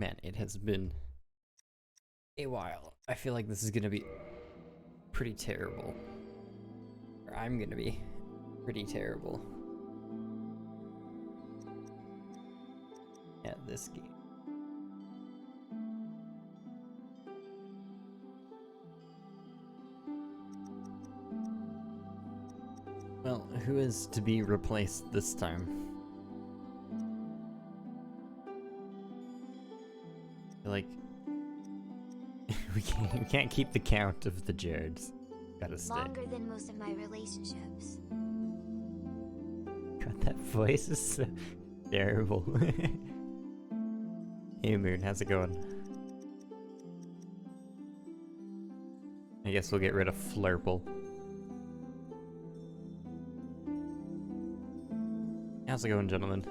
Man, it has been a while. I feel like this is gonna be pretty terrible. Or I'm gonna be pretty terrible at this game. Well, who is to be replaced this time? I feel like we can't keep the count of the Jareds. Gotta stay. Longer than most of my relationships. God, that voice is so terrible. Hey Moon, how's it going? I guess we'll get rid of Flurple. How's it going, gentlemen?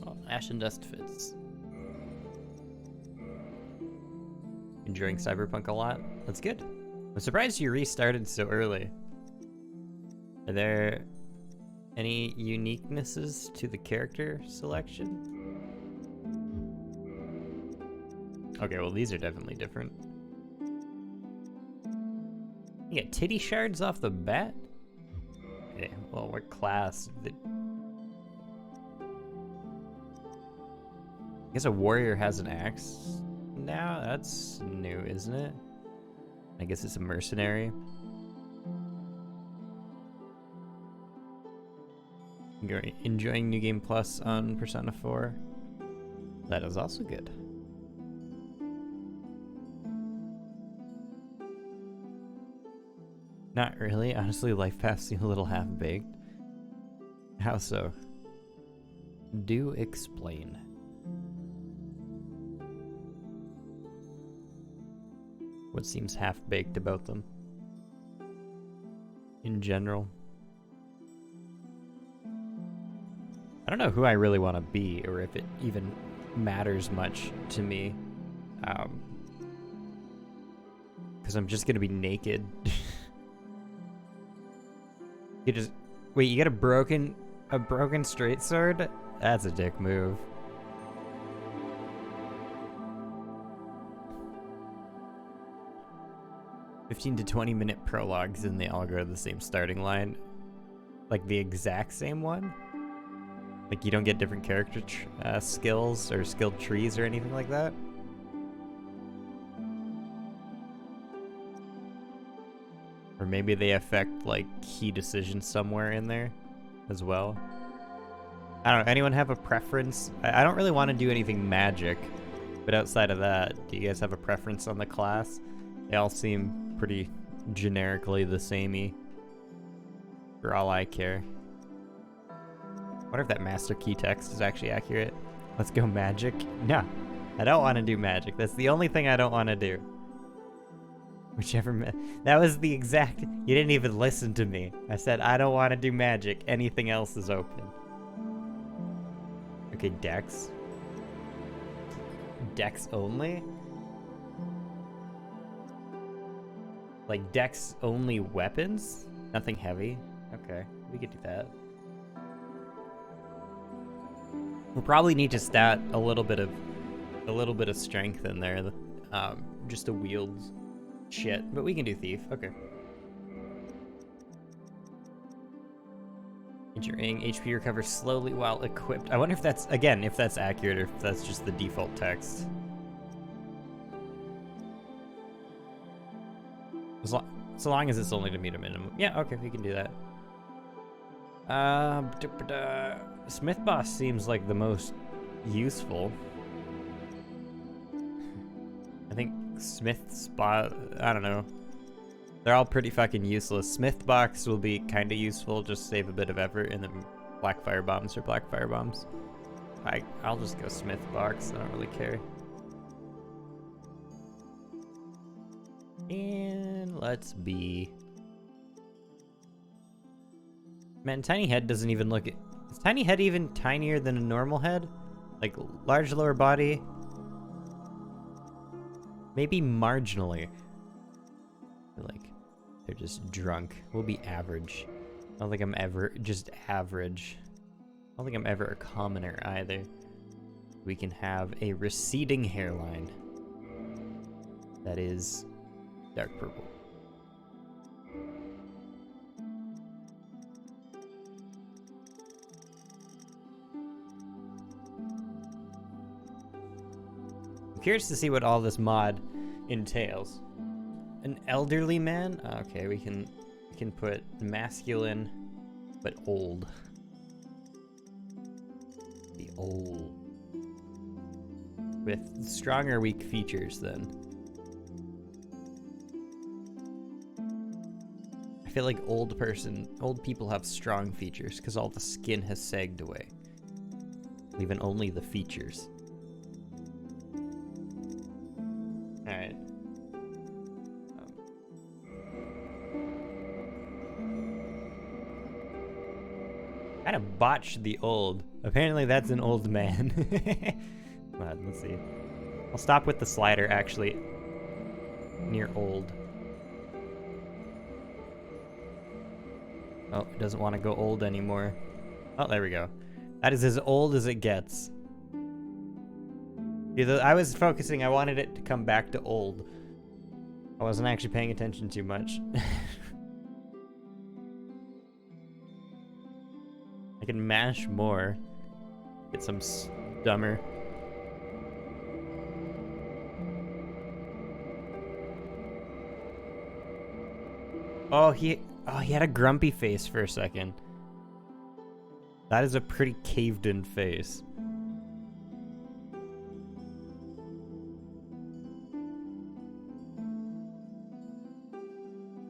Oh, Ash and Dust fits. Enjoying Cyberpunk a lot? That's good. I'm surprised you restarted so early. Are there any uniquenesses to the character selection? Okay, well these are definitely different. You get titty shards off the bat? Okay, well what class? I guess a warrior has an axe now? That's new, isn't it? I guess it's a mercenary. Enjoying New Game Plus on Persona 4. That is also good. Not really. Honestly, Life Path seems a little half-baked. How so? Do explain. What seems half-baked about them? In general. I don't know who I really want to be, or if it even matters much to me. Because I'm just gonna be naked. You just wait. You get a broken straight sword? That's a dick move. "15 to 20-minute prologues, and they all go to the same starting line." Like the exact same one? Like you don't get different character skills or skill trees or anything like that? Or maybe they affect like key decisions somewhere in there as well. I don't know, anyone have a preference? I don't really want to do anything magic, but outside of that, do you guys have a preference on the class? They all seem pretty generically the samey, for all I care. I wonder if that master key text is actually accurate. Let's go magic. No, I don't want to do magic. That's the only thing I don't want to do. Whichever that was the exact. You didn't even listen to me. I said I don't want to do magic. Anything else is open. Okay, Dex. Dex only? Like Dex only weapons? Nothing heavy? Okay, we could do that. We'll probably need to stat a little bit of strength in there, just to wield shit. But we can do thief. Okay. Enduring HP recovers slowly while equipped. I wonder if that's if that's accurate or if that's just the default text. So long as it's only to meet a minimum. Yeah. Okay, we can do that. Smith Boss seems like the most useful. I think Smith Spot, I don't know. They're all pretty fucking useless. Smith Box will be kind of useful, just save a bit of effort, and then Black Fire Bombs or Black Fire Bombs. I'll just go Smith Box, I don't really care. And let's be... Man, Tiny Head doesn't even look... Is Tiny Head even tinier than a normal head? Like, large lower body? Maybe marginally. Like, They're just drunk. We'll be average. I don't think I'm ever just average. I don't think I'm ever a commoner either. We can have a receding hairline that is dark purple. I'm curious to see what all this mod entails. An elderly man? Okay, we can put masculine but old. The old. With strong or weak features then. I feel like old people have strong features because all the skin has sagged away. Leaving only the features. Alright. Kind of botched the old. Apparently that's an old man. Come on, let's see. I'll stop with the slider actually near old. Oh, it doesn't want to go old anymore. Oh, there we go. That is as old as it gets. I was focusing, I wanted it to come back to old. I wasn't actually paying attention too much. I can mash more. Get some dumber. Oh, he had a grumpy face for a second. That is a pretty caved in face.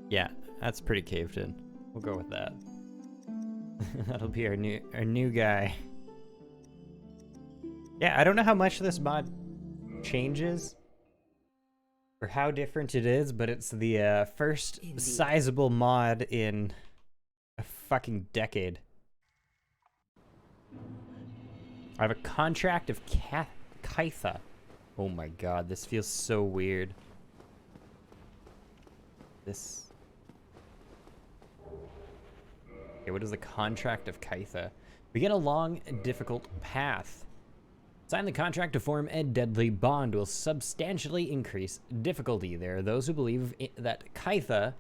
Yeah, that's pretty caved in. We'll go with that. That'll be our new guy. Yeah, I don't know how much this mod changes or how different it is, but it's the first sizable mod in a fucking decade. I have a contract of Kaitha. Oh my god, this feels so weird. This... Okay, what is the contract of Kaitha? Begin a long and difficult path. Sign the contract to form a deadly bond will substantially increase difficulty. There are those who believe that Kaitha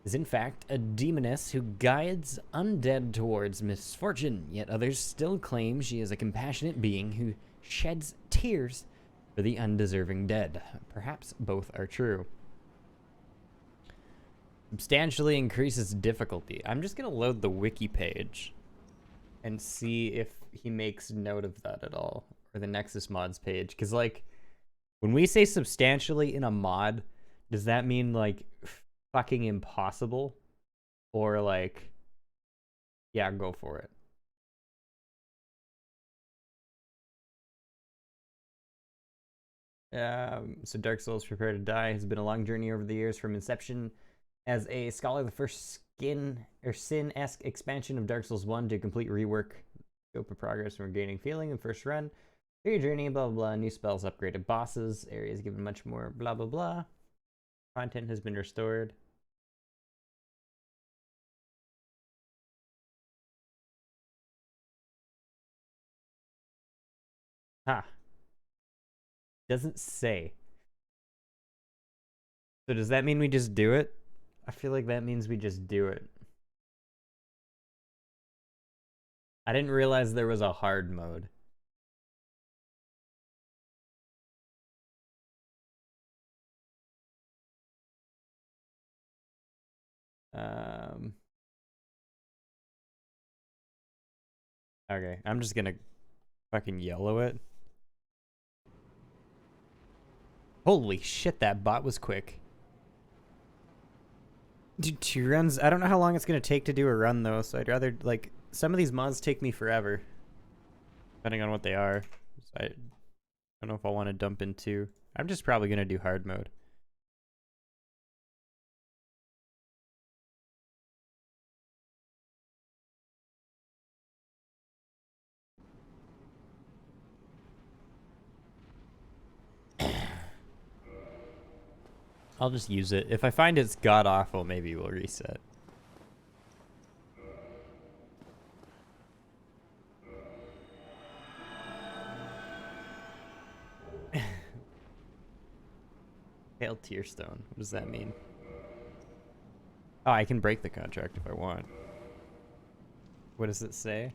is in fact a demoness who guides undead towards misfortune, yet others still claim she is a compassionate being who sheds tears for the undeserving dead. Perhaps both are true. Substantially increases difficulty. I'm just gonna load the wiki page and see if he makes note of that at all, or the Nexus mods page, because like when we say substantially in a mod, does that mean like fucking impossible, or like, yeah, go for it. So Dark Souls Prepare to Die has been a long journey over the years from inception as a scholar, the first sin-esque expansion of Dark Souls 1 to complete rework, scope of progress from gaining feeling in first run. Through your journey, blah, blah, blah, new spells, upgraded bosses, areas given much more, blah, blah, blah. Content has been restored. Ha. Doesn't say. So does that mean we just do it? I feel like that means we just do it. I didn't realize there was a hard mode. Okay, I'm just gonna fucking yellow it. Holy shit, that bot was quick. Dude, 2 runs? I don't know how long it's gonna take to do a run though, so I'd rather, like, some of these mods take me forever. Depending on what they are. So I don't know if I want to dump into. I'm just probably gonna do hard mode. I'll just use it. If I find it's god-awful, maybe we'll reset. Hail Tearstone. What does that mean? Oh, I can break the contract if I want. What does it say?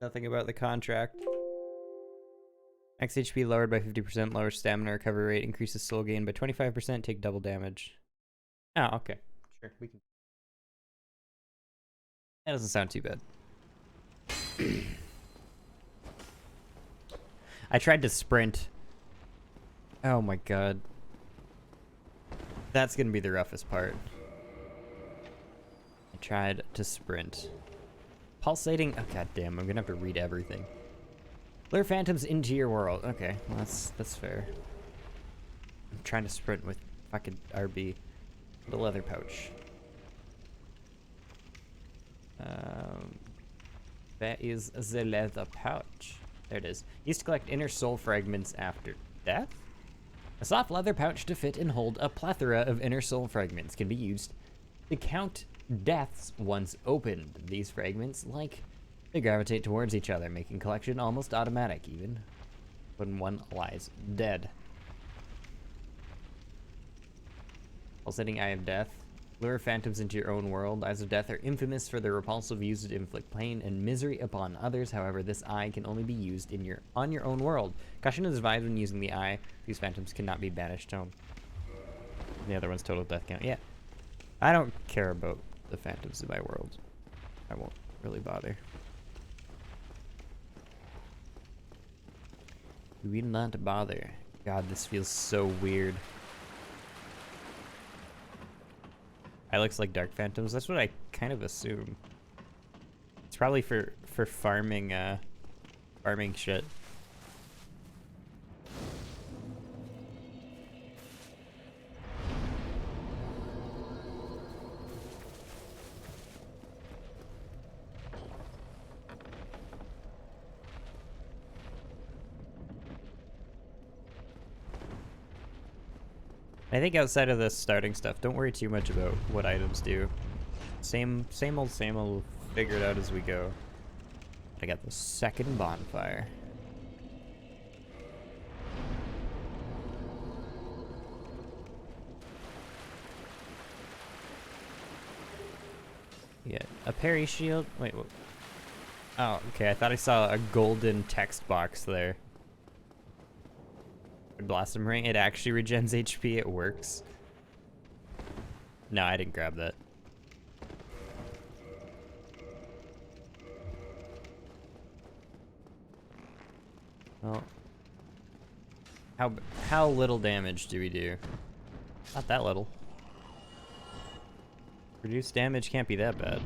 Nothing about the contract. Max HP lowered by 50%, lower stamina recovery rate, increases soul gain by 25%, take double damage. Oh, okay. Sure, we can. That doesn't sound too bad. I tried to sprint. Oh my god. That's gonna be the roughest part. I tried to sprint. Pulsating. Oh god damn, I'm gonna have to read everything. Lure phantoms into your world. Okay, well that's fair. I'm trying to sprint with fucking RB. The leather pouch. That is the leather pouch. There it is. Used to collect inner soul fragments after death? A soft leather pouch to fit and hold a plethora of inner soul fragments can be used to count deaths once opened. These fragments, they gravitate towards each other, making collection almost automatic, even when one lies dead. Pulsating Eye of Death. Lure phantoms into your own world. Eyes of Death are infamous for their repulsive use to inflict pain and misery upon others. However, this eye can only be used on your own world. Caution is advised when using the eye. These phantoms cannot be banished home. And the other one's total death count. Yeah. I don't care about the phantoms in my world. I won't really bother. We will not bother. God, this feels so weird. It looks like Dark Phantoms. That's what I kind of assume. It's probably for farming, farming shit. I think outside of the starting stuff, don't worry too much about what items do. Same old, we'll figure it out as we go. I got the second bonfire. Yeah, a parry shield. Wait, what? Oh, okay. I thought I saw a golden text box there. Blossom Ring. It actually regens HP. It works. No, I didn't grab that. Well, how little damage do we do? Not that little. Reduced damage can't be that bad.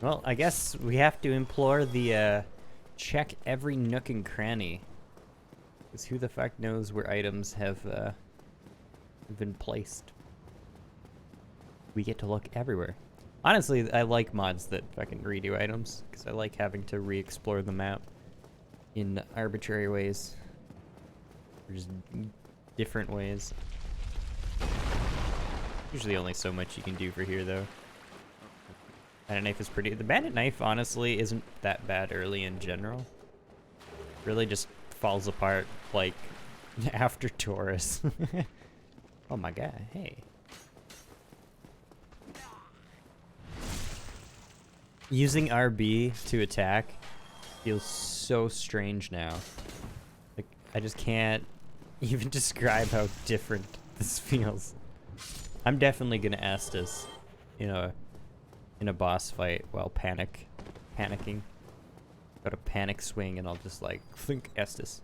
Well, I guess we have to implore the, check every nook and cranny. Because who the fuck knows where items have been placed. We get to look everywhere. Honestly, I like mods that fucking redo items. Because I like having to re-explore the map in arbitrary ways. Or just different ways. Usually only so much you can do for here, though. Bandit knife is pretty. The bandit knife, honestly, isn't that bad early in general. Really just falls apart, like, after Taurus. Oh my god, hey. Using RB to attack feels so strange now. Like, I just can't even describe how different this feels. I'm definitely gonna Estus, in a boss fight while panicking. Got a panic swing and I'll just like think Estus.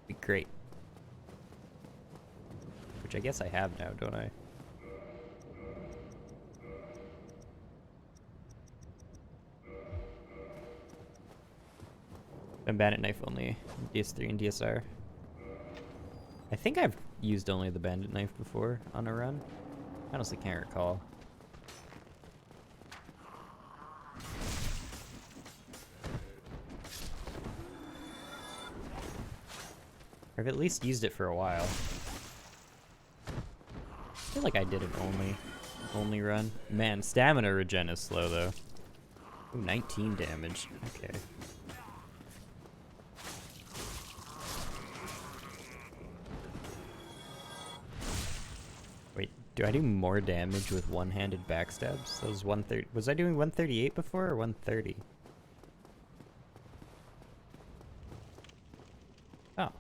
Be great. Which I guess I have now, don't I? And bandit knife only. DS3 and DSR. I think I've used only the bandit knife before on a run. I honestly can't recall. I've at least used it for a while. I feel like I did an only run. Man, stamina regen is slow though. Ooh, 19 damage. Okay. Wait, do I do more damage with one-handed backstabs? That was 130. Was I doing 138 before or 130? Oh. I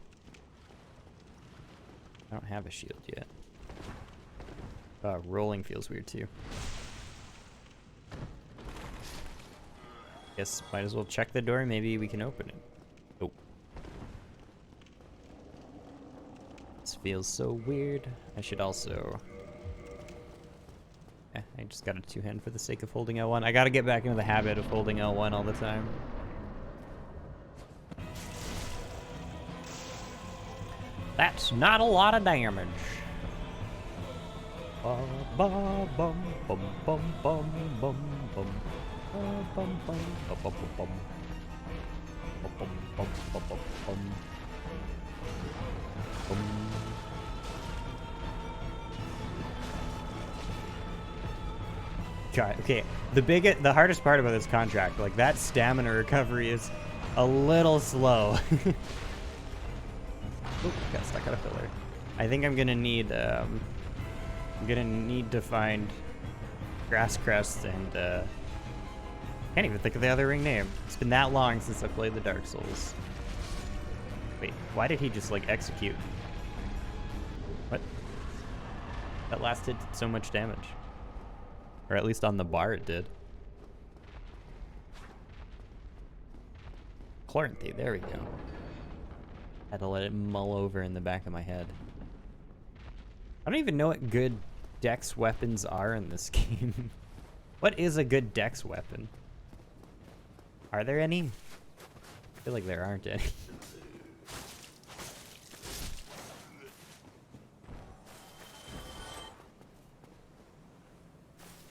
don't have a shield yet. Rolling feels weird too. Guess might as well check the door, maybe we can open it. Oh. This feels so weird. I should also... I just got a two-hand for the sake of holding L1. I gotta get back into the habit of holding L1 all the time. That's not a lot of damage. Ba ba bum bum bum bum bum bum. Bum bum bum bum bum bum. Bum bum bum bum bum bum. God, okay. The hardest part about this contract, like that stamina recovery is a little slow. Oop, got stuck on a filler. I think I'm gonna need to find Grass Crest and can't even think of the other ring name. It's been that long since I played the Dark Souls. Wait, why did he just like execute? What? That last hit did so much damage. Or at least on the bar it did. Chloranthy, there we go. Had to let it mull over in the back of my head. I don't even know what good dex weapons are in this game. What is a good dex weapon? Are there any? I feel like there aren't any.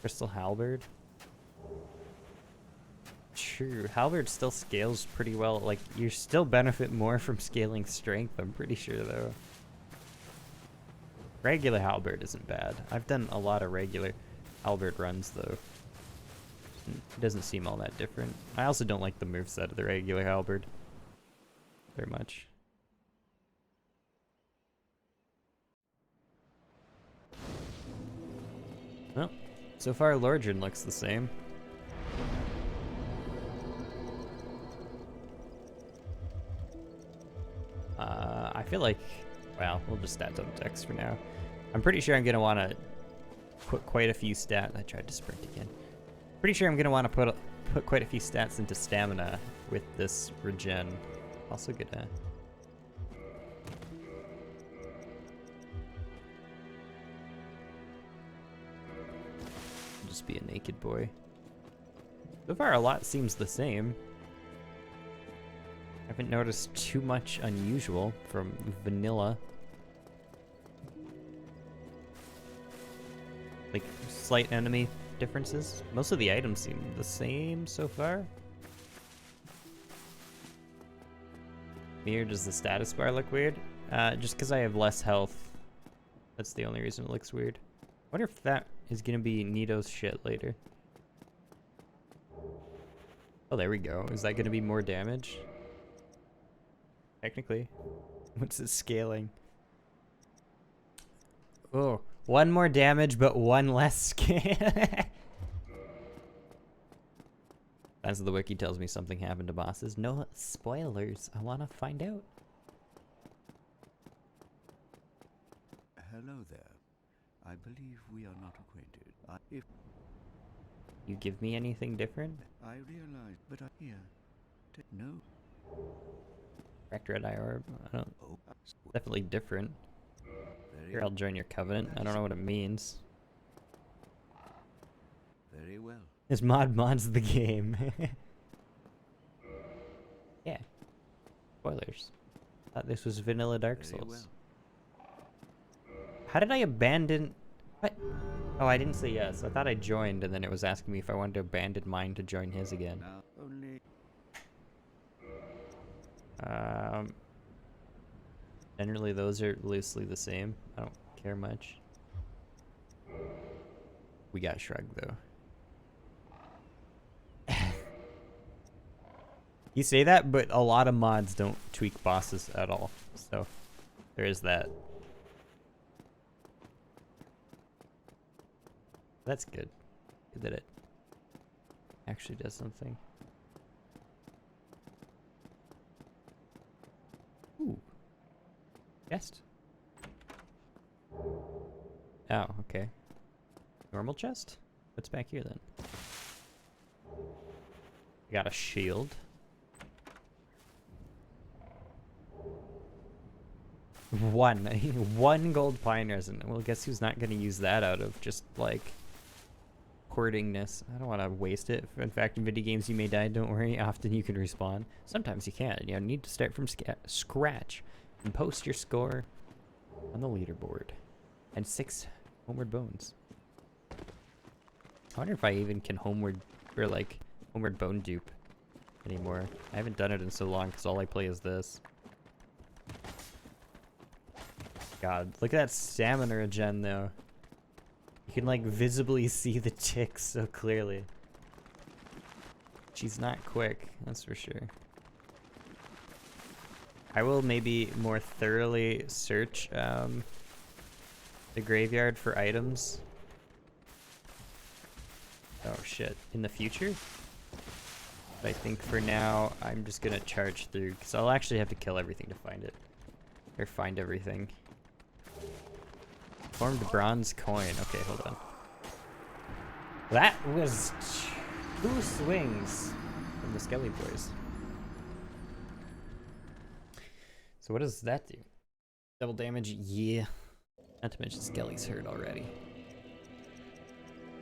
Crystal Halberd? True, Halberd still scales pretty well. Like, you still benefit more from scaling strength, I'm pretty sure, though. Regular Halberd isn't bad. I've done a lot of regular Halberd runs, though. It doesn't seem all that different. I also don't like the moveset of the regular Halberd very much. Well, so far Lordran looks the same. I feel like, well, we'll just stats on dex for now. I'm pretty sure I'm gonna want to put quite a few stats. I tried to sprint again. Pretty sure I'm gonna want to put quite a few stats into stamina with this regen. Also gonna just be a naked boy. So far, a lot seems the same. I haven't noticed too much unusual from vanilla. Like, slight enemy differences. Most of the items seem the same so far. Here, does the status bar look weird? Just because I have less health. That's the only reason it looks weird. I wonder if that is going to be Nito's shit later. Oh, there we go. Is that going to be more damage? Technically. What's it scaling? Oh, one more damage, but one less scale. As the wiki tells me something happened to bosses. No spoilers. I want to find out. Hello there. I believe we are not acquainted. If you give me anything different? I realize, but here, no. Correct red eye orb. I don't. Oh, Definitely different. Here, I'll join your covenant. I don't know what it means. Very well. This mod mods the game. Yeah. Spoilers. Thought this was vanilla Dark Very Souls. well. How did I abandon... What? Oh, I didn't say yes. I thought I joined, and then it was asking me if I wanted to abandon mine to join his again. Now only Generally, those are loosely the same. I don't care much. We got shrugged, though. You say that, but a lot of mods don't tweak bosses at all. So, there is that. That's good. Good that it actually does something. Ooh. Chest. Oh, okay. Normal chest? What's back here then? We got a shield. One gold pine resin. Well, guess who's not going to use that out of just like hoardingness? I don't want to waste it. In fact, in video games you may die. Don't worry. Often you can respawn. Sometimes you can't. You need to start from scratch and post your score on the leaderboard. And 6 homeward bones. I wonder if I even can homeward bone dupe anymore. I haven't done it in so long because all I play is this. God, look at that stamina regen though. You can like visibly see the ticks so clearly. She's not quick, that's for sure. I will maybe more thoroughly search the graveyard for items. Oh shit, in the future? But I think for now, I'm just gonna charge through, because I'll actually have to kill everything to find it. Or find everything. Formed bronze coin. Okay, hold on. That was 2 swings from the Skelly boys. So what does that do? Double damage? Yeah. Not to mention Skelly's hurt already.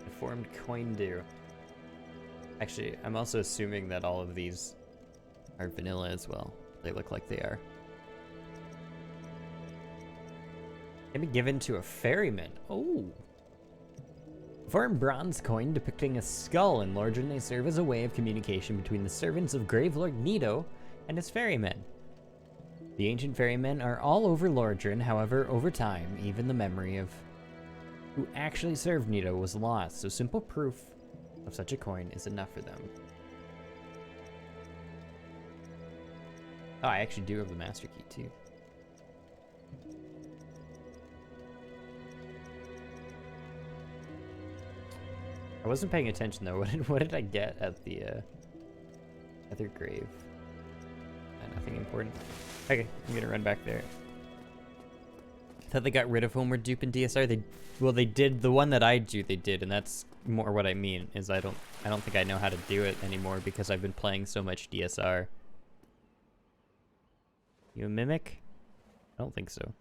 The formed coin do. Actually, I'm also assuming that all of these are vanilla as well. They look like they are. Can be given to a ferryman. Oh. Formed bronze coin depicting a skull in Lordran. They serve as a way of communication between the servants of Gravelord Nito and his ferrymen. The ancient ferrymen are all over Lordran. However, over time, even the memory of who actually served Nito was lost, so simple proof of such a coin is enough for them. Oh, I actually do have the master key too. I wasn't paying attention though. What did I get at the other grave? Nothing important. Okay, I'm gonna run back there. I thought they got rid of homeward dupe in DSR. They did the one that I do. They did, and that's more what I mean. Is I don't think I know how to do it anymore because I've been playing so much DSR. You a mimic? I don't think so.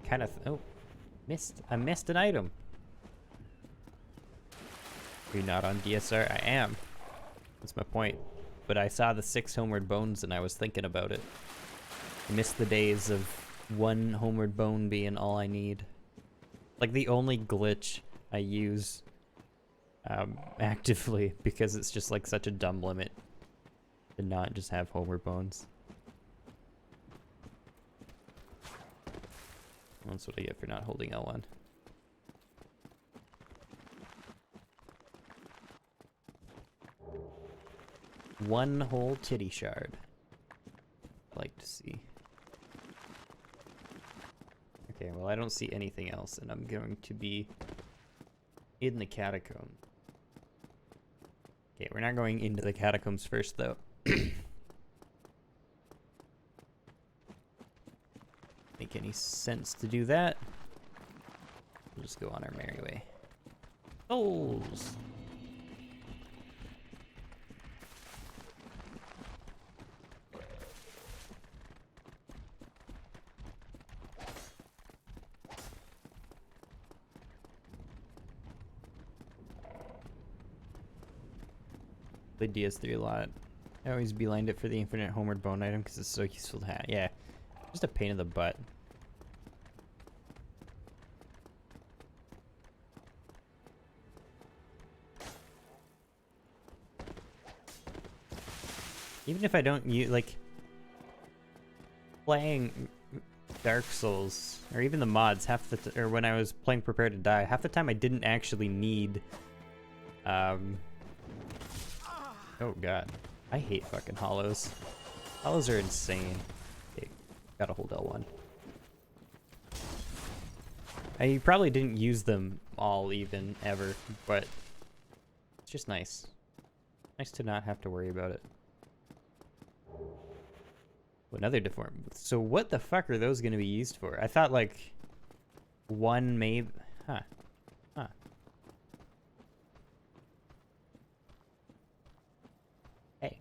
Kind of. Oh, I missed an item. Are you not on DSR? I am. That's my point. But I saw the 6 homeward bones and I was thinking about it. I missed the days of 1 homeward bone being all I need. Like the only glitch I use actively because it's just like such a dumb limit to not just have homeward bones. That's what I get for not holding L1. One whole titty shard. I'd like to see. Okay, well I don't see anything else and I'm going to be in the catacomb. Okay, we're not going into the catacombs first though. Make any sense to do that? We'll just go on our merry way. Souls! Played DS3 a lot. I always beelined it for the infinite homeward bone item because it's so useful to have. Yeah, just a pain in the butt. Even if I don't use, like, playing Dark Souls, or even the mods, or when I was playing Prepare to Die, half the time I didn't actually need, oh god. I hate fucking hollows. Hollows are insane. Okay, gotta hold L1. I probably didn't use them all even, ever, but it's just nice. Nice to not have to worry about it. Another deform. So what the fuck are those gonna be used for? I thought like one maybe. Huh. Huh. Hey.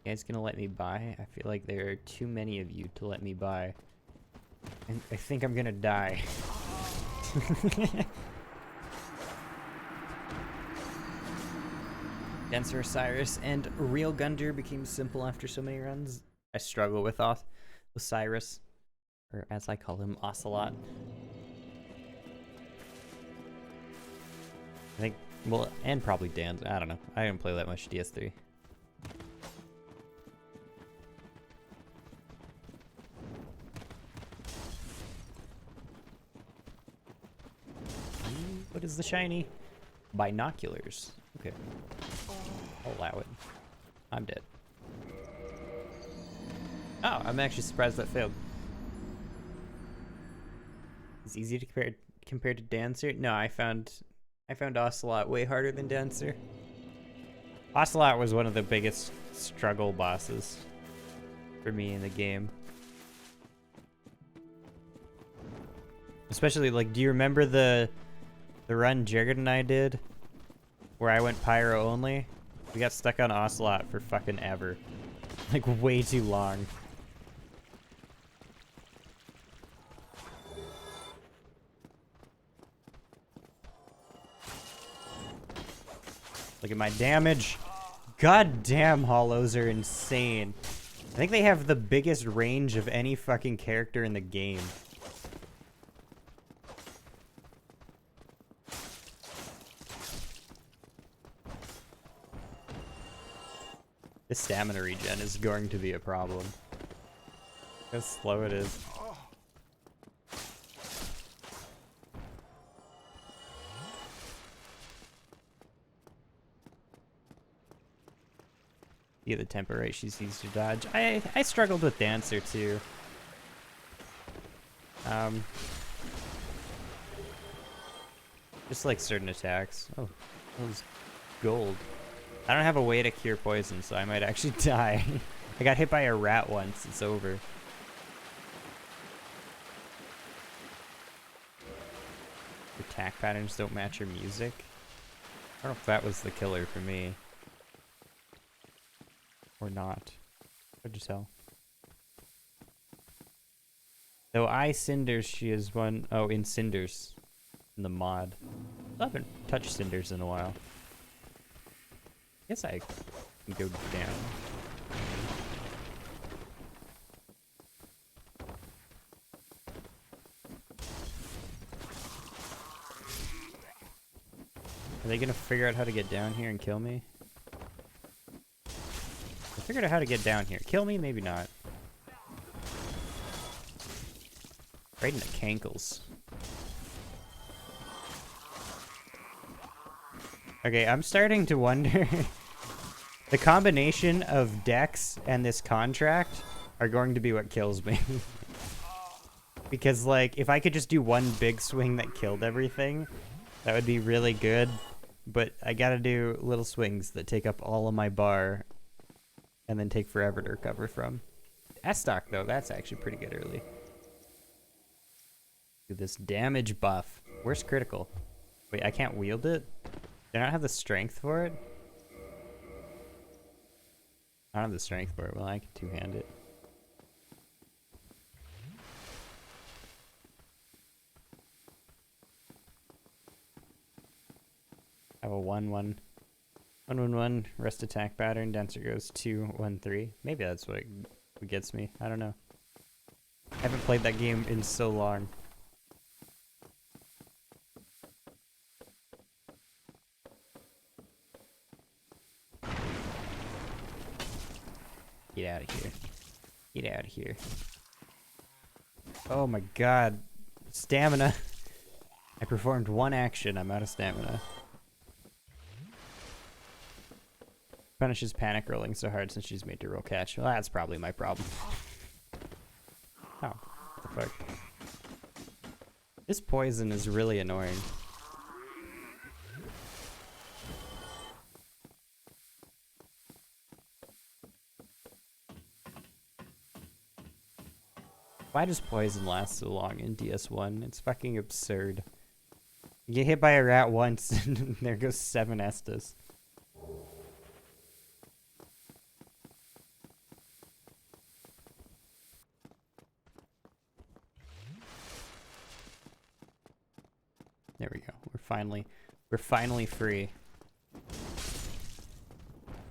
You guys gonna let me buy? I feel like there are too many of you to let me buy. And I think I'm gonna die. Denser Cyrus and Real Gundyr became simple after so many runs. I struggle with Cyrus, or as I call him, Ocelot. I think, well, and probably Dan. I don't know. I didn't play that much DS3. What is the shiny? Binoculars. Okay. I'll allow it. I'm dead. Oh, I'm actually surprised that failed. It's easy to compare to Dancer. No, I found Ocelot way harder than Dancer. Ocelot was one of the biggest struggle bosses for me in the game. Especially, like, do you remember the run Jared and I did? Where I went Pyro only? We got stuck on Ocelot for fucking ever. Like, way too long. Look at my damage. God damn, hollows are insane. I think they have the biggest range of any fucking character in the game. This stamina regen is going to be a problem. Look how slow it is. Yeah, the tempo rate she's used to dodge. I struggled with Dancer too. Just like certain attacks. Oh, that was gold. I don't have a way to cure poison, so I might actually die. I got hit by a rat once. It's over. Attack patterns don't match your music. I don't know if that was the killer for me. Or not. Hard to tell. Though I Cinders, she is one. Oh, in Cinders. In the mod. I haven't touched Cinders in a while. Guess I can go down. Are they gonna figure out how to get down here and kill me? I figured out how to get down here. Kill me? Maybe not. Right in the cankles. Okay, I'm starting to wonder. The combination of Dex and this contract are going to be what kills me. Because, like, if I could just do one big swing that killed everything, that would be really good. But I gotta do little swings that take up all of my bar and then take forever to recover from. S-Stock, though, that's actually pretty good early. Do this damage buff. Where's critical? Wait, I can't wield it? Do I not have the strength for it? I don't have the strength for it. Well, I can two-hand it. I have a 1-1. 1-1-1, rest attack pattern, dancer goes 2-1-3. Maybe that's what gets me. I don't know. I haven't played that game in so long. Get out of here. Get out of here. Oh my god. Stamina. I performed one action. I'm out of stamina. Punishes panic rolling so hard since she's made to roll catch. Well, that's probably my problem. Oh, what the fuck? This poison is really annoying. Why does poison last so long in DS1? It's fucking absurd. You get hit by a rat once and there goes 7 Estus. There we go. We're finally free.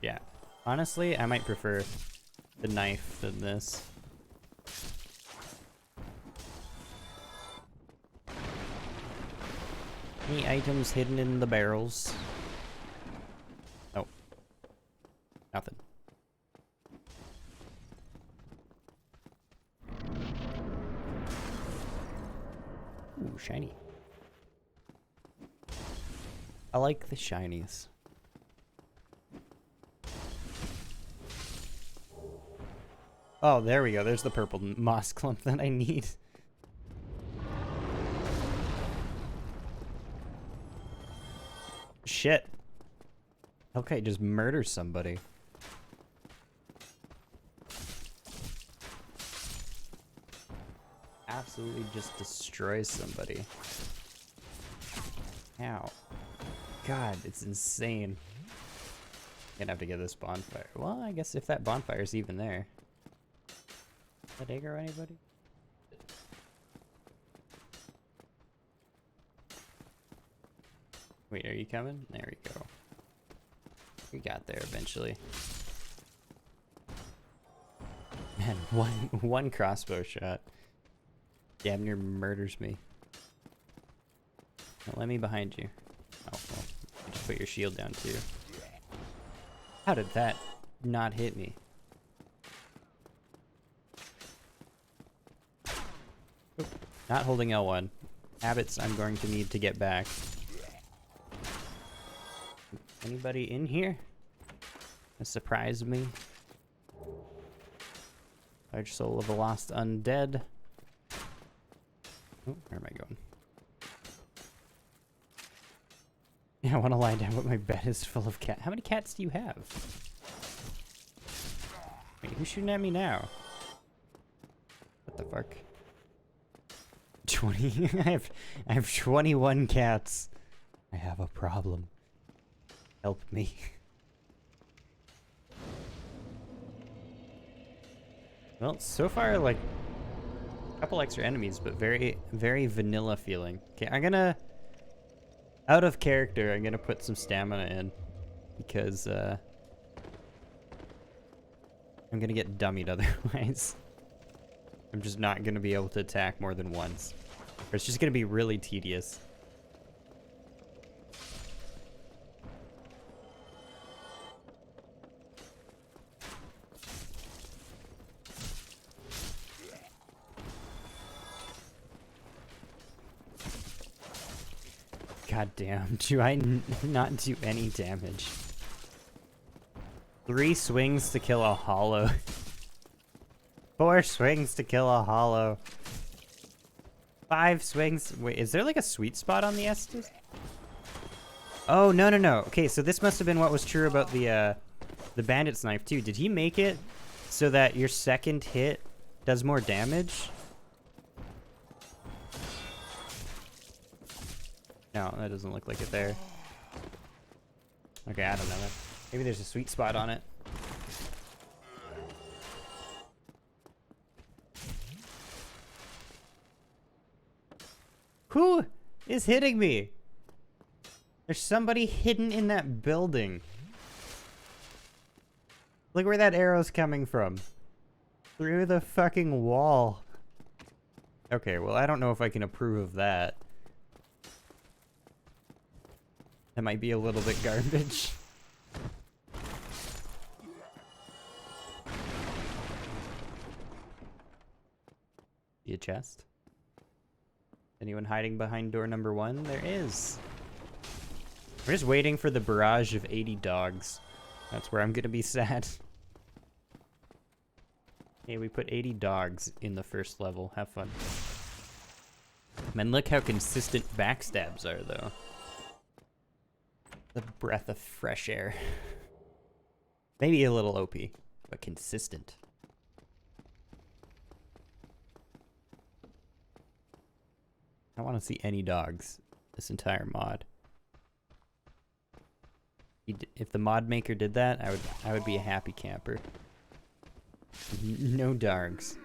Yeah. Honestly, I might prefer the knife than this. Any items hidden in the barrels? Oh. Nothing. Ooh, shiny. I like the shinies. Oh, there we go. There's the purple moss clump that I need. Shit. Okay, just murder somebody. Absolutely just destroy somebody. Ow. God, it's insane. Gonna have to get this bonfire. Well, I guess if that bonfire's even there. Did I aggro anybody? Wait, are you coming? There we go. We got there eventually. Man, one crossbow shot damn near murders me. Now, let me behind you. Oh, well, you just put your shield down too. How did that not hit me? Oop, not holding L1. Habits I'm going to need to get back. Anybody in here? That surprised me. Large soul of a lost undead. Oh, where am I going? Yeah, I want to lie down, but my bed is full of cats. How many cats do you have? Wait, who's shooting at me now? What the fuck? 20? I have 21 cats. I have a problem. Help me. Well, so far, like, a couple extra enemies, but very, very vanilla feeling. Okay, I'm gonna, out of character, I'm gonna put some stamina in, because, I'm gonna get dummied otherwise. I'm just not gonna be able to attack more than once. Or it's just gonna be really tedious. God damn, do I not do any damage? 3 swings to kill a hollow. 4 swings to kill a hollow. 5 swings. Wait, is there like a sweet spot on the Estus? Oh, no, no, no. Okay, so this must have been what was true about the bandit's knife too. Did he make it so that your second hit does more damage? No, that doesn't look like it there. Okay, I don't know. Maybe there's a sweet spot on it. Who is hitting me? There's somebody hidden in that building. Look where that arrow's coming from. Through the fucking wall. Okay, well, I don't know if I can approve of that. That might be a little bit garbage. See a chest? Anyone hiding behind door number 1? There is. We're just waiting for the barrage of 80 dogs. That's where I'm gonna be sad. Hey, we put 80 dogs in the first level. Have fun. Man, look how consistent backstabs are, though. The breath of fresh air. Maybe a little OP, but consistent. I want to see any dogs this entire mod. If the mod maker did that, I would be a happy camper. No dogs.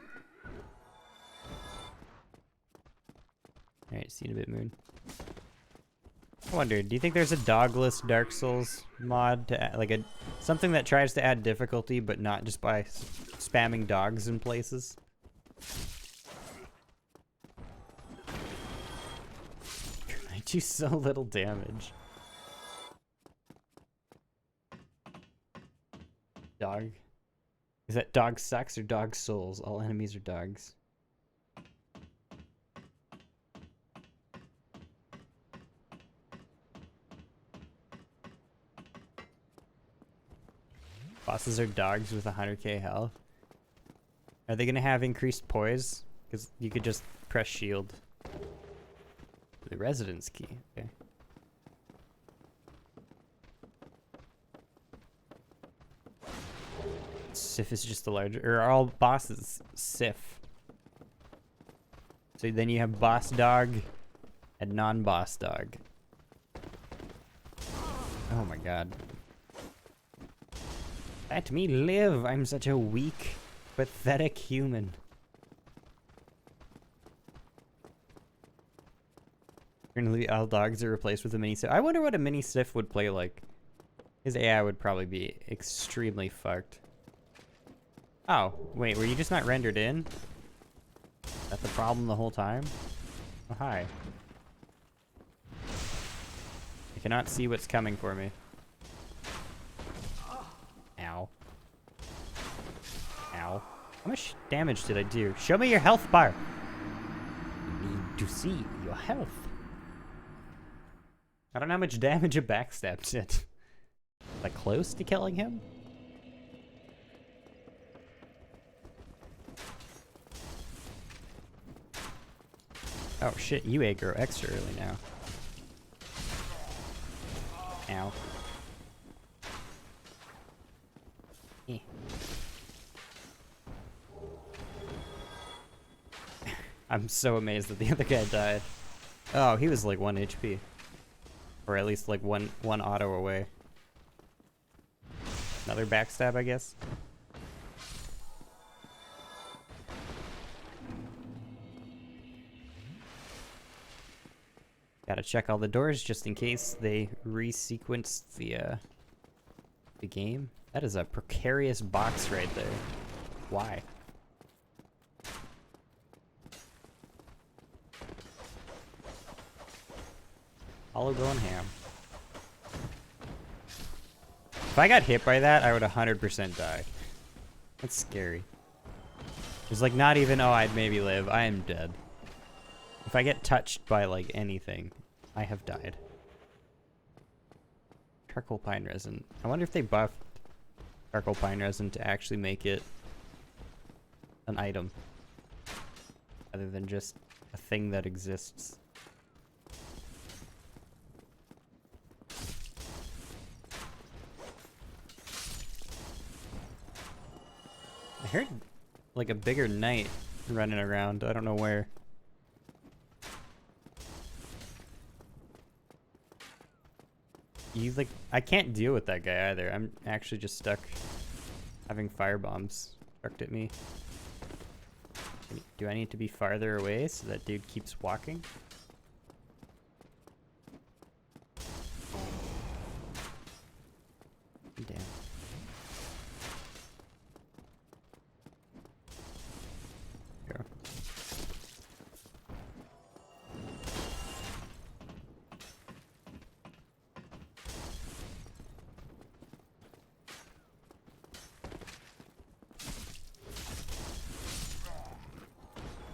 Alright, see you in a bit, Moon. I wonder, do you think there's a dogless Dark Souls mod to add, like something that tries to add difficulty, but not just by spamming dogs in places? I do so little damage. Dog. Is that dog sucks or dog souls? All enemies are dogs. Bosses are dogs with 100k health. Are they gonna have increased poise? Because you could just press shield. The residence key. Okay. Sif is just the larger, or are all bosses Sif? So then you have boss dog and non-boss dog. Oh my god. Let me live! I'm such a weak, pathetic human. Currently, all dogs are replaced with a mini Sif. I wonder what a mini Sif would play like. His AI would probably be extremely fucked. Oh, wait, were you just not rendered in? Is that the problem the whole time? Oh, hi. I cannot see what's coming for me. Ow. Ow. How much damage did I do? Show me your health bar! I need to see your health. I don't know how much damage a backstab did. Like close to killing him? Oh shit, you aggro extra early now. Ow. Eh. I'm so amazed that the other guy died. Oh, he was like 1 HP. Or at least like one auto away. Another backstab, I guess. Gotta check all the doors just in case they resequence the game. That is a precarious box right there. Why? Hollow going ham. If I got hit by that, I would 100% die. That's scary. There's like not even, oh, I'd maybe live. I am dead. If I get touched by like anything, I have died. Charcoal pine resin. I wonder if they buffed charcoal pine resin to actually make it an item. Other than just a thing that exists. I heard like a bigger knight running around. I don't know where. You like, I can't deal with that guy either. I'm actually just stuck having fire bombs chucked at me. Do I need to be farther away so that dude keeps walking? Damn.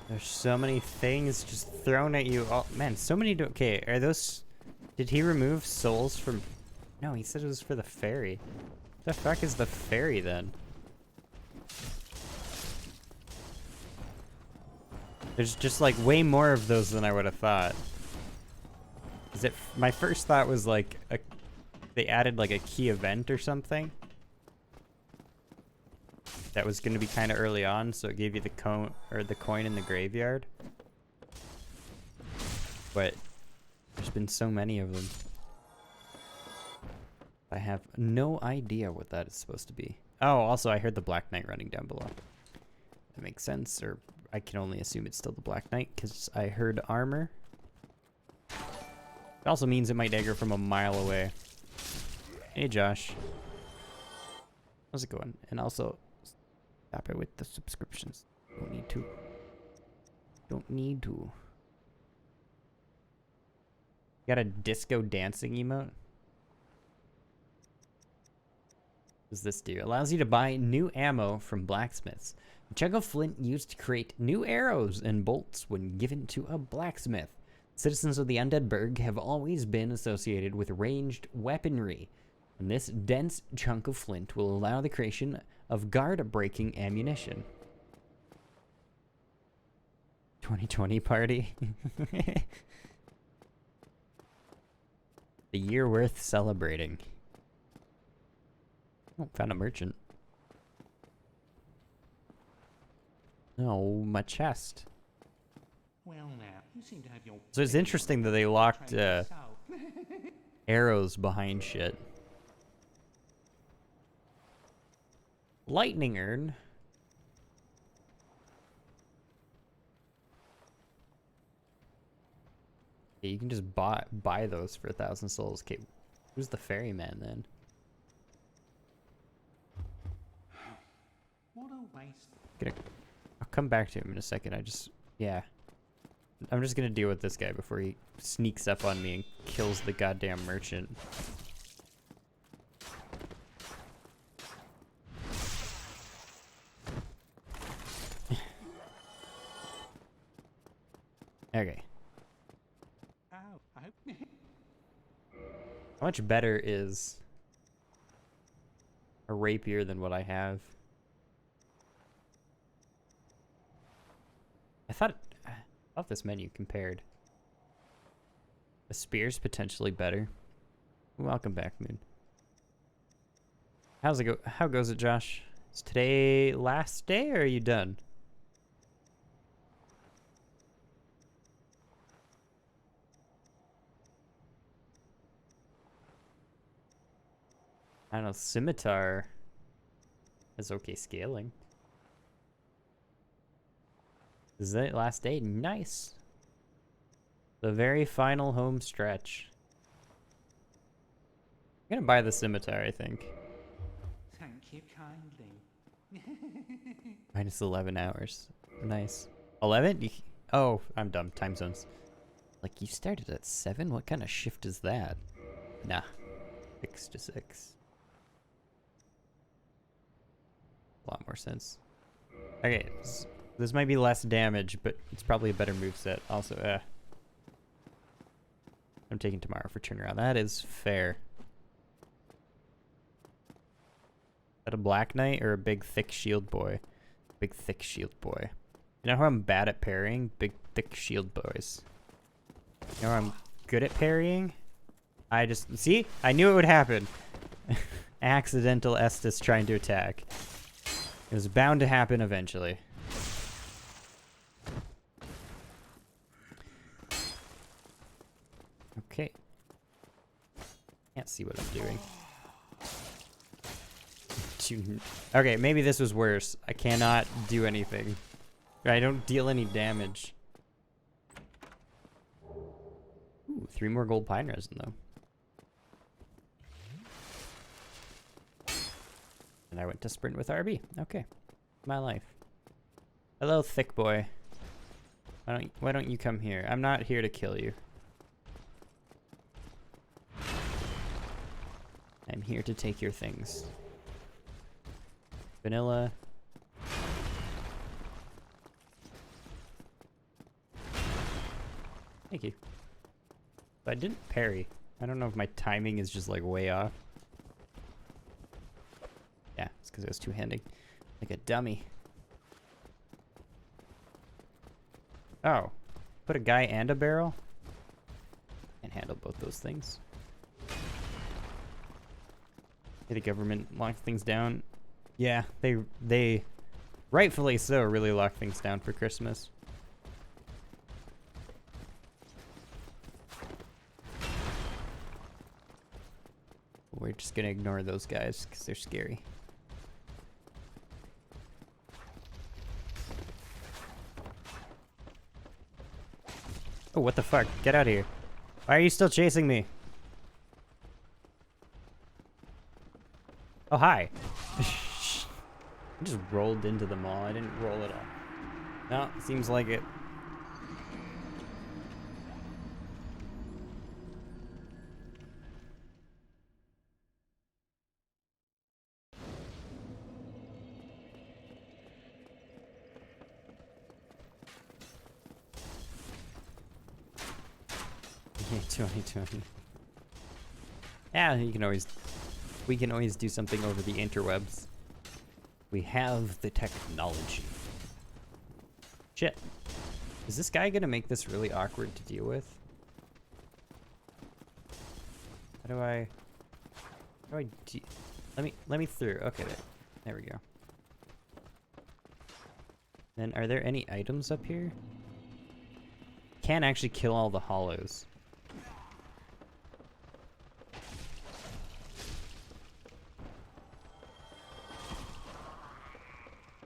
There's so many things just thrown at you. Oh man, so many. Okay, are those? Did he remove souls from? No, he said it was for the fairy. The fuck is the fairy then? There's just like way more of those than I would have thought. Is it? My first thought was like they added like a key event or something. That was going to be kind of early on, so it gave you the coin in the graveyard. But there's been so many of them. I have no idea what that is supposed to be. Oh, also I heard the Black Knight running down below. That makes sense, or I can only assume it's still the Black Knight because I heard armor. It also means it might dagger from a mile away. Hey Josh. How's it going? And also, stop it with the subscriptions. Don't need to. Don't need to. Got a disco dancing emote? What does this do? Allows you to buy new ammo from blacksmiths. A chunk of flint used to create new arrows and bolts when given to a blacksmith. Citizens of the Undead Burg have always been associated with ranged weaponry, and this dense chunk of flint will allow the creation of guard-breaking ammunition. 2020 party. The year worth celebrating. Oh, found a merchant. No, my chest. Well, now, you seem to have your So it's interesting that they locked arrows behind shit. Lightning urn. Yeah, you can just buy those for 1,000 souls. Okay, who's the ferryman then? What a waste. I'll come back to him in a second. Yeah. I'm just gonna deal with this guy before he sneaks up on me and kills the goddamn merchant. Okay. Oh, I hope. How much better is a rapier than what I have? I thought this menu compared. The spear's potentially better. Welcome back, Moon. How's it go? How goes it, Josh? Is today last day or are you done? I don't know, scimitar has okay scaling. Is that last day? Nice. The very final home stretch. I'm gonna buy the scimitar, I think. Thank you kindly. Minus 11 hours. Nice. 11? Oh, I'm dumb. Time zones. Like, you started at 7? What kind of shift is that? Nah. 6 to 6. A lot more sense. Okay, this might be less damage, but it's probably a better moveset. Also, I'm taking tomorrow for turnaround. That is fair. Is that a Black Knight or a big thick shield boy? Big thick shield boy. You know how I'm bad at parrying? Big thick shield boys. You know how I'm good at parrying? See? I knew it would happen. Accidental Estus trying to attack. It was bound to happen eventually. Okay. Can't see what I'm doing. Okay, maybe this was worse. I cannot do anything. I don't deal any damage. Ooh, 3 more gold pine resin though. And I went to sprint with RB. Okay. My life. Hello, thick boy. Why don't you come here? I'm not here to kill you. I'm here to take your things. Vanilla. Thank you. But I didn't parry. I don't know if my timing is just like way off. Yeah, it's because I was two-handing. Like a dummy. Oh. Put a guy and a barrel? Can't handle both those things. Hey, the government locked things down. Yeah, they rightfully so really lock things down for Christmas. We're just gonna ignore those guys because they're scary. Oh, what the fuck? Get out of here. Why are you still chasing me? Oh, hi. I just rolled into them all. I didn't roll at all. No, seems like it. Yeah, 2020. Yeah, you can always... We can always do something over the interwebs. We have the technology. Shit. Is this guy gonna make this really awkward to deal with? How do I... Let me through. Okay, there we go. Then, are there any items up here? Can't actually kill all the hollows.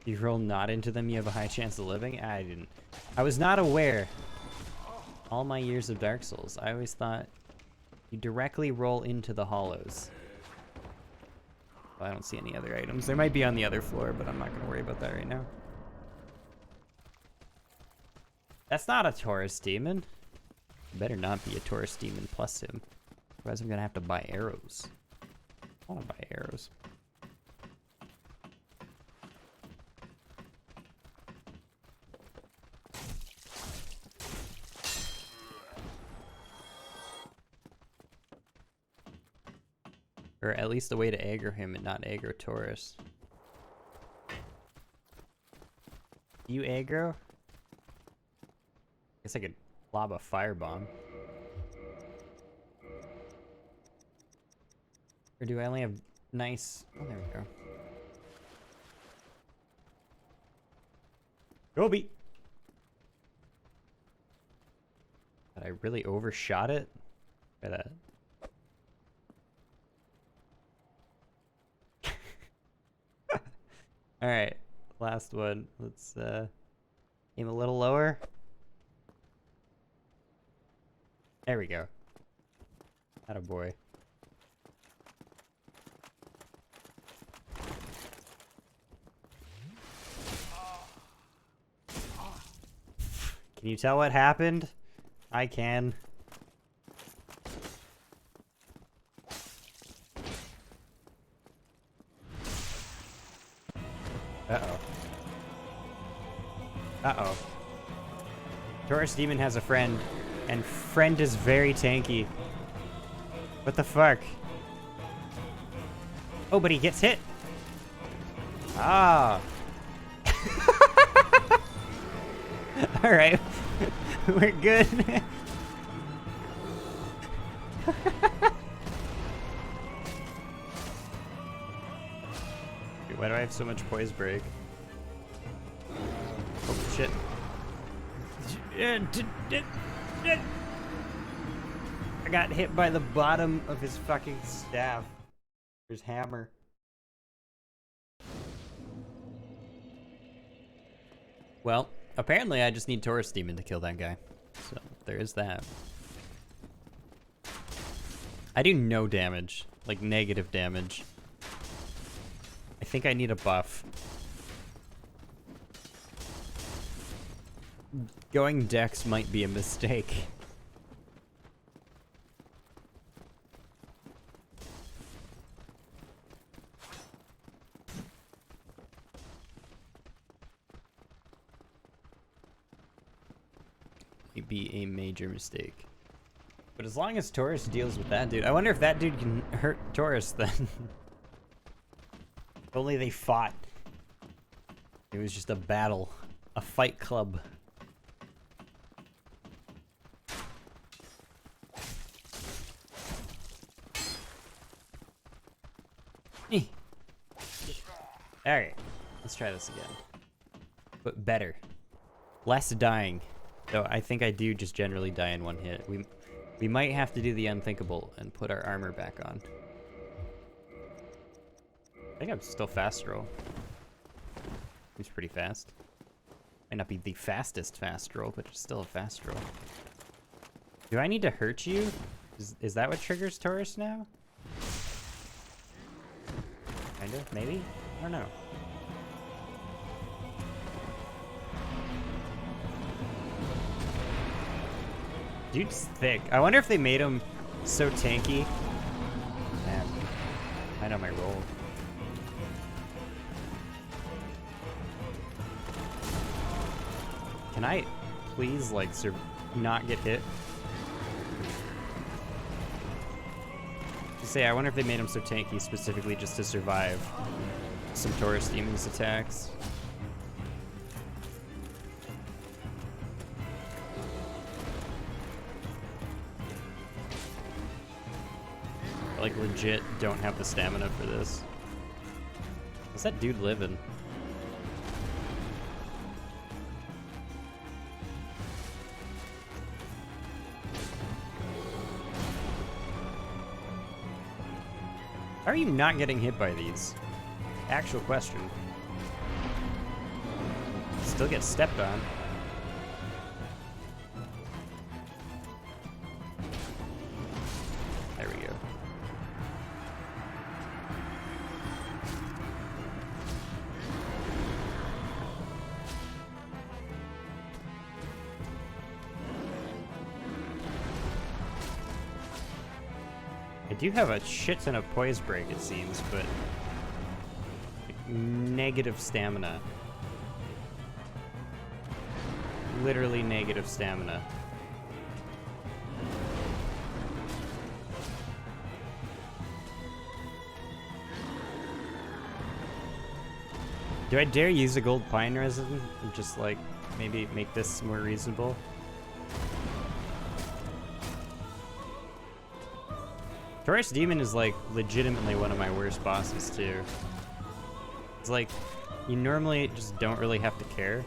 If you roll not into them, you have a high chance of living? I was not aware. All my years of Dark Souls, I always thought you directly roll into the hollows. Well, I don't see any other items. There might be on the other floor, but I'm not going to worry about that right now. That's not a Taurus demon. It better not be a Taurus demon plus him. Otherwise I'm going to have to buy arrows. I want to buy arrows. Or at least a way to aggro him and not aggro Taurus. You aggro? Guess I could lob a firebomb. Or do I only have nice... Oh, there we go. Gobi! But I really overshot it? Look at that. Alright, last one. Let's aim a little lower. There we go. Attaboy. Can you tell what happened? I can. Uh-oh. Uh-oh. Taurus Demon has a friend, and friend is very tanky. What the fuck? Oh, but he gets hit. Ah. Alright. We're good. Why do I have so much poise break? Oh, shit. I got hit by the bottom of his fucking staff. His hammer. Well, apparently I just need Taurus Demon to kill that guy. So, there is that. I do no damage. Like, negative damage. I think I need a buff. Going Dex might be a mistake. be a major mistake. But as long as Taurus deals with that dude, I wonder if that dude can hurt Taurus then. If only they fought. It was just a battle, a fight club. Alright, let's try this again. But better. Less dying. Though I think I do just generally die in one hit. We might have to do the unthinkable and put our armor back on. I think I'm still fast roll. He's pretty fast. Might not be the fastest fast roll, but it's still a fast roll. Do I need to hurt you? Is that what triggers Taurus now? Kind of, maybe? I don't know. Dude's thick. I wonder if they made him so tanky. Man, I know my role. Can I please, like, not get hit? To say, I wonder if they made him so tanky specifically just to survive some Taurus Demon's attacks. Like, legit don't have the stamina for this. What's that dude living? How are you not getting hit by these? Actual question. Still get stepped on. There we go. I do have a shit ton of poise break, it seems, but negative stamina. Literally negative stamina. Do I dare use a gold pine resin and just, like, maybe make this more reasonable? Taurus Demon is, like, legitimately one of my worst bosses, too. It's like, you normally just don't really have to care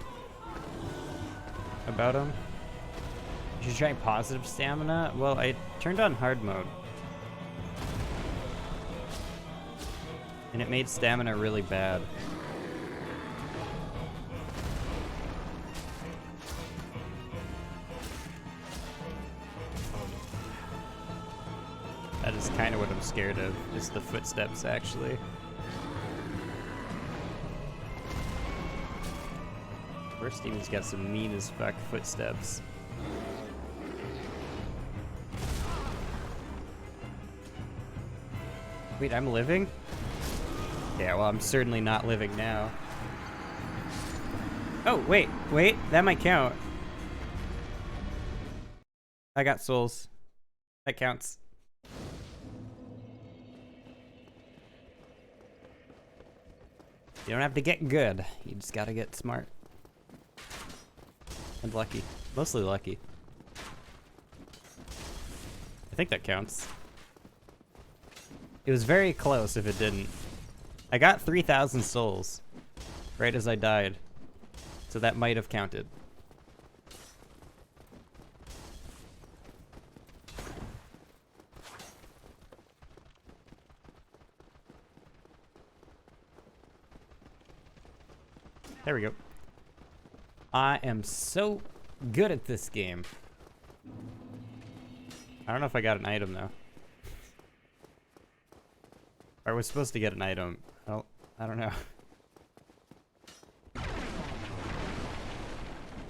about him. You should try positive stamina. Well, I turned on hard mode. And it made stamina really bad. That is kind of what I'm scared of, is the footsteps, actually. First Demon's got some mean as fuck footsteps. Wait, I'm living? Yeah, well, I'm certainly not living now. Oh, wait, that might count. I got souls. That counts. You don't have to get good, you just gotta get smart. And lucky. Mostly lucky. I think that counts. It was very close if it didn't. I got 3,000 souls right as I died. So that might have counted. There we go. I am so good at this game. I don't know if I got an item, though. I was supposed to get an item. Oh, I don't know. I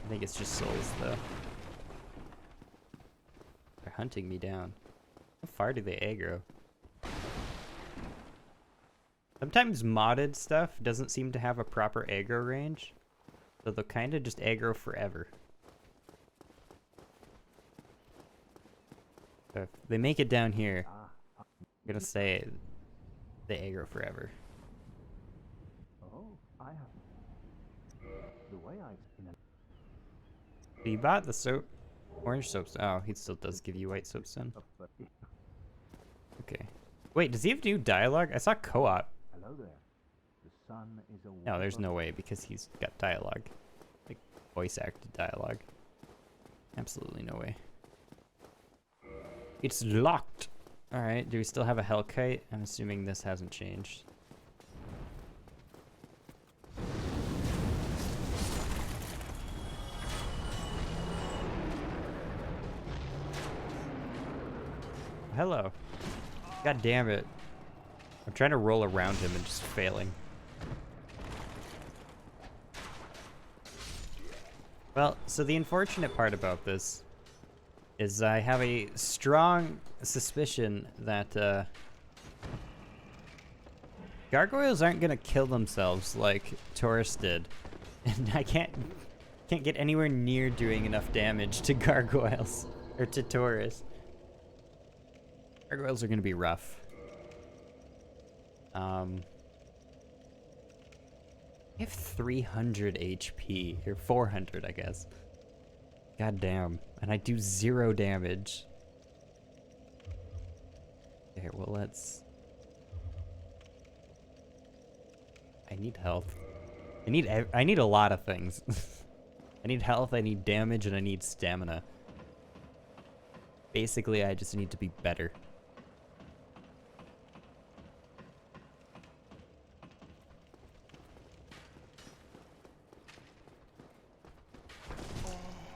think it's just souls, though. They're hunting me down. How far do they aggro? Sometimes modded stuff doesn't seem to have a proper aggro range. So they'll kind of just aggro forever. So if they make it down here, I'm gonna say they aggro forever. Oh, I have. The way I've seen it. So you bought the soap, orange soapstone. Oh, he still does give you white soapstone. Okay. Wait, does he have new dialogue? I saw co-op. Hello there. The sun is a No, there's no way because he's got dialogue, like voice acted dialogue. Absolutely no way. It's locked. All right. Do we still have a Hellkite? I'm assuming this hasn't changed. Hello. God damn it. I'm trying to roll around him and just failing. Well, so the unfortunate part about this is I have a strong suspicion that gargoyles aren't gonna kill themselves like Taurus did. And I can't get anywhere near doing enough damage to gargoyles or to Taurus. Gargoyles are gonna be rough. I have 300 HP, or 400, I guess. God damn. And I do 0 damage. Okay, well, let's... I need health. I need a lot of things. I need health, I need damage, and I need stamina. Basically, I just need to be better.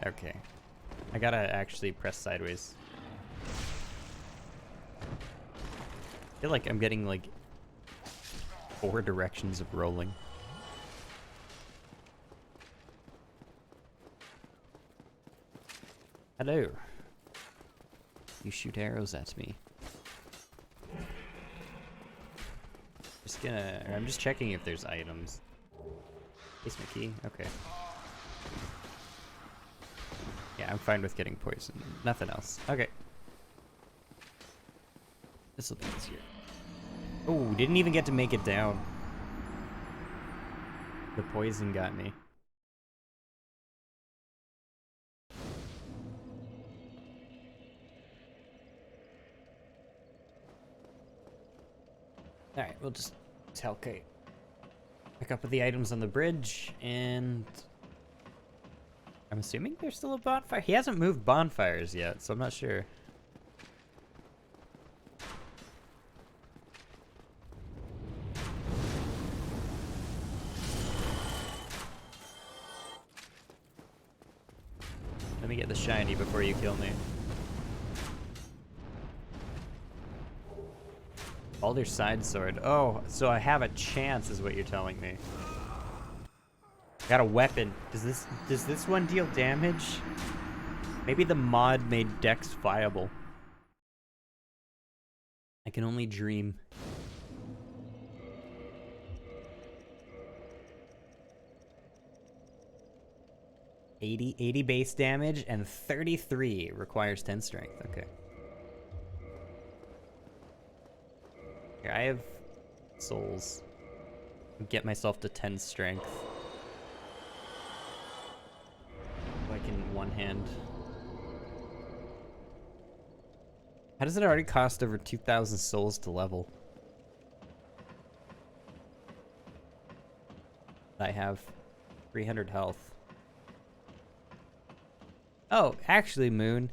Okay. I gotta actually press sideways. I feel like I'm getting like 4 directions of rolling. Hello. You shoot arrows at me. I'm just checking if there's items. Case my key? Okay. Yeah, I'm fine with getting poisoned. Nothing else. Okay. This'll be easier. Oh, didn't even get to make it down. The poison got me. Alright, we'll just tell Kate. Pick up the items on the bridge, and... I'm assuming there's still a bonfire? He hasn't moved bonfires yet, so I'm not sure. Let me get the shiny before you kill me. Alder side sword. Oh, so I have a chance is what you're telling me. Got a weapon. Does this one deal damage? Maybe the mod made Dex viable. I can only dream. $80 base damage and 33 requires 10 strength. Okay. Here, I have souls. Get myself to 10 strength. Like in one hand. How does it already cost over 2,000 souls to level? I have 300 health. Oh, actually, Moon,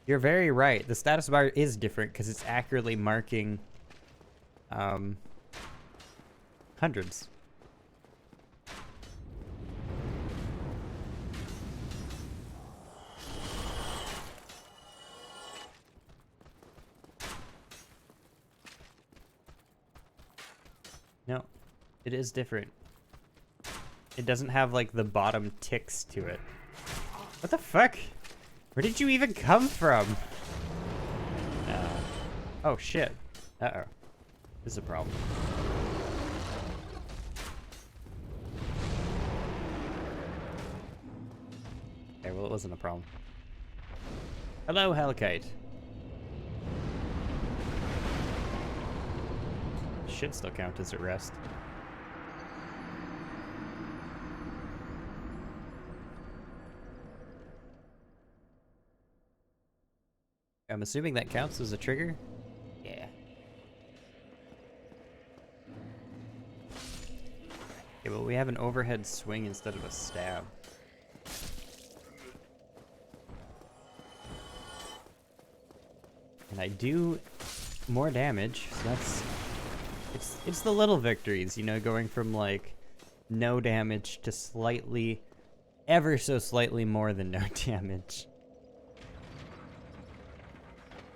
you're very right. The status bar is different because it's accurately marking hundreds. No, it is different. It doesn't have like the bottom ticks to it. What the fuck? Where did you even come from? Oh shit. Uh-oh. This is a problem. Okay, well it wasn't a problem. Hello, Hellkite. should still count as a rest. I'm assuming that counts as a trigger? Yeah. Okay, but we have an overhead swing instead of a stab. And I do more damage, so that's... It's the little victories, you know, going from, like, no damage to slightly, ever so slightly more than no damage.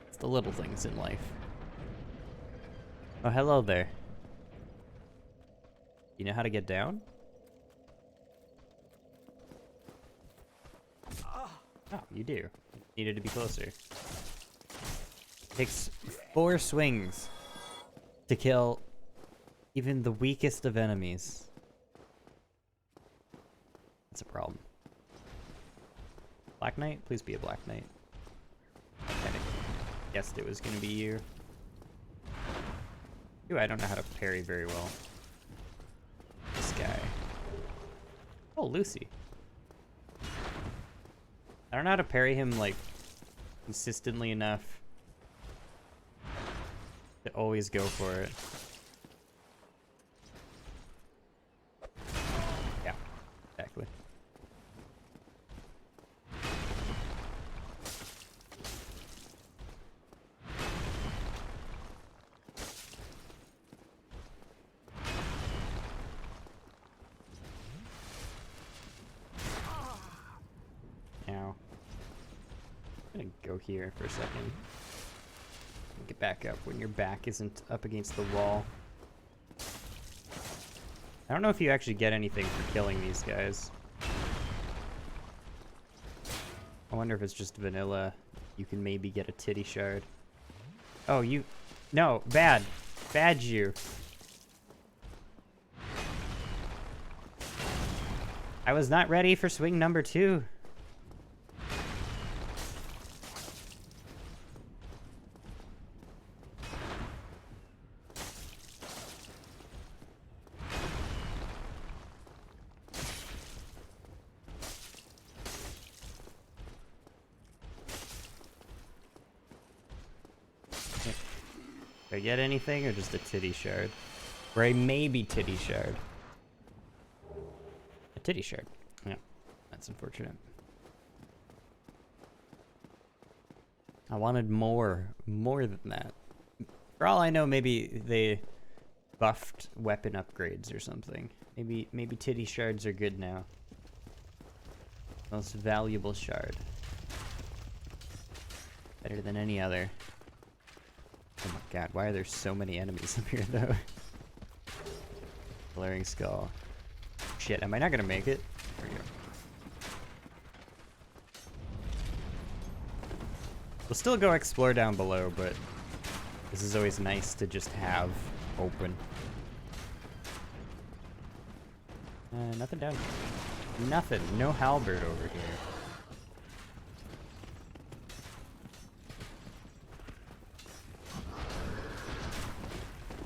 It's the little things in life. Oh, hello there. You know how to get down? Oh, you do. Needed to be closer. Takes 4 swings to kill even the weakest of enemies. That's a problem. Black Knight? Please be a Black Knight. I kinda guessed it was gonna be you. Ooh, I don't know how to parry very well. This guy. Oh, Lucy. I don't know how to parry him, like, consistently enough to always go for it. Yeah, exactly. Now, I'm gonna go here for a second. Get back up when your back isn't up against the wall. I don't know if you actually get anything for killing these guys. I wonder if it's just vanilla. You can maybe get a titty shard. Oh, you... No, bad. Bad you. I was not ready for swing number 2. Do I get anything or just a titty shard? Or a maybe titty shard? A titty shard. Yeah, that's unfortunate. I wanted more than that. For all I know, maybe they buffed weapon upgrades or something. Maybe titty shards are good now. Most valuable shard. Better than any other. Oh my god, why are there so many enemies up here though? Glaring skull. Shit, am I not gonna make it? There we go. We'll still go explore down below, but this is always nice to just have open. Nothing down here. Nothing. No halberd over here.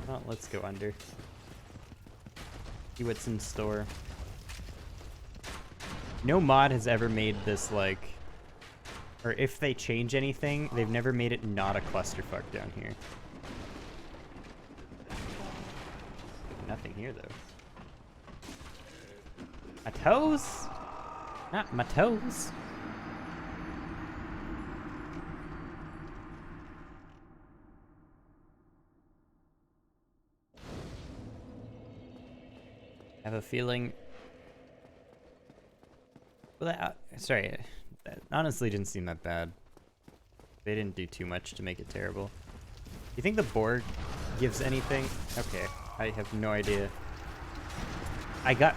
Well, let's go under. See what's in store. No mod has ever made this, like... Or if they change anything, they've never made it not a clusterfuck down here. Nothing here, though. My toes? Not my toes. I have a feeling... Well, sorry, that honestly didn't seem that bad. They didn't do too much to make it terrible. You think the Borg gives anything? Okay, I have no idea. I got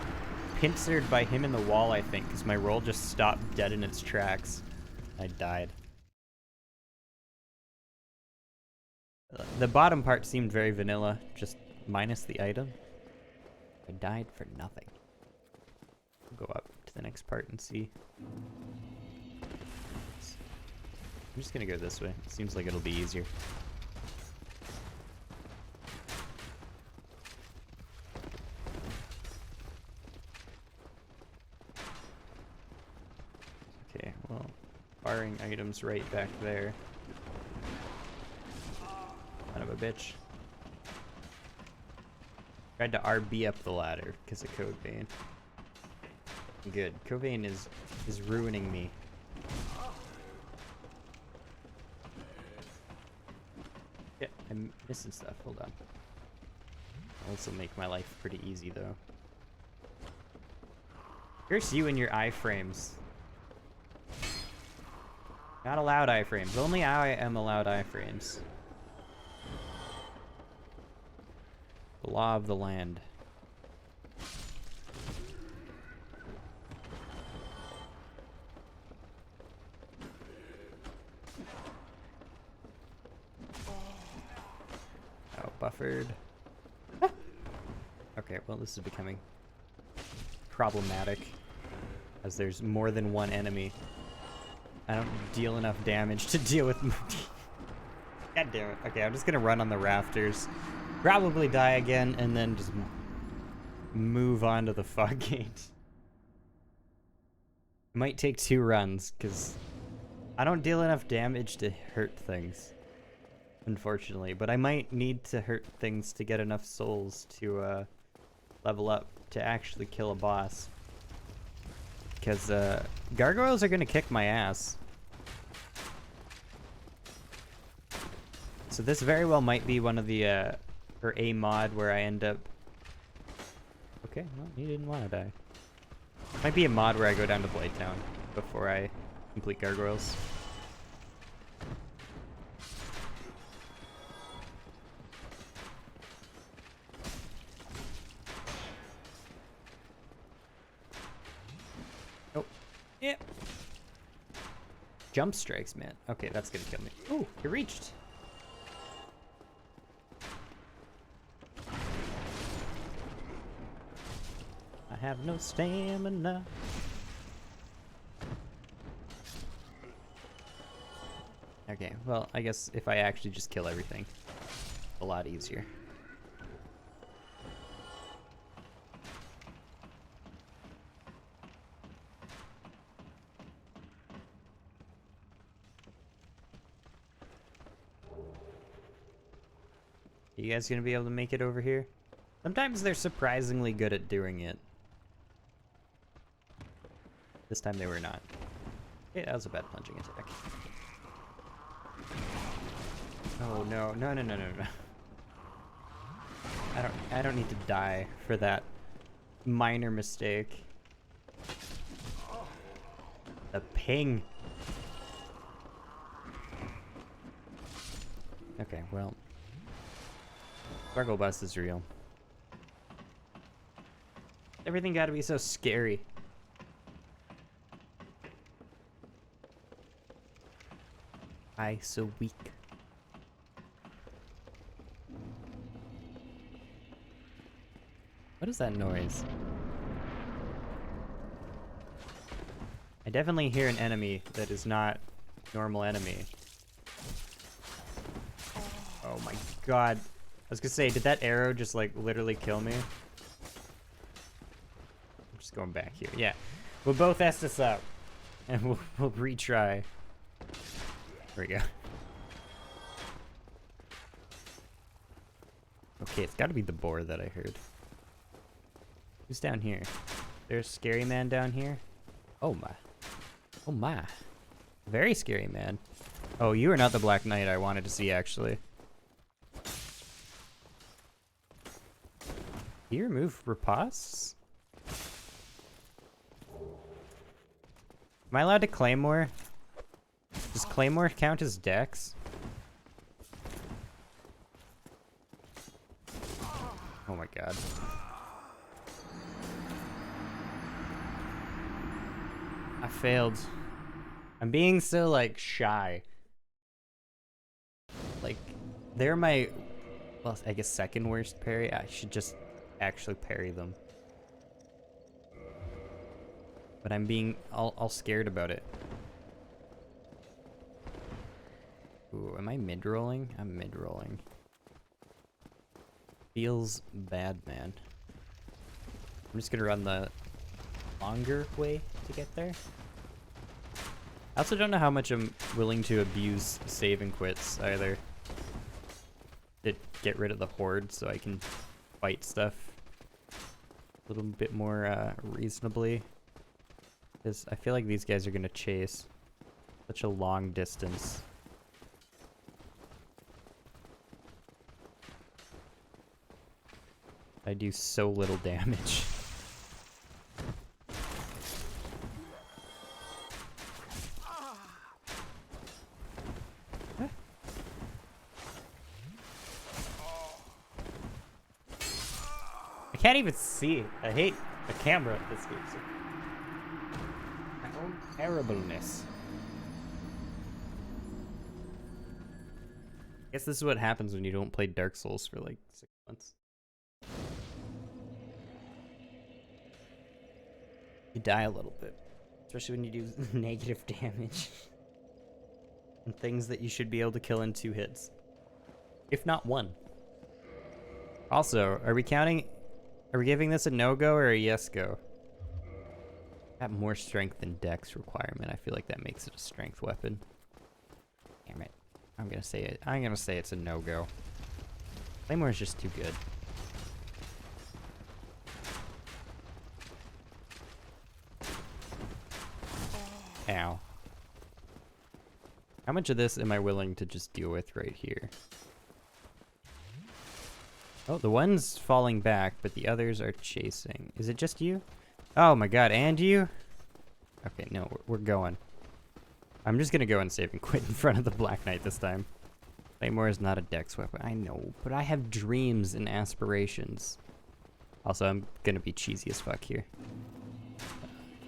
pincered by him in the wall, I think, because my roll just stopped dead in its tracks. I died. The bottom part seemed very vanilla, just minus the item. I died for nothing. We'll go up to the next part and see. I'm just gonna go this way. It seems like it'll be easier. sparring items right back there. Son of a bitch. Tried to RB up the ladder because of Code Vein. Good. Code Vein is ruining me. Yeah, I'm missing stuff. Hold on. Also make my life pretty easy though. Here's you and your iframes. Not allowed iframes. Only I am allowed iframes. The law of the land. Oh, buffered. Okay, well this is becoming problematic as there's more than one enemy. I don't deal enough damage to deal with. God damn it. Okay, I'm just gonna run on the rafters. Probably die again and then just move on to the fog gate. Might take 2 runs because I don't deal enough damage to hurt things, unfortunately. But I might need to hurt things to get enough souls to level up to actually kill a boss. Because gargoyles are going to kick my ass. So this very well might be one of the, or a mod where I end up... Okay, well, he didn't want to die. Might be a mod where I go down to Blighttown before I complete gargoyles. Oh, yeah. Jump strikes, man. Okay, that's gonna kill me. Ooh, it reached. I have no stamina. Okay, well, I guess if I actually just kill everything, a lot easier. You guys gonna be able to make it over here? Sometimes they're surprisingly good at doing it. This time they were not. Okay, that was a bad plunging attack. Oh no, no, no, no, no, no. I don't need to die for that minor mistake. The ping. Okay, well. Gargoyle Bus is real. Everything gotta be so scary. I so weak. What is that noise? I definitely hear an enemy that is not normal enemy. Oh my god. I was gonna say, did that arrow just like literally kill me? I'm just going back here. Yeah. We'll both S this up. And we'll retry. There we go. Okay, it's gotta be the boar that I heard. Who's down here? There's a scary man down here? Oh my. Oh my. Very scary man. Oh, you are not the Black Knight I wanted to see, actually. Can you remove ripostes? Am I allowed to Claymore? Does Claymore count as Dex? Oh my god. I failed. I'm being so, like, shy. Like, they're my, well, I guess second worst parry. I should just actually parry them. But I'm being all scared about it. Ooh, am I mid-rolling? I'm mid-rolling. Feels bad, man. I'm just gonna run the longer way to get there. I also don't know how much I'm willing to abuse save and quits either. To get rid of the horde so I can fight stuff a little bit more reasonably. Because I feel like these guys are gonna chase such a long distance. I do so little damage. I can't even see. I hate the camera at this game. So my own terribleness. I guess this is what happens when you don't play Dark Souls for like 6 months. You die a little bit. Especially when you do negative damage. And things that you should be able to kill in 2 hits. If not 1. Also, are we giving this a no-go or a yes-go? Got more strength than dex requirement. I feel like that makes it a strength weapon. Damn it. I'm gonna say it's a no-go. Claymore is just too good. Ow. How much of this am I willing to just deal with right here? Oh, the one's falling back, but the others are chasing. Is it just you? Oh my god, and you? Okay, no, we're going. I'm just gonna go and save and quit in front of the Black Knight this time. Claymore is not a dex weapon. I know, but I have dreams and aspirations. Also, I'm gonna be cheesy as fuck here.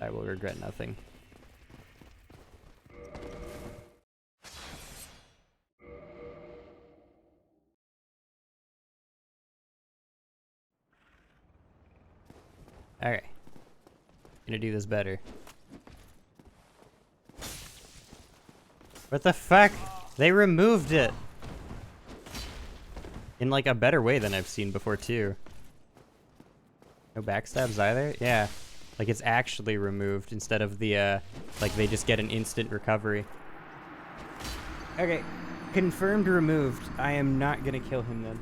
I will regret nothing. Alright. Gonna do this better. What the fuck? They removed it! In like a better way than I've seen before too. No backstabs either? Yeah. Like it's actually removed instead of the like they just get an instant recovery. Okay. Confirmed removed. I am not gonna kill him then.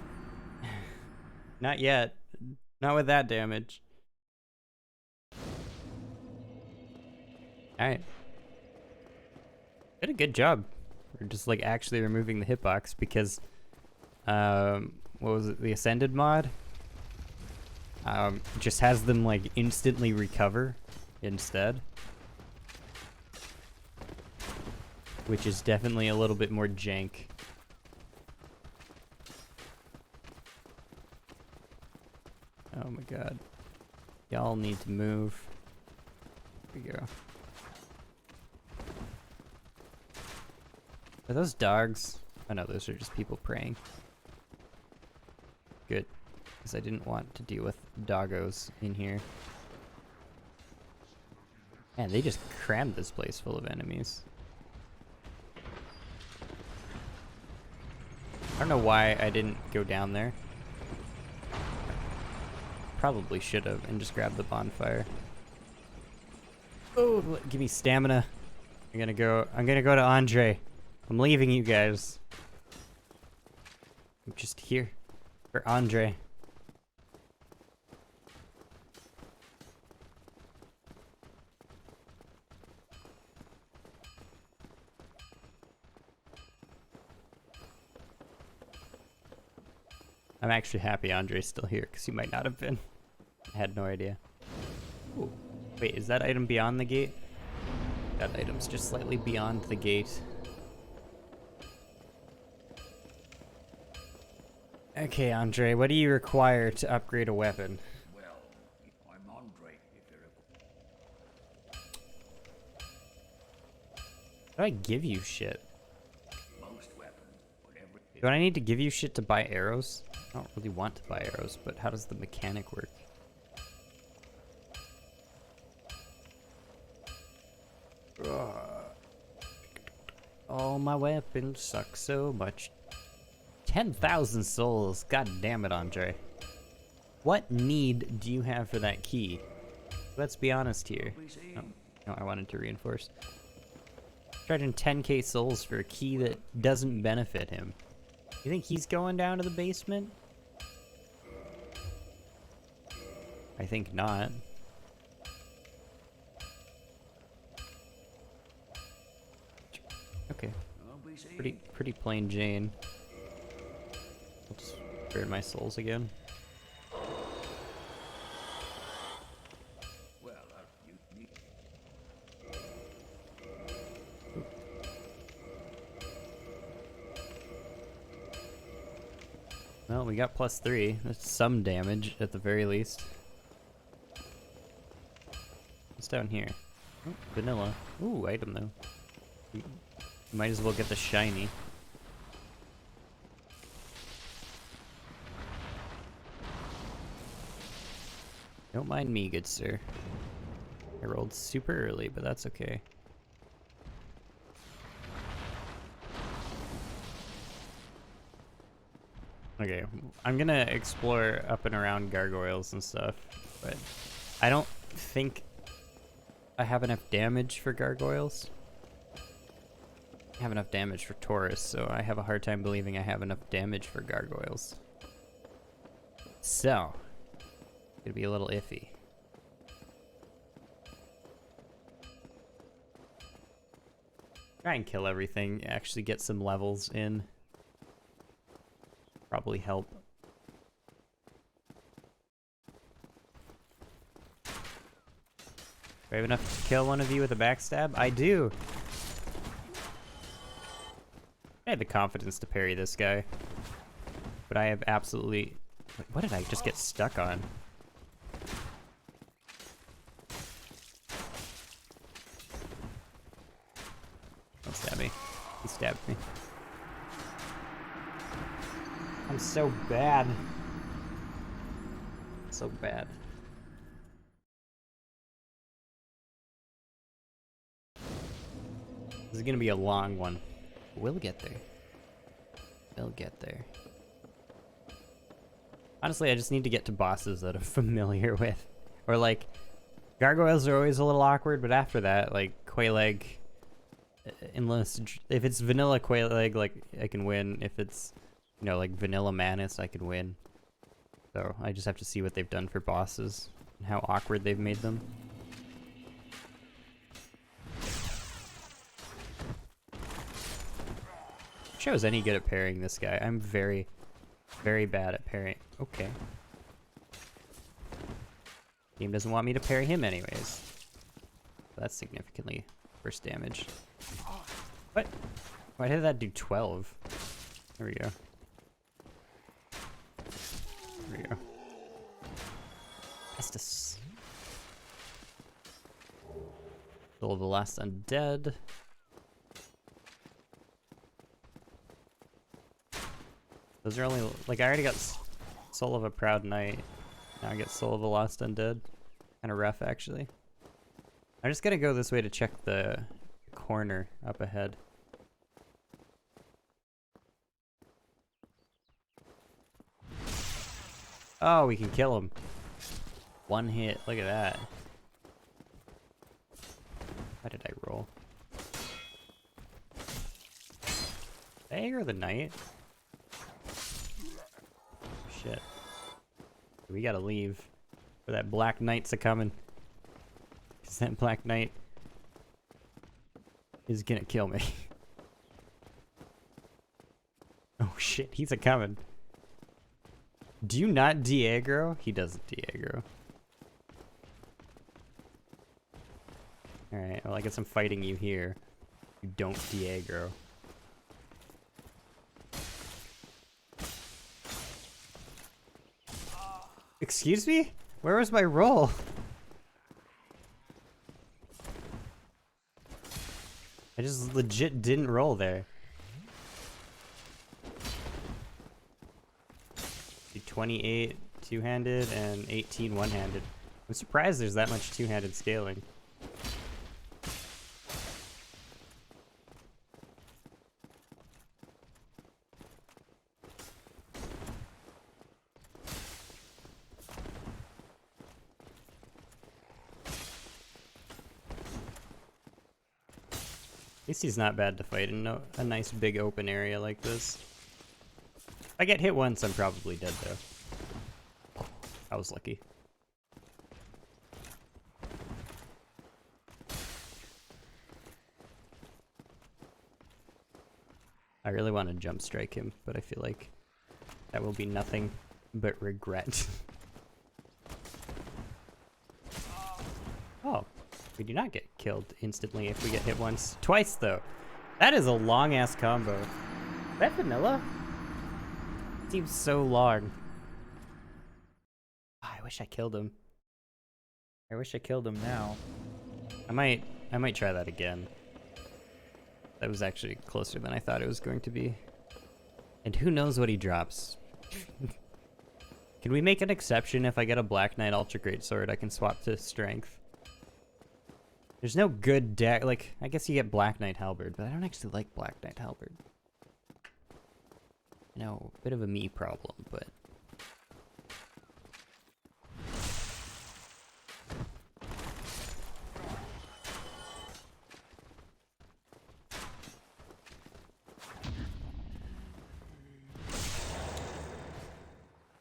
Not yet. Not with that damage. Alright. Did a good job. We're just like actually removing the hitbox because what was it, the Ascended mod? Just has them like instantly recover instead. Which is definitely a little bit more jank. Oh my god. Y'all need to move. Here we go. Are those dogs? Oh no, those are just people praying. Good. Because I didn't want to deal with doggos in here. Man, they just crammed this place full of enemies. I don't know why I didn't go down there. Probably should have and just grabbed the bonfire. Oh, give me stamina. I'm gonna go to Andre. I'm leaving you guys. I'm just here for Andre. I'm actually happy Andre's still here because he might not have been. I had no idea. Ooh. Wait, is that item beyond the gate? That item's just slightly beyond the gate. Okay, Andre, what do you require to upgrade a weapon? Well, I'm Andre, if you're How do I give you shit? most weapons, whatever. Do I need to give you shit to buy arrows? I don't really want to buy arrows, but how does the mechanic work? All my weapons suck so much. 10,000 souls. God damn it, Andre. What need do you have for that key? Let's be honest here. Oh, no, I wanted to reinforce. Charging 10k souls for a key that doesn't benefit him. You think he's going down to the basement? I think not. Okay. Pretty plain Jane. I'll just burn my souls again. Well, we got +3. That's some damage at the very least. What's down here? Oh, vanilla. Ooh, item though. We might as well get the shiny. Don't mind me, good sir. I rolled super early, but that's okay. Okay, I'm gonna explore up and around gargoyles and stuff, but I don't think I have enough damage for gargoyles. I have enough damage for Taurus, so I have a hard time believing I have enough damage for gargoyles. So, it'd be a little iffy. Try and kill everything, actually get some levels in. Probably help. Do I have enough to kill one of you with a backstab? I do! I had the confidence to parry this guy. But I have absolutely... What did I just get stuck on? Don't stab me. He stabbed me. I'm so bad. So bad. This is gonna be a long one. We'll get there. We'll get there. Honestly, I just need to get to bosses that I'm familiar with. Or like, gargoyles are always a little awkward, but after that, like, Quelaag, unless, if it's vanilla Quelaag, like, I can win. If it's, you know, like vanilla Manus, I could win. So I just have to see what they've done for bosses and how awkward they've made them. Wish I was any good at parrying this guy. I'm very, very bad at parrying. Okay. Game doesn't want me to parry him anyways. That's significantly worse damage. What? Why did that do 12? There we go. There we go. Estus. Soul of the Last Undead. Those are only, like, I already got Soul of a Proud Knight. Now I get Soul of the Lost Undead. Kind of rough, actually. I'm just gonna go this way to check the corner up ahead. Oh, we can kill him. One hit, look at that. How did I roll? They or the knight? Shit. We gotta leave. Or that Black Knight's a-coming. Cause that Black Knight is gonna kill me. Oh shit, he's a-coming. Do you not de-aggro? He doesn't de-aggro. Alright, well I guess I'm fighting you here. You don't de-aggro. Excuse me? Where was my roll? I just legit didn't roll there. 28 two-handed and 18 one-handed. I'm surprised there's that much two-handed scaling. least he's not bad to fight in a nice big open area like this. If I get hit once, I'm probably dead though. I was lucky. I really want to jump strike him, but I feel like that will be nothing but regret. Oh, we do not get killed instantly if we get hit once. Twice, though. That is a long-ass combo. Is that vanilla? Seems so long. Oh, I wish I killed him. I wish I killed him now. I might try that again. That was actually closer than I thought it was going to be. And who knows what he drops. Can we make an exception if I get a Black Knight Ultra Greatsword? I can swap to Strength. There's no good deck. Like, I guess you get Black Knight Halberd, but I don't actually like Black Knight Halberd. You know, a bit of a me problem, but...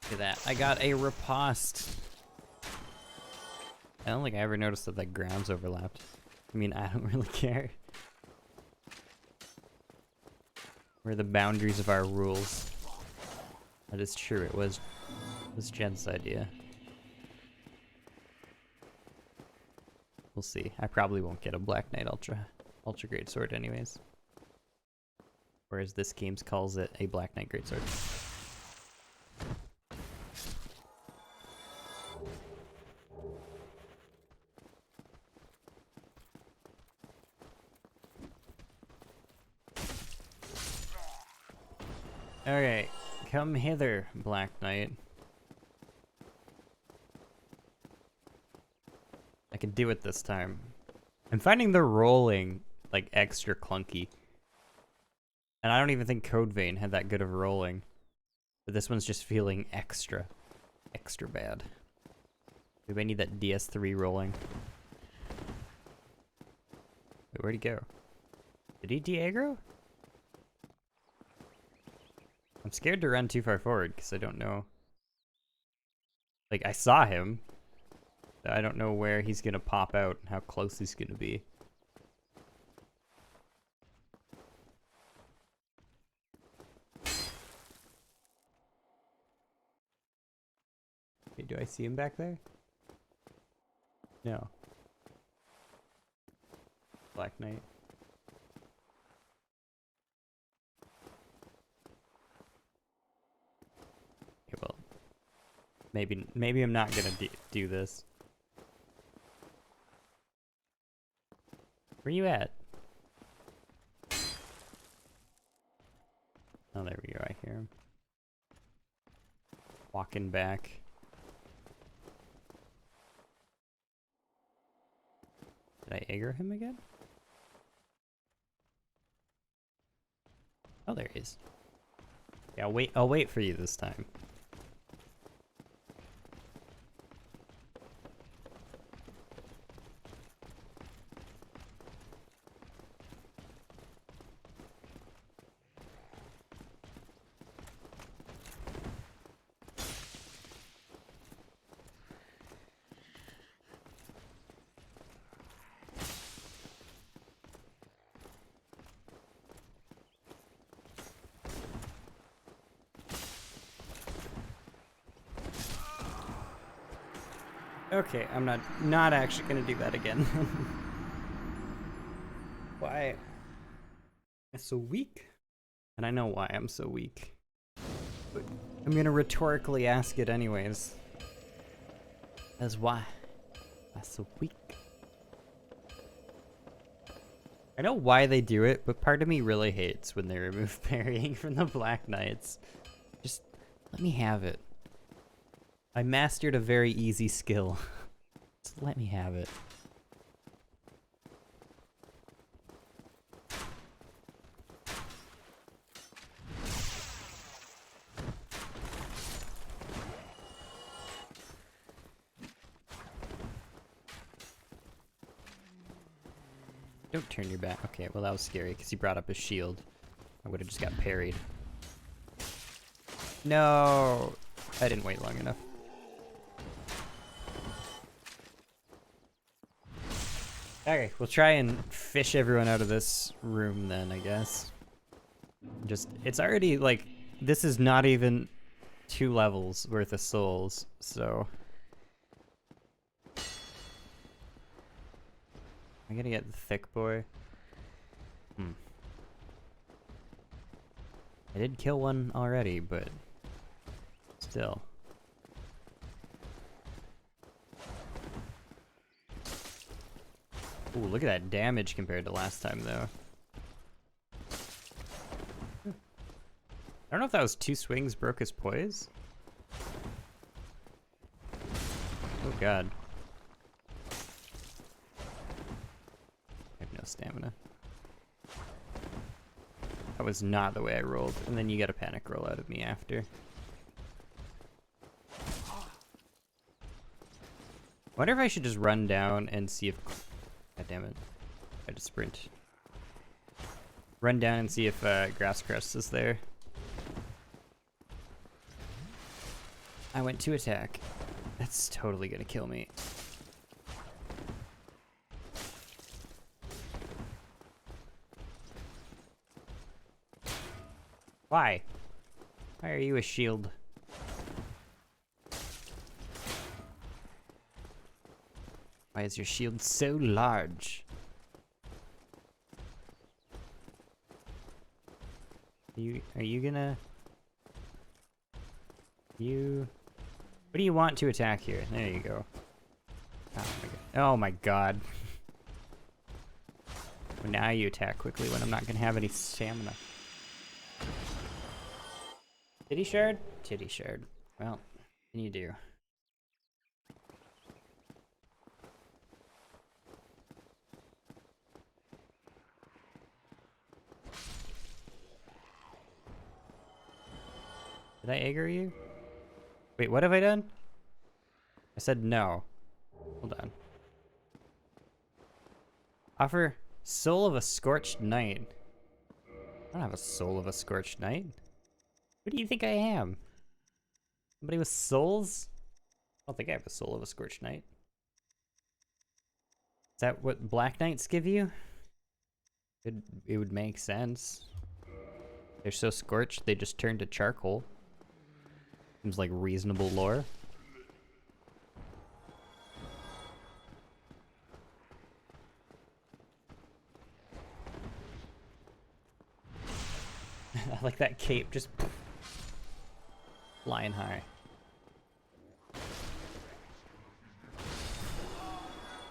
Look at that. I got a riposte. I don't think I ever noticed that the grounds overlapped. I mean, I don't really care. Where are the boundaries of our rules? That is true, it was Jen's idea. We'll see. I probably won't get a Black Knight Ultra Greatsword anyways. Whereas this game calls it a Black Knight Greatsword. Okay, come hither, Black Knight. I can do it this time. I'm finding the rolling, like, extra clunky. And I don't even think Code Vein had that good of rolling. But this one's just feeling extra bad. Maybe I need that DS3 rolling. Wait, where'd he go? Did he de-aggro? I'm scared to run too far forward because I don't know. Like, I saw him. But I don't know where he's gonna pop out and how close he's gonna be. Okay, do I see him back there? No. Black Knight. Okay, well, maybe I'm not gonna do this. Where you at? Oh, there we go. I hear him. Walking back. Did I aggro him again? Oh, there he is. Yeah, I'll wait for you this time. Okay, I'm not actually gonna do that again. Why? I'm so weak. And I know why I'm so weak. But I'm gonna rhetorically ask it anyways. As why? I'm so weak. I know why they do it, but part of me really hates when they remove parrying from the Black Knights. Just let me have it. I mastered a very easy skill. Just let me have it. Don't turn your back. Okay, well that was scary because he brought up his shield. I would have just got parried. No! I didn't wait long enough. Okay, we'll try and fish everyone out of this room then, I guess. Just, it's already like, this is not even 2 levels worth of souls, so. I'm gonna get the thick boy. I did kill one already, but still. Ooh, look at that damage compared to last time, though. I don't know if that was 2 swings broke his poise. Oh god. I have no stamina. That was not the way I rolled, and then you get a panic roll out of me after. Wonder if I should just run down and see if... God damn it. I had to sprint. Run down and see if Grass Crest is there. I went to attack. That's totally gonna kill me. Why? Why are you a shield? Why is your shield so large? Are you gonna... What do you want to attack here? There you go. Oh my god. Well, now you attack quickly when I'm not gonna have any stamina. Titty shard? Titty shard. Well, what can you do? Did I aggro you? Wait, what have I done? I said no. Hold on. Offer Soul of a Scorched Knight. I don't have a Soul of a Scorched Knight. Who do you think I am? Somebody with souls? I don't think I have a Soul of a Scorched Knight. Is that what Black Knights give you? It would make sense. They're so scorched, they just turn to charcoal. Seems like reasonable lore. I like that cape, just flying high.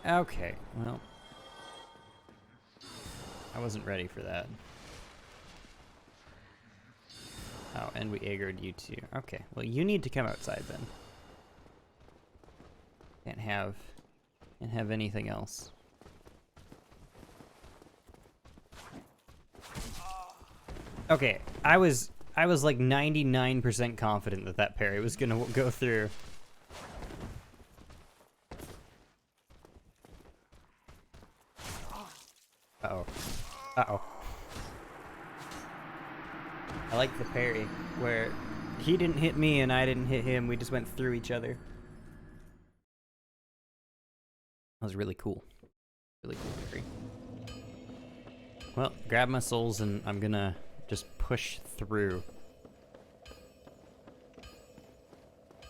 Okay, well. I wasn't ready for that. Oh, and we aggroed you too. Okay, well you need to come outside then. Can't have anything else. Okay, I was like 99% confident that that parry was gonna go through. Uh-oh. Uh-oh. I like the parry, where he didn't hit me and I didn't hit him, we just went through each other. That was really cool. Really cool parry. Well, grab my souls and I'm gonna just push through.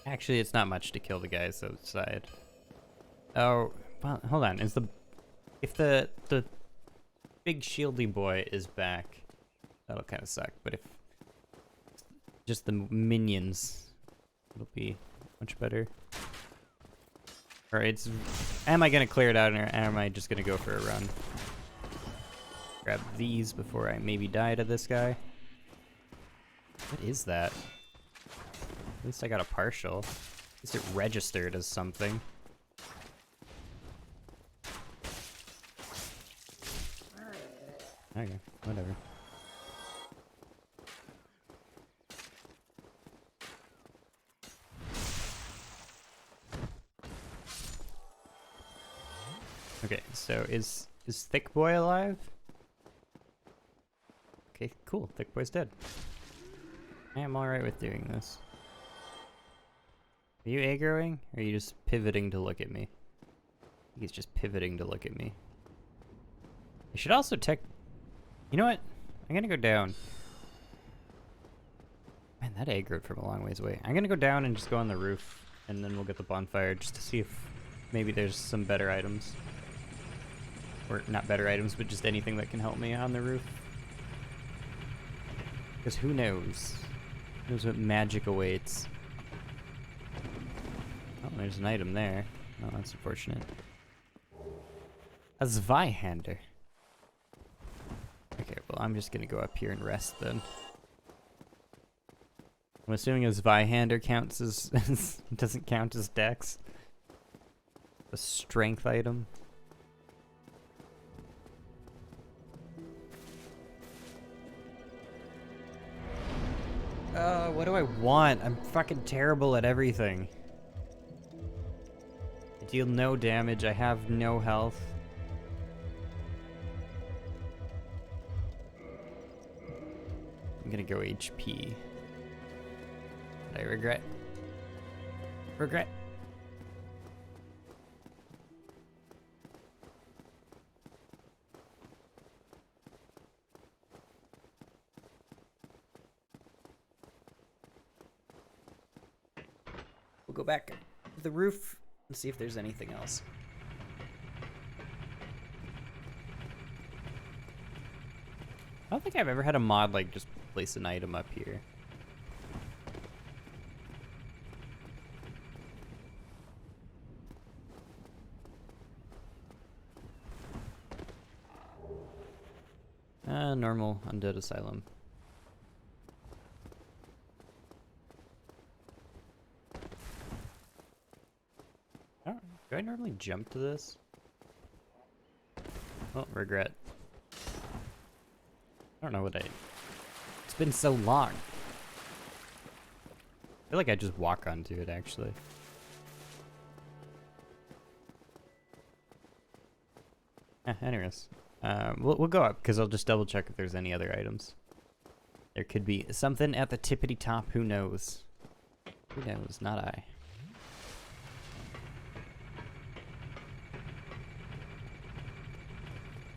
Actually, it's not much to kill the guys outside. Oh, well, hold on. If the big shieldy boy is back, that'll kind of suck. But if just the minions, it'll be much better. All right, am I gonna clear it out, or am I just gonna go for a run? Grab these before I maybe die to this guy. What is that? At least I got a partial. At least it registered as something. Okay, whatever. Okay, so is Is Thick Boy alive? Okay, cool. Thick Boy's dead. I am alright with doing this. Are you aggroing? Or are you just pivoting to look at me? I think he's just pivoting to look at me. I should also check... You know what? I'm gonna go down. Man, that aggroed from a long ways away. I'm gonna go down and just go on the roof, and then we'll get the bonfire just to see if maybe there's some better items. Or not better items, but just anything that can help me on the roof. Because who knows? Who knows what magic awaits? Oh, there's an item there. Oh, that's unfortunate. A Zweihander. Okay, well, I'm just gonna go up here and rest then. I'm assuming a Zweihander counts as doesn't count as dex. A strength item. What do I want? I'm fucking terrible at everything. I deal no damage, I have no health. I'm gonna go HP. I regret. Regret. We'll go back to the roof and see if there's anything else. I don't think I've ever had a mod like just place an item up here. Normal undead asylum. Oh, do I normally jump to this? Oh, regret. I don't know what It's been so long. I feel like I just walk onto it, actually. Anyways. We'll go up, because I'll just double check if there's any other items. There could be something at the tippity top, who knows? Who knows, not I.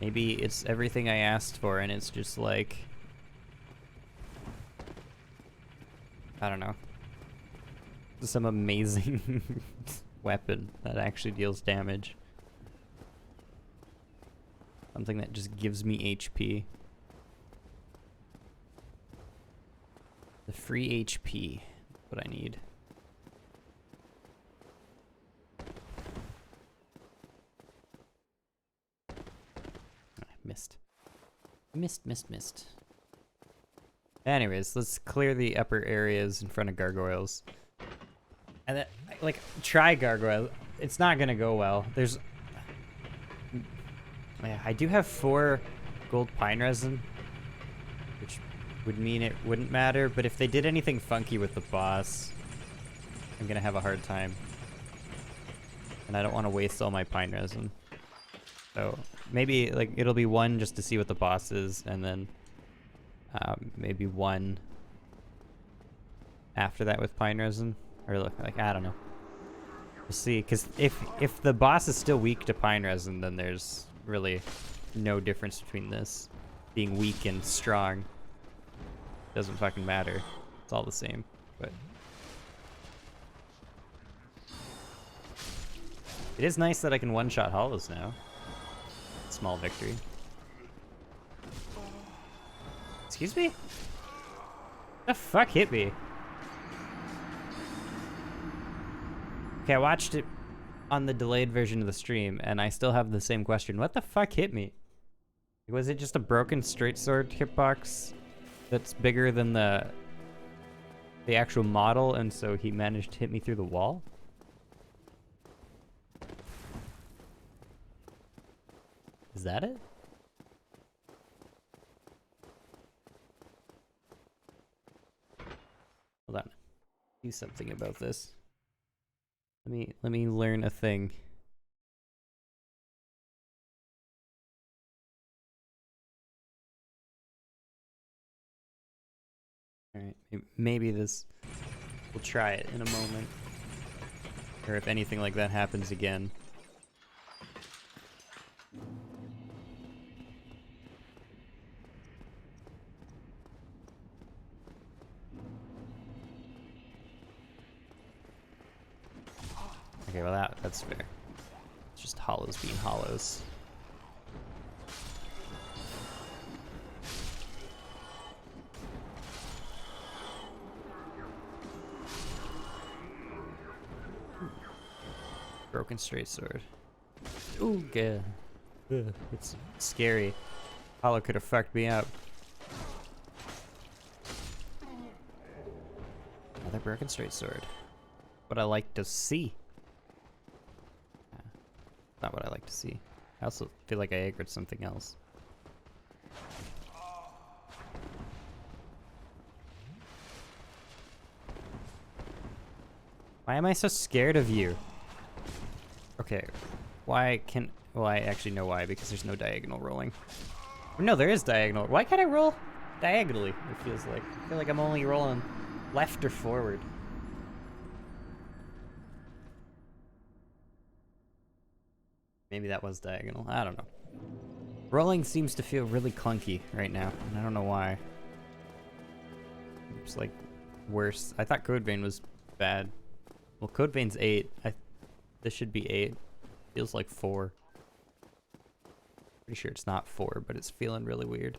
Maybe it's everything I asked for and it's just like... I don't know. Some amazing weapon that actually deals damage. Something that just gives me HP. The free HP, what I need. Missed. Missed. Anyways, let's clear the upper areas in front of gargoyles. And then, like, try gargoyle. It's not gonna go well. There's... Yeah, I do have 4 gold pine resin, which would mean it wouldn't matter, but if they did anything funky with the boss, I'm gonna have a hard time. And I don't want to waste all my pine resin. So maybe like it'll be 1 just to see what the boss is, and then maybe 1 after that with pine resin, or like I don't know. We'll see, because if the boss is still weak to pine resin, then there's really no difference between this being weak and strong. Doesn't fucking matter. It's all the same. But it is nice that I can one-shot hollows now. Small victory. Excuse me? The fuck hit me? Okay, I watched it on the delayed version of the stream, and I still have the same question. What the fuck hit me? Was it just a broken straight sword hitbox that's bigger than the actual model, and so he managed to hit me through the wall? Is that it? Hold on. Do something about this. Let me learn a thing. Alright, maybe this... We'll try it in a moment. Or if anything like that happens again. Okay, well that's fair. It's just hollows being hollows. Broken straight sword. Ooh, good. It's scary. Hollow could have fucked me up. Another broken straight sword. What I like to see. Not what I like to see. I also feel like I aggroed something else. Why am I so scared of you? Okay, why can... Well, I actually know why, because there's no diagonal rolling. No, there is diagonal. Why can't I roll diagonally, it feels like? I feel like I'm only rolling left or forward. Maybe that was diagonal. I don't know. Rolling seems to feel really clunky right now, and I don't know why. It's like worse. I thought Code Vein was bad. Well, Code Vein's 8. This should be 8. Feels like 4. Pretty sure it's not 4, but it's feeling really weird.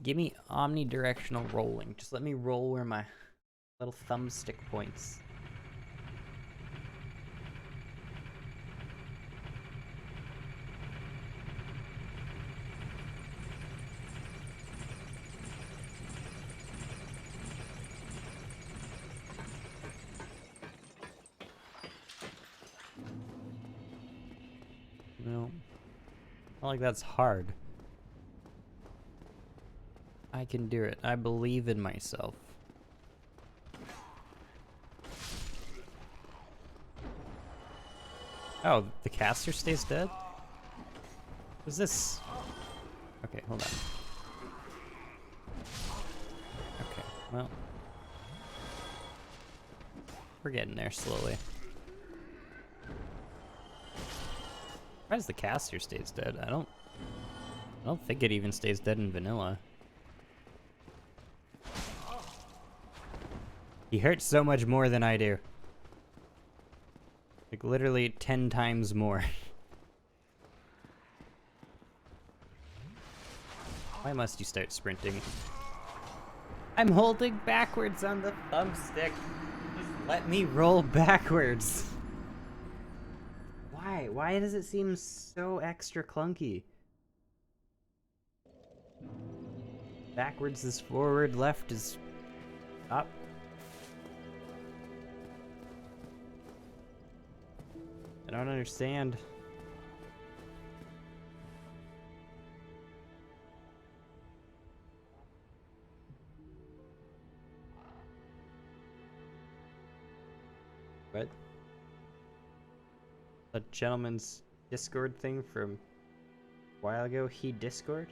Give me omnidirectional rolling. Just let me roll where my little thumbstick points. No. Not like that's hard. I can do it. I believe in myself. Oh, the caster stays dead? What's this? Okay, hold on. Okay, well. We're getting there slowly. Why does the caster stays dead? I don't think it even stays dead in vanilla. He hurts so much more than I do. Like literally 10 times more. Why must you start sprinting? I'm holding backwards on the thumbstick. Just let me roll backwards. Why? Why does it seem so extra clunky? Backwards is forward, left is up. I don't understand. What? A gentleman's Discord thing from a while ago? He Discord?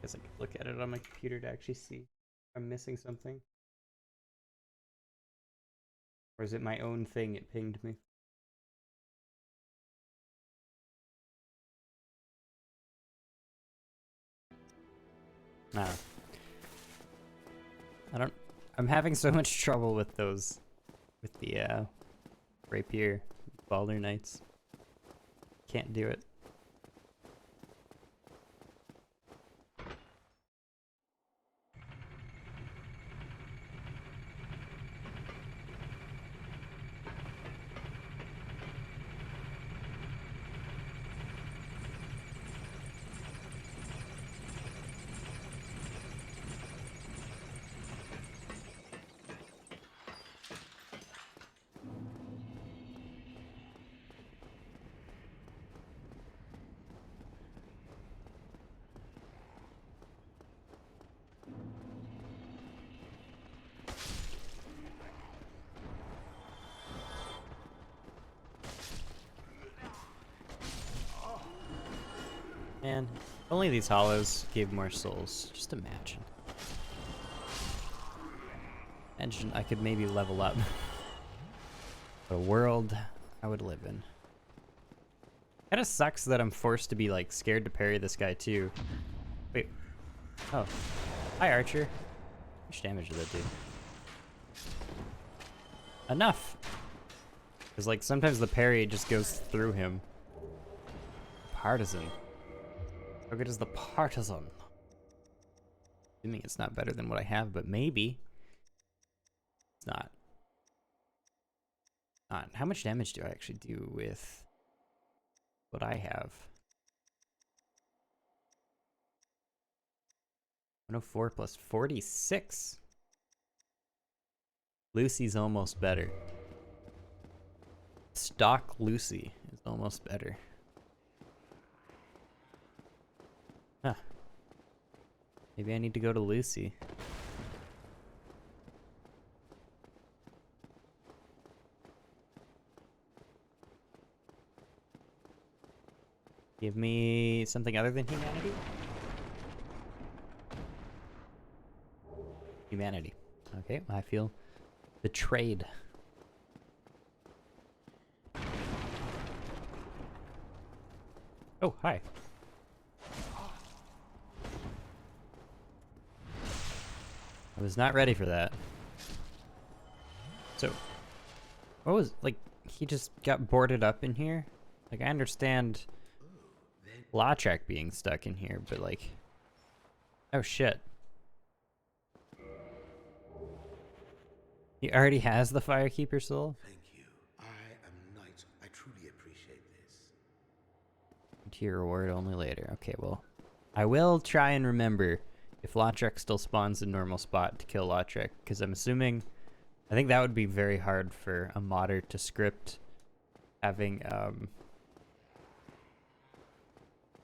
Guess I could look at it on my computer to actually see if I'm missing something. Or is it my own thing? It pinged me. Ah. I'm having so much trouble with those. With the, rapier. Balder Knights. Can't do it. Man, if only these hollows gave more souls. Just imagine. Imagine I could maybe level up. The world I would live in. Kinda sucks that I'm forced to be like scared to parry this guy too. Wait. Oh. Hi, Archer. How much damage did that do? Enough! Because like sometimes the parry just goes through him. Partisan. How good is the partisan? Assuming it's not better than what I have, but maybe. It's not. How much damage do I actually do with what I have? 104 plus 46. Lucy's almost better. Stock Lucy is almost better. Huh. Maybe I need to go to Lucy. Give me something other than humanity? Humanity. Okay, I feel betrayed. Oh, hi. I was not ready for that. So, what was, like, he just got boarded up in here? Like, I understand Lachak being stuck in here, but like, oh shit. He already has the Firekeeper soul? Thank you. I am knight. I truly appreciate this. To your reward only later. Okay, well, I will try and remember if Lachak still spawns in normal spot to kill Lachak, because I'm assuming, I think that would be very hard for a modder to script having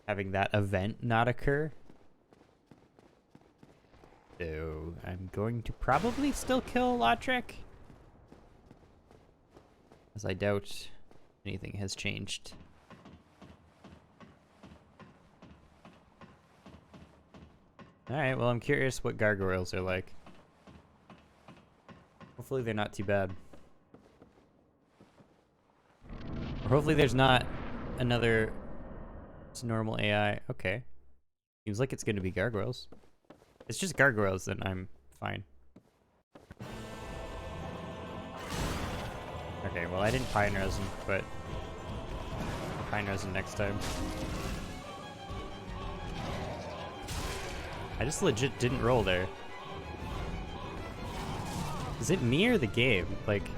having that event not occur. So I'm going to probably still kill Lachak, as I doubt anything has changed. Alright, well I'm curious what gargoyles are like. Hopefully they're not too bad. Or hopefully there's not another normal AI. Okay. Seems like it's gonna be gargoyles. If it's just gargoyles, then I'm fine. Okay, well I didn't pine resin, but I'll pine resin next time. I just legit didn't roll there. Is it me or the game? Like,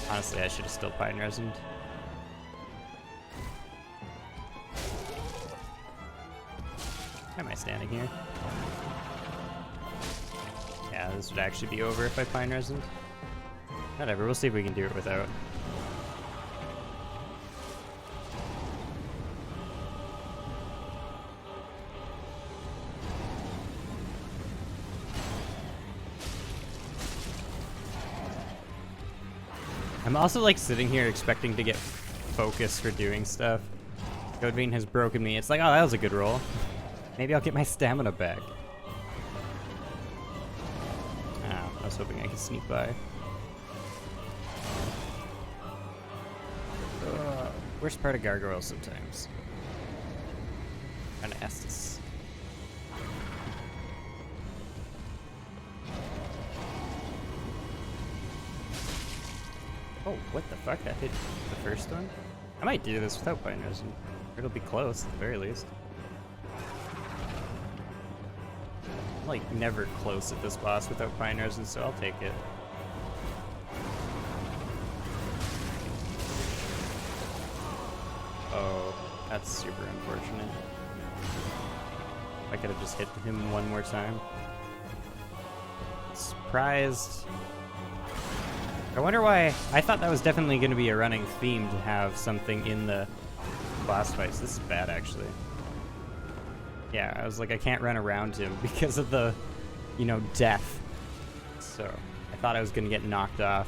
honestly, I should have still pine resined. Why am I standing here? Yeah, this would actually be over if I pine resined. Whatever, we'll see if we can do it without. I'm also like sitting here expecting to get focus for doing stuff. Codevine has broken me. It's like, oh, that was a good roll. Maybe I'll get my stamina back. Oh, I was hoping I could sneak by. Worst part of gargoyles sometimes. Kinda Estus. Oh, what the fuck? That hit the first one? I might do this without pine resin. It'll be close at the very least. I'm like never close at this boss without pine resin, so I'll take it. Oh, that's super unfortunate. I could have just hit him one more time. Surprised. I wonder why. I thought that was definitely going to be a running theme to have something in the boss fights. This is bad, actually. Yeah, I was like, I can't run around him because of the, you know, death. So So I thought I was gonna get knocked off.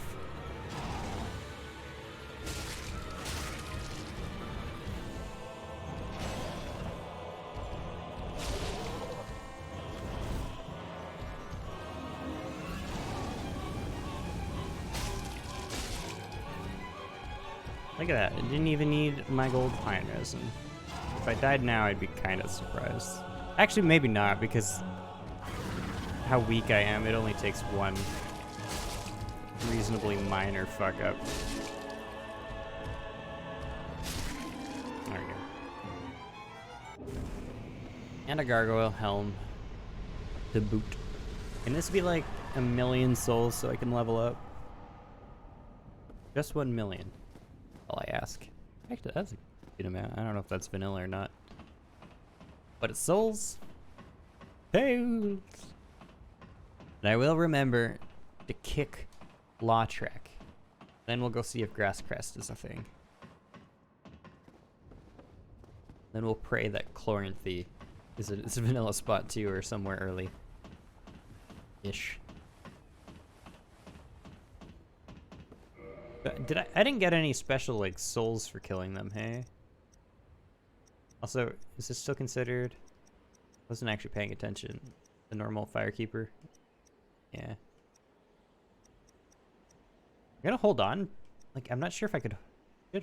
Look at that, it didn't even need my gold pine resin. If I died now, I'd be kind of surprised. Actually, maybe not, because how weak I am, it only takes one reasonably minor fuck up. There we go. And a gargoyle helm to boot. Can this be like 1,000,000 souls so I can level up? Just 1,000,000. All I ask. Actually, that's a good amount. I don't know if that's vanilla or not. But it's souls. Hey. And I will remember to kick Lautrec. Then we'll go see if Grasscrest is a thing. Then we'll pray that Chloranthy is a vanilla spot too, or somewhere early. Ish. But I didn't get any special like souls for killing them, hey? Also, is this still considered? Wasn't actually paying attention. The normal Firekeeper. Yeah. I'm gonna hold on. Like, I'm not sure if I could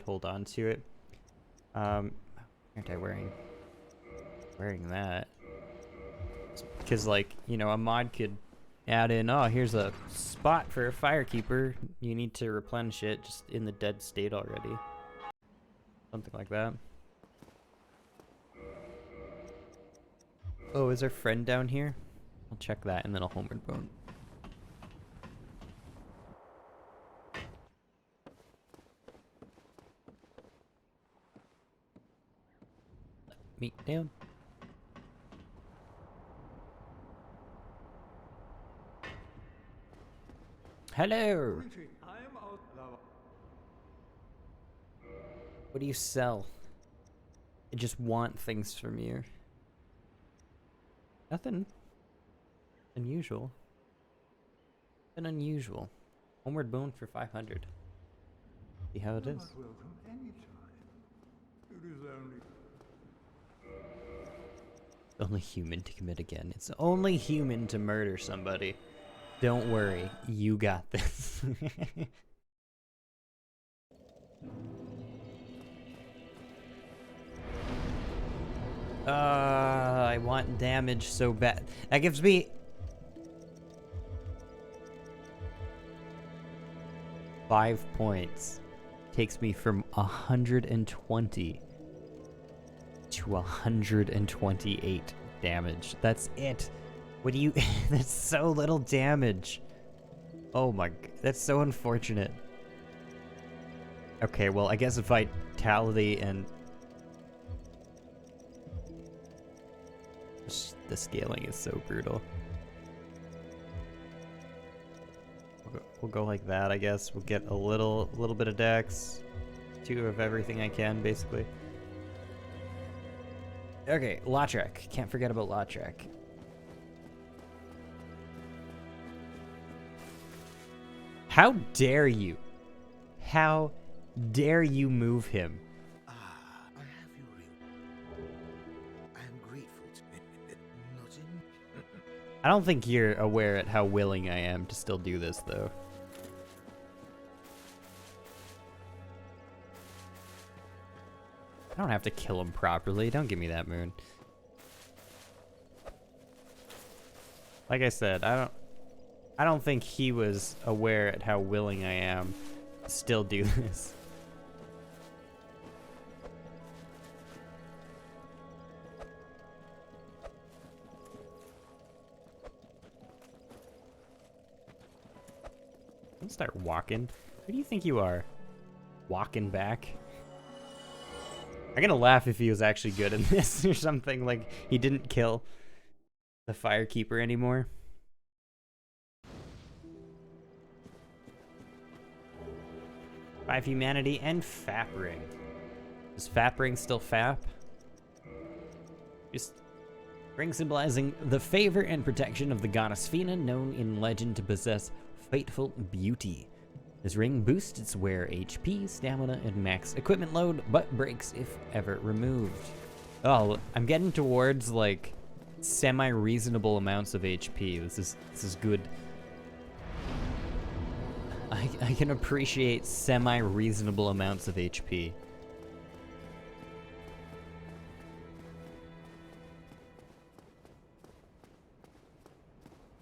hold on to it. Aren't I wearing that? Because like, you know, a mod could add in, oh, here's a spot for a Firekeeper. You need to replenish it just in the dead state already. Something like that. Oh, is our friend down here? I'll check that and then I'll homeward bone. Meet down. Hello. What do you sell? I just want things from you. Nothing unusual. Nothing unusual. Homeward bone for 500. See how it is. Only human to commit again. It's only human to murder somebody. Don't worry, you got this. I want damage so bad. That gives me... five points. Takes me from 120 to 128 damage. That's it. What do you... That's so little damage. Oh my... That's so unfortunate. Okay, well, I guess vitality and... The scaling is so brutal. We'll go like that, I guess. We'll get a little bit of dex. 2 of everything I can, basically. Okay, Lautrec. Can't forget about Lautrec. How dare you? How dare you move him? I have you real. I am grateful to not in. I don't think you're aware at how willing I am to still do this, though. I don't have to kill him properly. Don't give me that moon. Like I said, I don't think he was aware at how willing I am to still do this. Don't start walking. Who do you think you are? Walking back? I'm gonna laugh if he was actually good in this or something, like he didn't kill the Firekeeper anymore. Five humanity and Fap ring. Is Fap ring still Fap? Just Ring symbolizing the favor and protection of the goddess Fina, known in legend to possess fateful beauty. This ring boosts its wearer HP, stamina, and max equipment load, but breaks if ever removed. Oh, I'm getting towards like semi-reasonable amounts of HP. This is good. I can appreciate semi-reasonable amounts of HP.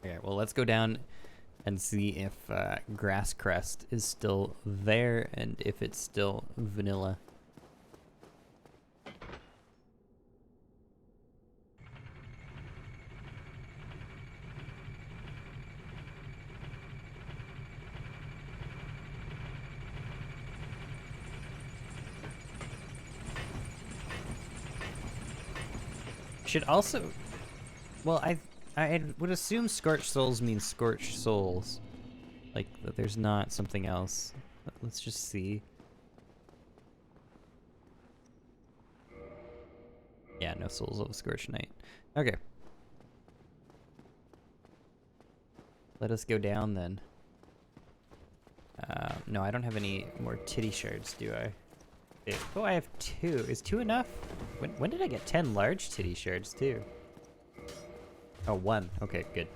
Okay, well, let's go down and see if Grass Crest is still there and if it's still vanilla. Should also, well, I would assume Scorched Souls means Scorched Souls, like that there's not something else. Let's just see. Yeah, no Souls of Scorched Knight. Okay. Let us go down then. No, I don't have any more titty shards, do I? Oh, I have 2. Is 2 enough? When did I get 10 large titty shards too? Oh, 1. Okay, good.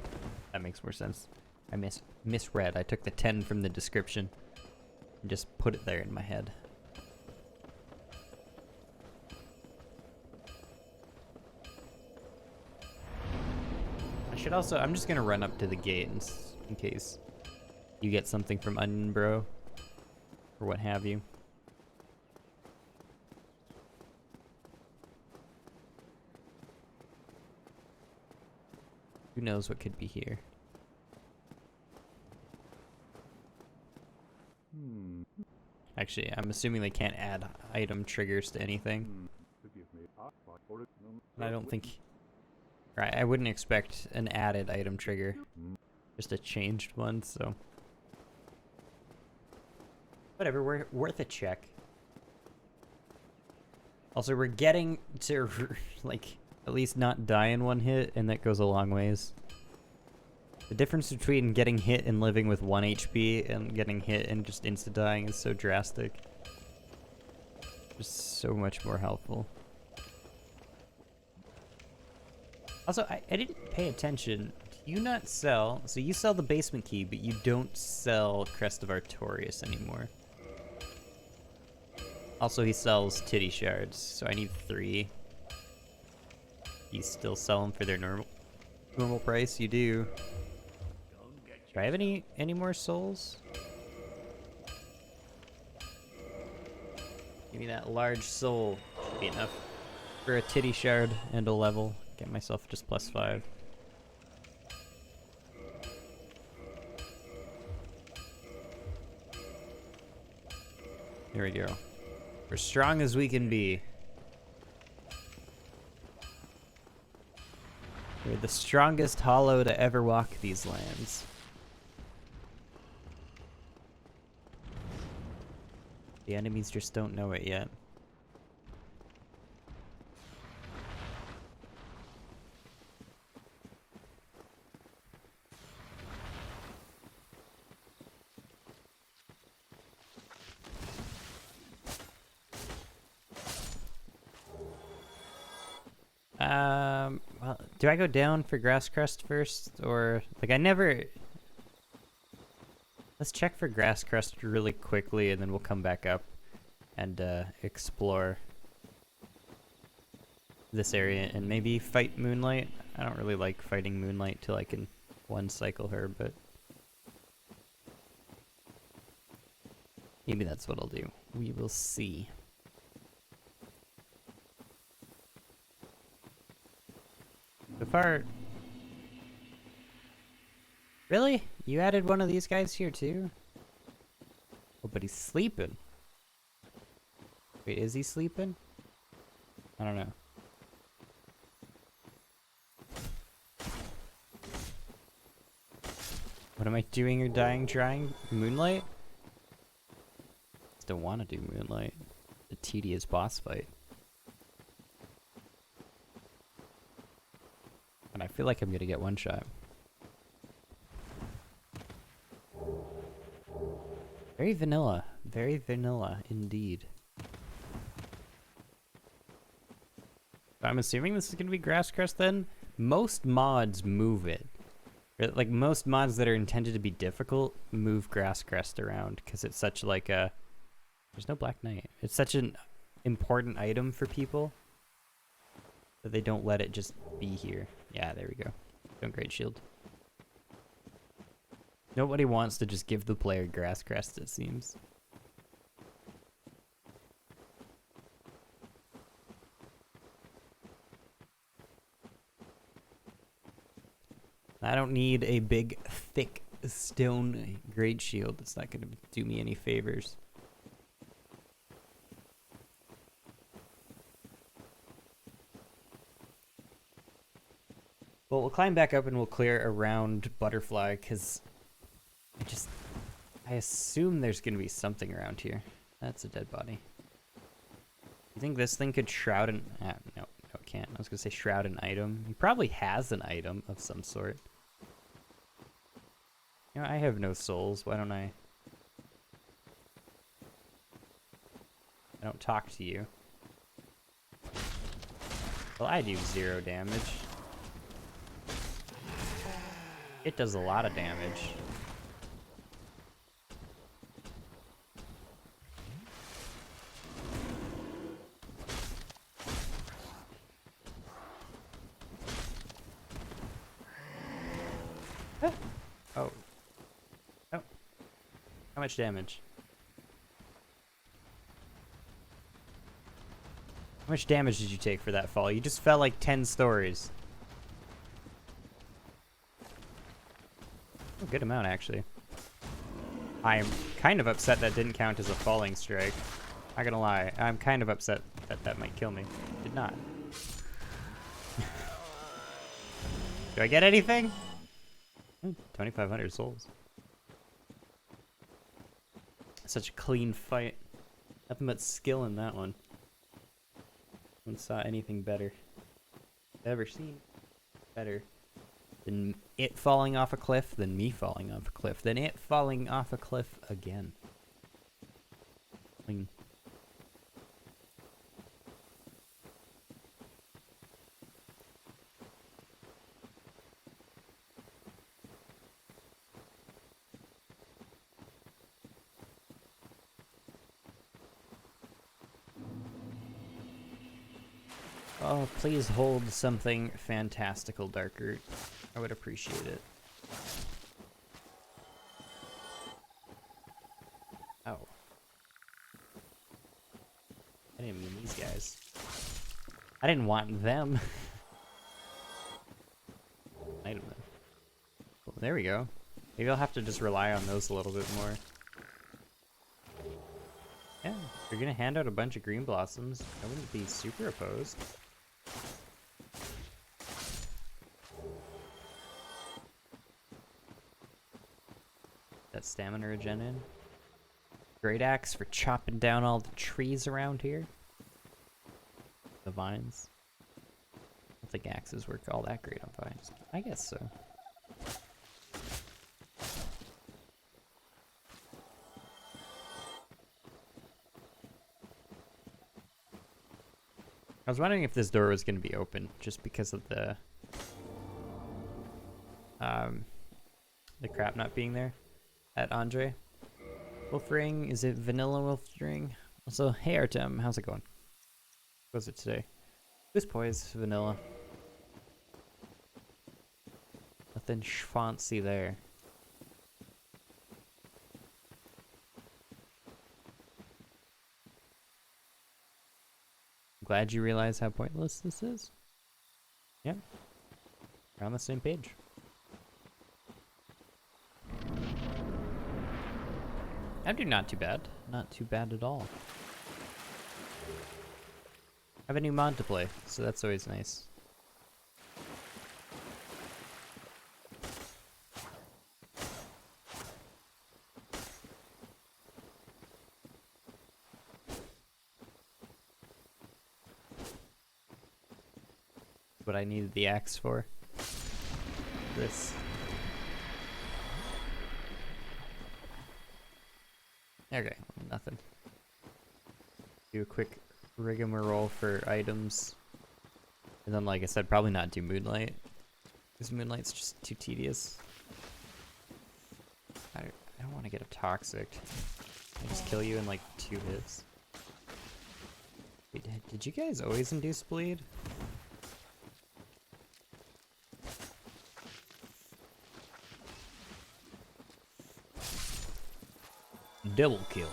That makes more sense. I misread. I took the 10 from the description and just put it there in my head. I should also, I'm just gonna run up to the gate in case you get something from Onion Bro or what have you. Who knows what could be here? Actually, I'm assuming they can't add item triggers to anything. I don't think... Right, I wouldn't expect an added item trigger. Just a changed one, so... Whatever, we're worth a check. Also, we're getting to, like... at least not die in one hit, and that goes a long ways. The difference between getting hit and living with 1 HP and getting hit and just insta-dying is so drastic. Just so much more helpful. Also, I didn't pay attention. Do you not sell... So you sell the basement key, but you don't sell Crest of Artorias anymore. Also, he sells titty shards, so I need 3. You still sell them for their normal price? You do. Do I have any more souls? Give me that large soul. Should be enough for a titty shard and a level. Get myself just +5. Here we go. We're strong as we can be. We're the strongest hollow to ever walk these lands. The enemies just don't know it yet. Well, do I go down for Grass Crest first, or like I never? Let's check for Grass Crest really quickly, and then we'll come back up and explore this area and maybe fight Moonlight. I don't really like fighting Moonlight till I can one cycle her, but maybe that's what I'll do. We will see. So far... Really? You added one of these guys here too? Oh, but he's sleeping. Wait, is he sleeping? I don't know. What am I doing or dying trying? Moonlight? Still want to do Moonlight. The tedious boss fight. But I feel like I'm gonna get one shot. Very vanilla. Very vanilla indeed. So I'm assuming this is gonna be grass crest then? Most mods move it. Like most mods that are intended to be difficult move grass crest around because it's such like a... There's no Black Knight. It's such an important item for people that they don't let it just be here. Yeah, there we go. Don't Great Shield. Nobody wants to just give the player grass crest, it seems. I don't need a big, thick stone Great Shield. It's not going to do me any favors. Well, we'll climb back up and we'll clear around Butterfly, because I assume there's going to be something around here. That's a dead body. You think this thing could shroud an... no, it can't. I was going to say shroud an item. He probably has an item of some sort. You know, I have no souls. Why don't I don't talk to you. Well, I do 0 damage. It does a lot of damage. Oh. Oh. How much damage? How much damage did you take for that fall? You just fell like 10 stories. A good amount, actually. I'm kind of upset that didn't count as a falling strike. Not gonna lie. I'm kind of upset that that might kill me. Did not. Do I get anything? 2,500 souls. Such a clean fight. Nothing but skill in that one. Haven't saw anything better. Ever seen better than it falling off a cliff, than me falling off a cliff, than it falling off a cliff again. Clean. Oh, please hold something fantastical, Darker. I would appreciate it. Oh. I didn't mean these guys. I didn't want them. Item them. Well, there we go. Maybe I'll have to just rely on those a little bit more. Yeah, if you're gonna hand out a bunch of green blossoms, I wouldn't be super opposed. That stamina regen in. Great axe for chopping down all the trees around here. The vines. I don't think axes work all that great on vines. I guess so. I was wondering if this door was going to be open, just because of the crap not being there at Andre. Wolf Ring, is it vanilla Wolf Ring? Also, hey Artem, how's it going? What was it today? Goose Poise, vanilla. Nothing fancy there. Glad you realize how pointless this is. Yep. We're on the same page. I'm doing not too bad. Not too bad at all. I have a new mod to play, so that's always nice. What I needed the axe for. this. Okay, nothing. Do a quick rigmarole for items. And then, like I said, probably not do Moonlight. Because Moonlight's just too tedious. I don't want to get a Toxic. I just kill you in like 2 hits. Wait, did you guys always induce bleed? Double kill.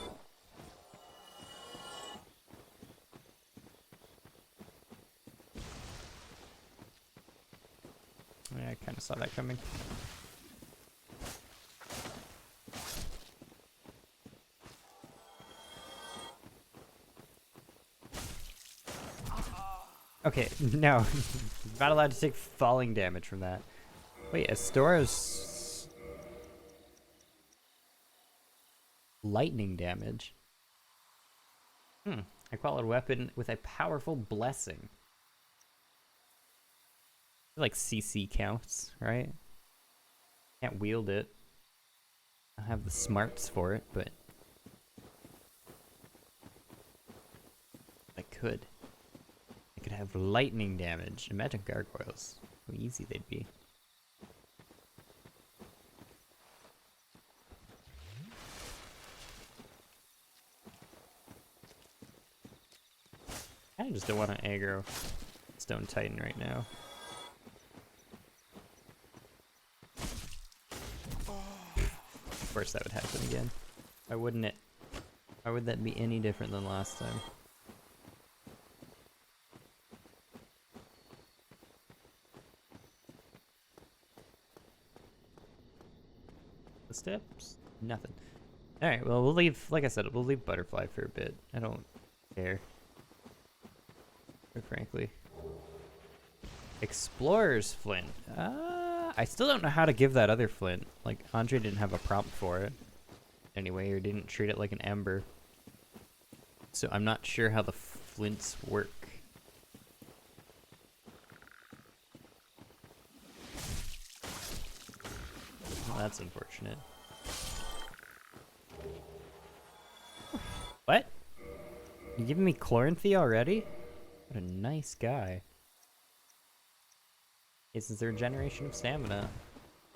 Yeah, I kind of saw that coming. Okay, no. Not allowed to take falling damage from that. Wait, Astora's lightning damage. I call it a weapon with a powerful blessing. Like CC counts, right? Can't wield it. I have the smarts for it, but I could. I could have lightning damage. Imagine gargoyles. How easy they'd be. I just don't want to aggro Stone Titan right now. Of course that would happen again. Why wouldn't it? Why would that be any different than last time? The steps? Nothing. Alright, well we'll leave, like I said, we'll leave Butterfly for a bit. I don't care. Quite frankly. Explorer's Flint. I still don't know how to give that other Flint. Like, Andre didn't have a prompt for it. Anyway, or didn't treat it like an Ember. So I'm not sure how the Flints work. Well, that's unfortunate. What? You giving me Chloranthy already? What a nice guy. Okay, since they're a generation of stamina.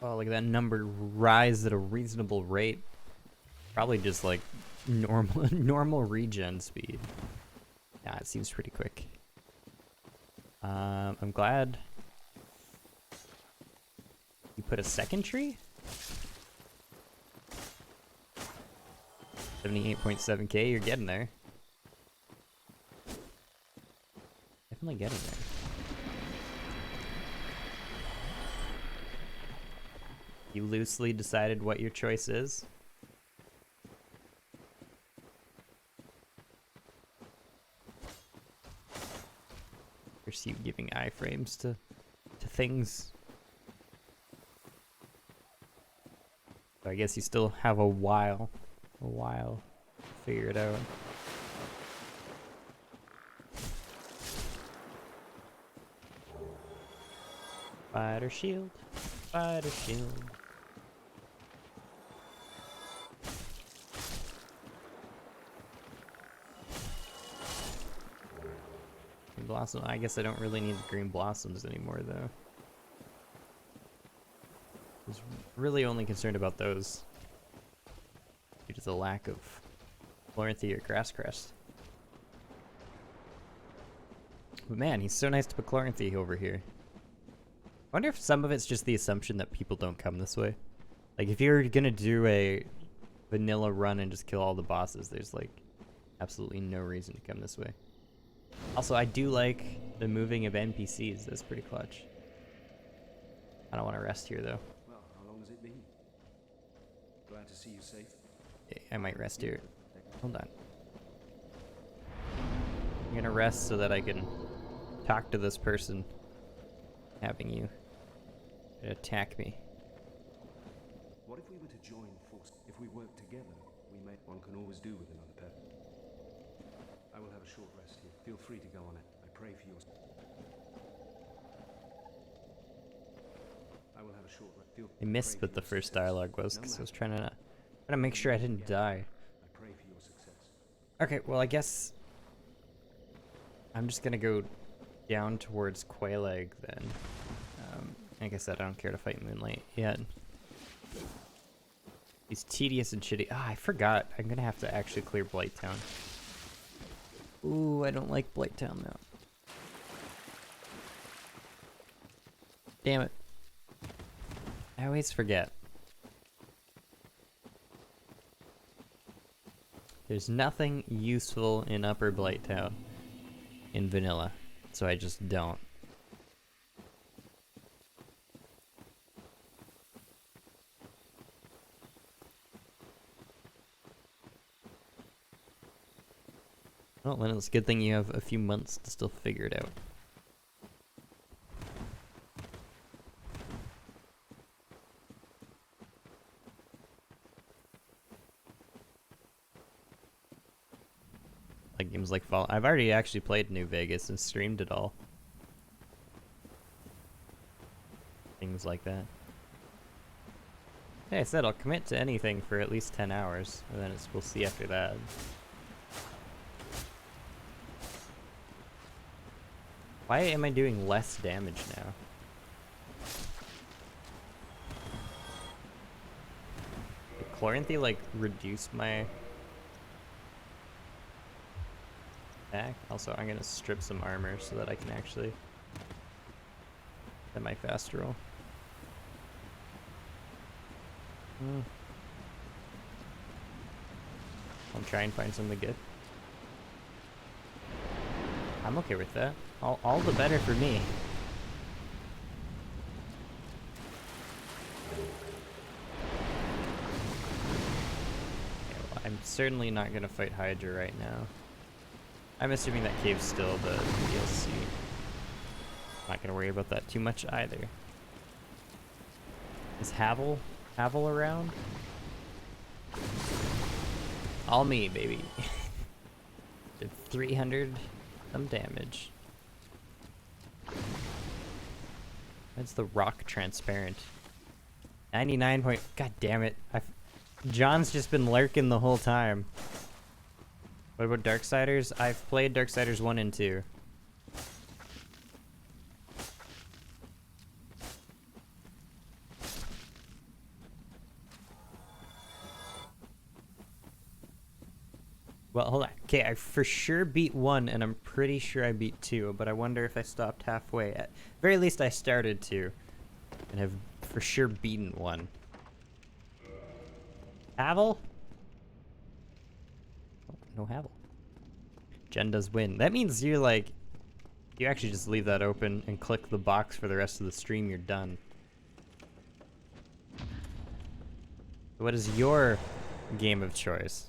Oh, look at that number rise at a reasonable rate. Probably just like normal regen speed. Yeah, it seems pretty quick. I'm glad you put a second tree? 78.7k, you're getting there. Definitely getting there. You loosely decided what your choice is. Here's you giving iframes to things. So I guess you still have a while to figure it out. Fighter shield, fighter shield. Green blossom. I guess I don't really need the green blossoms anymore, though. I was really only concerned about those due to the lack of Chloranthy or Grass Crest. But man, he's so nice to put Chloranthy over here. I wonder if some of it's just the assumption that people don't come this way. Like, if you're gonna do a vanilla run and just kill all the bosses, there's, like, absolutely no reason to come this way. Also, I do like the moving of NPCs. That's pretty clutch. I don't want to rest here, though. Well, how long has it been? Glad to see you safe. Okay, I might rest here. Hold on. I'm gonna rest so that I can talk to this person having you attack me. What if we were to join forces? If we work together, one can always do with another pair. I will have a short rest here. Feel free to go on it. I pray for your... I I will have a short rest. I missed what the first dialogue was because I was trying to make sure I didn't die. I pray for your success. Okay, well I guess I'm just gonna go down towards Quaeleg then. Like I said, I don't care to fight Moonlight yet. He's tedious and shitty. Ah, I forgot. I'm gonna have to actually clear Blighttown. Ooh, I don't like Blighttown now. Damn it. I always forget. There's nothing useful in Upper Blighttown in vanilla, so I just don't. Well, then it's a good thing you have a few months to still figure it out. Like games like Fall. I've already actually played New Vegas and streamed it all. Things like that. Hey, I said I'll commit to anything for at least 10 hours, and then we'll see after that. Why am I doing less damage now? Did Chloranthy like reduce my attack? Also, I'm gonna strip some armor so that I can actually get my fast roll. I'll try and find something good. I'm okay with that. All the better for me. Okay, well, I'm certainly not gonna fight Hydra right now. I'm assuming that cave's still the DLC. Not gonna worry about that too much either. Is Havel around? All me, baby. Did 300 some damage. That's the rock transparent. 99 point. God damn it! John's just been lurking the whole time. What about Darksiders? I've played Darksiders 1 and 2. Well, hold on. Okay, I for sure beat 1, and I'm pretty sure I beat 2, but I wonder if I stopped halfway. At very least, I started 2, and have for sure beaten 1. Havel? Oh, no Havel. Jen does win. That means you're like... You actually just leave that open and click the box for the rest of the stream, you're done. What is your game of choice?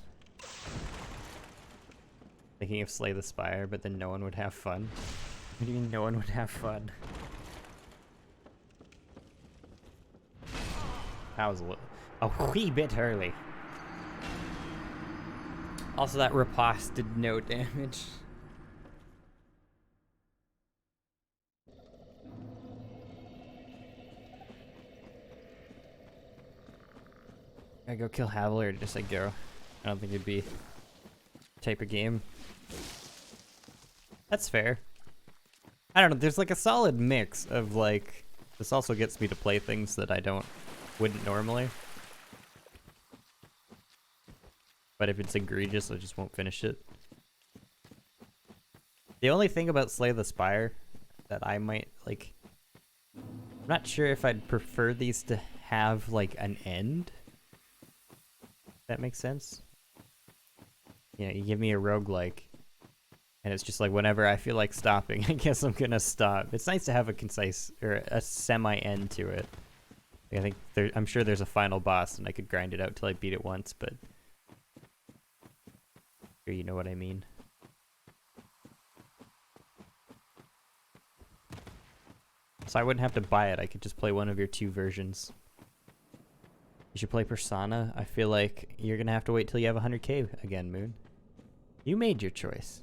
Thinking of Slay the Spire, but then no one would have fun. What do you mean no one would have fun? That was a wee bit early. Also, that riposte did no damage. I go kill Havel or just like go? I don't think it'd be type of game. That's fair. I don't know, there's like a solid mix of like, this also gets me to play things that I wouldn't normally. But if it's egregious, I just won't finish it. The only thing about Slay the Spire that I might like, I'm not sure if I'd prefer these to have like an end. If that makes sense? You know, you give me a roguelike, and it's just like whenever I feel like stopping, I guess I'm gonna stop. It's nice to have a concise or a semi-end to it. I think I'm sure there's a final boss, and I could grind it out till I beat it once, but sure you know what I mean. So I wouldn't have to buy it. I could just play one of your 2 versions. You should play Persona. I feel like you're gonna have to wait till you have 100k again, Moon. You made your choice.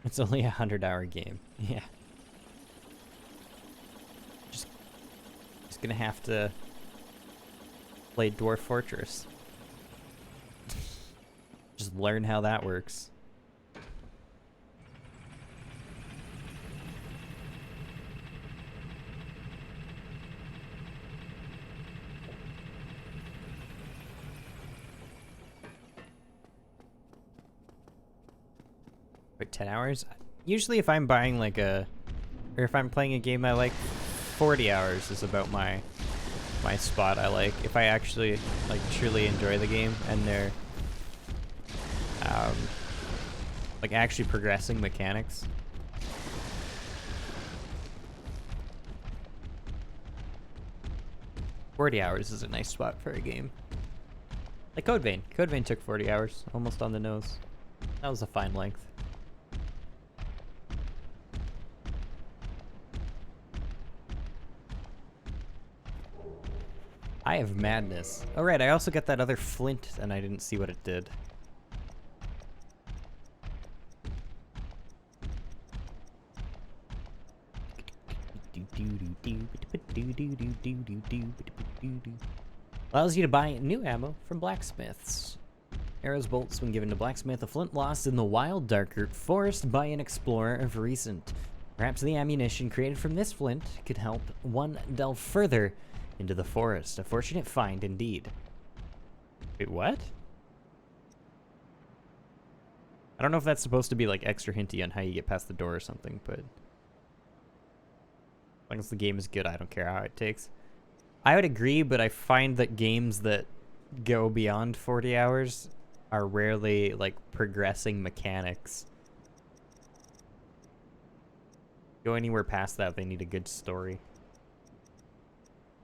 It's only a 100-hour game. Yeah. Just gonna have to play Dwarf Fortress. Just learn how that works. Wait, 10 hours? Usually if I'm buying like or if I'm playing a game I like, 40 hours is about my spot I like. If I actually like truly enjoy the game and they're like actually progressing mechanics. "40 hours is a nice spot for a game. Like Code Vein. Code Vein took 40 hours, almost on the nose. That was a fine length. Eye of Madness. Oh right, I also got that other flint and I didn't see what it did. Allows you to buy new ammo from blacksmiths. Arrows, bolts, when given to blacksmith, a flint lost in the wild darker forest by an explorer of recent. Perhaps the ammunition created from this flint could help one delve further into the forest. A fortunate find indeed. Wait, what? I don't know if that's supposed to be like extra hinty on how you get past the door or something, but as long as the game is good, I don't care how it takes. I would agree, but I find that games that go beyond 40 hours are rarely like progressing mechanics. Go anywhere past that, they need a good story.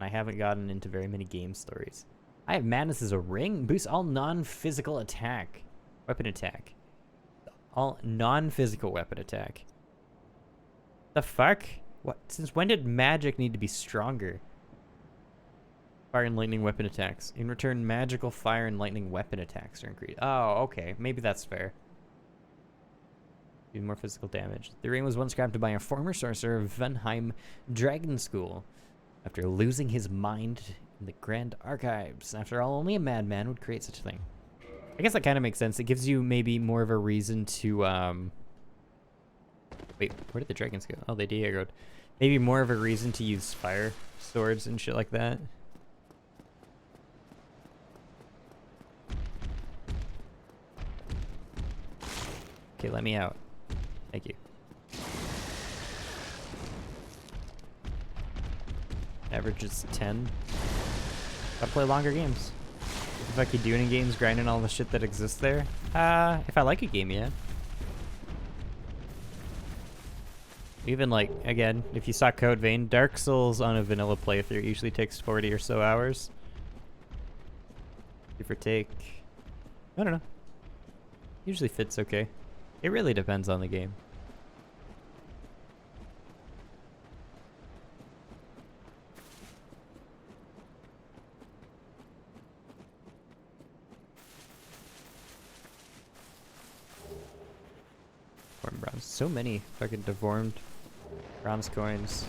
I haven't gotten into very many game stories. I have Madness as a ring. Boosts all non-physical attack. Weapon attack. All non-physical weapon attack. The fuck? What? Since when did magic need to be stronger? Fire and lightning weapon attacks. In return, magical fire and lightning weapon attacks are increased. Oh, okay. Maybe that's fair. Do more physical damage. The ring was once crafted by a former sorcerer of Venheim Dragon School. After losing his mind in the Grand Archives. After all, only a madman would create such a thing. I guess that kind of makes sense. It gives you maybe more of a reason to, wait, where did the dragons go? Oh, they Diego'd. Maybe more of a reason to use fire swords and shit like that. Okay, let me out. Thank you. Average is 10. Gotta play longer games. If I could do any games, grinding all the shit that exists there. If I like a game, yeah. Even like, again, if you saw Code Vein, Dark Souls on a vanilla playthrough usually takes 40 or so hours. Give or take. I don't know. Usually fits okay. It really depends on the game. Bronze. So many fucking deformed bronze coins.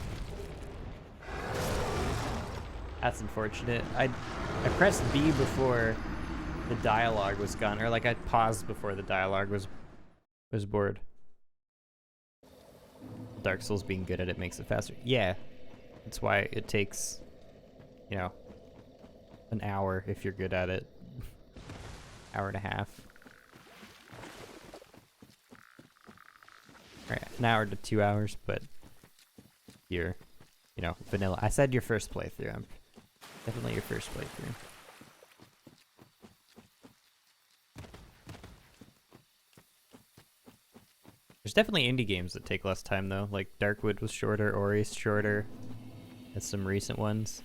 That's unfortunate. I pressed B before the dialogue was gone, or like I paused before the dialogue was bored. Dark Souls being good at it makes it faster. Yeah, that's why it takes, you know, an hour if you're good at it. Hour and a half. Right, an hour to 2 hours, but you're, you know, vanilla. I said your first playthrough. I'm definitely your first playthrough. There's definitely indie games that take less time though. Like Darkwood was shorter, Ori's shorter. Has some recent ones.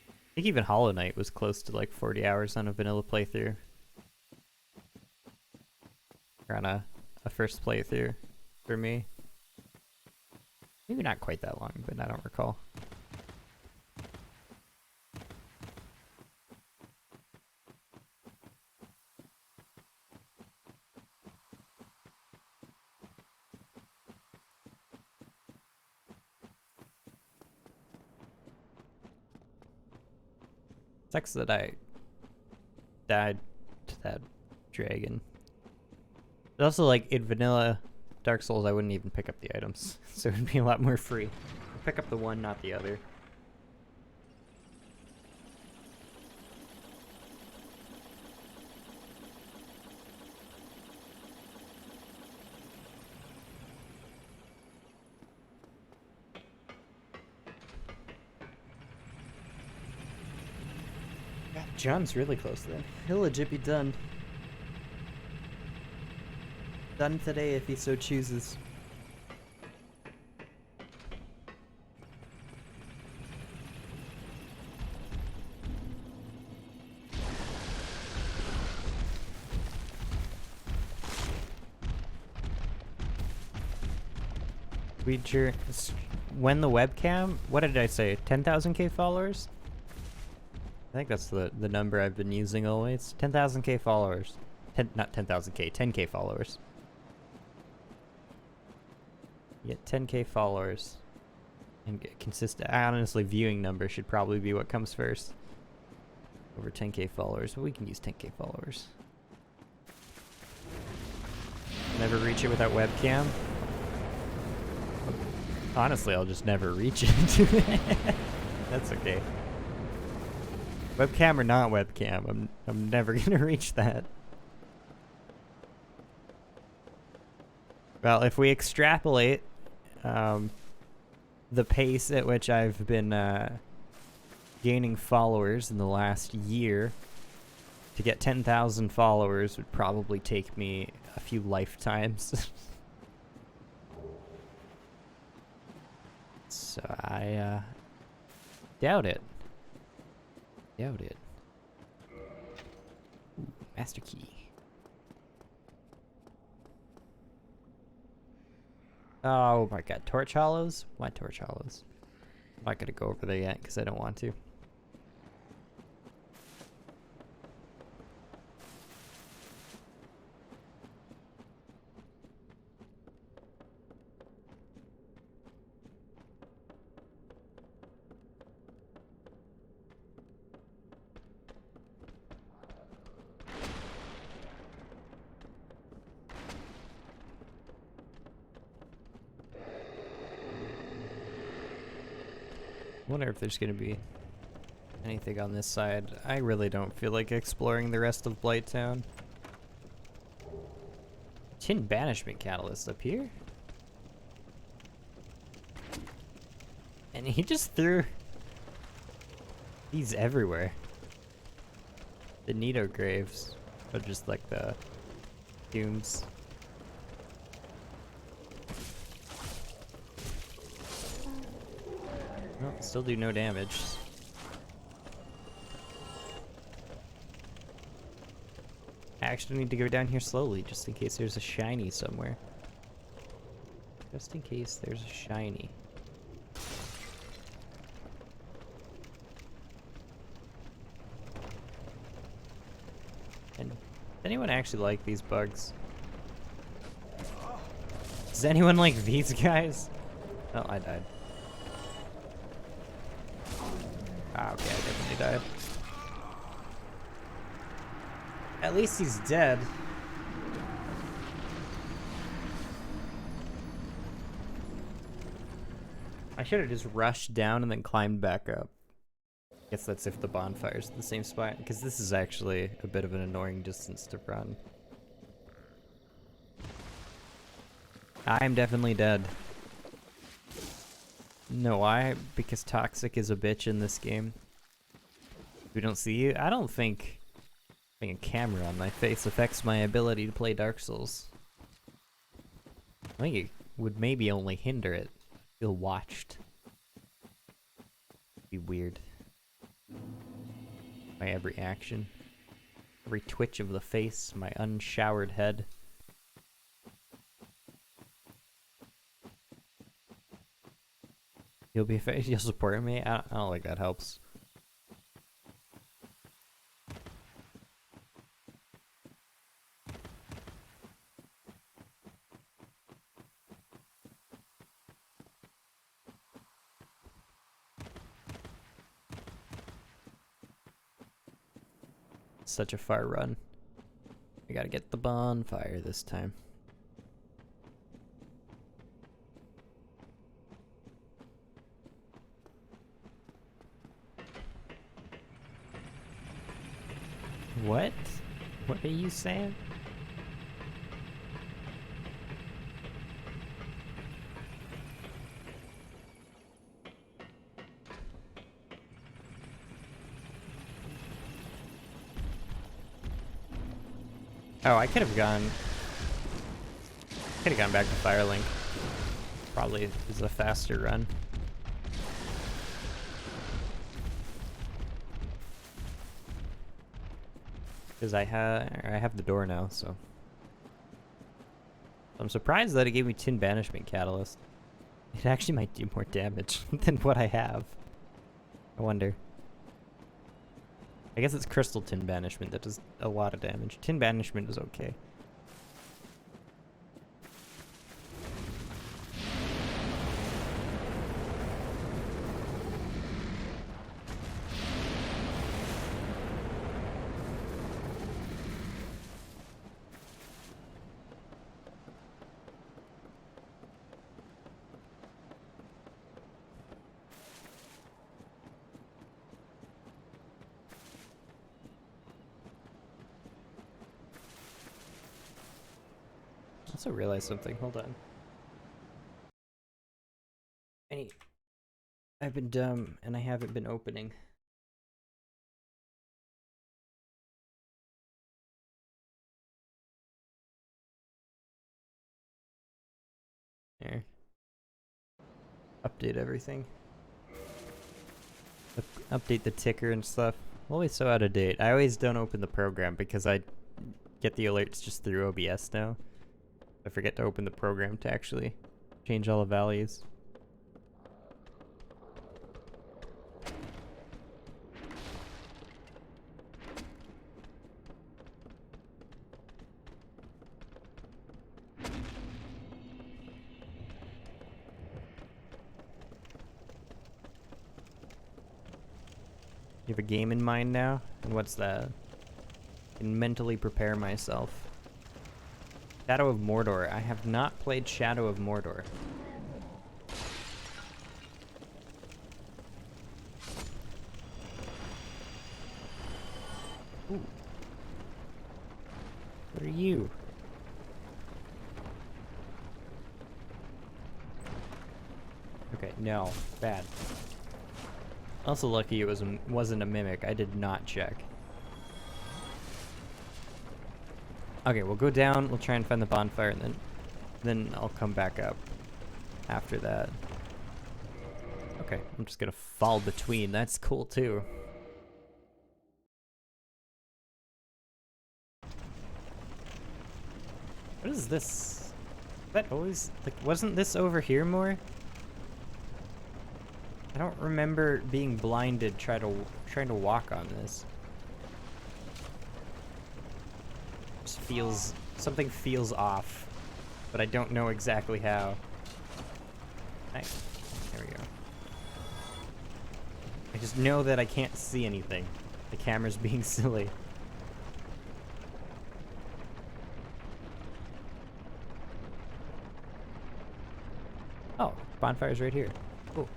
I think even Hollow Knight was close to like 40 hours on a vanilla playthrough. Or on a first playthrough. For me. Maybe not quite that long, but I don't recall. Sucks that I died to that dragon. But also, like, in vanilla Dark Souls, I wouldn't even pick up the items. So it would be a lot more free. I'd pick up the one, not the other. God, John's really close then. He'll legit be done. Done today if he so chooses. When the webcam, what did I say? 10,000k followers? I think that's the number I've been using always. 10,000k followers. Not 10,000k, 10k followers. You get 10k followers. And get consistent. Honestly, viewing number should probably be what comes first. Over 10k followers, but we can use 10k followers. Never reach it without webcam. Honestly, I'll just never reach it. That's okay. Webcam or not webcam, I'm never gonna reach that. Well, if we extrapolate the pace at which I've been gaining followers in the last year, to get 10,000 followers would probably take me a few lifetimes. So I doubt it. Doubt it. Ooh, master key. Oh my god, torch hollows? Why torch hollows? I'm not gonna go over there yet because I don't want to. Wonder if there's gonna be anything on this side. I really don't feel like exploring the rest of Blighttown. Tin banishment catalyst up here? And he just threw these everywhere. The Nido graves are just like the tombs. Well, still do no damage. I actually need to go down here slowly, just in case there's a shiny somewhere. Just in case there's a shiny. And does anyone actually like these bugs? Does anyone like these guys? Oh, I died. Ah, okay, I definitely died. At least he's dead. I should have just rushed down and then climbed back up. Guess that's if the bonfire's at the same spot, because this is actually a bit of an annoying distance to run. I'm definitely dead. No, why? Because Toxic is a bitch in this game. We don't see you? I don't think having a camera on my face affects my ability to play Dark Souls. I think it would maybe only hinder it. Feel watched. Be weird. My every action. Every twitch of the face, my unshowered head. You'll support me? I don't think that helps. such a far run. We gotta get the bonfire this time. What? What are you saying? Oh, I could have gone back to Firelink. Probably is a faster run. Because I have the door now, so. I'm surprised that it gave me Tin Banishment Catalyst. It actually might do more damage than what I have. I wonder. I guess it's Crystal Tin Banishment that does a lot of damage. Tin Banishment is okay. I also realized something. Hold on. I've been dumb and I haven't been opening. Here. Update everything. Update the ticker and stuff. Always so out of date. I always don't open the program because I get the alerts just through OBS now. I forget to open the program to actually change all the values. You have a game in mind now? And what's that? I can mentally prepare myself. Shadow of Mordor. I have not played Shadow of Mordor. Ooh. What are you? Okay, no. Bad. Also lucky it wasn't a mimic. I did not check. Okay, we'll go down, we'll try and find the bonfire, and then I'll come back up after that. Okay, I'm just gonna fall between. That's cool too. What is this? Is that always, like, wasn't this over here more? I don't remember being blinded trying to walk on this. Just feels, something feels off, but I don't know exactly how. Nice. There we go. I just know that I can't see anything. The camera's being silly. Oh, bonfire's right here. Cool.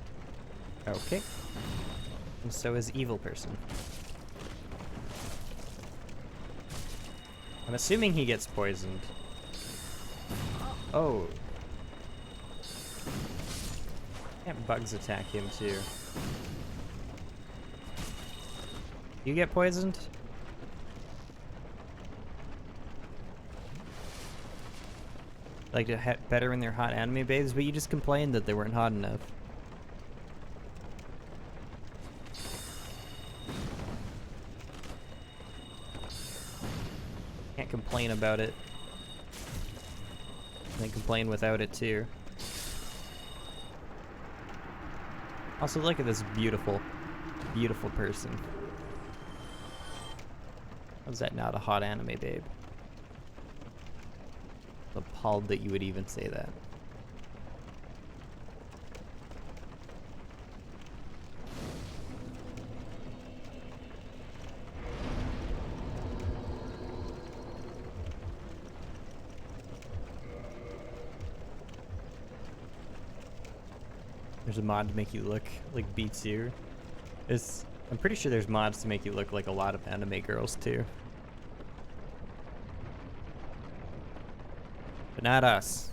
Okay. And so is Evil Person. I'm assuming he gets poisoned. Oh. Can't bugs attack him too? You get poisoned? Like to better when they're hot anime babes, but you just complained that they weren't hot enough. Can't complain about it. And then complain without it too. Also, look at this beautiful, beautiful person. How's that not a hot anime babe? I'm appalled that you would even say that. There's a mod to make you look like B2. I'm pretty sure there's mods to make you look like a lot of anime girls too. But not us.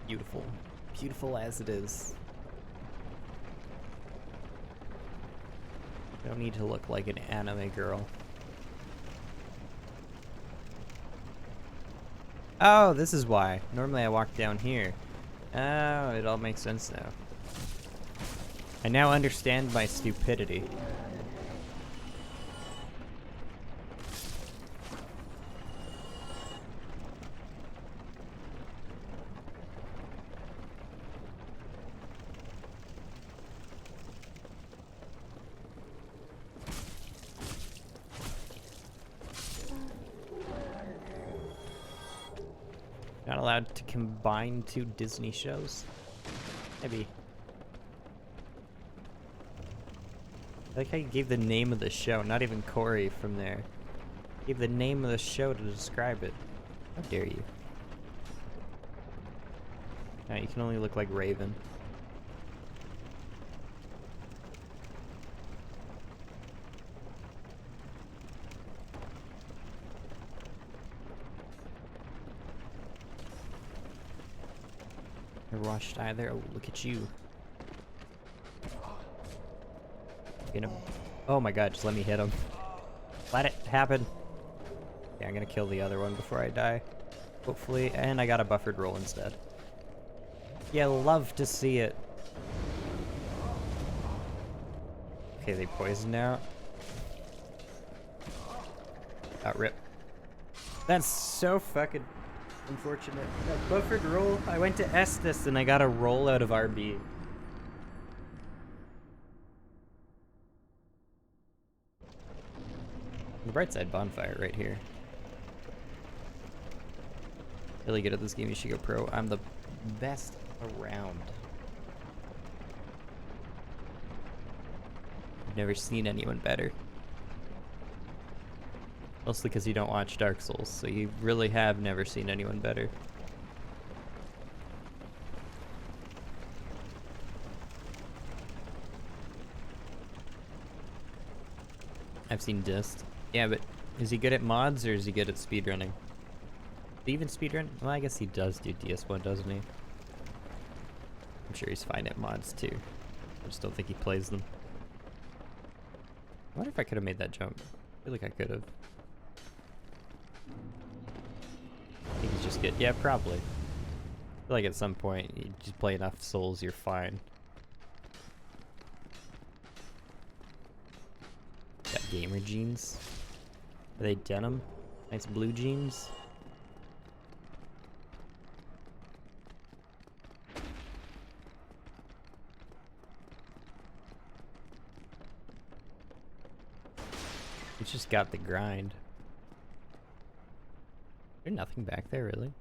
Beautiful. Beautiful as it is. Don't need to look like an anime girl. Oh, this is why. Normally I walk down here. Oh, it all makes sense now. I now understand my stupidity. Not allowed to combine two Disney shows? Maybe. I like how you gave the name of the show, not even Corey from there. Gave the name of the show to describe it. How dare you? Now you can only look like Raven. Never watched either. Oh, look at you. You know. Oh my god, just let me hit him. Let it happen. Yeah, I'm gonna kill the other one before I die. Hopefully. And I got a buffered roll instead. Yeah, love to see it. Okay, they poisoned out. Oh, rip. That's so fucking unfortunate. That buffered roll, I went to Estes and I got a roll out of RB. The bright side bonfire right here. Really good at this game, you should go pro. I'm the best around. I've never seen anyone better. Mostly because you don't watch Dark Souls, so you really have never seen anyone better. I've seen Dist. Yeah, but is he good at mods or is he good at speedrunning? Does he even speedrun? Well, I guess he does do DS1, doesn't he? I'm sure he's fine at mods too. I just don't think he plays them. I wonder if I could have made that jump. I feel like I could have. I think he's just good. Yeah, probably. I feel like at some point, you just play enough Souls, you're fine. Got gamer jeans. Are they denim? Nice blue jeans. It's just got the grind. There's nothing back there, really.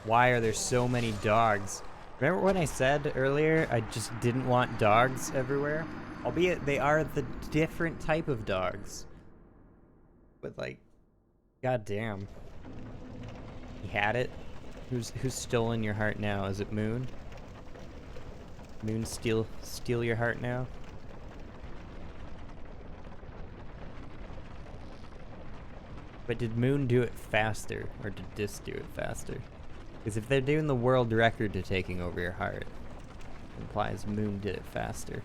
Why are there so many dogs? Remember when I said earlier I just didn't want dogs everywhere? Albeit they are the different type of dogs. But like, goddamn. You had it? Who's stolen your heart now? Is it Moon? Moon steal your heart now? But did Moon do it faster, or did Dis do it faster? Because if they're doing the world record to taking over your heart, it implies Moon did it faster.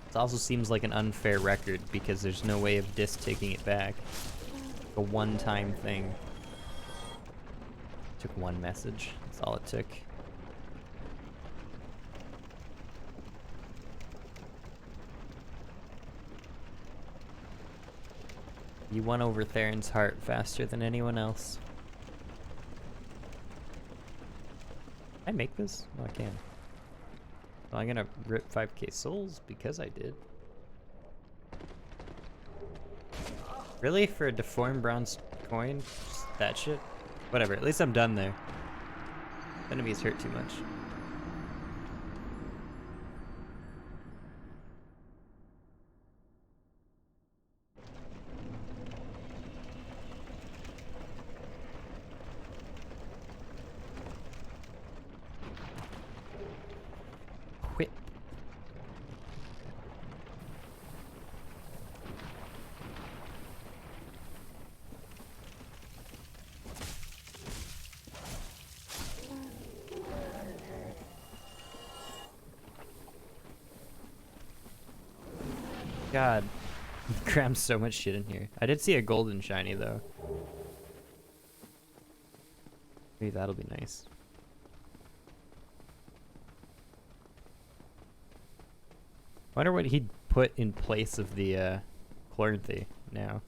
It also seems like an unfair record because there's no way of Dis taking it back. A one-time thing. Took one message. That's all it took. You won over Theron's heart faster than anyone else. Can I make this? Oh, I can. Well, I'm gonna rip 5k souls because I did. Really? For a deformed bronze coin? Just that shit? Whatever, at least I'm done there. Enemies hurt too much. God. Crammed so much shit in here. I did see a golden shiny though. Maybe that'll be nice. Wonder what he'd put in place of the Chloranthy now.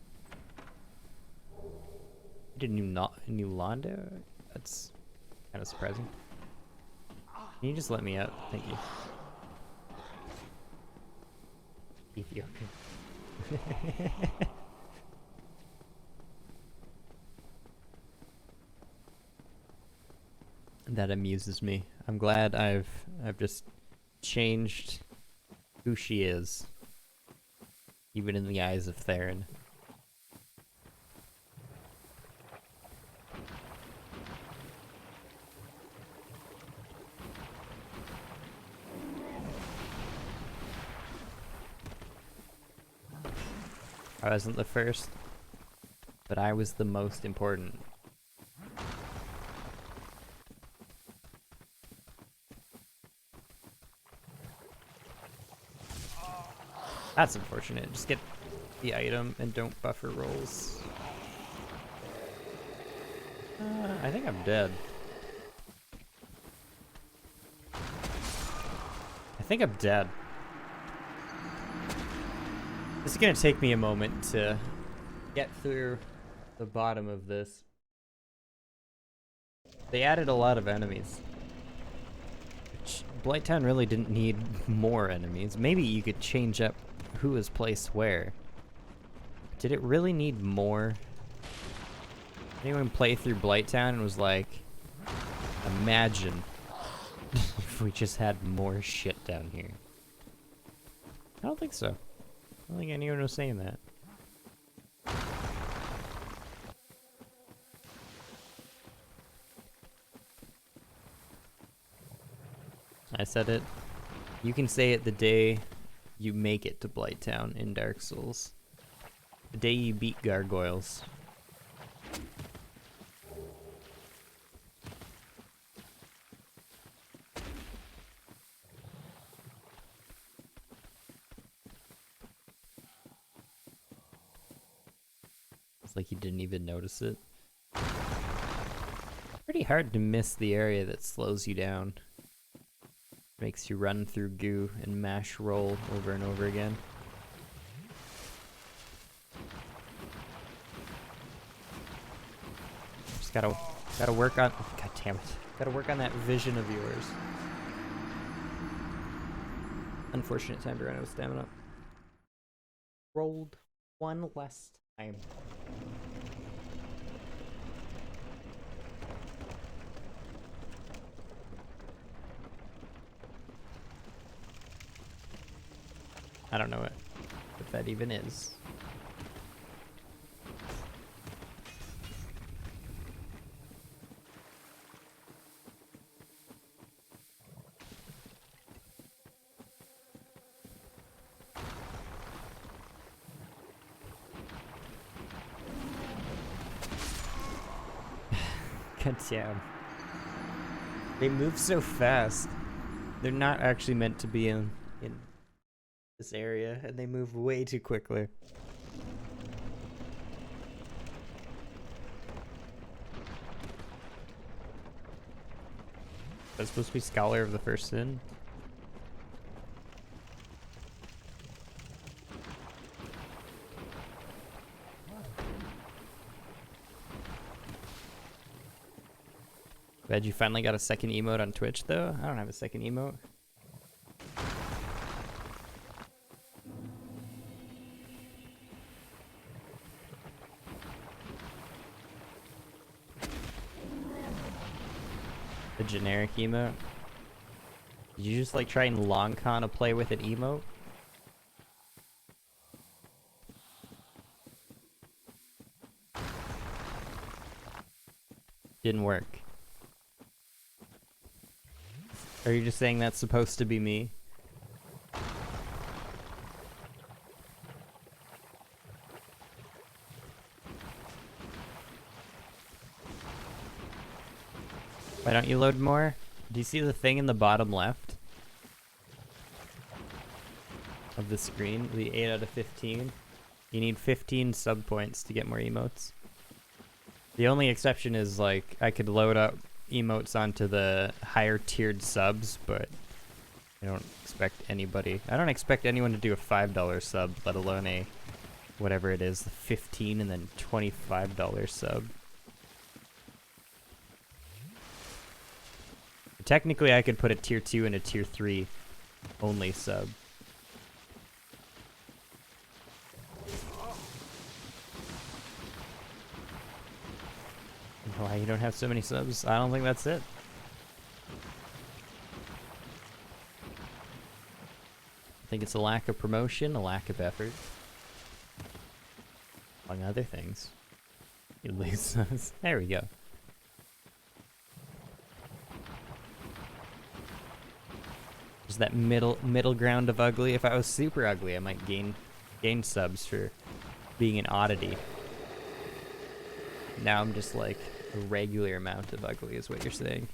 Did new Londo? That's kind of surprising. Can you just let me out? Thank you. Ethiopian. That amuses me. I'm glad I've just changed who she is, even in the eyes of Theron. I wasn't the first, but I was the most important. That's unfortunate. Just get the item and don't buffer rolls. I think I'm dead. I think I'm dead. This is gonna take me a moment to get through the bottom of this. They added a lot of enemies. Blighttown really didn't need more enemies. Maybe you could change up who was placed where. Did it really need more? Anyone play through Blighttown and was like, imagine if we just had more shit down here. I don't think so. I don't think anyone was saying that. I said it. You can say it the day you make it to Blighttown in Dark Souls. The day you beat gargoyles. It's like you didn't even notice it. Pretty hard to miss the area that slows you down. Makes you run through goo and mash roll over and over again. Just gotta work on, god damn it. Gotta work on that vision of yours. Unfortunate time to run out of stamina. Rolled one less time. I don't know what that even is. God damn. They move so fast. They're not actually meant to be in this area, and they move way too quickly. That's supposed to be Scholar of the First Sin. Glad you finally got a second emote on Twitch, though. I don't have a second emote. The generic emote. Did you just like try and long con a play with an emote? Didn't work. Are you just saying that's supposed to be me? Why don't you load more? Do you see the thing in the bottom left? Of the screen, the 8 out of 15. You need 15 sub points to get more emotes. The only exception is like I could load up emotes onto the higher tiered subs, but I don't expect anyone to do a $5 sub, let alone a whatever it is, the 15 and then $25 sub. Technically, I could put a tier 2 and a tier 3 only sub. Why you don't have so many subs? I don't think that's it. I think it's a lack of promotion, a lack of effort. Among other things. You lose subs. There we go. There's that middle ground of ugly. If I was super ugly, I might gain subs for being an oddity. Now I'm just like a regular amount of ugly is what you're saying.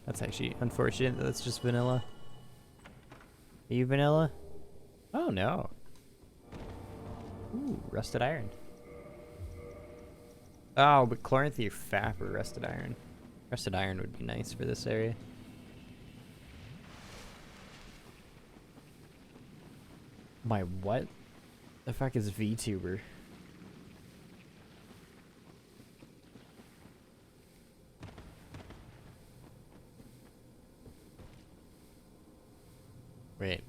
That's actually unfortunate that that's just vanilla. Are you vanilla? Oh no. Ooh, rusted iron. Oh, but Chloranthy Fap or rusted iron. Rusted iron would be nice for this area. My what? The fuck is VTuber? Wait,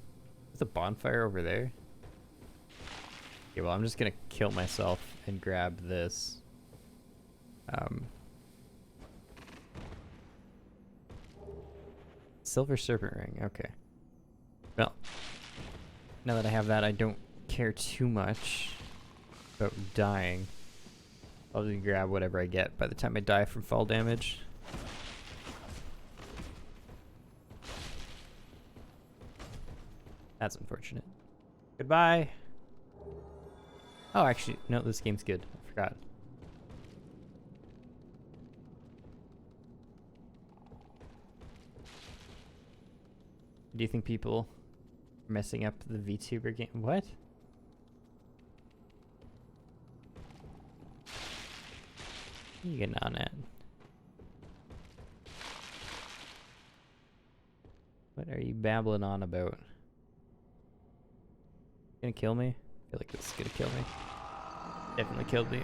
there's a bonfire over there? Okay, well I'm just gonna kill myself and grab this. Silver Serpent Ring, okay. Well, now that I have that, I don't care too much about dying. I'll just grab whatever I get by the time I die from fall damage. That's unfortunate. Goodbye! Oh, actually, no, this game's good. I forgot. Do you think people are messing up the VTuber game? What? What are you getting on at? What are you babbling on about? Gonna kill me? I feel like this is gonna kill me. Definitely killed me.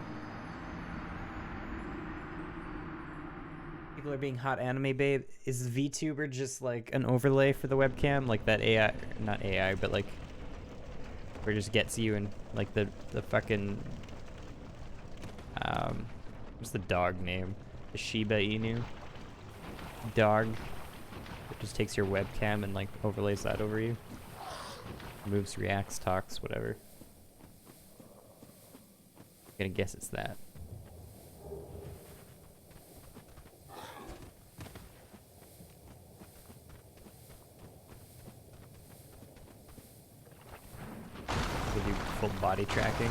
People are being hot anime babe. Is VTuber just like an overlay for the webcam? Like that AI, not AI, but like where it just gets you and like the fucking what's the dog name? The Shiba Inu dog. It just takes your webcam and like overlays that over you. Moves, reacts, talks, whatever. I'm gonna guess it's that. They do full body tracking.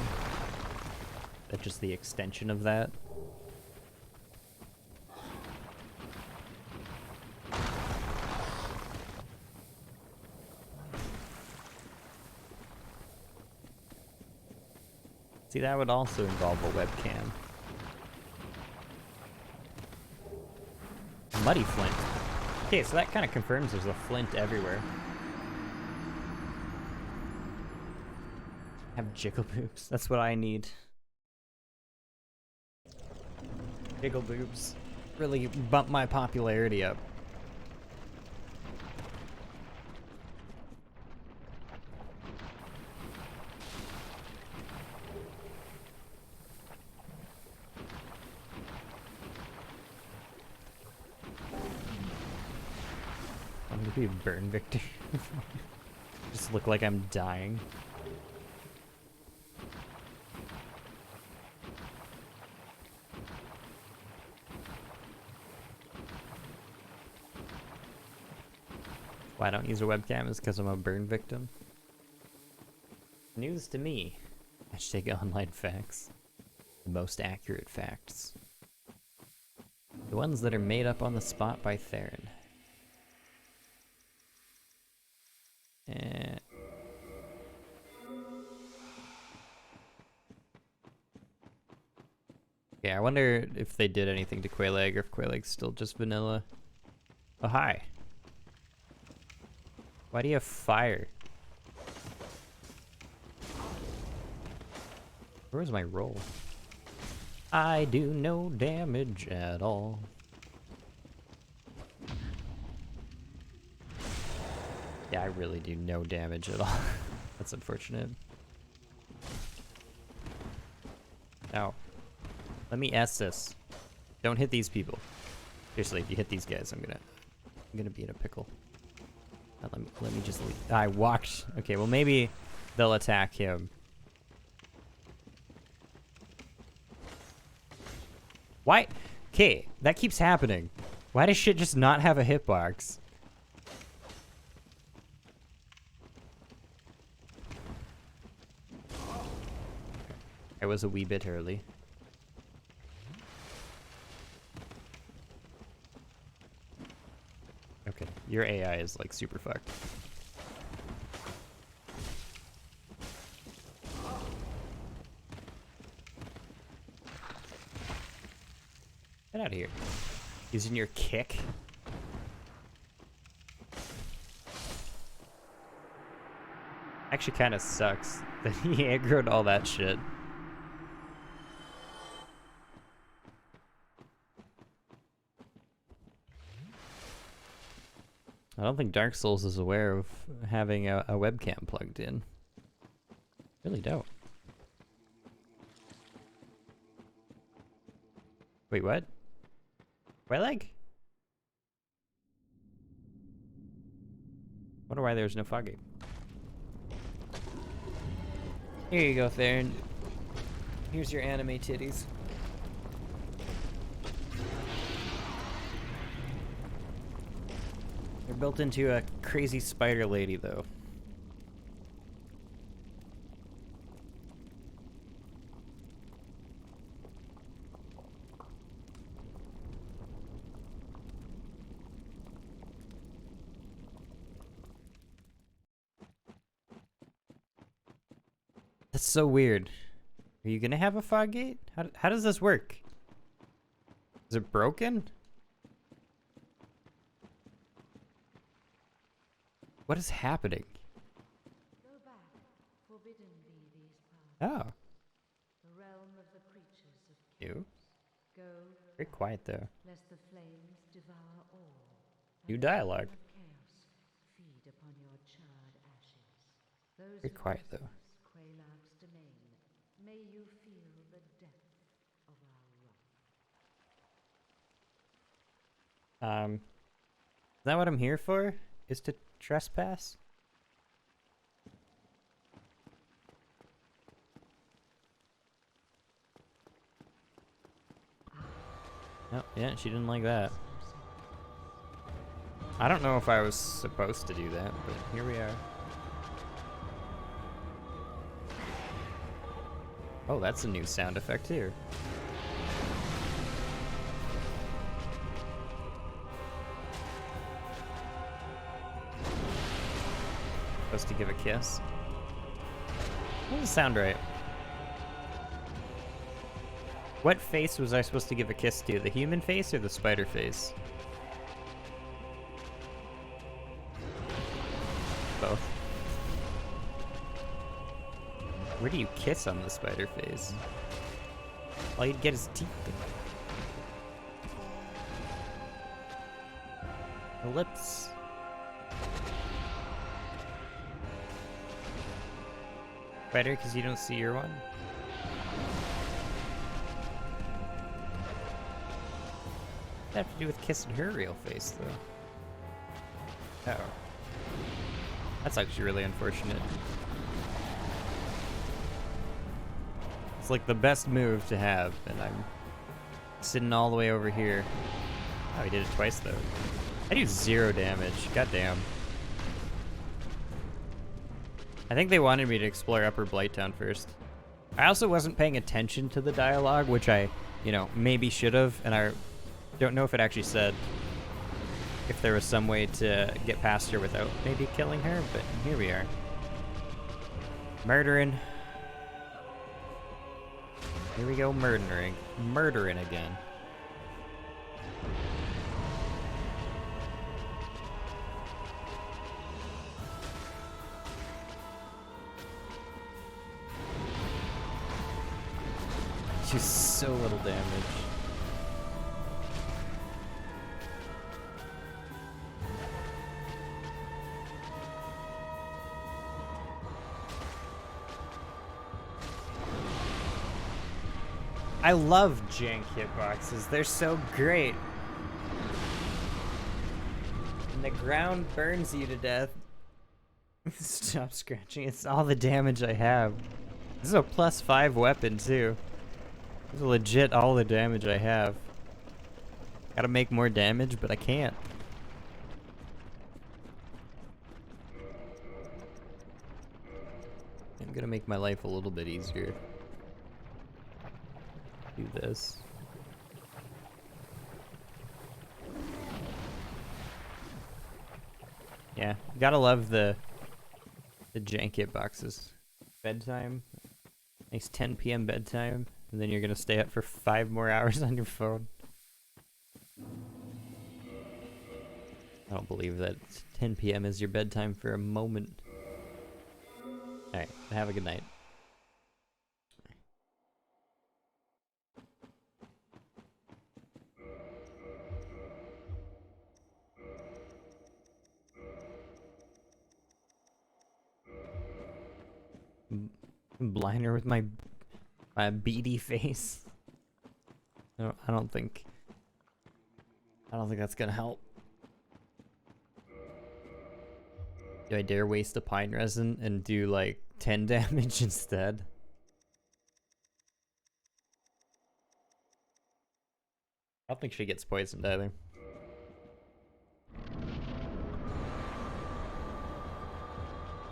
That's just the extension of that. See, that would also involve a webcam. Muddy flint. Okay, so that kind of confirms there's a flint everywhere. Have jiggle boobs. That's what I need. Jiggle boobs. Really bump my popularity up. I'm gonna be a burn victim. Just look like I'm dying. Why I don't use a webcam is because I'm a burn victim. News to me. Hashtag online facts. The most accurate facts. The ones that are made up on the spot by Theron. Eh. Yeah, I wonder if they did anything to Quelaag or if Quelaag's still just vanilla. Oh, hi. Why do you have fire? Where was my roll? I do no damage at all. Yeah, I really do no damage at all. That's unfortunate. Now, let me ask this. Don't hit these people. Seriously, if you hit these guys, I'm gonna be in a pickle. Let me just leave. I walked. Okay, well maybe they'll attack him. Why? Okay, that keeps happening. Why does shit just not have a hitbox? I was a wee bit early. Okay, your AI is like super fucked. Get out of here. Using your kick. Actually kind of sucks that he aggroed all that shit. I don't think Dark Souls is aware of having a webcam plugged in. Really don't. Wait, what? Quelaag? Wonder why there's no foggy. Here you go, Theron. Here's your anime titties. They're built into a crazy spider lady, though. That's so weird. Are you gonna have a fog gate? How does this work? Is it broken? What is happening? Go back, forbidden be these paths. Oh. The realm of the creatures of You? Go. Very quiet though. Lest the flames devour all. New and the dialogue. flame of chaos feed upon your charred ashes. Those Very who quiet though. possess Quelaag's domain, may you feel the depth of our wrath. Is that what I'm here for? Is to trespass? Oh, yeah, she didn't like that. I don't know if I was supposed to do that, but here we are. Oh, that's a new sound effect here. Supposed to give a kiss. That doesn't sound right. What face was I supposed to give a kiss to? The human face or the spider face? Both. Where do you kiss on the spider face? All you'd get is teeth. The lips. Better because you don't see your one? That have to do with kissing her real face, though. Oh. That's actually really unfortunate. It's like the best move to have, and I'm sitting all the way over here. Oh, he did it twice, though. I do 0 damage. Goddamn. I think they wanted me to explore Upper Blighttown first. I also wasn't paying attention to the dialogue, which I, maybe should have, and I Don't know if it actually said if there was some way to get past her without maybe killing her, but here we are. Murdering. Here we go, murdering. Murdering again. She's so little damage. I love jank hitboxes. They're so great. And the ground burns you to death. Stop scratching. It's all the damage I have. This is a +5 weapon, too. This is legit all the damage I have. Gotta make more damage, but I can't. I'm gonna make my life a little bit easier. Do this. Yeah, gotta love the jank hitboxes. Bedtime. Nice 10 p.m. bedtime. And then you're gonna stay up for 5 more hours on your phone. I don't believe that 10 p.m. is your bedtime for a moment. Alright, have a good night. Blind her with my beady face. I don't think that's gonna help. Do I dare waste a pine resin and do like 10 damage instead? I don't think she gets poisoned either.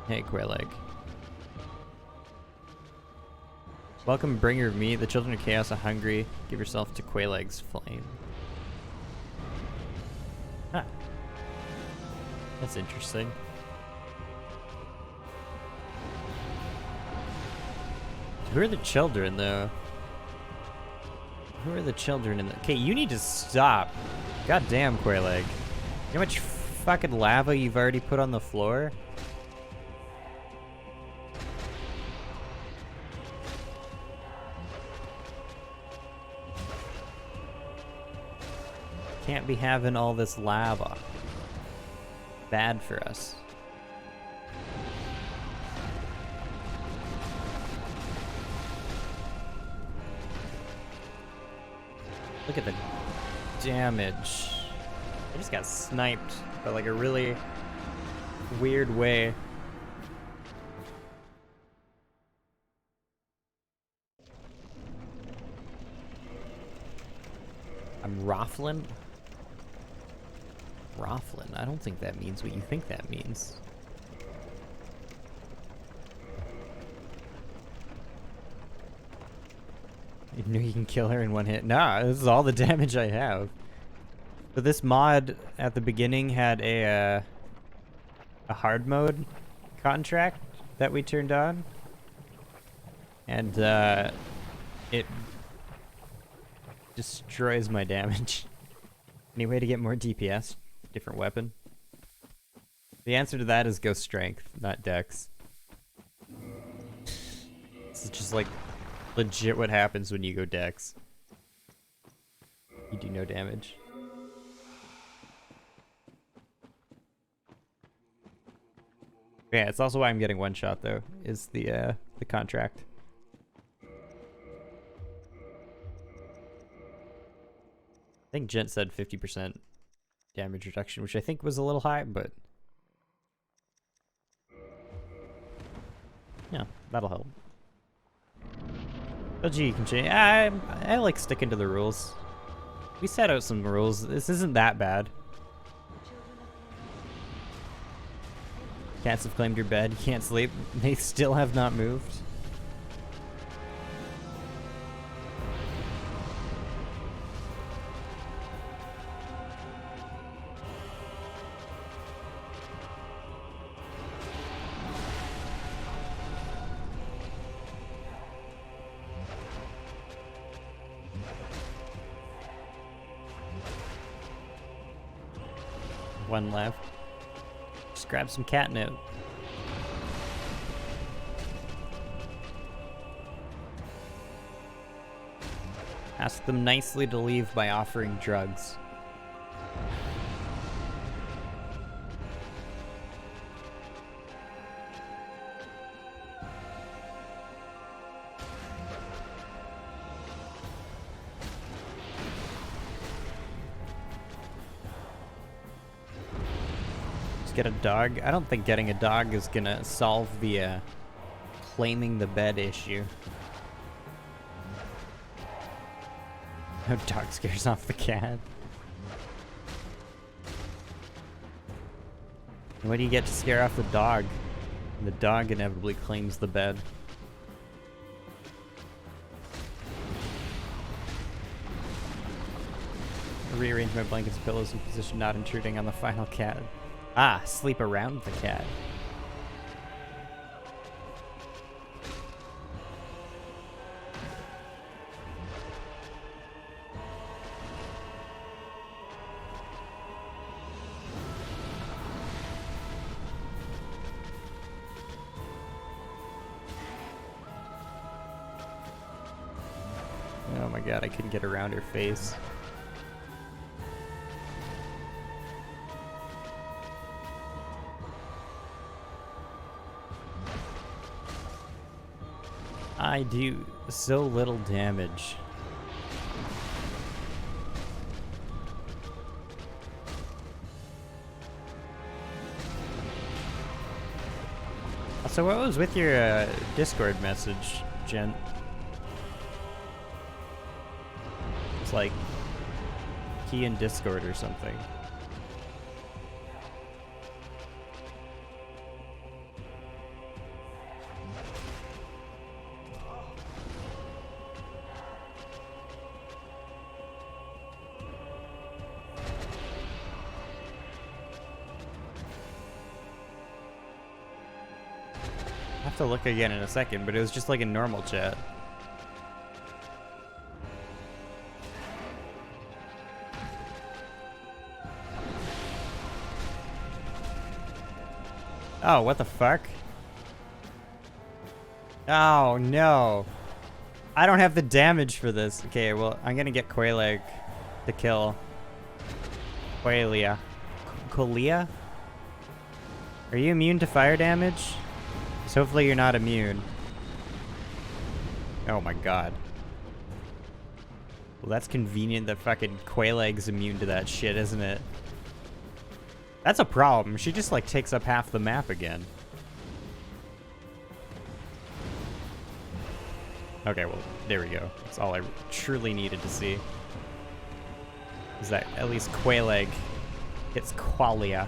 Hey, Quaileg. Welcome, bringer of meat. The children of chaos are hungry. Give yourself to Quaileg's flame. Huh. That's interesting. Who are the children, though? Who are the children in the... Okay, you need to stop. God damn, Quaileg. You know how much fucking lava you've already put on the floor? Can't be having all this lava. Bad for us. Look at the damage. I just got sniped, but like a really weird way. I'm Rofflin? Rofflin? I don't think that means what you think that means. You know you can kill her in one hit. Nah, this is all the damage I have. So this mod at the beginning had a hard mode contract that we turned on. And it destroys my damage. Any way to get more DPS? Different weapon? The answer to that is go strength, not dex. This is just like legit what happens when you go dex. You do no damage. Yeah, it's also why I'm getting one shot though, is the contract. I think Gent said 50% damage reduction, which I think was a little high, but yeah, that'll help. LG, you can change. I like sticking to the rules. We set out some rules. This isn't that bad. Cats have claimed your bed. You can't sleep. They still have not moved. One left. Just grab some catnip. Ask them nicely to leave by offering drugs. Just get a dog. I don't think getting a dog is gonna solve the claiming the bed issue. No, dog scares off the cat. And what do you get to scare off the dog? And the dog inevitably claims the bed. Rearrange my blankets and pillows in position not intruding on the final cat. Ah, sleep around the cat. Oh my god, I couldn't get around her face. I do so little damage. So what was with your Discord message, Jen? It's like key in Discord or something. I have to look again in a second, but it was just like a normal chat. Oh, what the fuck? Oh, no. I don't have the damage for this. Okay, well, I'm gonna get Quailag to kill Qualia. Qualia? Are you immune to fire damage? So hopefully you're not immune. Oh my god. Well, that's convenient that fucking Quailag's immune to that shit, isn't it? That's a problem. She just, like, takes up half the map again. Okay, well, there we go. That's all I truly needed to see. Is that at least Quailag hits Qualia.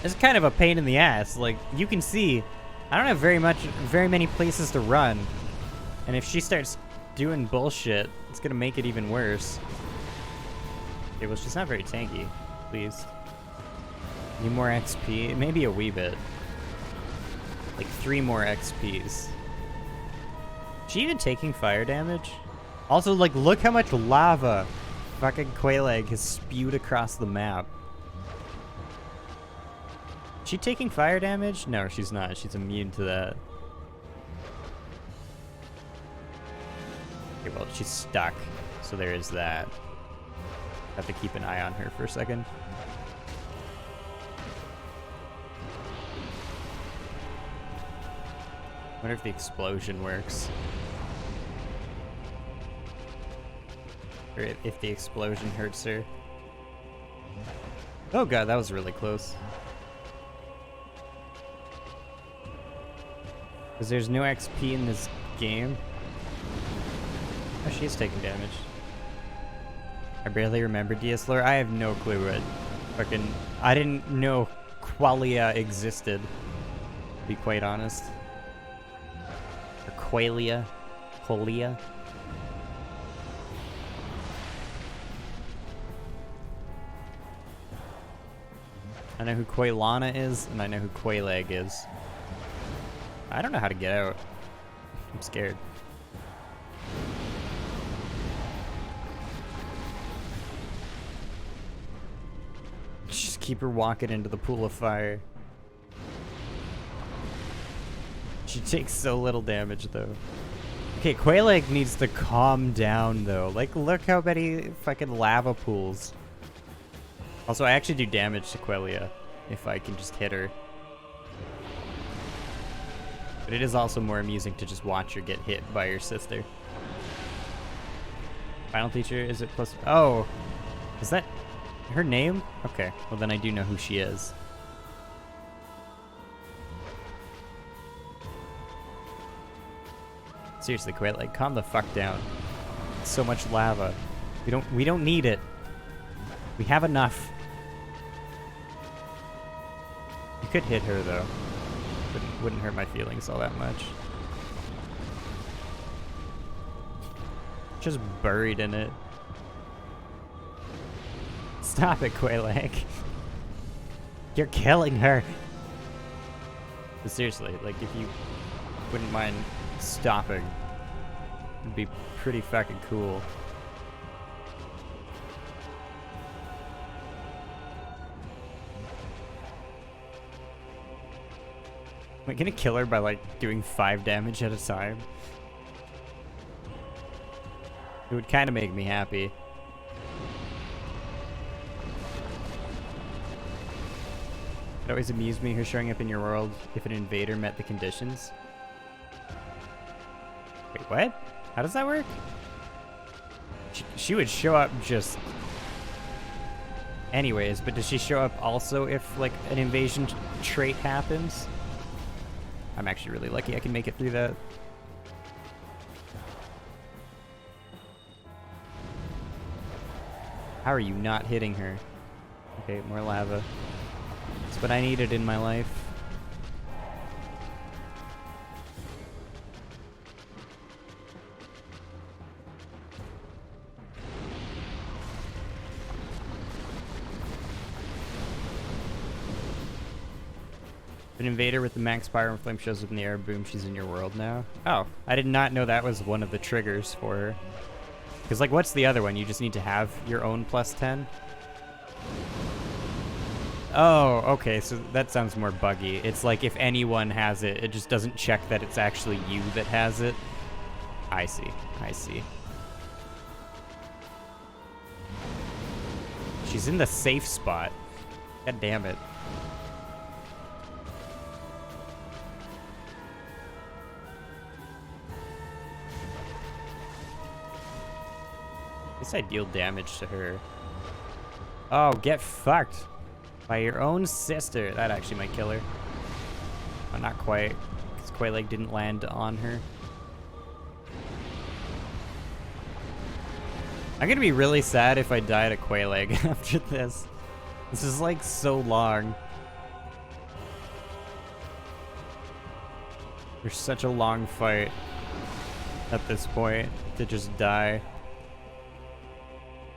It's kind of a pain in the ass. Like, you can see, I don't have very many places to run. And if she starts doing bullshit, it's gonna make it even worse. Okay, well, she's not very tanky. Please. Need more XP? Maybe a wee bit. Like 3 more XPs. Is she even taking fire damage? Also, like, look how much lava fucking Quailag has spewed across the map. Is she taking fire damage? No, she's not. She's immune to that. Okay, well, she's stuck. So there is that. Have to keep an eye on her for a second. Wonder if the explosion works. Or if the explosion hurts her. Oh god, that was really close. Because there's no XP in this game. Oh, she is taking damage. I barely remember DS lore. I have no clue what fucking... I didn't know Qualia existed, to be quite honest. Or Qualia. Qualia. I know who Quailana is, and I know who Quailag is. I don't know how to get out. I'm scared. keep her walking into the pool of fire. She takes so little damage, though. Okay, Quelaag needs to calm down, though. Like, look how many fucking lava pools. Also, I actually do damage to Quelia if I can just hit her. But it is also more amusing to just watch her get hit by your sister. Final teacher, is it plus... Oh! Is that her name? Okay, well then I do know who she is. Seriously, Quelaag, calm the fuck down. So much lava. We don't need it. We have enough. You could hit her though. Wouldn't hurt my feelings all that much. Just buried in it. Stop it, Quelaag. You're killing her. But seriously, like if you wouldn't mind stopping, it'd be pretty fucking cool. Am I gonna kill her by like doing 5 damage at a time? It would kind of make me happy. It always amused me her showing up in your world if an invader met the conditions. Wait, what? How does that work? She would show up just... Anyways, but does she show up also if like an invasion trait happens? I'm actually really lucky I can make it through that. How are you not hitting her? Okay, more lava. That's what I needed in my life. An invader with the max fire and flame shows up in the air, boom, she's in your world now. Oh, I did not know that was one of the triggers for her. Because, like, what's the other one? You just need to have your own plus 10? Oh, okay, so that sounds more buggy. It's like if anyone has it, it just doesn't check that it's actually you that has it. I see, I see. She's in the safe spot. God damn it. I deal damage to her. Oh, get fucked by your own sister. That actually might kill her. Oh, not quite, because Quelaag didn't land on her. I'm gonna be really sad if I die to Quelaag after this. This is like so long. There's such a long fight at this point to just die.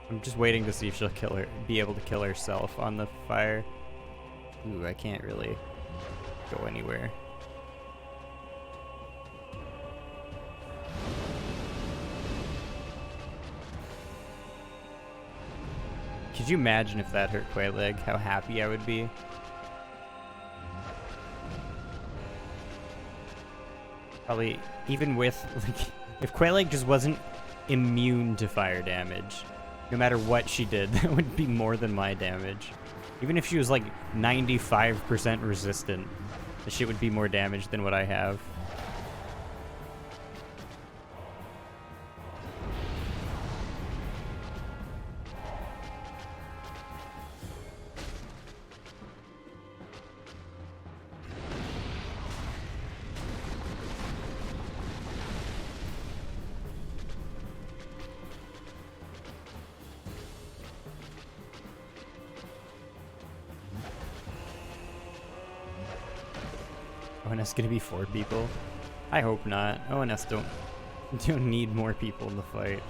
I'm just waiting to see if she'll be able to kill herself on the fire. Ooh, I can't really go anywhere. Could you imagine if that hurt Quelaag, how happy I would be? Probably, even with, like, if Quelaag just wasn't immune to fire damage, no matter what she did, that would be more than my damage. Even if she was like 95% resistant, the shit would be more damage than what I have. ONS gonna be 4 people? I hope not. ONS don't need more people in the fight.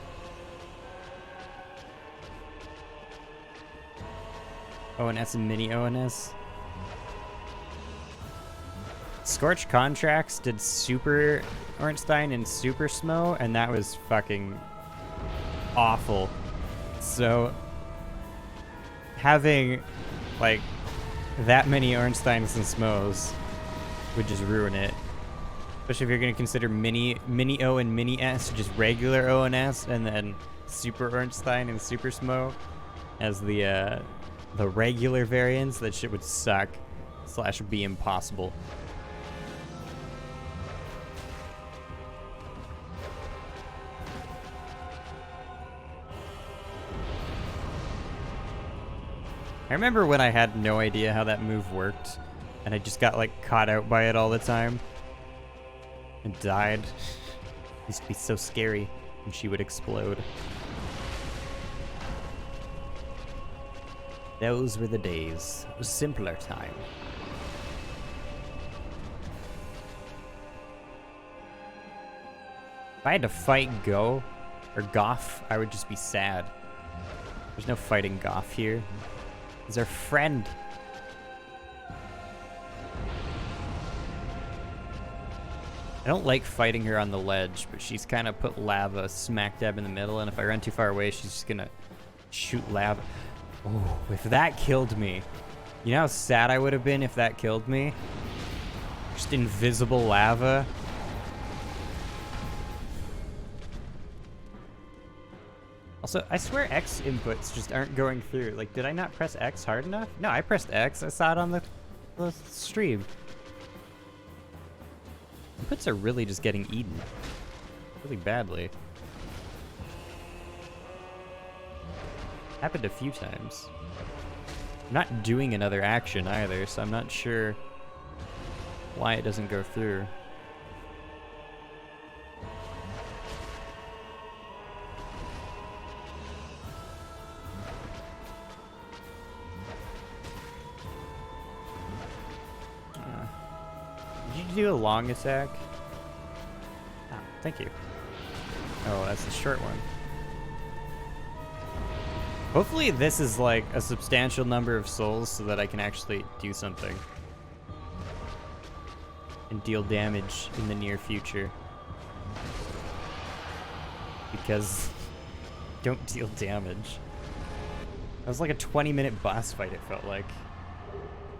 ONS and mini ONS. Scorched Contracts did Super Ornstein and Super Smo, and that was fucking awful. So having like that many Ornsteins and Smos would just ruin it. Especially if you're going to consider mini O and mini S, just regular O and S, and then super Ornstein and super Smo as the regular variants. That shit would suck / be impossible. I remember when I had no idea how that move worked, and I just got like caught out by it all the time and died. It used to be so scary when she would explode. Those were the days. A simpler time. If I had to fight Go or Goff, I would just be sad. There's no fighting Goff here. He's our friend. I don't like fighting her on the ledge, but she's kind of put lava smack dab in the middle, and if I run too far away, she's just gonna shoot lava. Oh, if that killed me. You know how sad I would have been if that killed me? Just invisible lava. Also, I swear X inputs just aren't going through. Like, did I not press X hard enough? No, I pressed X. I saw it on the stream. Inputs are really just getting eaten. Really badly. Happened a few times. I'm not doing another action either, so I'm not sure why it doesn't go through. Did you do a long attack? Oh, thank you. Oh, that's a short one. Hopefully this is like a substantial number of souls so that I can actually do something. And deal damage in the near future. Because don't deal damage. That was like a 20-minute boss fight, it felt like.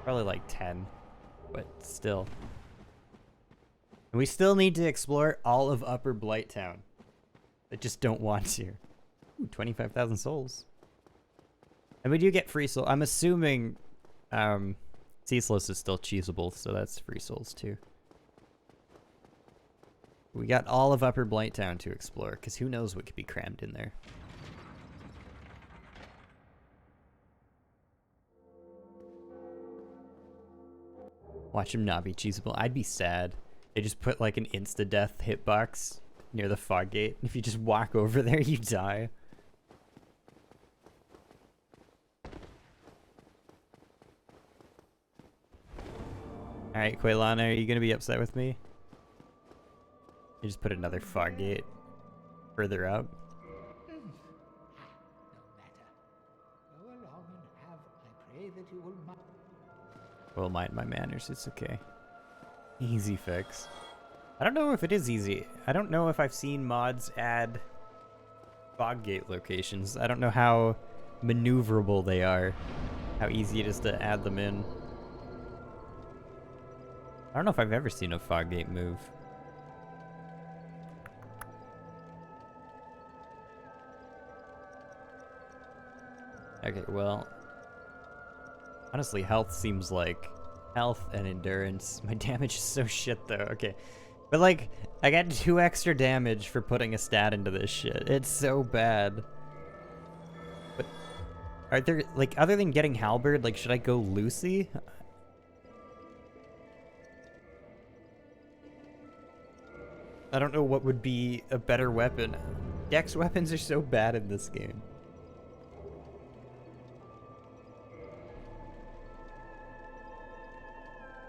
Probably like 10, but still. And we still need to explore all of Upper Blighttown. I just don't want to. Ooh, 25,000 souls. And we do get free soul. I'm assuming Ceaseless is still cheesable, so that's free souls too. We got all of Upper Blighttown to explore, because who knows what could be crammed in there. Watch him not be cheesable. I'd be sad. They just put like an insta-death hitbox near the fog gate. If you just walk over there, you die. Alright, Quaylana, are you going to be upset with me? You just put another fog gate further out. No matter. Go along and have. I pray that you will mind. Well, mind my manners, it's okay. Easy fix. I don't know if it is easy. I don't know if I've seen mods add fog gate locations. I don't know how maneuverable they are. How easy it is to add them in. I don't know if I've ever seen a fog gate move. Okay, well, honestly, health seems like health and endurance. My damage is so shit though. Okay, but like, I got 2 extra damage for putting a stat into this shit. It's so bad. But are there, like, other than getting Halberd, like, should I go Lucy? I don't know what would be a better weapon. Dex weapons are so bad in this game.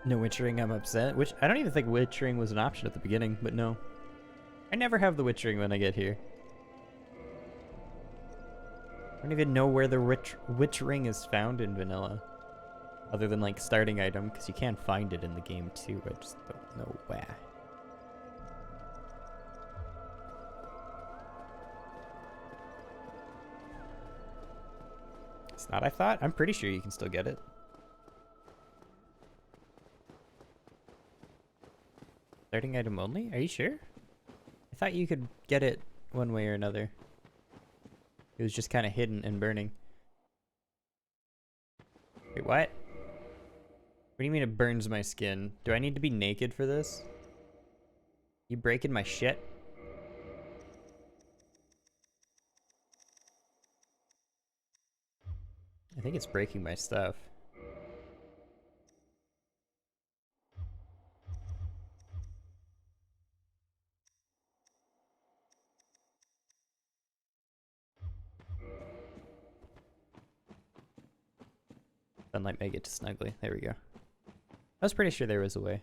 No witchering, I'm upset. Which I don't even think witchering was an option at the beginning, but no. I never have the witchering when I get here. I don't even know where the witchering is found in vanilla. Other than like starting item, because you can find it in the game too. I just don't know where. It's not, I thought. I'm pretty sure you can still get it. Starting item only? Are you sure? I thought you could get it one way or another. It was just kind of hidden and burning. Wait, what? What do you mean it burns my skin? Do I need to be naked for this? You breaking my shit? I think it's breaking my stuff. Sunlight make it to snuggly. There we go. I was pretty sure there was a way.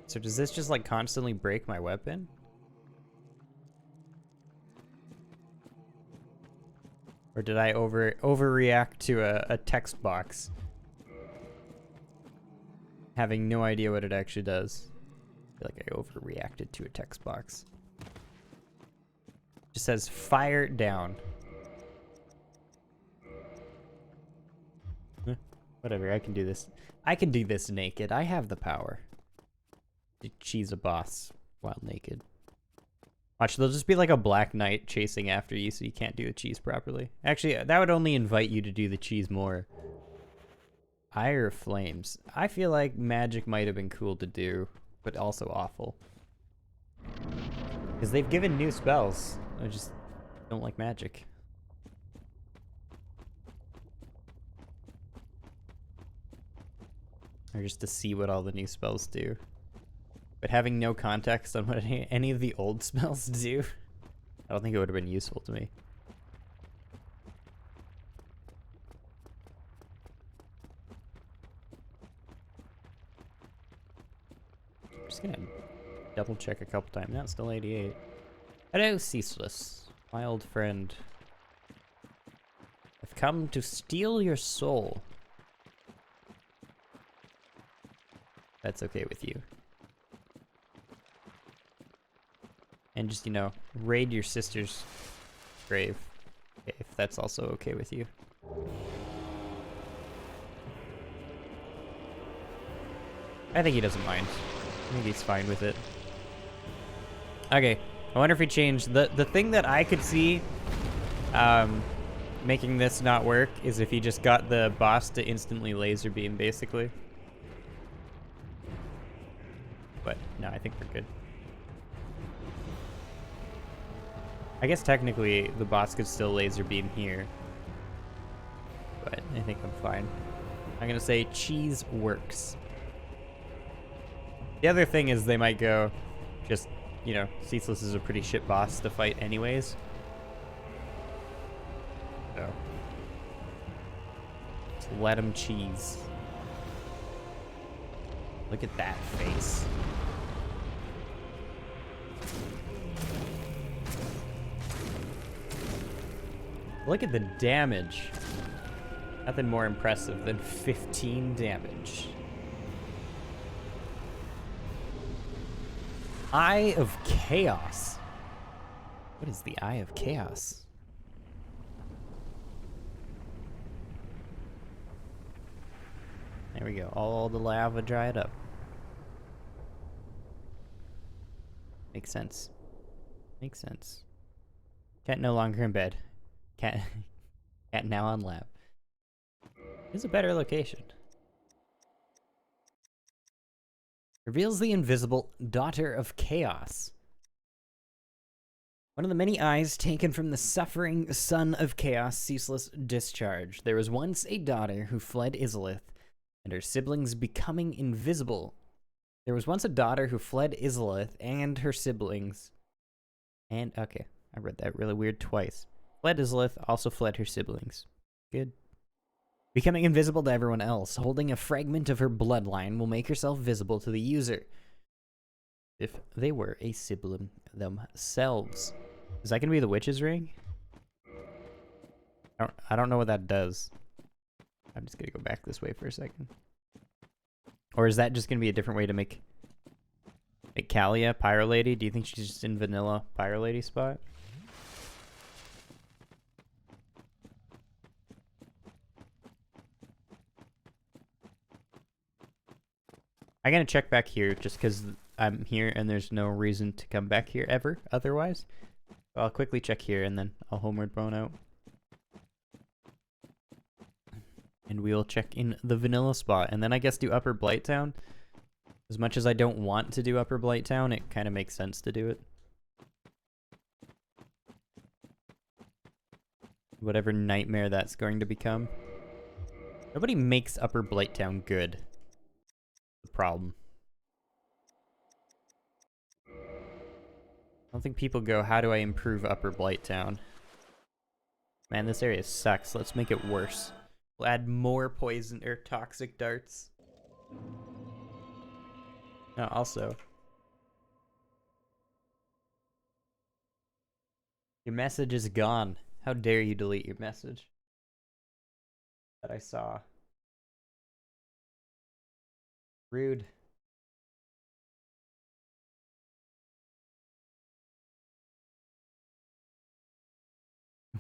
So does this just like constantly break my weapon? Or did I overreact to a text box? Having no idea what it actually does. I feel like I overreacted to a text box. Just says fire down. Whatever, I can do this. I can do this naked. I have the power. To cheese a boss while naked. Watch, there'll just be like a black knight chasing after you so you can't do the cheese properly. Actually, that would only invite you to do the cheese more. Ire of Flames. I feel like magic might have been cool to do, but also awful. Because they've given new spells. I just don't like magic. Or just to see what all the new spells do. But having no context on what any of the old spells do, I don't think it would have been useful to me. I'm just gonna double check a couple times. Now it's still 88. Hello, Ceaseless, my old friend. I've come to steal your soul. That's okay with you. And just, you know, raid your sister's grave, if that's also okay with you. I think he doesn't mind. I think he's fine with it. Okay, I wonder if he changed the thing that I could see making this not work is if he just got the boss to instantly laser beam, basically. But no, I think we're good. I guess technically the boss could still laser beam here, but I think I'm fine. I'm gonna say cheese works. The other thing is they might go, just, you know, Ceaseless is a pretty shit boss to fight anyways. So, just let him cheese. Look at that face. Look at the damage. Nothing more impressive than 15 damage. Eye of Chaos. What is the Eye of Chaos? There we go. All the lava dried up. Makes sense. Makes sense. Cat no longer in bed. Cat now on lab. It's a better location. Reveals the invisible Daughter of Chaos. One of the many eyes taken from the suffering son of Chaos, Ceaseless discharge. There was once a daughter who fled Izalith, and her siblings becoming invisible. There was once a daughter who fled Izalith and her siblings. And, okay, I read that really weird twice. Fled Izalith, also fled her siblings. Good. Becoming invisible to everyone else, holding a fragment of her bloodline will make herself visible to the user. If they were a sibling themselves. Is that going to be the witch's ring? I don't know what that does. I'm just going to go back this way for a second. Or is that just going to be a different way to make Kalia Pyro Lady? Do you think she's just in vanilla Pyro Lady spot? I'm gonna check back here just because I'm here and there's no reason to come back here ever otherwise. So I'll quickly check here and then I'll homeward bone out. And we will check in the vanilla spot and then I guess do Upper Blighttown. As much as I don't want to do Upper Blighttown, it kind of makes sense to do it. Whatever nightmare that's going to become. Nobody makes Upper Blighttown good. The problem. I don't think people go, how do I improve Upper Blighttown? Man, this area sucks. Let's make it worse. We'll add more poison or toxic darts. Oh, also. Your message is gone. How dare you delete your message that I saw. Rude.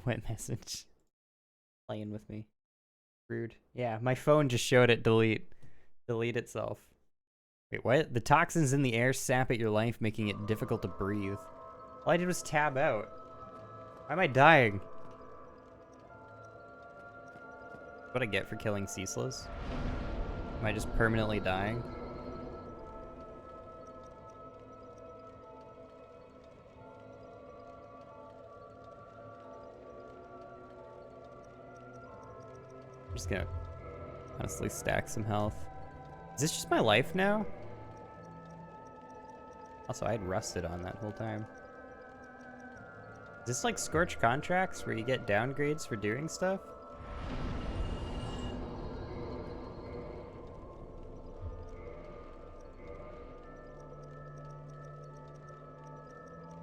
What message? Playing with me. Rude. Yeah, my phone just showed it delete itself. Wait, what? The toxins in the air sap at your life, making it difficult to breathe. All I did was tab out. Why am I dying? What I get for killing ceaseless? Am I just permanently dying? I'm just gonna honestly stack some health. Is this just my life now? Also, I had rusted on that whole time. Is this like Scorch contracts where you get downgrades for doing stuff?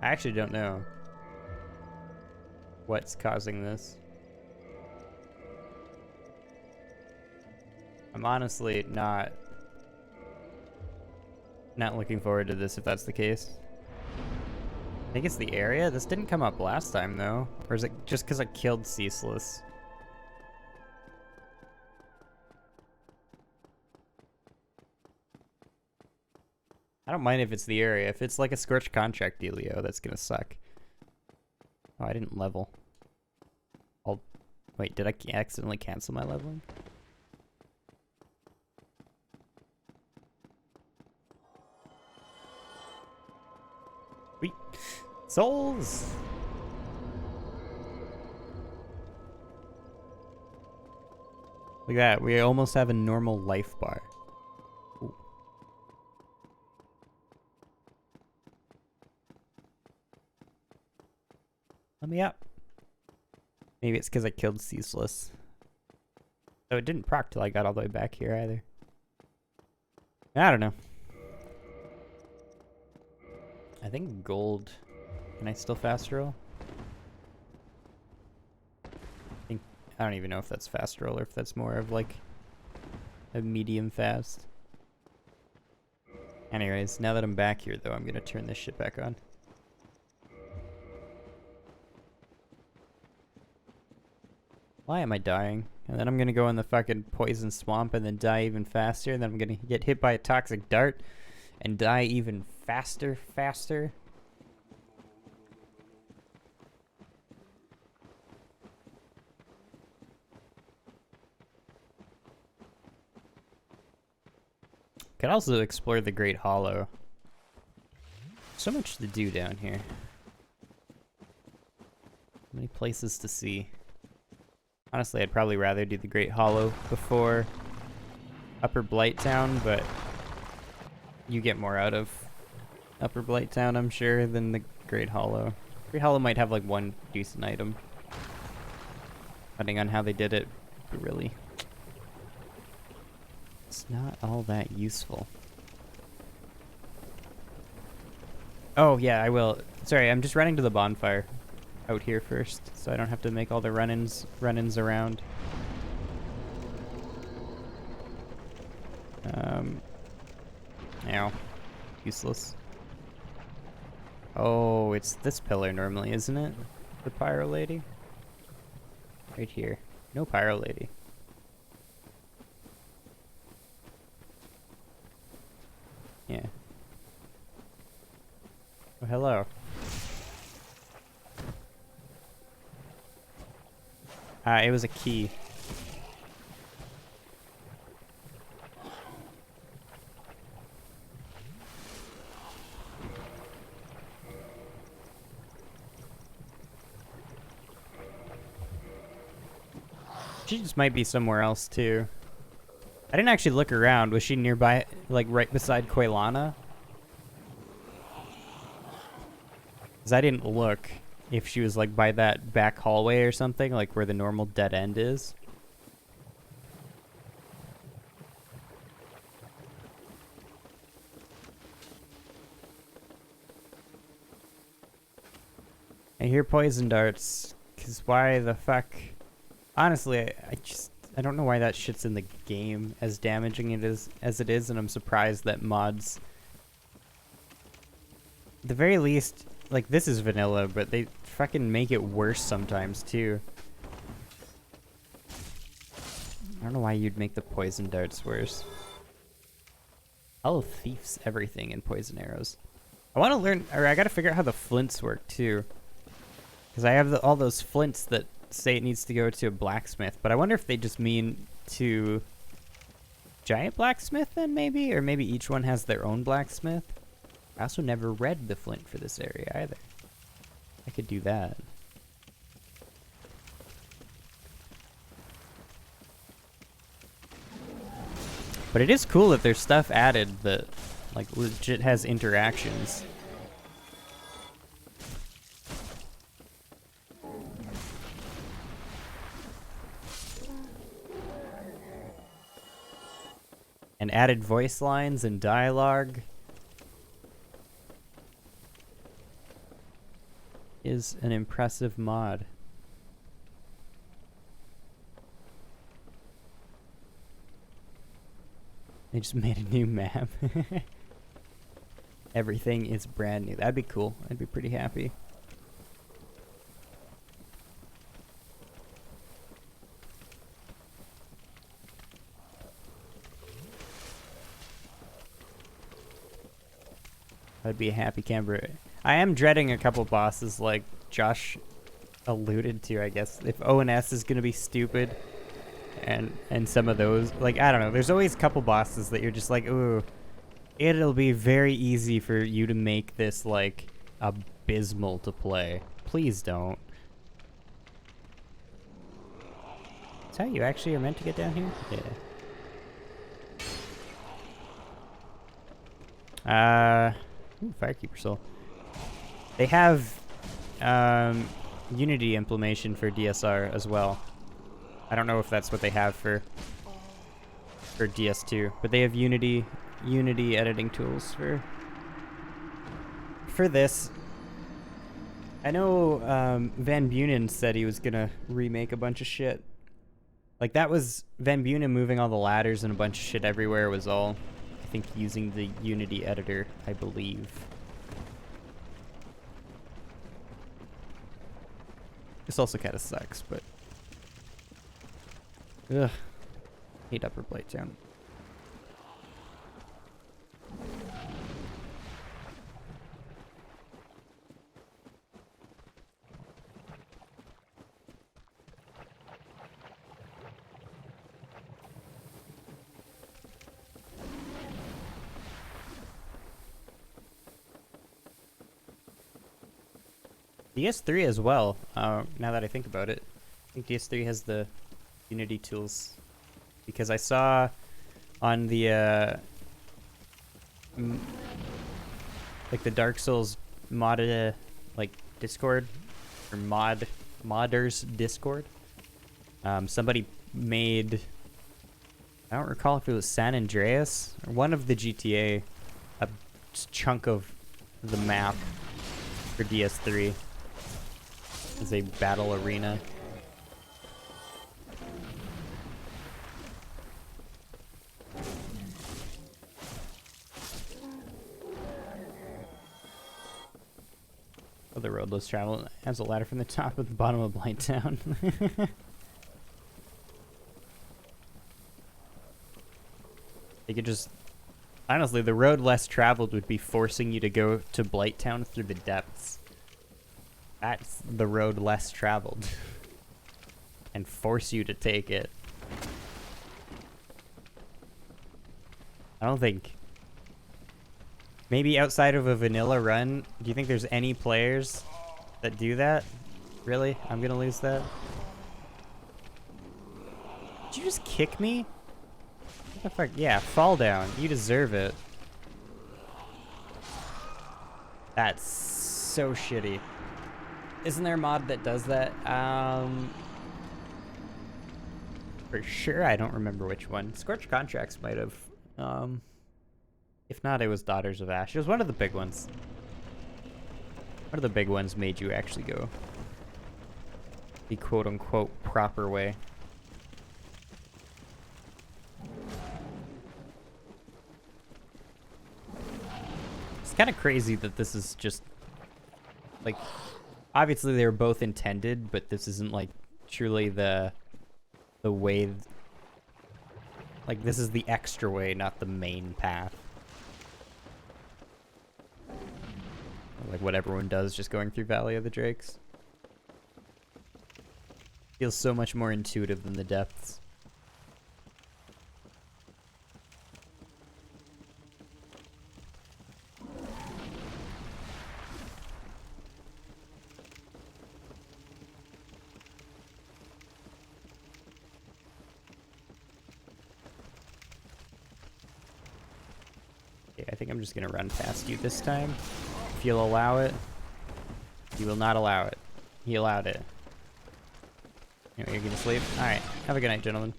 I actually don't know what's causing this. I'm honestly not looking forward to this if that's the case. I think it's the area. This didn't come up last time though. Or is it just because I killed Ceaseless? I don't mind if it's the area. If it's like a Scorch contract dealio, that's gonna suck. Oh, I didn't level. Wait, did I accidentally cancel my leveling? Sweet. Souls! Look at that, we almost have a normal life bar. Ooh. Let me up. Maybe it's because I killed Ceaseless. So it didn't proc till I got all the way back here either. I don't know. I think gold. Can I still fast roll? I don't even know if that's fast roll or if that's more of like a medium fast. Anyways, now that I'm back here though, I'm gonna turn this shit back on. Why am I dying? And then I'm gonna go in the fucking poison swamp and then die even faster, and then I'm gonna get hit by a toxic dart and die even faster. Could also explore the Great Hollow. So much to do down here. Many places to see. Honestly, I'd probably rather do the Great Hollow before Upper Blighttown, but you get more out of Upper Blighttown, I'm sure, than the Great Hollow. Great Hollow might have like one decent item, depending on how they did it, but really, it's not all that useful. Oh yeah, I will. Sorry, I'm just running to the bonfire out here first, so I don't have to make all the run-ins around. Ow. Useless. Oh, it's this pillar normally, isn't it? The Pyro Lady? Right here. No Pyro Lady. Yeah. Oh, hello. It was a key. She just might be somewhere else too. I didn't actually look around. Was she nearby, like right beside Quaylana? Because I didn't look if she was like by that back hallway or something, like where the normal dead end is. I hear poison darts, because why the fuck? Honestly, I don't know why that shit's in the game as damaging as it is, and I'm surprised that mods, at the very least, like this is vanilla, but they fucking make it worse sometimes too. I don't know why you'd make the poison darts worse. Hollow Thief's everything in poison arrows. I want to learn, or I gotta figure out how the flints work too. Because I have all those flints that say it needs to go to a blacksmith, but I wonder if they just mean to giant blacksmith then maybe? Or maybe each one has their own blacksmith? I also never read the flint for this area either. I could do that. But it is cool that there's stuff added that like legit has interactions. And added voice lines and dialogue is an impressive mod. They just made a new map. Everything is brand new. That'd be cool. I'd be pretty happy. I'd be a happy camper. I am dreading a couple bosses like Josh alluded to, I guess. If ONS is going to be stupid and some of those, like, I don't know. There's always a couple bosses that you're just like, ooh, it'll be very easy for you to make this, like, abysmal to play. Please don't. Is that how you actually are meant to get down here? Yeah. Ooh, Firekeeper Soul. They have Unity implementation for DSR as well. I don't know if that's what they have for DS2, but they have Unity editing tools for this. I know Van Bunen said he was gonna remake a bunch of shit. Like that was Van Bunen moving all the ladders and a bunch of shit everywhere was all, I think, using the Unity editor, I believe. This also kind of sucks, but ugh, hate Upper Blighttown. DS3 as well, now that I think about it. I think DS3 has the Unity tools. Because I saw on the, like the Dark Souls modded, like, Discord, or modders Discord, somebody made, I don't recall if it was San Andreas, or one of the GTA, a chunk of the map for DS3. Is a battle arena. Oh, the road less traveled has a ladder from the top of the bottom of Blighttown. They could just Honestly, the road less traveled would be forcing you to go to Blighttown through the depths. That's the road less traveled. And force you to take it. I don't think... Maybe outside of a vanilla run, do you think there's any players that do that? Really? I'm gonna lose that? Did you just kick me? What the fuck? Yeah, fall down. You deserve it. That's so shitty. Isn't there a mod that does that? For sure, I don't remember which one. Scorched Contracts might have. If not, it was Daughters of Ashe. It was one of the big ones. One of the big ones made you actually go the quote-unquote proper way. It's kind of crazy that this is just, like, obviously they were both intended, but this isn't, like, truly the way, like, this is the extra way, not the main path. Like what everyone does, just going through Valley of the Drakes. Feels so much more intuitive than the depths. Okay, I think I'm just gonna run past you this time. If you'll allow it. You will not allow it. He allowed it. Anyway, you're gonna sleep? Alright. Have a good night, gentlemen.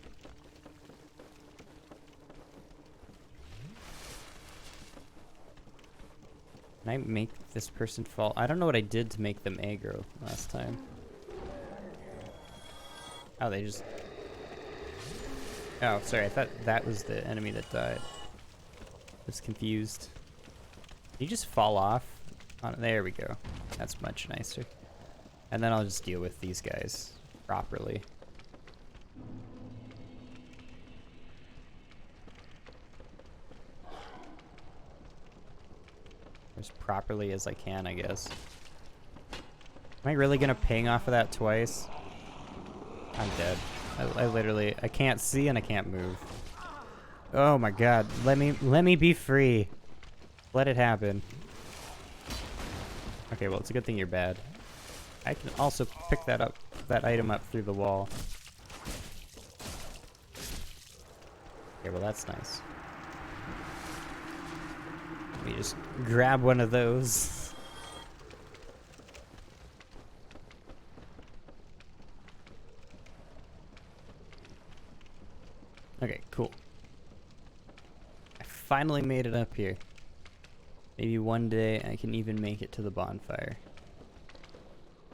Can I make this person fall? I don't know what I did to make them aggro last time. Oh, they just... Oh, sorry. I thought that was the enemy that died. I was confused. Did you just fall off? There we go. That's much nicer. And then I'll just deal with these guys properly. As properly as I can, I guess. Am I really gonna ping off of that twice? I'm dead. I literally, I can't see and I can't move. Oh my god, let me be free. Let it happen. Okay, well, it's a good thing you're bad. I can also pick that item up through the wall. Okay, well, that's nice. Let me just grab one of those. Okay, cool. I finally made it up here. Maybe one day I can even make it to the bonfire.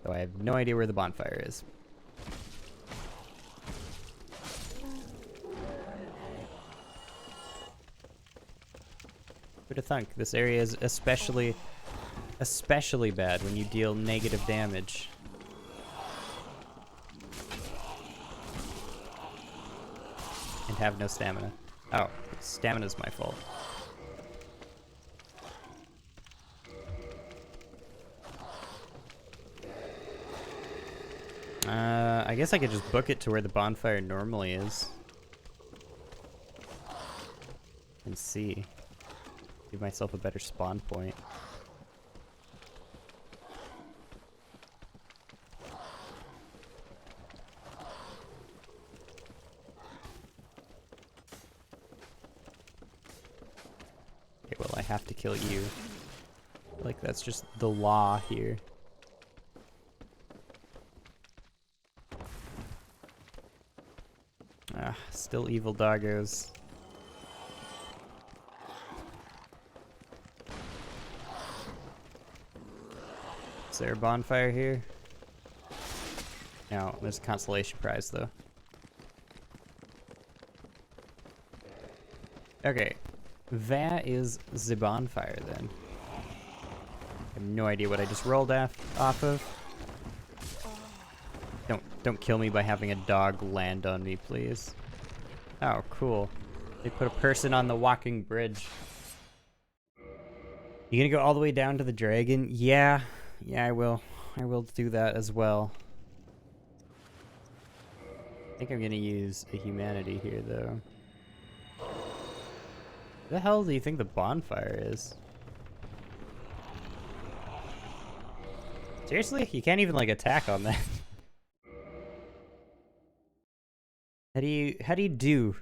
Though I have no idea where the bonfire is. Who'd have thunk? This area is especially bad when you deal negative damage. And have no stamina. Oh, stamina's my fault. I guess I could just book it to where the bonfire normally is. And see. Give myself a better spawn point. Okay, well, I have to kill you. Like, that's just the law here. Ah, still evil doggos. Is there a bonfire here? No, there's a consolation prize though. Okay, that is the bonfire then. I have no idea what I just rolled off of. Don't kill me by having a dog land on me, please. Oh, cool. They put a person on the walking bridge. You gonna go all the way down to the dragon? Yeah. Yeah, I will. I will do that as well. I think I'm gonna use a humanity here, though. Where the hell do you think the bonfire is? Seriously? You can't even, like, attack on that. How do you do?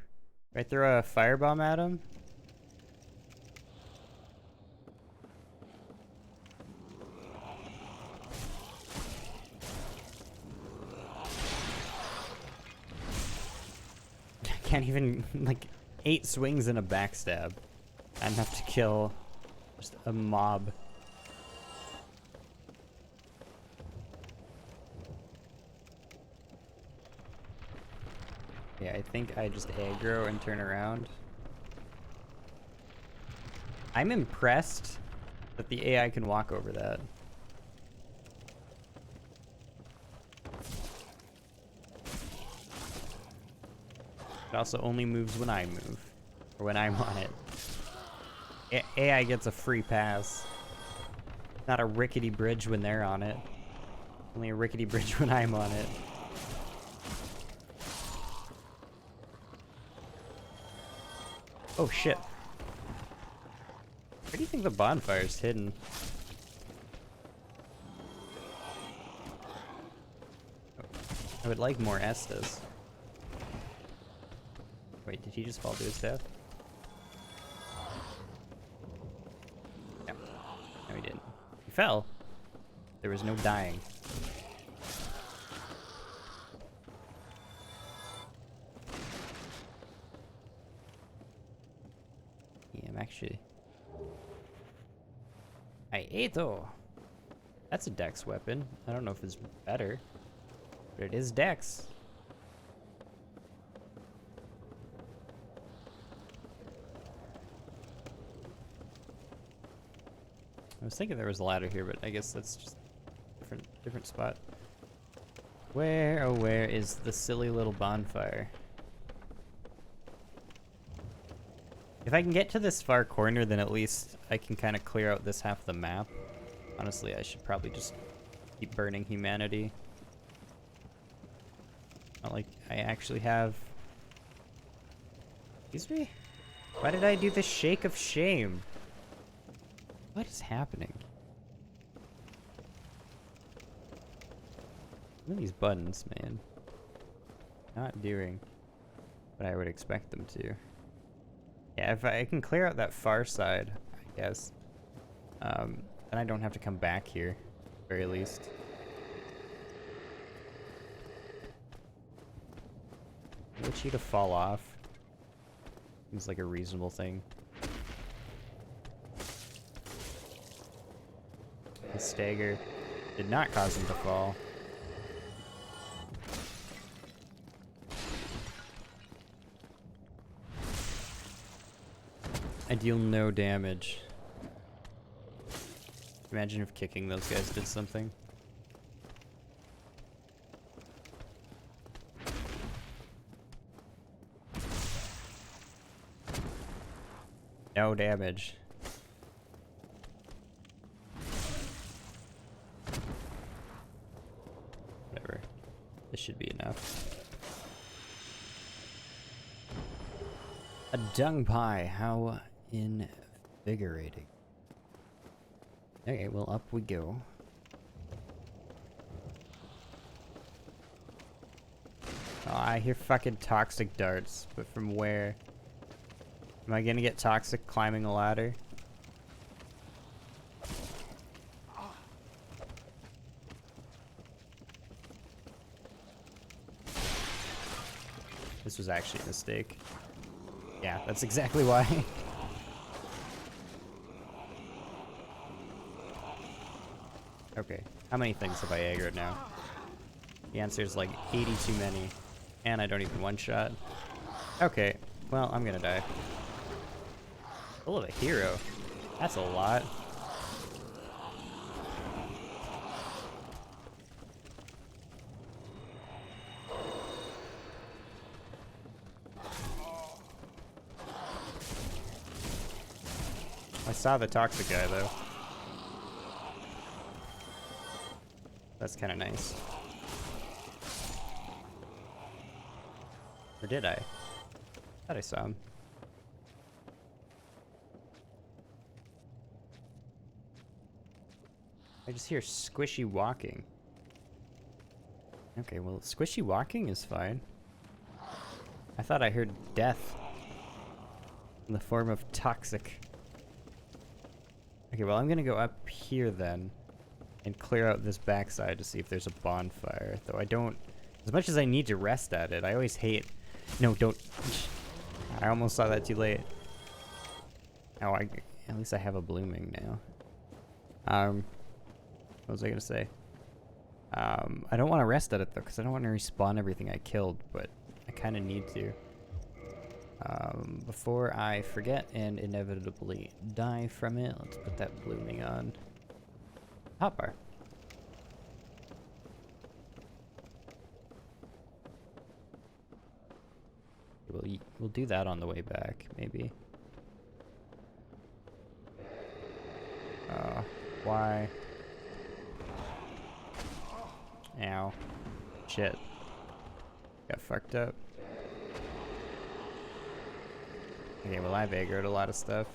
I throw a firebomb at him? Can't even, like, 8 swings and a backstab. Enough to kill just a mob. Yeah, I think I just aggro and turn around. I'm impressed that the AI can walk over that. It also only moves when I move, or when I'm on it. AI gets a free pass. Not a rickety bridge when they're on it. Only a rickety bridge when I'm on it. Oh shit. Where do you think the bonfire's hidden? I would like more Estes. Wait, did he just fall to his death? Yeah. No, he didn't. He fell. There was no dying. Yeah, I'm actually... Aeto! That's a dex weapon. I don't know if it's better, but it is dex. I was thinking there was a ladder here, but I guess that's just different spot. Where, oh where is the silly little bonfire? If I can get to this far corner, then at least I can kind of clear out this half of the map. Honestly, I should probably just keep burning humanity. Not like I actually have... Excuse me? Why did I do the shake of shame? What is happening? What are these buttons, man? Not doing what I would expect them to. Yeah, if I can clear out that far side, I guess, then I don't have to come back here, at the very least. I want you to fall off. Seems like a reasonable thing. The stagger did not cause him to fall. I deal no damage. Imagine if kicking those guys did something. No damage. Whatever. This should be enough. A dung pie. How invigorating. Okay, well, up we go. Oh, I hear fucking toxic darts, but from where? Am I gonna get toxic climbing a ladder? This was actually a mistake. Yeah, that's exactly why. Okay, how many things have I aggroed now? The answer is like 80 too many. And I don't even one-shot. Okay, well, I'm gonna die. Full of a hero. That's a lot. I saw the toxic guy, though. That's kind of nice. Or did I? Thought I saw him. I just hear squishy walking. Okay, well, squishy walking is fine. I thought I heard death in the form of toxic. Okay, well, I'm gonna go up here then and clear out this backside to see if there's a bonfire. Though I don't, as much as I need to rest at it, I always hate. No, don't. I almost saw that too late. Oh, at least I have a blooming now. What was I gonna say? I don't want to rest at it though, because I don't want to respawn everything I killed, but I kind of need to. Before I forget and inevitably die from it, let's put that blooming on. Hotbar. We'll do that on the way back, maybe. Why? Ow. Shit. Got fucked up. Okay, well, I've aggroed a lot of stuff.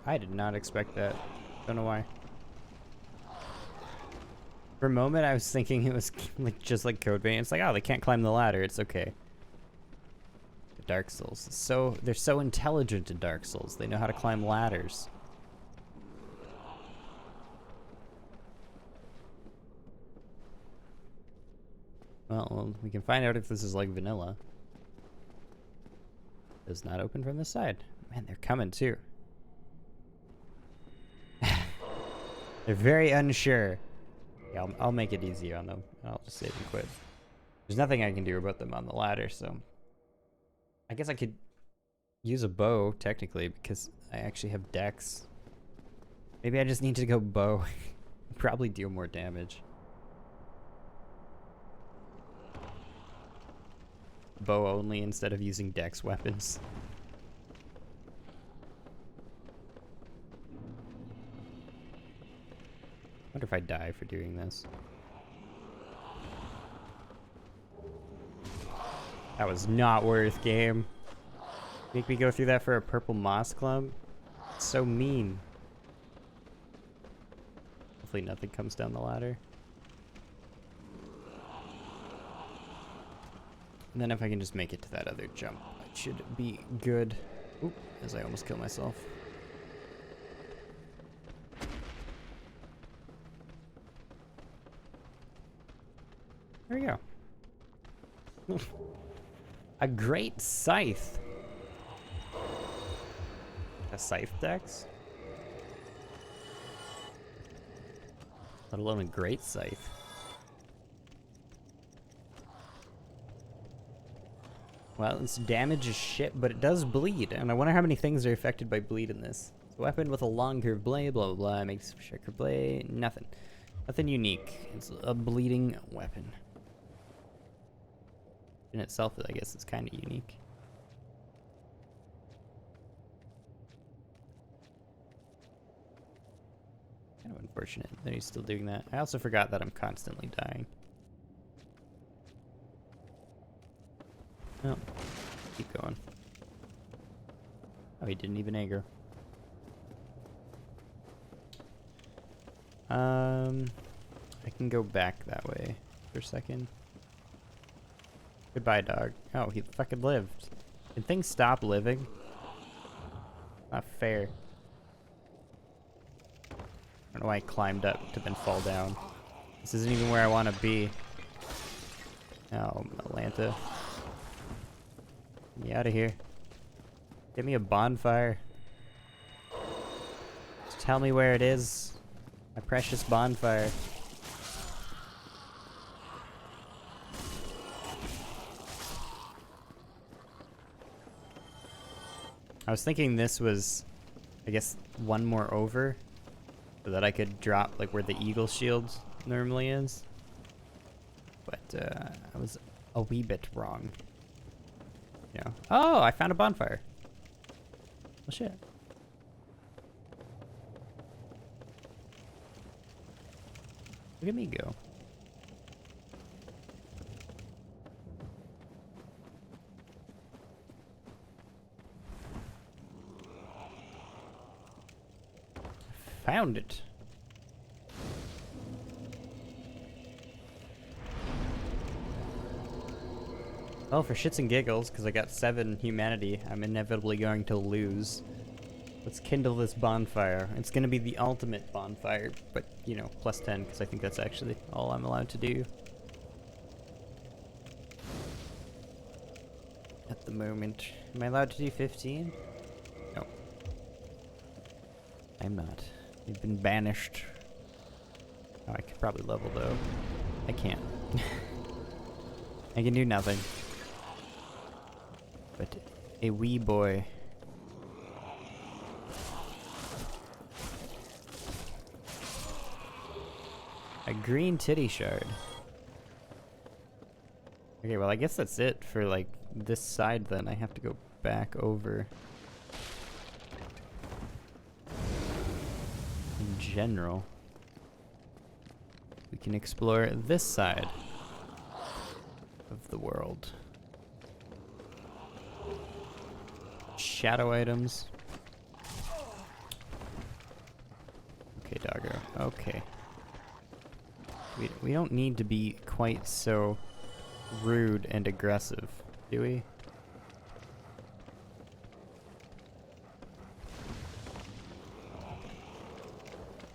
I did not expect that. Don't know why. For a moment, I was thinking it was like just like Code Vein. It's like, oh, they can't climb the ladder. It's okay. Dark Souls. They're so intelligent in Dark Souls. They know how to climb ladders. Well, we can find out if this is like vanilla. Does not open from this side. Man, they're coming too. They're very unsure. Yeah, I'll make it easy on them. I'll just save and quit. There's nothing I can do about them on the ladder, so... I guess I could use a bow, technically, because I actually have dex. Maybe I just need to go bow. Probably deal more damage. Bow only instead of using dex weapons. I wonder if I die for doing this. That was not worth, game. Make me go through that for a purple moss clump? It's so mean. Hopefully nothing comes down the ladder. And then if I can just make it to that other jump, it should be good. Oop, as I almost kill myself. There we go. A great scythe. A scythe dex? Let alone a great scythe. Well, its damage is shit, but it does bleed, and I wonder how many things are affected by bleed in this. It's a weapon with a long curved blade, blah blah blah, makes a short curved blade, nothing. Nothing unique. It's a bleeding weapon. In itself, I guess it's kind of unique. Kind of unfortunate that he's still doing that. I also forgot that I'm constantly dying. Oh, keep going. Oh, he didn't even aggro. I can go back that way for a second. Goodbye, dog. Oh, he fucking lived. Can things stop living? Not fair. I don't know why I climbed up to then fall down. This isn't even where I want to be. Oh, Atlanta. Get me out of here. Get me a bonfire. Just tell me where it is. My precious bonfire. I was thinking this was, I guess, one more over, so that I could drop like where the eagle shield normally is. but I was a wee bit wrong. You know. Oh, I found a bonfire. Well, shit. Look at me go. Found it. Well, for shits and giggles, because I got 7 humanity, I'm inevitably going to lose. Let's kindle this bonfire. It's going to be the ultimate bonfire, but, you know, plus 10, because I think that's actually all I'm allowed to do. At the moment. Am I allowed to do 15? No. I'm not. You've been banished. Oh, I could probably level, though. I can't. I can do nothing. But a wee boy. A green titty shard. Okay, well I guess that's it for like this side then. I have to go back over. In general. We can explore this side of the world. Shadow items. Okay, doggo. Okay. We don't need to be quite so rude and aggressive, do we?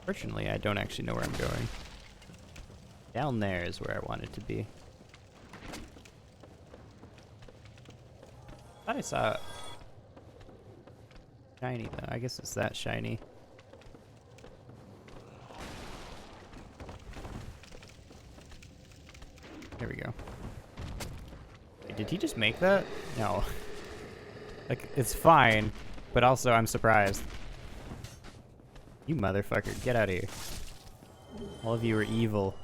Fortunately, I don't actually know where I'm going. Down there is where I wanted to be. Thought I saw shiny though. I guess it's that shiny. There we go. Wait, did he just make that? No. Like, it's fine, but also I'm surprised. You motherfucker, get out of here. All of you are evil.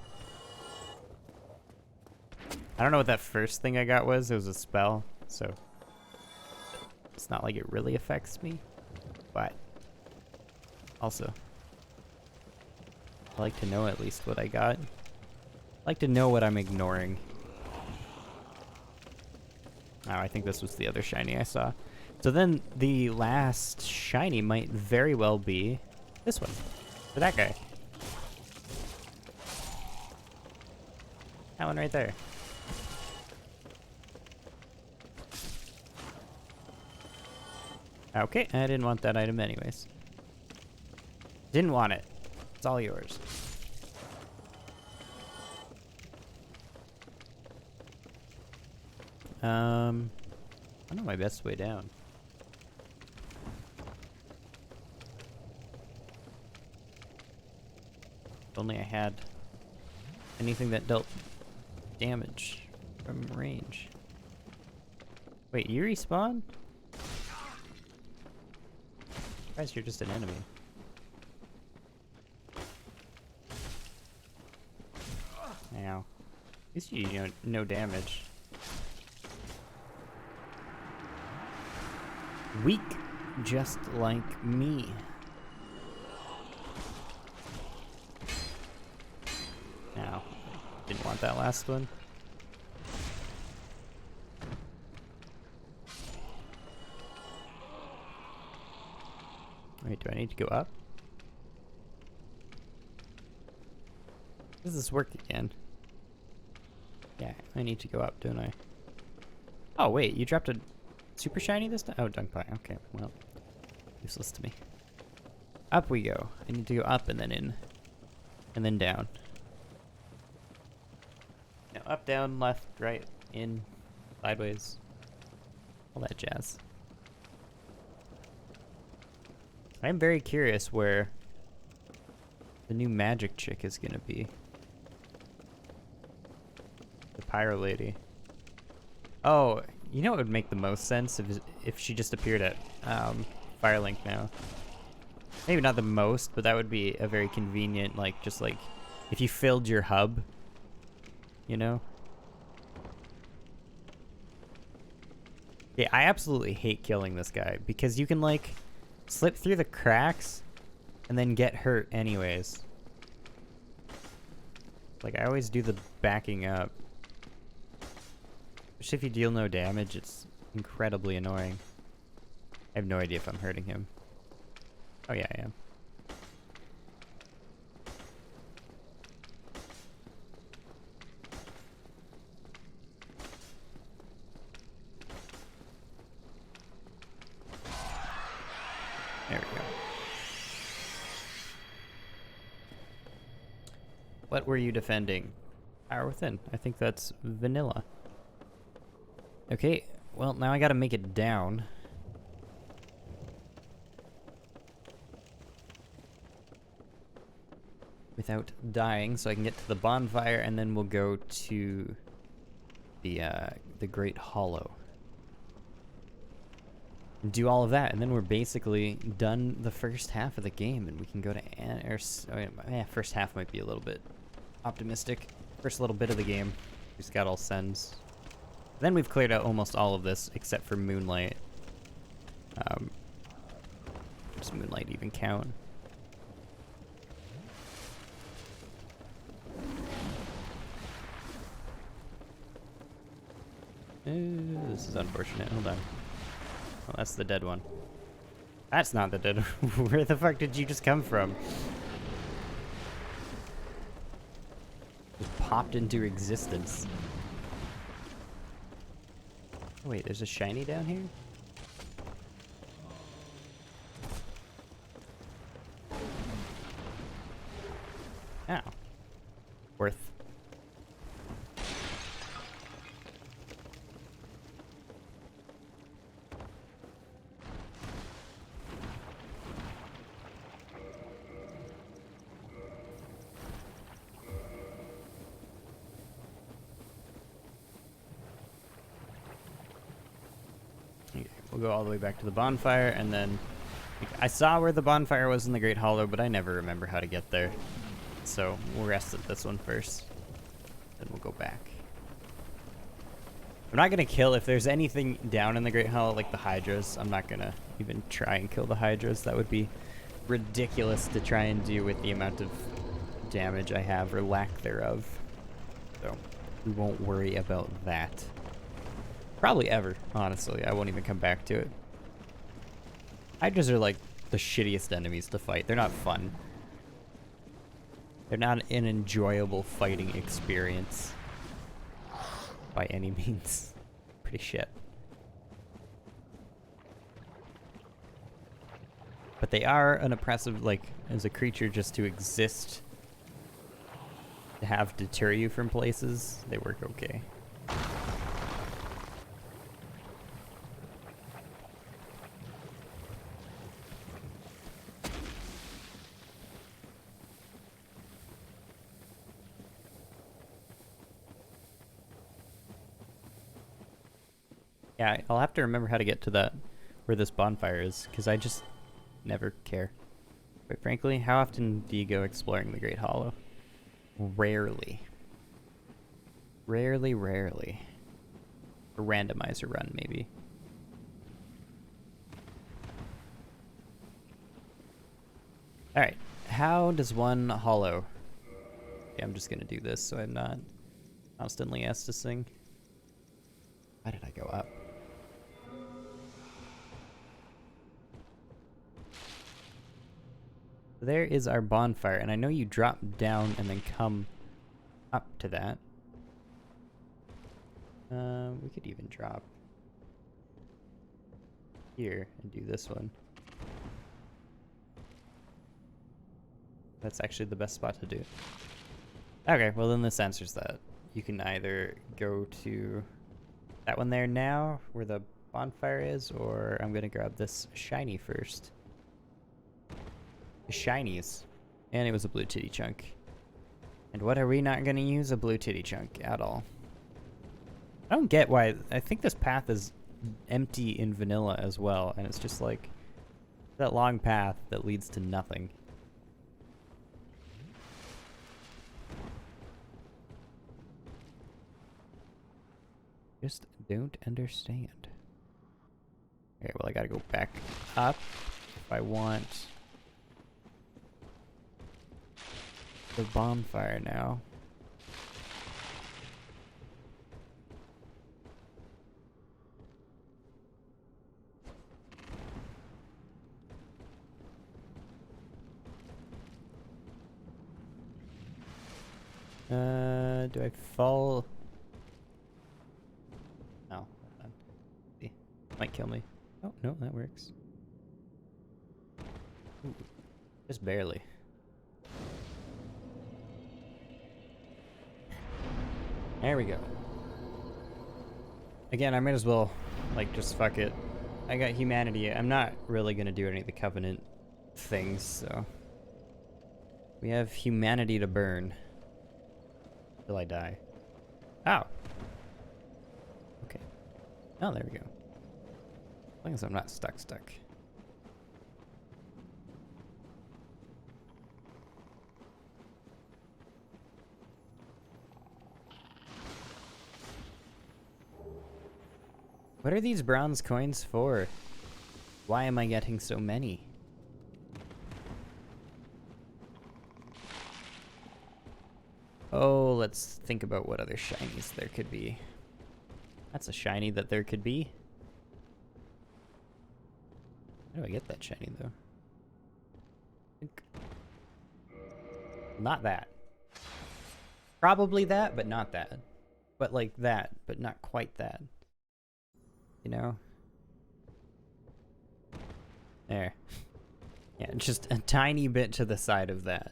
I don't know what that first thing I got was. It was a spell, so it's not like it really affects me. But also, I like to know at least what I got. I like to know what I'm ignoring. Oh, I think this was the other shiny I saw. So then the last shiny might very well be this one. For that guy. That one right there. Okay, I didn't want that item anyways. Didn't want it. It's all yours. I don't know my best way down. If only I had anything that dealt damage from range. Wait, you respawn? Guys, you're just an enemy. Ow. At least you know, no damage. Weak, just like me. Ow. Didn't want that last one. Wait, do I need to go up? Does this work again? Yeah, I need to go up, don't I? Oh, wait, you dropped a super shiny this time? Oh, dunk pie. Okay, well, useless to me. Up we go. I need to go up and then in. And then down. No, up, down, left, right, in, sideways. All that jazz. I'm very curious where the new magic chick is gonna be. The pyro lady. Oh, you know what would make the most sense if she just appeared at Firelink now. Maybe not the most, but that would be a very convenient, like, just like, if you filled your hub, you know? Yeah, I absolutely hate killing this guy because you can like slip through the cracks and then get hurt anyways. Like I always do the backing up. Especially if you deal no damage, it's incredibly annoying. I have no idea if I'm hurting him. Oh yeah, I am. There we go. What were you defending? Power Within. I think that's vanilla. Okay, well now I gotta make it down. Without dying, so I can get to the bonfire, and then we'll go to the Great Hollow. Do all of that, and then we're basically done the first half of the game, and we can go to first half might be a little bit optimistic. First little bit of the game, we just got all sends. Then we've cleared out almost all of this except for Moonlight. Does Moonlight even count? This is unfortunate. Hold on. Oh, that's the dead one. That's not the dead one. Where the fuck did you just come from? Just popped into existence. Oh, wait, there's a shiny down here? Ow. Worth. We'll go all the way back to the bonfire, and then I saw where the bonfire was in the Great Hollow, but I never remember how to get there. So we'll rest at this one first, then we'll go back. I'm not gonna kill if there's anything down in the Great Hollow, like the Hydras. I'm not gonna even try and kill the Hydras. That would be ridiculous to try and do with the amount of damage I have, or lack thereof. So we won't worry about that. Probably ever, honestly. I won't even come back to it. Hydras are like the shittiest enemies to fight. They're not fun. They're not an enjoyable fighting experience by any means. Pretty shit. But they are an oppressive, like, as a creature just to exist, to have deter you from places, they work okay. Yeah, I'll have to remember how to get to that, where this bonfire is, because I just never care. Quite frankly, how often do you go exploring the Great Hollow? Rarely. Rarely, rarely. A randomizer run, maybe. Alright, how does one hollow? Okay, I'm just gonna do this so I'm not constantly estusing. Why did I go up? There is our bonfire, and I know you drop down and then come up to that. We could even drop here and do this one. That's actually the best spot to do. Okay, well then this answers that. You can either go to that one there now, where the bonfire is, or I'm gonna grab this shiny first. The shinies. And it was a blue titty chunk. And what are we not gonna use? A blue titty chunk at all. I don't get why. I think this path is empty in vanilla as well, and it's just like that long path that leads to nothing. Just don't understand. Okay, well I gotta go back up if I want the bonfire now. Do I fall? No, hold on. See, might kill me. Oh no, that works. Ooh, just barely. There we go. Again, I might as well, like, just fuck it. I got humanity. I'm not really gonna do any of the Covenant things, so. We have humanity to burn. Till I die. Ow! Okay. Oh, there we go. As long as I'm not stuck. What are these bronze coins for? Why am I getting so many? Oh, let's think about what other shinies there could be. That's a shiny that there could be. How do I get that shiny, though? Not that. Probably that, but not that. But like that, but not quite that. You know? There. Yeah, just a tiny bit to the side of that.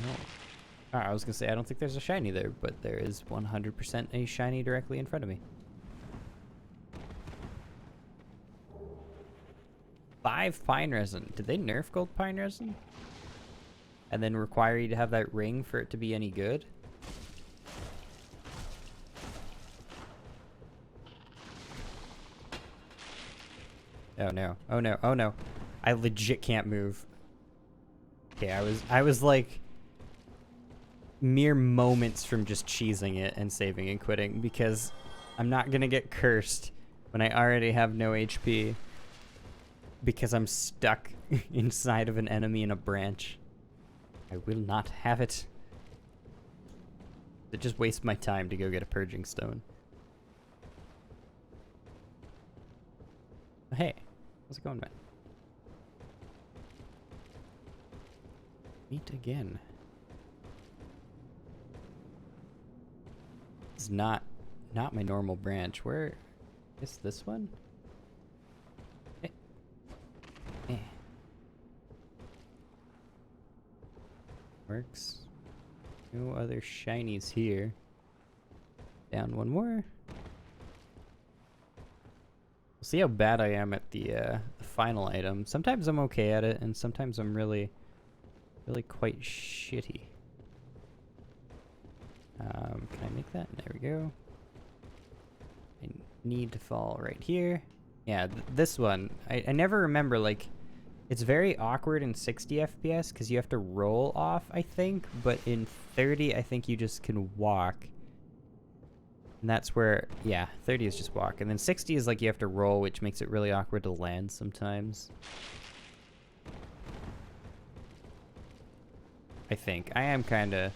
Oh. I was gonna say, I don't think there's a shiny there, but there is 100% a shiny directly in front of me. 5 pine resin. Did they nerf gold pine resin? And then require you to have that ring for it to be any good? Oh no. Oh no. Oh no. I legit can't move. Okay, I was like mere moments from just cheesing it and saving and quitting because I'm not gonna get cursed when I already have no HP because I'm stuck inside of an enemy in a branch. I will not have it. It just wastes my time to go get a purging stone. Oh, hey, how's it going, man? Meet again. It's not my normal branch. Where is this one? Eh. Eh. Works. No other shinies here. Down one more. We'll see how bad I am at the final item. Sometimes I'm okay at it, and sometimes I'm really quite shitty. Can I make that? There we go. I need to fall right here. Yeah, this one. I never remember, like, it's very awkward in 60 FPS because you have to roll off, I think, but in 30, I think you just can walk. And that's where, yeah, 30 is just walk. And then 60 is like you have to roll, which makes it really awkward to land sometimes. I think. I am kind of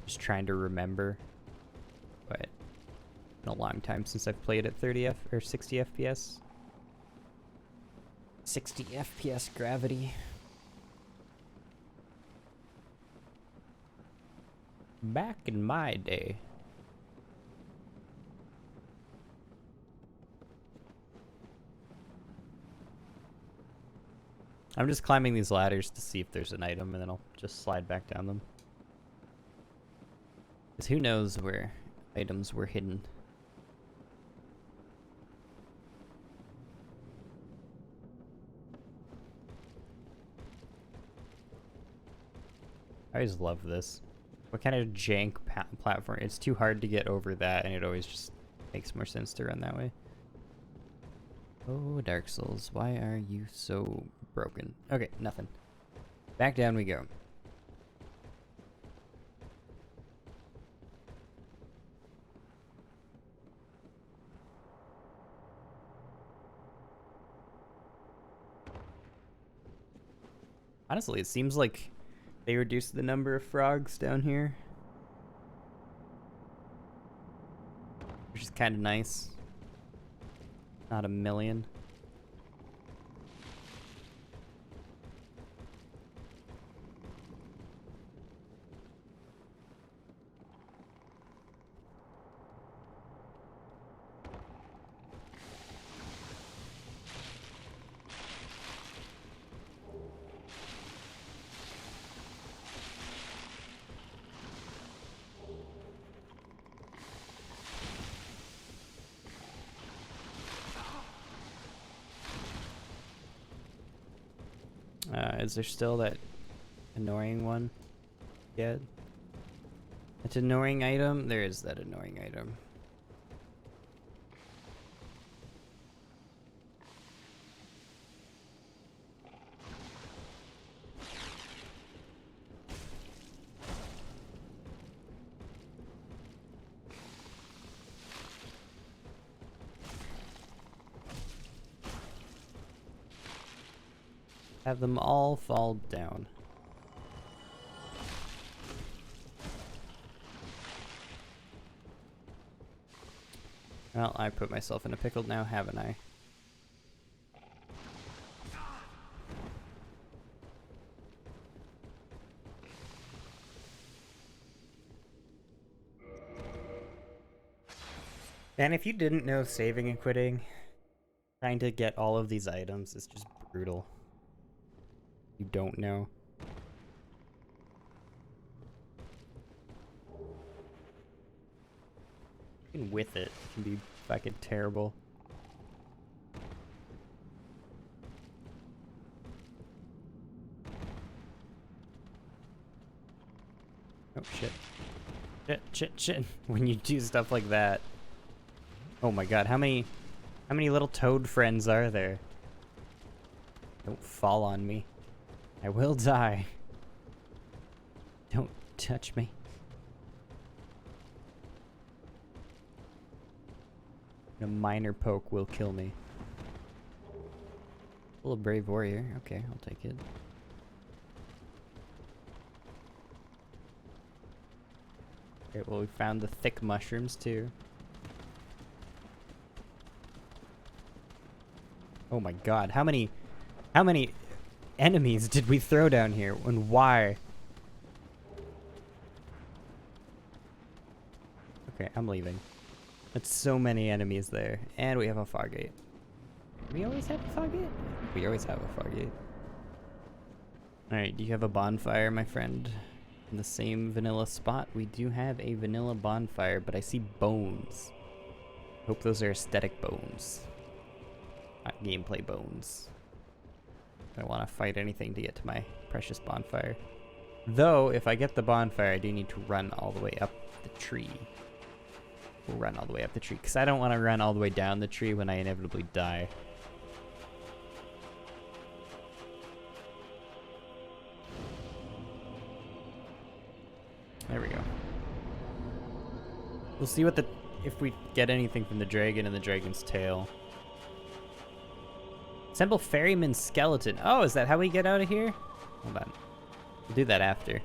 just trying to remember, but it's been a long time since I've played at 30 or 60 FPS. 60 FPS gravity. Back in my day. I'm just climbing these ladders to see if there's an item, and then I'll just slide back down them. Because who knows where items were hidden. I always love this. What kind of jank platform? It's too hard to get over that, and it always just makes more sense to run that way. Oh, Dark Souls, why are you so broken? Okay, nothing. Back down we go. Honestly, it seems like they reduced the number of frogs down here, which is kind of nice. Not a million. Is there still that annoying one yet? That annoying item? There is that annoying item. Have them all fall down. Well, I put myself in a pickle now, haven't I? And if you didn't know, saving and quitting, trying to get all of these items is just brutal. You don't know. Even with it can be fucking terrible. Oh shit. Shit. When you do stuff like that. Oh my god, how many little toad friends are there? Don't fall on me. I will die. Don't touch me. A minor poke will kill me. A little brave warrior. Okay, I'll take it. Okay, well, we found the thick mushrooms too. Oh my god, how many enemies did we throw down here, and why? Okay, I'm leaving. That's so many enemies there, and we have a fog gate. Do we always have a fog gate? We always have a fog gate. Alright, do you have a bonfire, my friend? In the same vanilla spot? We do have a vanilla bonfire, but I see bones. Hope those are aesthetic bones. Not gameplay bones. I don't want to fight anything to get to my precious bonfire. Though, if I get the bonfire, I do need to run all the way up the tree. We'll run all the way up the tree, because I don't want to run all the way down the tree when I inevitably die. There we go. We'll see what if we get anything from the dragon and the dragon's tail. Assemble ferryman's skeleton. Oh, is that how we get out of here? Hold on. We'll do that after.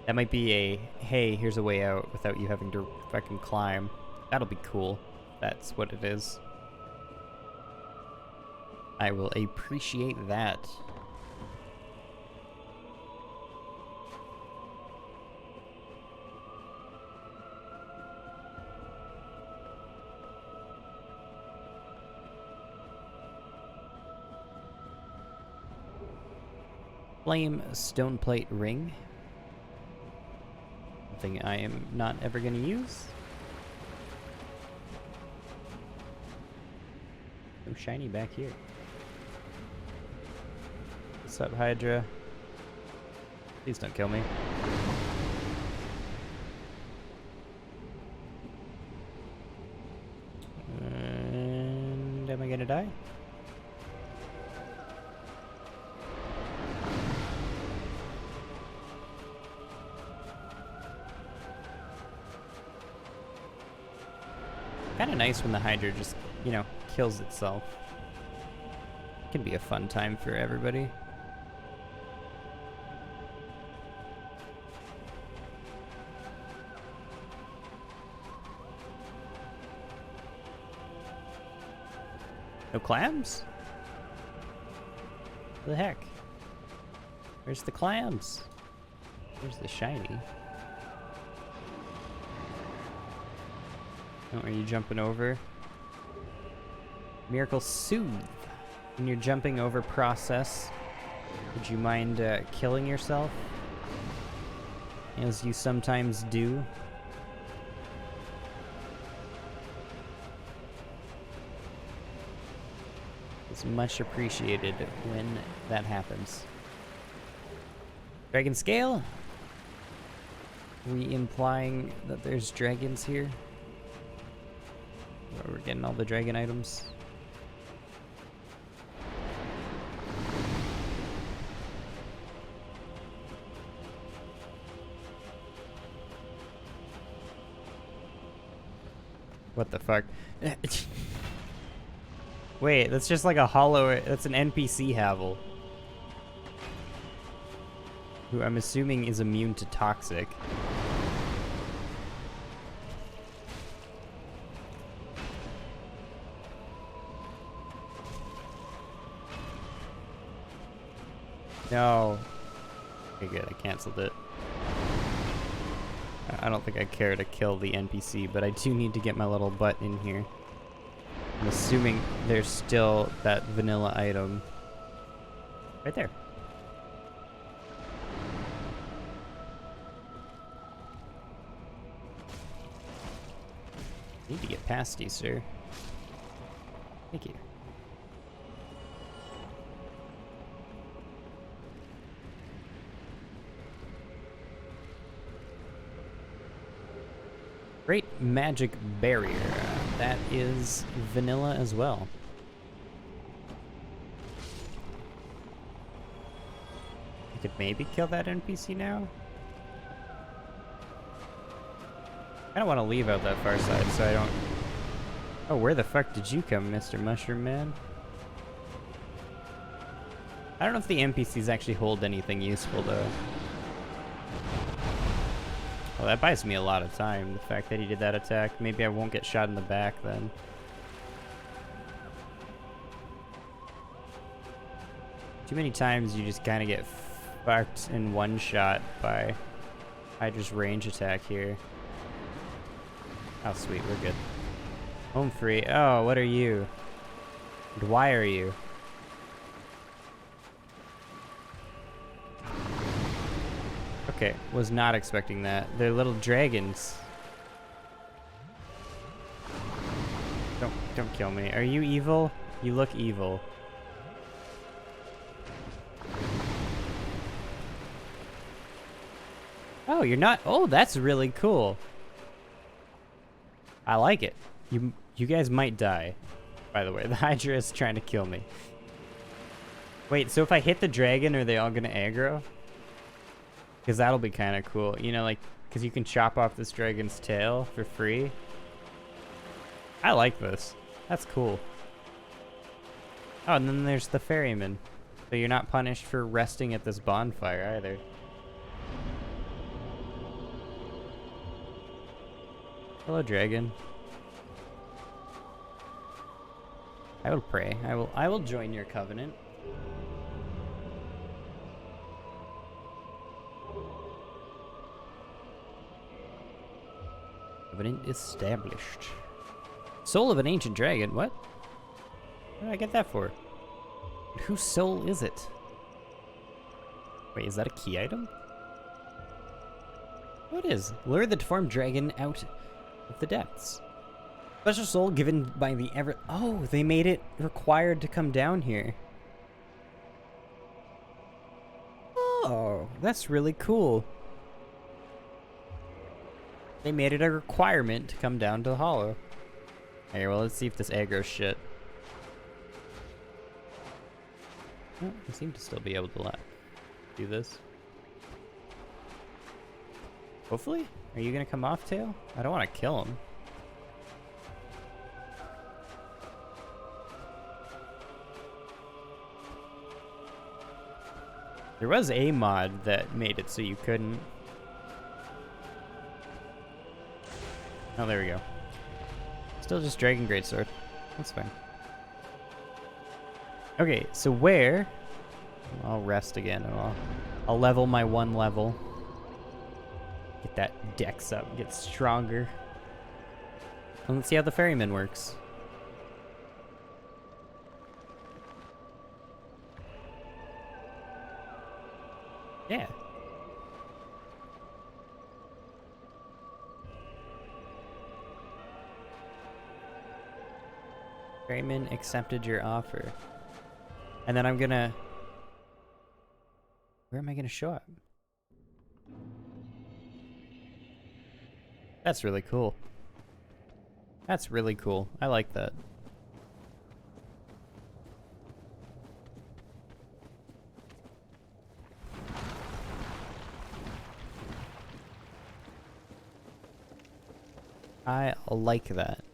That might be a, hey, here's a way out without you having to fucking climb. That'll be cool. That's what it is. I will appreciate that. Flame stone plate ring. Something I am not ever going to use. No shiny back here. What's up, Hydra? Please don't kill me. And am I gonna die? Kind of nice when the Hydra just, you know, kills itself. Can be a fun time for everybody. No clams? What the heck? Where's the clams? Where's the shiny? Oh, are you jumping over? Miracle Soothe. In your jumping over process, would you mind killing yourself? As you sometimes do. It's much appreciated when that happens. Dragon scale? Are we implying that there's dragons here? Or we're getting all the dragon items? What the fuck? Wait, that's just like a hollow. That's an NPC Havel. Who I'm assuming is immune to toxic. No. Okay, good. I canceled it. I don't think I care to kill the NPC, but I do need to get my little butt in here. I'm assuming there's still that vanilla item. Right there. Need to get past you, sir. Thank you. Great magic barrier. That is vanilla as well. I could maybe kill that NPC now. I don't want to leave out that far side, so I don't... Oh, where the fuck did you come, Mr. Mushroom Man? I don't know if the NPCs actually hold anything useful, though. Well, that buys me a lot of time, the fact that he did that attack. Maybe I won't get shot in the back, then. Too many times you just kind of get fucked in one shot by Hydra's range attack here. Oh, sweet, we're good. Home free. Oh, what are you? And why are you? Okay, was not expecting that. They're little dragons. Don't kill me. Are you evil? You look evil. Oh, you're not. Oh, that's really cool. I like it. You guys might die. By the way, the Hydra is trying to kill me. Wait, so if I hit the dragon, are they all gonna aggro? Because that'll be kind of cool. You know, like, because you can chop off this dragon's tail for free. I like this. That's cool. Oh, and then there's the ferryman. So you're not punished for resting at this bonfire either. Hello, dragon. I will pray. I will join your covenant. Covenant established. Soul of an ancient dragon. What? What did I get that for? Whose soul is it? Wait, is that a key item? What is? Lure the deformed dragon out of the depths. Special soul given by the ever... Oh, they made it required to come down here. Oh, that's really cool. They made it a requirement to come down to the hollow. Here, well, let's see if this aggro shit. Oh, I seem to still be able to do this. Hopefully? Are you gonna come off, Tail? I don't want to kill him. There was a mod that made it so you couldn't. Oh, there we go. Still just Dragon Greatsword. That's fine. Okay, so where... I'll rest again and I'll level my 1 level. Get that dex up, get stronger. And let's see how the ferryman works. Yeah. Ferryman accepted your offer. And then I'm gonna... Where am I gonna show up? That's really cool. That's really cool. I like that. I like that.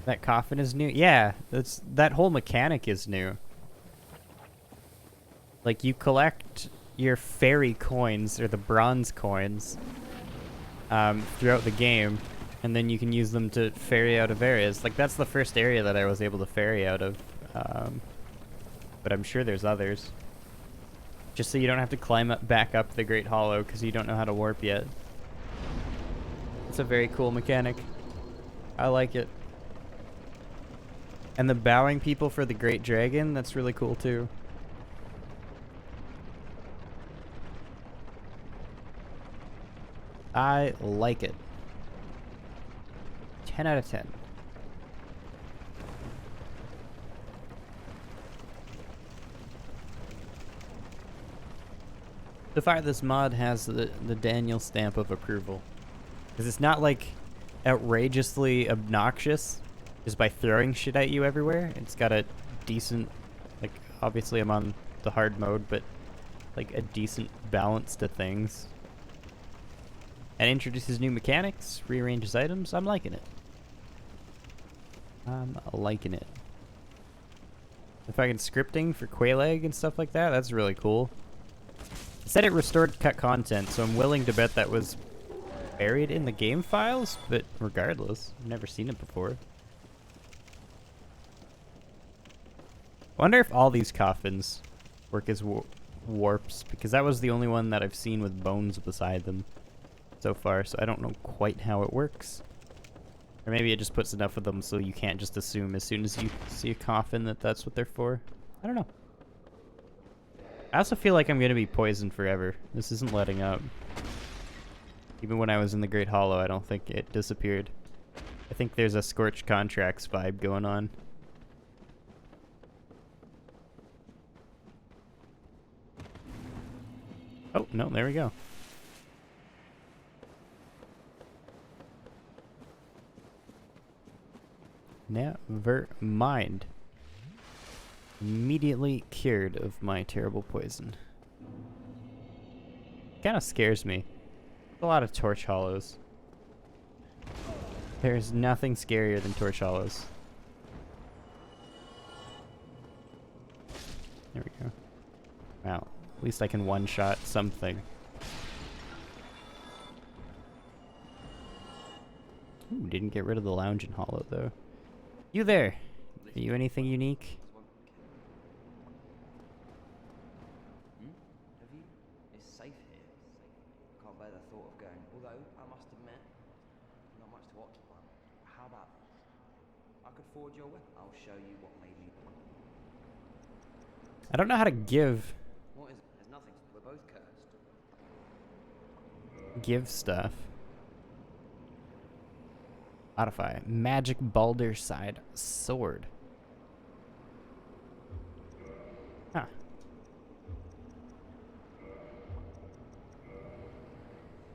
That coffin is new? Yeah, that whole mechanic is new. Like, you collect your fairy coins, or the bronze coins, throughout the game, and then you can use them to ferry out of areas. Like, that's the first area that I was able to ferry out of, but I'm sure there's others. Just so you don't have to climb back up the Great Hollow because you don't know how to warp yet. It's a very cool mechanic. I like it. And the bowing people for the Great Dragon, that's really cool too. I like it. 10 out of 10. So far, this mod has the Daniel stamp of approval. Because it's not like outrageously obnoxious just by throwing shit at you everywhere. It's got a decent, like, obviously I'm on the hard mode, but like a decent balance to things. And introduces new mechanics, rearranges items. I'm liking it. I'm liking it. If I can scripting for Quelaag and stuff like that, that's really cool. It said it restored cut content, so I'm willing to bet that was buried in the game files, but regardless, I've never seen it before. I wonder if all these coffins work as warps, because that was the only one that I've seen with bones beside them so far, so I don't know quite how it works. Or maybe it just puts enough of them so you can't just assume as soon as you see a coffin that that's what they're for. I don't know. I also feel like I'm going to be poisoned forever. This isn't letting up. Even when I was in the Great Hollow, I don't think it disappeared. I think there's a Scorched Contracts vibe going on. Oh, no, there we go. Never mind. Immediately cured of my terrible poison. Kind of scares me. A lot of Torch Hollows. There's nothing scarier than Torch Hollows. There we go. Well, at least I can one-shot something. Ooh, didn't get rid of the Lounging Hollow, though. You there! Are you anything unique? Have you? It's safe here. I can't bear the thought of going. Although, I must admit, not much to occupy. How about this? I could forward your weapon. I'll show you what made me. I don't know how to give What is it? There's nothing. We're both cursed. stuff. Modify. Magic Balder Side Sword. Huh.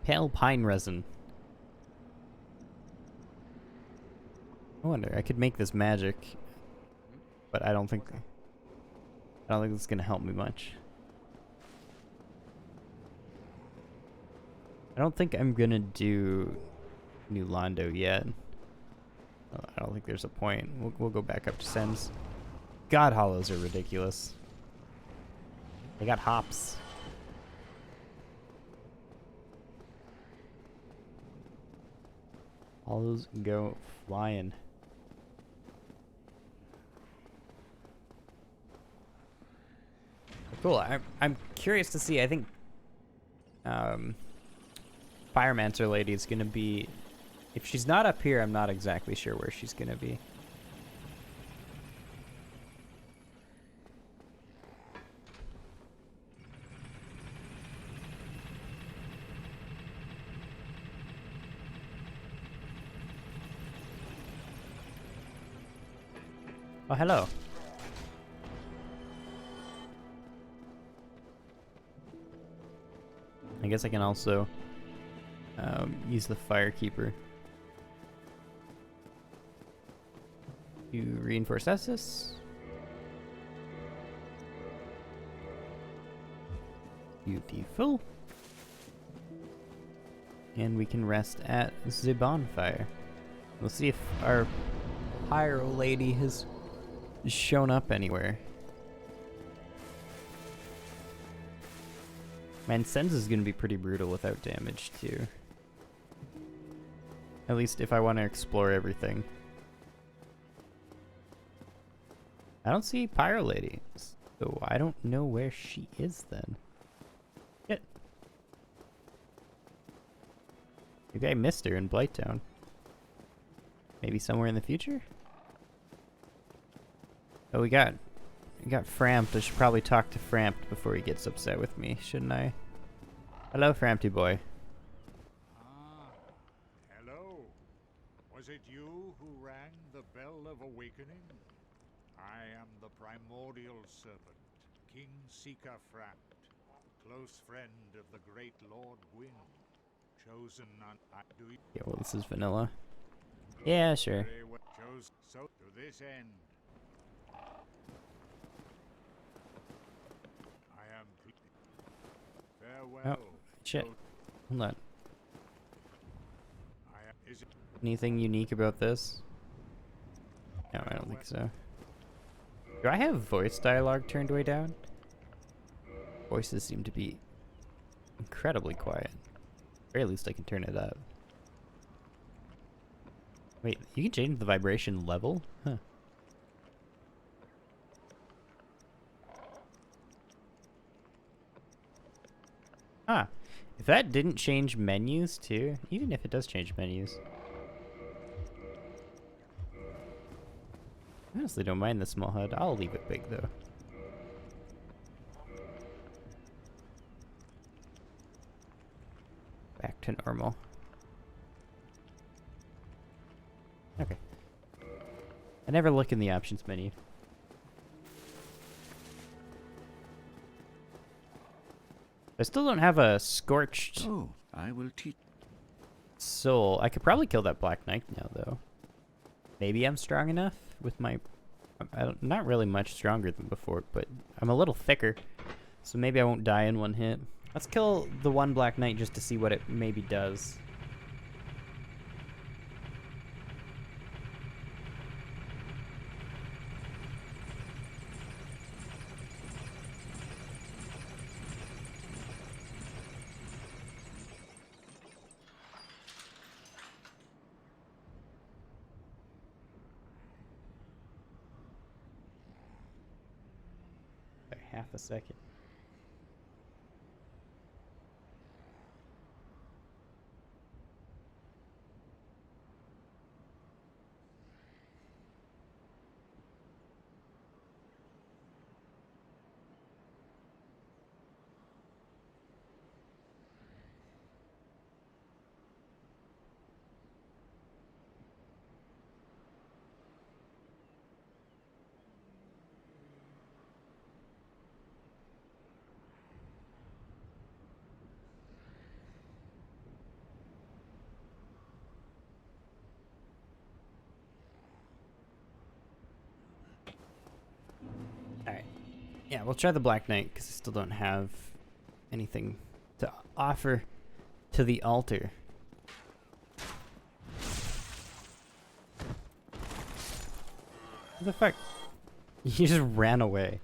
Pale Pine Resin. I wonder, I could make this magic, but I don't think it's gonna help me much. I don't think I'm gonna do New Londo yet. I don't think there's a point. We'll go back up to Sens. God, hollows are ridiculous. They got hops. Hollows go flying. Cool. I'm curious to see. I think Pyromancer Lady is gonna be. If she's not up here, I'm not exactly sure where she's gonna be. Oh, hello. I guess I can also use the Firekeeper to reinforce Essus. Beautiful. And we can rest at the bonfire. We'll see if our Pyro Lady has shown up anywhere. Man, Sense is gonna be pretty brutal without damage too. At least if I want to explore everything. I don't see Pyro Lady, so I don't know where she is then. Shit. Maybe I missed her in Blighttown. Maybe somewhere in the future? Oh, we got Framped. I should probably talk to Framped before he gets upset with me, shouldn't I? Hello, Frampty boy. Ah, hello. Was it you who rang the bell of awakening? I am the primordial serpent, King Seeker Frampt, close friend of the great Lord Gwyn, chosen on. Yeah, well, this is vanilla. Yeah, sure. Chose so to this end. I am. Farewell. Oh, shit. Hold on. Is it Anything unique about this? No, I don't think so. Do I have voice dialogue turned way down? Voices seem to be incredibly quiet. Or at least I can turn it up. Wait, you can change the vibration level? Huh. Ah, if that didn't change menus too, even if it does change menus. I honestly don't mind the small HUD. I'll leave it big though. Back to normal. Okay. I never look in the options menu. I still don't have a scorched Oh, I will teach. soul. I could probably kill that Black Knight now, though. Maybe I'm strong enough with my... I'm not really much stronger than before, but I'm a little thicker. So maybe I won't die in one hit. Let's kill the one Black Knight just to see what it maybe does. Half a second. Alright. Yeah, we'll try the Black Knight, because I still don't have anything to offer to the altar. What the fuck? You just ran away.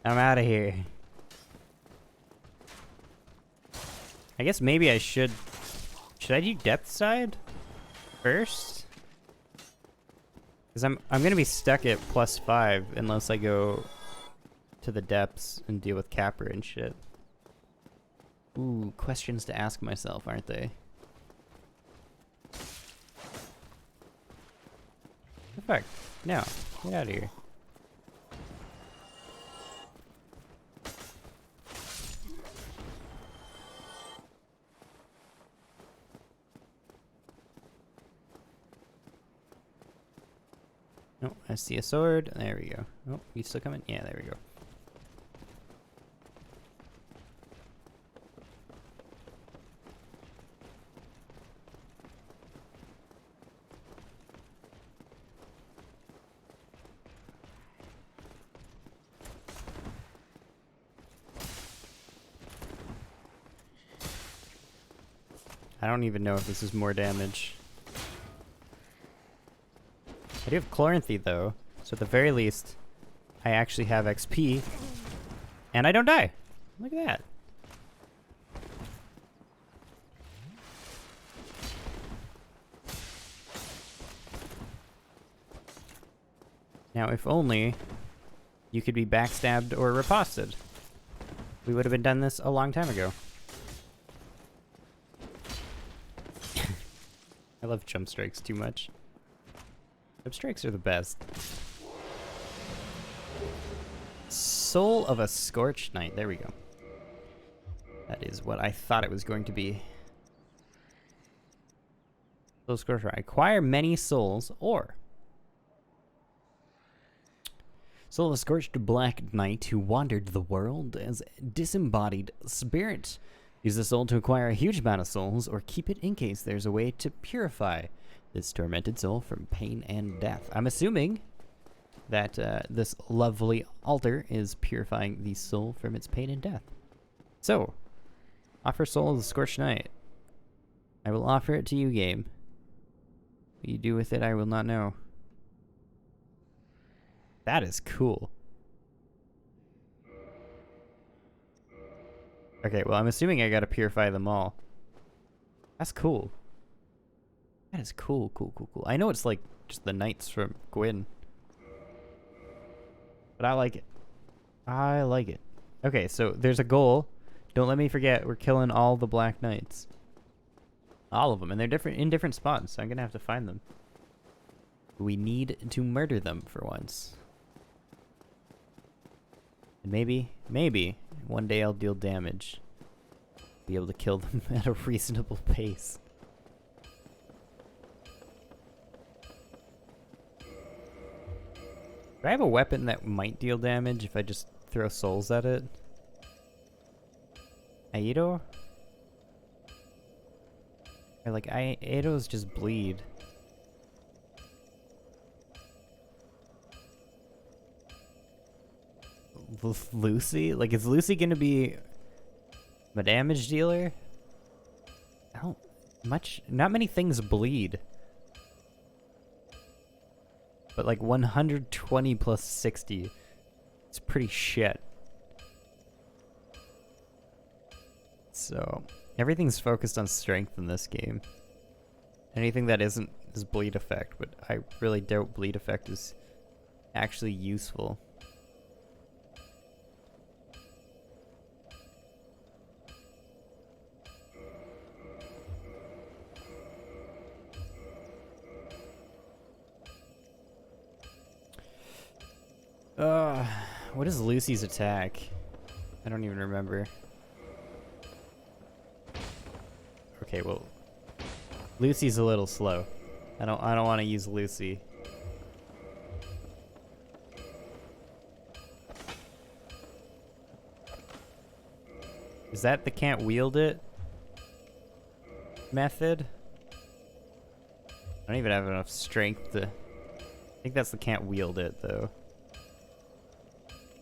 I'm out of here. I guess maybe I should... Should I do depth side first? Because I'm gonna be stuck at +5 unless I go to the depths and deal with Capra and shit. Ooh, questions to ask myself, aren't they? The fuck? No. Get out of here. Oh, I see a sword. There we go. Oh, you still coming? Yeah, there we go. I don't even know if this is more damage. I do have Chloranthy though, so at the very least, I actually have XP, and I don't die. Look at that. Now, if only you could be backstabbed or riposted. We would have been done this a long time ago. I love jump strikes too much. Jump strikes are the best. Soul of a Scorched Knight. There we go. That is what I thought it was going to be. Soul Scorched Knight. Acquire many souls, or Soul of a Scorched Black Knight who wandered the world as disembodied spirit. Use the soul to acquire a huge amount of souls, or keep it in case there's a way to purify this tormented soul from pain and death. I'm assuming that this lovely altar is purifying the soul from its pain and death. So, offer Soul of the Scorched Knight. I will offer it to you, game. What you do with it, I will not know. That is cool. Okay, well, I'm assuming I gotta purify them all. That's cool. That is cool, cool, cool, cool. I know it's like just the knights from Gwyn. But I like it. I like it. Okay, so there's a goal. Don't let me forget, we're killing all the Black Knights. All of them, and they're different in different spots, so I'm gonna have to find them. We need to murder them for once. And maybe, one day I'll deal damage. Be able to kill them at a reasonable pace. Do I have a weapon that might deal damage if I just throw souls at it? Aido? Or like, Aidos just bleed. Lucy? Like, is Lucy gonna be a damage dealer? I don't... Not many things bleed. But like 120 plus 60. It's pretty shit. So, everything's focused on strength in this game. Anything that isn't is bleed effect, but I really doubt bleed effect is actually useful. What is Lucy's attack? I don't even remember. Okay, well, Lucy's a little slow. I don't want to use Lucy. Is that the can't wield it method? I don't even have enough strength to... I think that's the can't wield it though.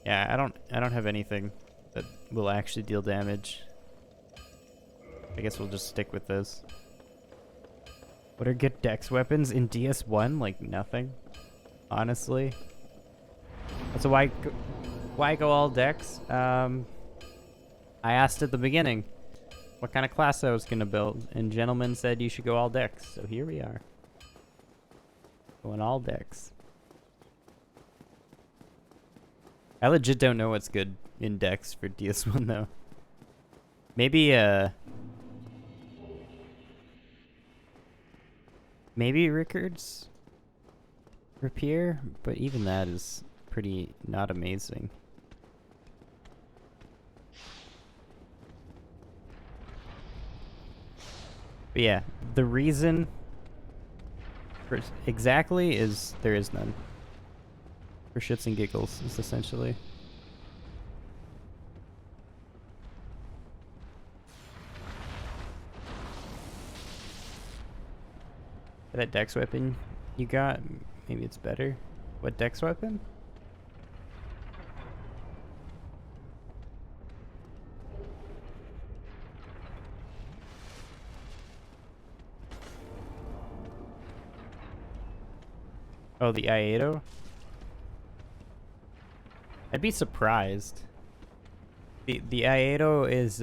Yeah, I don't have anything that will actually deal damage. I guess we'll just stick with this. What are good dex weapons in DS1? Like nothing, honestly. So why go all Dex? I asked at the beginning what kind of class I was gonna build, and gentlemen said you should go all Dex. So here we are, going all Dex. I legit don't know what's good in Dex for DS1 though. Maybe Rickard's Rapier, but even that is pretty not amazing. But yeah, the reason for exactly is there is none. For shits and giggles is essentially. That dex weapon you got, maybe it's better. What dex weapon? Oh, the Iato? I'd be surprised. The Iato is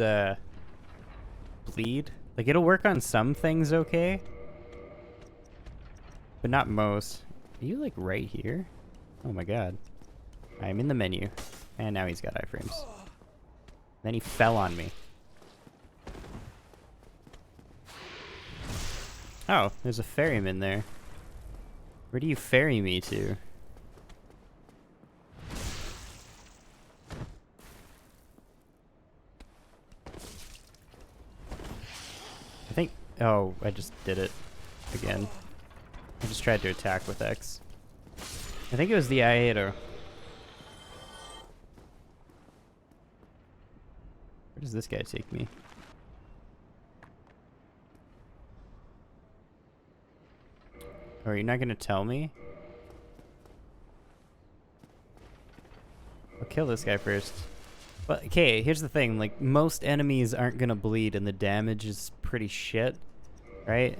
bleed. Like it'll work on some things okay, but not most. Are you like right here? Oh my god. I'm in the menu. And now he's got iframes. Then he fell on me. Oh, there's a ferryman there. Where do you ferry me to? I think... Oh, I just did it again. I just tried to attack with X. I think it was the Iato. Where does this guy take me? Oh, are you not gonna tell me? I'll kill this guy first. But okay, here's the thing, like most enemies aren't gonna bleed and the damage is pretty shit, right?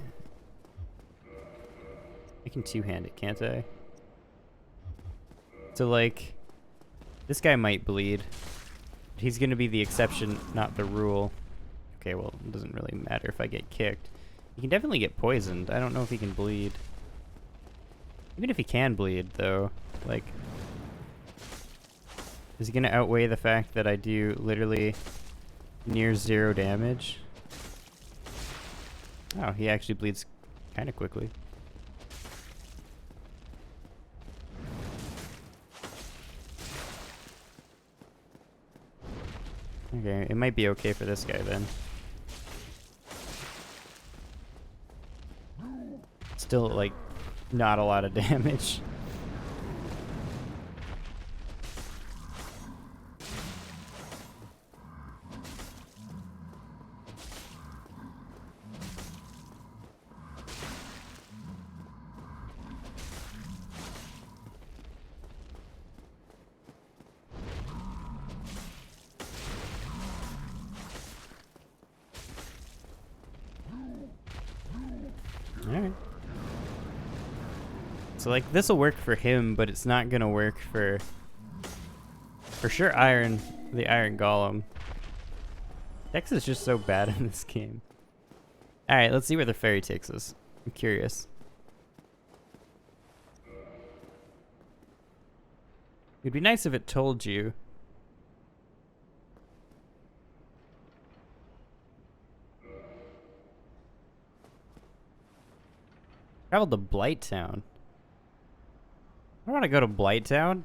I can two-hand it, can't I? So like, this guy might bleed. He's gonna be the exception, not the rule. Okay, well, it doesn't really matter if I get kicked. He can definitely get poisoned. I don't know if he can bleed. Even if he can bleed, though, like, is it gonna outweigh the fact that I do literally near 0 damage? Oh, he actually bleeds kind of quickly. Okay, it might be okay for this guy then. Still, like, not a lot of damage. Alright. So like this will work for him, but it's not gonna work for sure the Iron Golem. Dex is just so bad in this game. Alright, let's see where the fairy takes us. I'm curious. It'd be nice if it told you. Traveled to Blighttown. I want to go to Blighttown.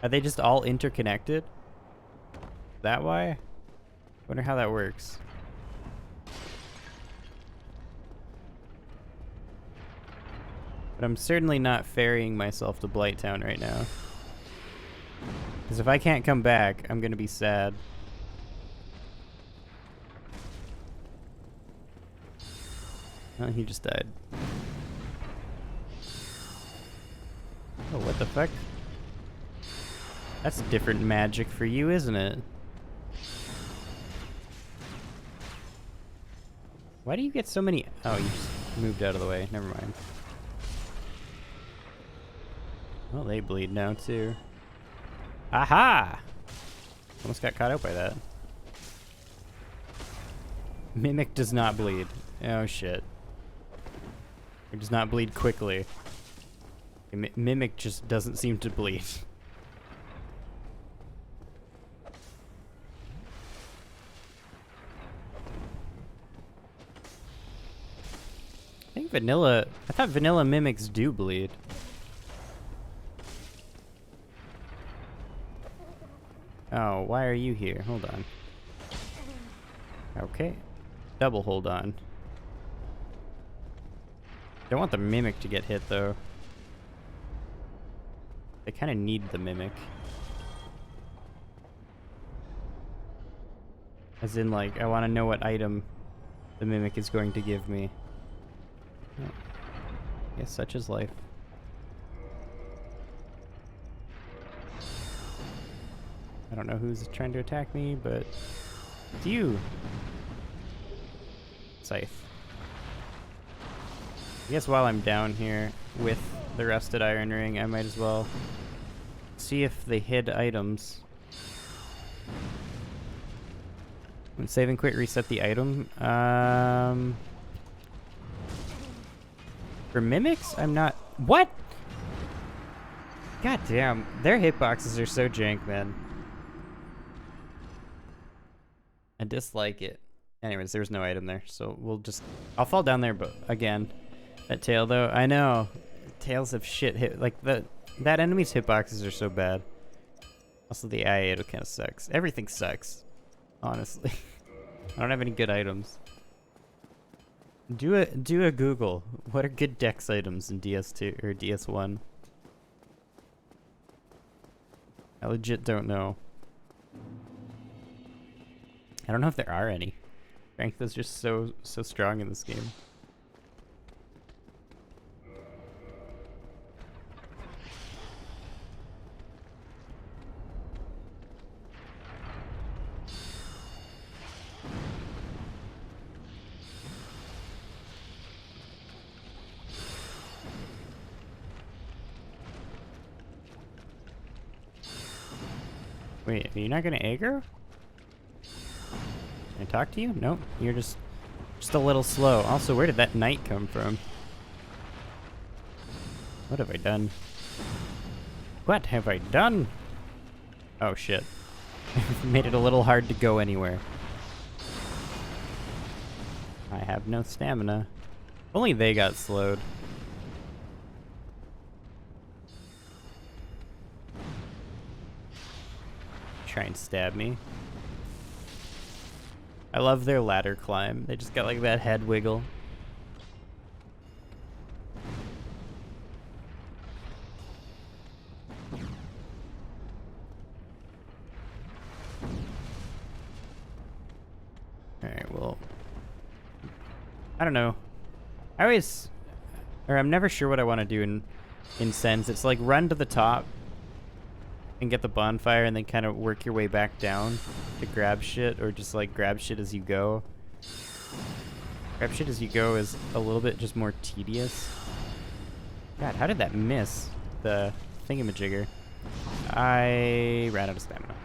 Are they just all interconnected? That why? Wonder how that works. But I'm certainly not ferrying myself to Blighttown right now. Because if I can't come back, I'm gonna be sad. Oh, he just died. Oh, what the fuck? That's different magic for you, isn't it? Why do you get so many... Oh, you just moved out of the way. Never mind. Well, they bleed now too. Aha! Almost got caught out by that. Mimic does not bleed. Oh shit. It does not bleed quickly. Mimic just doesn't seem to bleed. I thought vanilla mimics do bleed. Oh, why are you here? Hold on. Okay. Double hold on. Don't want the mimic to get hit though. They kind of need the mimic. As in, like, I want to know what item the mimic is going to give me. Oh. Yes, such is life. I don't know who's trying to attack me, but it's you. Scythe. I guess while I'm down here with the rusted iron ring, I might as well see if they hid items. When save and quit, reset the item. For mimics, I'm not. What? God damn, their hitboxes are so jank, man. I dislike it. Anyways, there's no item there, so we'll just. I'll fall down there, but again, that tail though. I know, tails have shit hit. Like that enemy's hitboxes are so bad. Also, the IA kind of sucks. Everything sucks, honestly. I don't have any good items. Do a Google. What are good dex items in DS2 or DS1? I legit don't know. I don't know if there are any. Strength is just so strong in this game. Wait, are you not gonna aggro? Can I talk to you? Nope, you're just a little slow. Also, where did that knight come from? What have I done? What have I done? Oh shit. Made it a little hard to go anywhere. I have no stamina. Only they got slowed. Try and stab me. I love their ladder climb. They just got like that head wiggle. Alright, well. I don't know. I'm never sure what I want to do in Sens. It's like run to the top and get the bonfire and then kind of work your way back down to grab shit, or just like grab shit as you go. Grab shit as you go is a little bit just more tedious. God, how did that miss the thingamajigger? I ran out of stamina.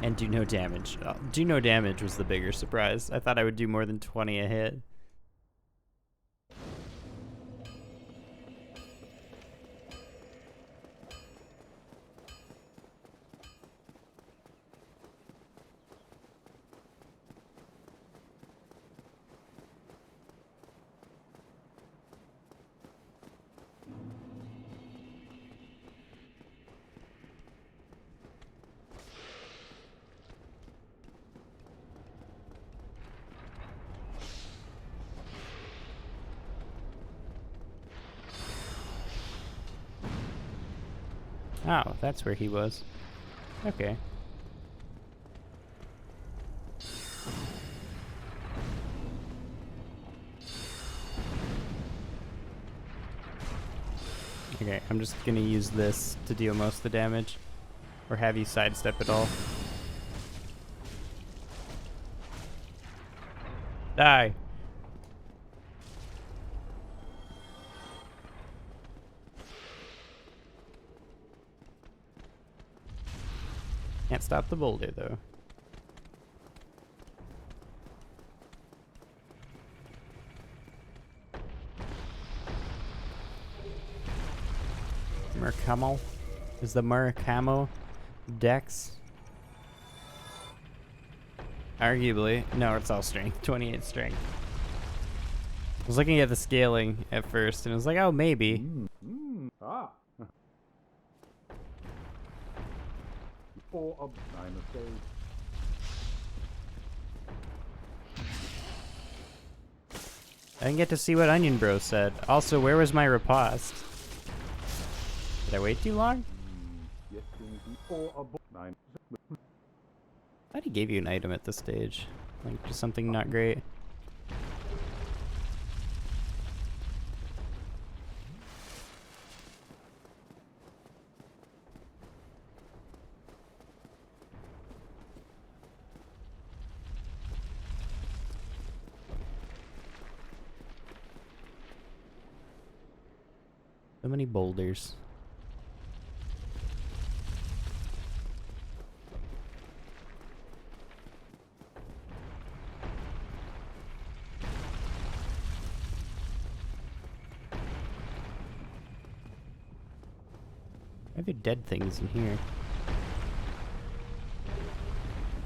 And do no damage. Do no damage was the bigger surprise. I thought I would do more than 20 a hit. Oh, that's where he was. Okay. Okay, I'm just gonna use this to deal most of the damage. Or have you sidestep it all. Die! Can't stop the boulder, though. Murcamo? Is the Murcamo dex? Arguably. No, it's all strength. 28 strength. I was looking at the scaling at first, and I was like, oh, maybe. Ah. Before a time of day. I didn't get to see what Onion Bro said. Also, where was my riposte? Did I wait too long? Yes, before a nine. I thought he gave you an item at this stage. Like, just something not great. So many boulders. Are there dead things in here?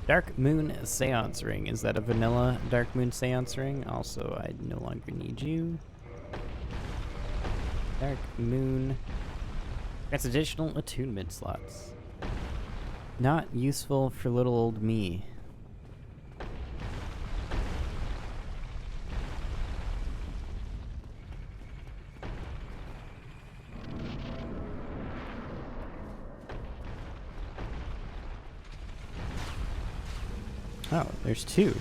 Dark Moon Seance Ring. Is that a vanilla Dark Moon Seance Ring? Also, I no longer need you. Dark Moon. That's additional attunement slots. Not useful for little old me. Oh, there's two.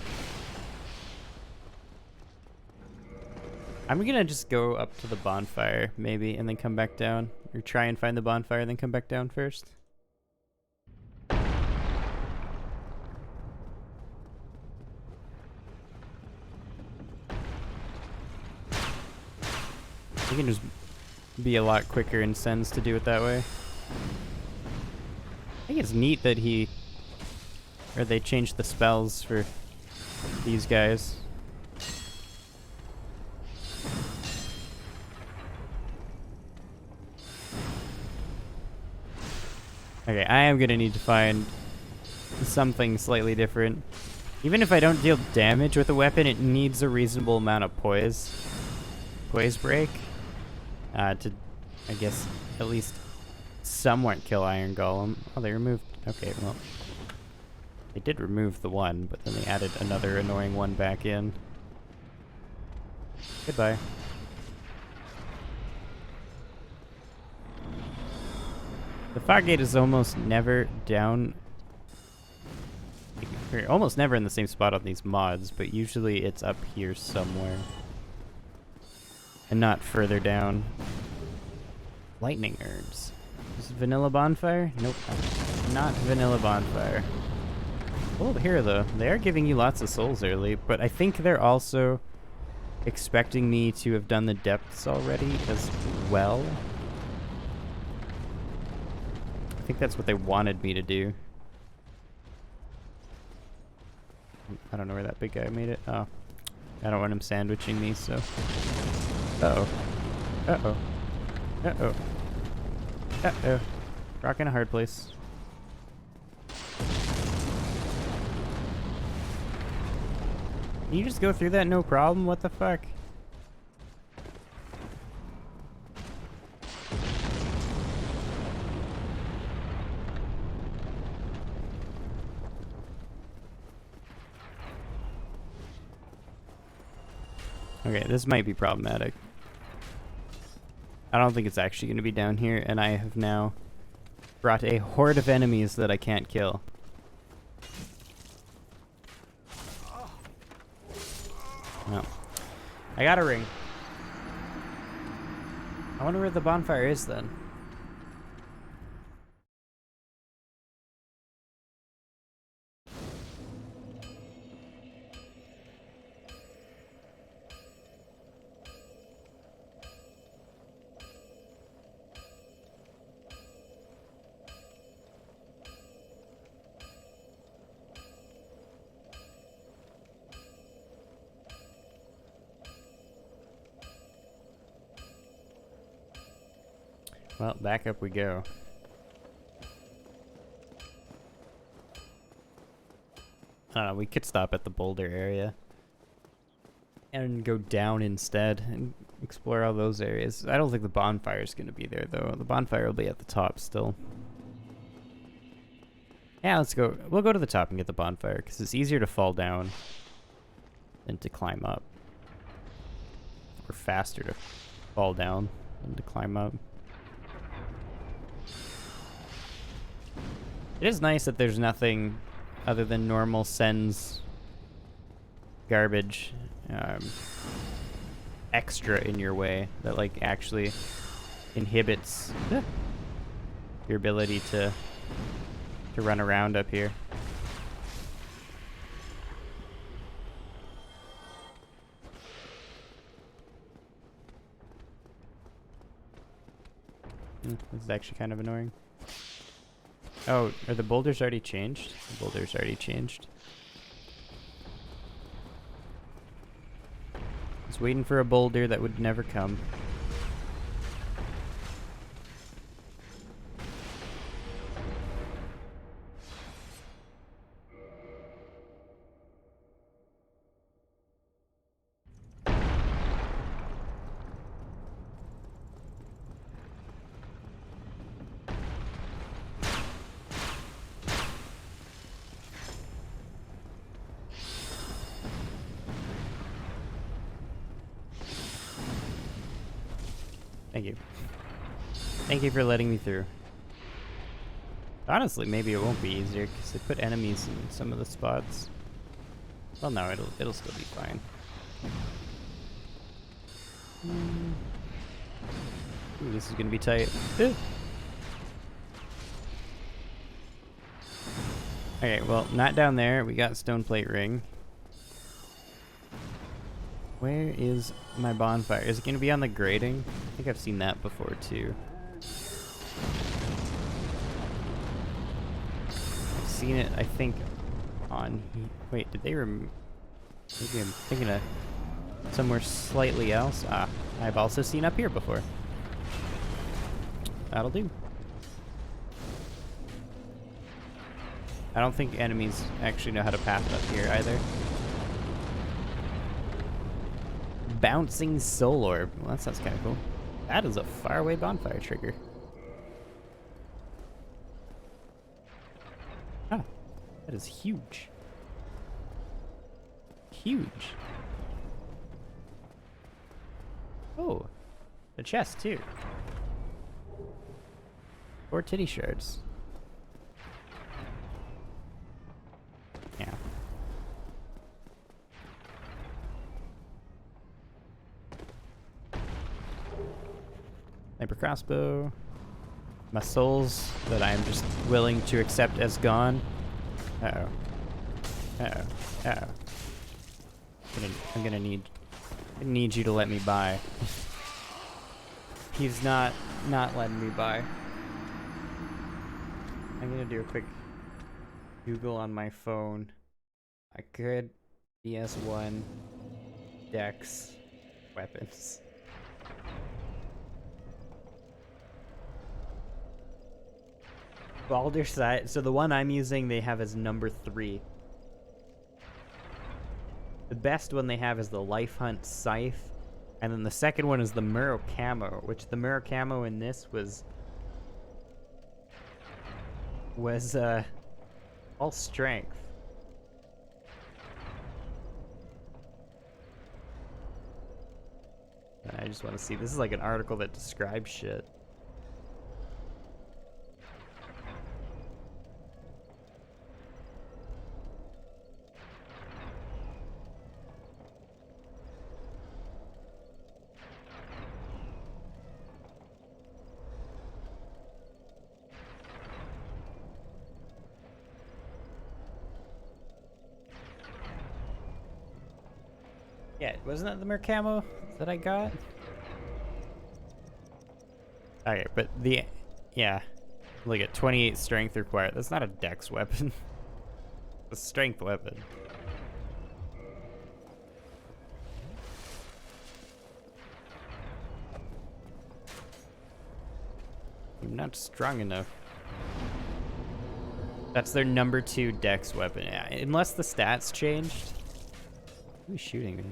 I'm gonna just go up to the bonfire, maybe, and then come back down. Or try and find the bonfire, then come back down first. You can just be a lot quicker in Sens to do it that way. I think it's neat that they changed the spells for these guys. Okay, I am gonna need to find something slightly different. Even if I don't deal damage with a weapon, it needs a reasonable amount of poise break, to, I guess, at least somewhat kill Iron Golem. Oh, they removed, okay, well, they did remove the one, but then they added another annoying one back in. Goodbye. The fog gate is almost never down, or almost never in the same spot on these mods, but usually it's up here somewhere. And not further down. Lightning herbs. Is it vanilla bonfire? Nope. Not vanilla bonfire. Oh, here though. They are giving you lots of souls early, but I think they're also expecting me to have done the depths already as well. I think that's what they wanted me to do. I don't know where that big guy made it. Oh. I don't want him sandwiching me, so... Uh-oh. Uh-oh. Uh-oh. Uh-oh. Rock in a hard place. Can you just go through that no problem? What the fuck? Okay, this might be problematic. I don't think it's actually going to be down here, and I have now brought a horde of enemies that I can't kill. Well, I got a ring. I wonder where the bonfire is then. Well, back up we go. We could stop at the boulder area. And go down instead and explore all those areas. I don't think the bonfire is going to be there, though. The bonfire will be at the top still. Yeah, let's go. We'll go to the top and get the bonfire, because it's easier to fall down than to climb up. Or faster to fall down than to climb up. It is nice that there's nothing other than normal Sen's garbage extra in your way that like actually inhibits your ability to run around up here. This is actually kind of annoying. Oh, are the boulders already changed? The boulders already changed. I was waiting for a boulder that would never come. Thank you. Thank you for letting me through. Honestly, maybe it won't be easier because they put enemies in some of the spots. Well, no, it'll still be fine. Ooh, this is gonna be tight. Ooh. Okay, well, not down there. We got stone plate ring. Where is my bonfire? Is it going to be on the grating? I think I've seen that before, too. I've seen it, I think, on... Wait, did they maybe I'm thinking of somewhere slightly else? Ah, I've also seen up here before. That'll do. I don't think enemies actually know how to path up here, either. Bouncing soul orb. Well, that sounds kind of cool. That is a faraway bonfire trigger. Ah, that is huge. Huge. Oh, a chest too. 4 titty shards. Yeah. Sniper crossbow. My souls that I'm just willing to accept as gone. Uh-oh. Uh-oh. Uh-oh. I'm gonna need you to let me by. He's not letting me by. I'm gonna do a quick Google on my phone. I could PS1 Dex weapons. Baldur side. So the one I'm using, they have as number 3. The best one they have is the Life Hunt Scythe, and then the second one is the Muro Camo, which the Muro Camo in this was all strength. I just want to see. This is like an article that describes shit. Yeah, wasn't that the Mercamo that I got? Okay, but yeah, look at 28 strength required. That's not a dex weapon. It's a strength weapon. I'm not strong enough. That's their number 2 dex weapon. Yeah, unless the stats changed. Who's shooting me?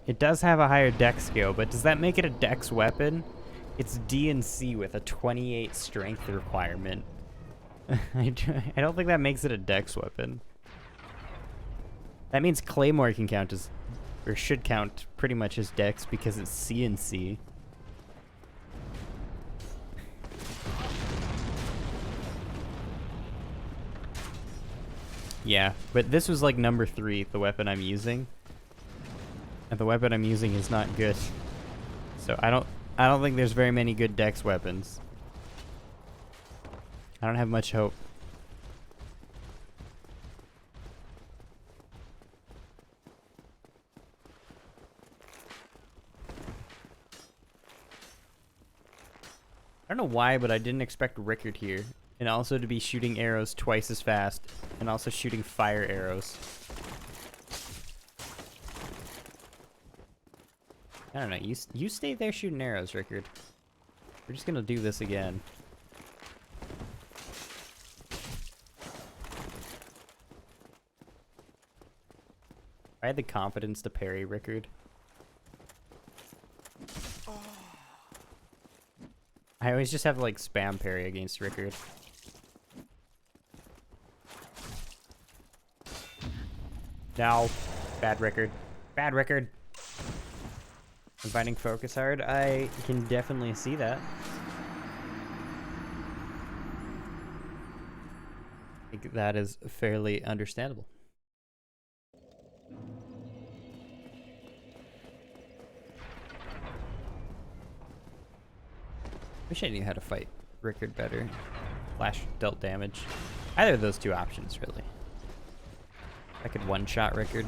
It does have a higher dex skill, but does that make it a dex weapon? It's D and C with a 28 strength requirement. I don't think that makes it a dex weapon. That means Claymore can count as, or should count pretty much as dex because it's C and C. Yeah, but this was like number 3, the weapon I'm using. And the weapon I'm using is not good. So I don't think there's very many good dex weapons. I don't have much hope. I don't know why, but I didn't expect Rickard here. And also to be shooting arrows twice as fast. And also shooting fire arrows. I don't know. You stay there shooting arrows, Rickard. We're just gonna do this again. I had the confidence to parry Rickard. I always just have like spam parry against Rickard. No. Bad Rickard. Bad Rickard. I'm finding focus hard. I can definitely see that. I think that is fairly understandable. Wish I knew how to fight Rickard better. Flash dealt damage. Either of those 2 options, really. I could one-shot Rickard.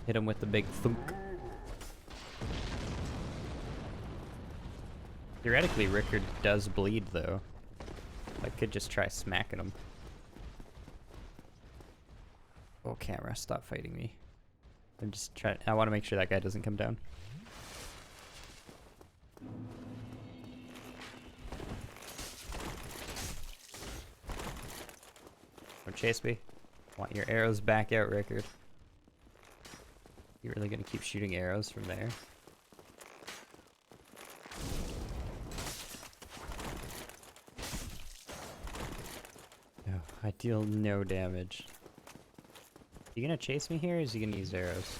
Hit him with the big thunk. Theoretically, Rickard does bleed, though. I could just try smacking him. Oh, camera, stop fighting me. I'm just trying. I want to make sure that guy doesn't come down. Don't chase me. Want your arrows back out, Rickard. You really gonna keep shooting arrows from there? No, I deal no damage. You gonna chase me here, or is he gonna use arrows?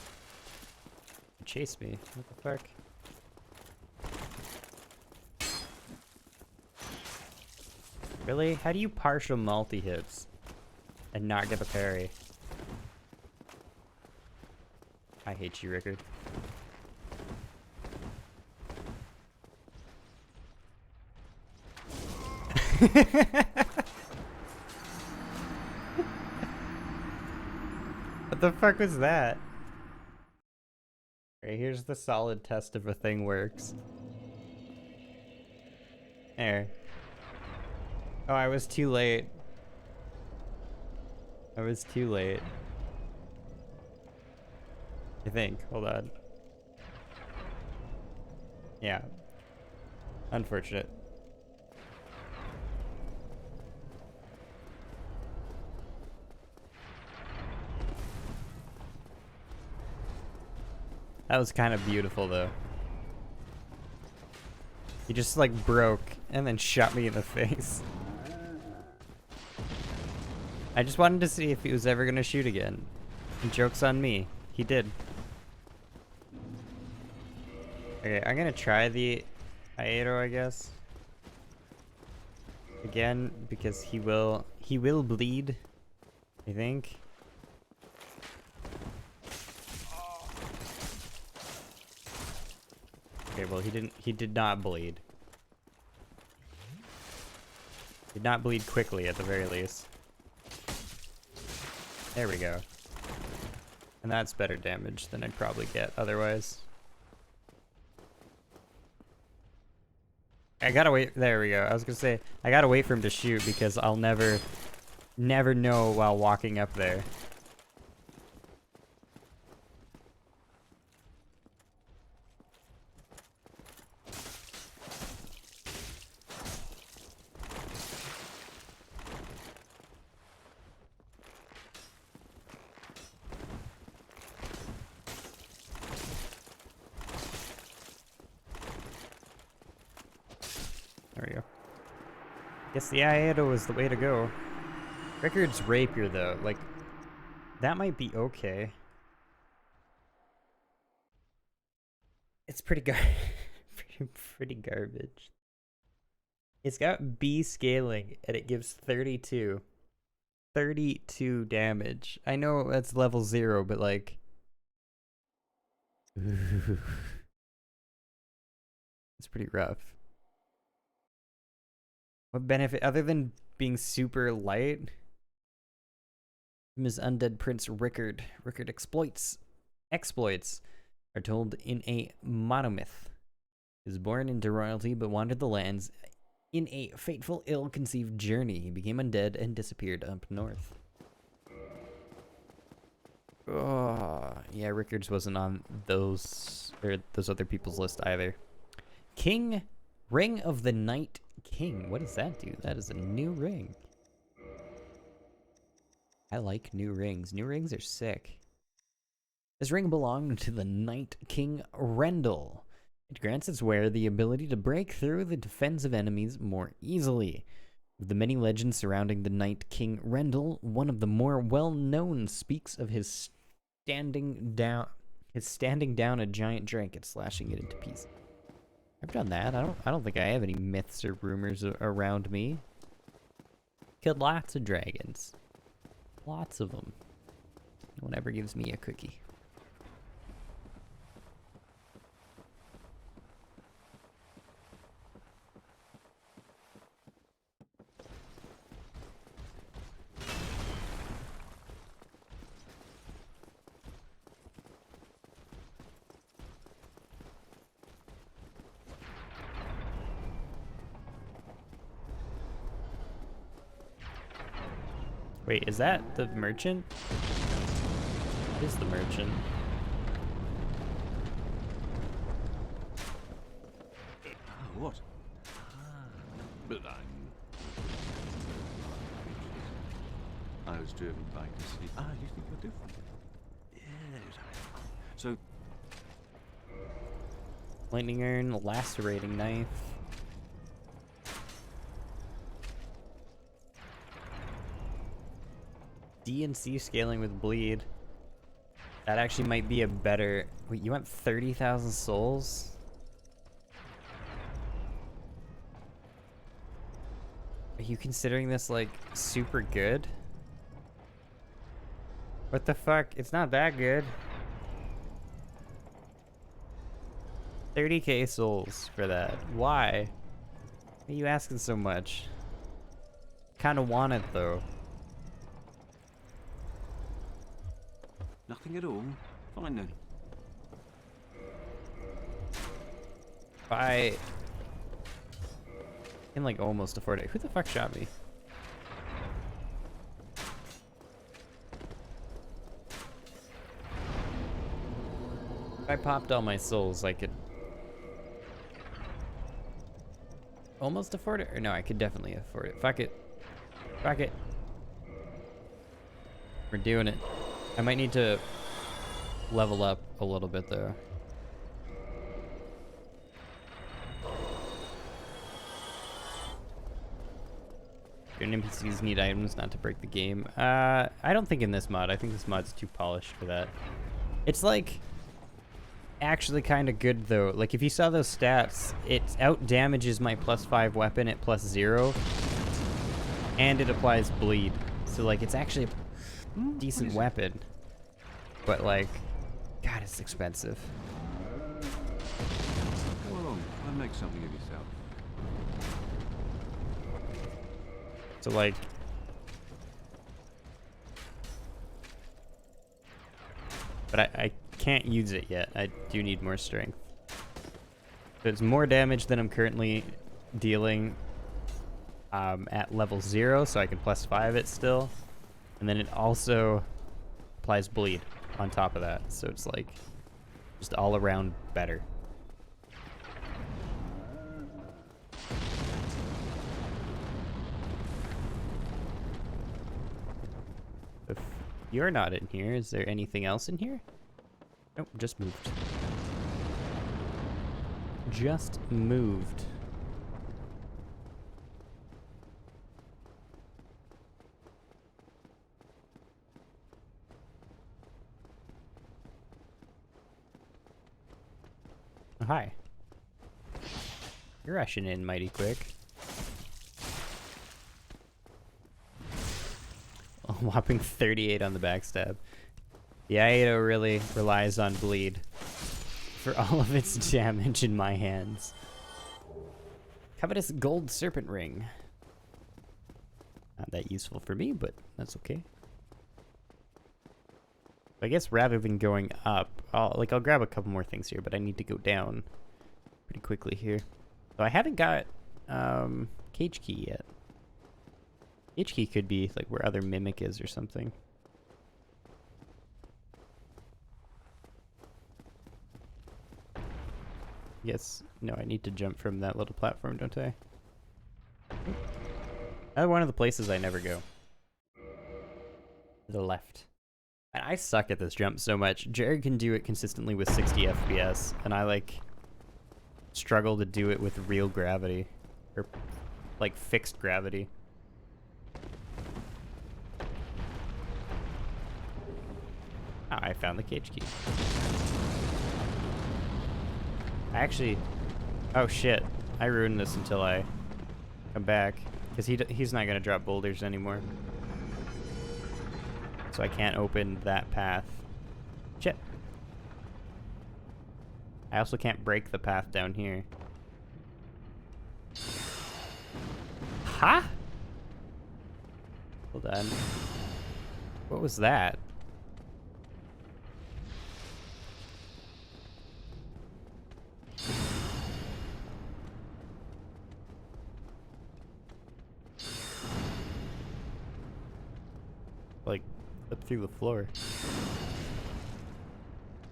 Chase me? What the fuck? Really? How do you partial multi-hits and not get the parry? I hate you, Rickard. What the fuck was that? Okay, here's the solid test if a thing works. There. Oh, I was too late. I was too late. I think. Hold on. Yeah. Unfortunate. That was kind of beautiful, though. He just, like, broke and then shot me in the face. I just wanted to see if he was ever gonna shoot again. And joke's on me. He did. Okay, I'm gonna try the Aero, I guess. Again, because he will bleed, I think. Okay, well, he did not bleed. Did not bleed quickly, at the very least. There we go. And that's better damage than I'd probably get otherwise. I gotta wait. There we go. I was gonna say, I gotta wait for him to shoot because I'll never know while walking up there. There we go. Guess the Iaedo is the way to go. Rickard's Rapier, though, like, that might be okay. It's pretty pretty garbage. It's got B scaling, and it gives 32. 32 damage. I know that's level 0, but like... It's pretty rough. What benefit, other than being super light? His undead prince Rickard. Rickard exploits are told in a monomyth. He was born into royalty but wandered the lands. In a fateful, ill-conceived journey, he became undead and disappeared up north. Oh, yeah, Rickard's wasn't on those other people's list either. King, Ring of the Night King. What does that do? That is a new ring. I like new rings. New rings are sick. This ring belonged to the Night King Rendell. It grants its wearer the ability to break through the defense of enemies more easily. Of the many legends surrounding the Night King Rendell, one of the more well-known speaks of his standing down a giant drake and slashing it into pieces. I've done that. I don't think I have any myths or rumors around me. Killed lots of dragons. Lots of them. No one ever gives me a cookie. Wait, is that the merchant? It is the merchant. What? But I was driven by conceit. You think you're different? Yes. So... Lightning urn, lacerating knife. D and C scaling with bleed. That actually might be a better... Wait, you want 30,000 souls? Are you considering this, like, super good? What the fuck? It's not that good. 30k souls for that. Why? Why are you asking so much? Kinda want it, though. Nothing at all? Fine then. I can, like, almost afford it. Who the fuck shot me? If I popped all my souls, I could almost afford it. Or no, I could definitely afford it. Fuck it. Fuck it. We're doing it. I might need to level up a little bit, though. Your NPCs need items not to break the game. I don't think in this mod. I think this mod's too polished for that. It's like actually kind of good though. Like if you saw those stats, it out damages my +5 weapon at +0, and it applies bleed. So like it's actually a decent weapon, but like, God, it's expensive. Go along. I'll make something of yourself. So like, but I can't use it yet. I do need more strength. So it's more damage than I'm currently dealing at level 0, so I can +5 it still. And then it also applies bleed on top of that. So it's like just all around better. If you're not in here, is there anything else in here? Nope, just moved. Just moved. hi. You're rushing in mighty quick. A whopping 38 on the backstab. The Iato really relies on bleed for all of its damage in my hands. Covetous gold serpent ring. Not that useful for me, but that's okay. I guess rather than going up, I'll grab a couple more things here, but I need to go down pretty quickly here. So I haven't got cage key yet. Cage key could be like where other mimic is or something. Yes. No, I need to jump from that little platform, don't I? Another one of the places I never go. To the left. And I suck at this jump so much. Jared can do it consistently with 60 FPS, and I like struggle to do it with real gravity. Or like fixed gravity. Oh, I found the cage key. I actually... Oh shit. I ruined this until I come back. Because he's not going to drop boulders anymore. So I can't open that path. Shit. I also can't break the path down here. Huh? Hold on. What was that? Like, up through the floor.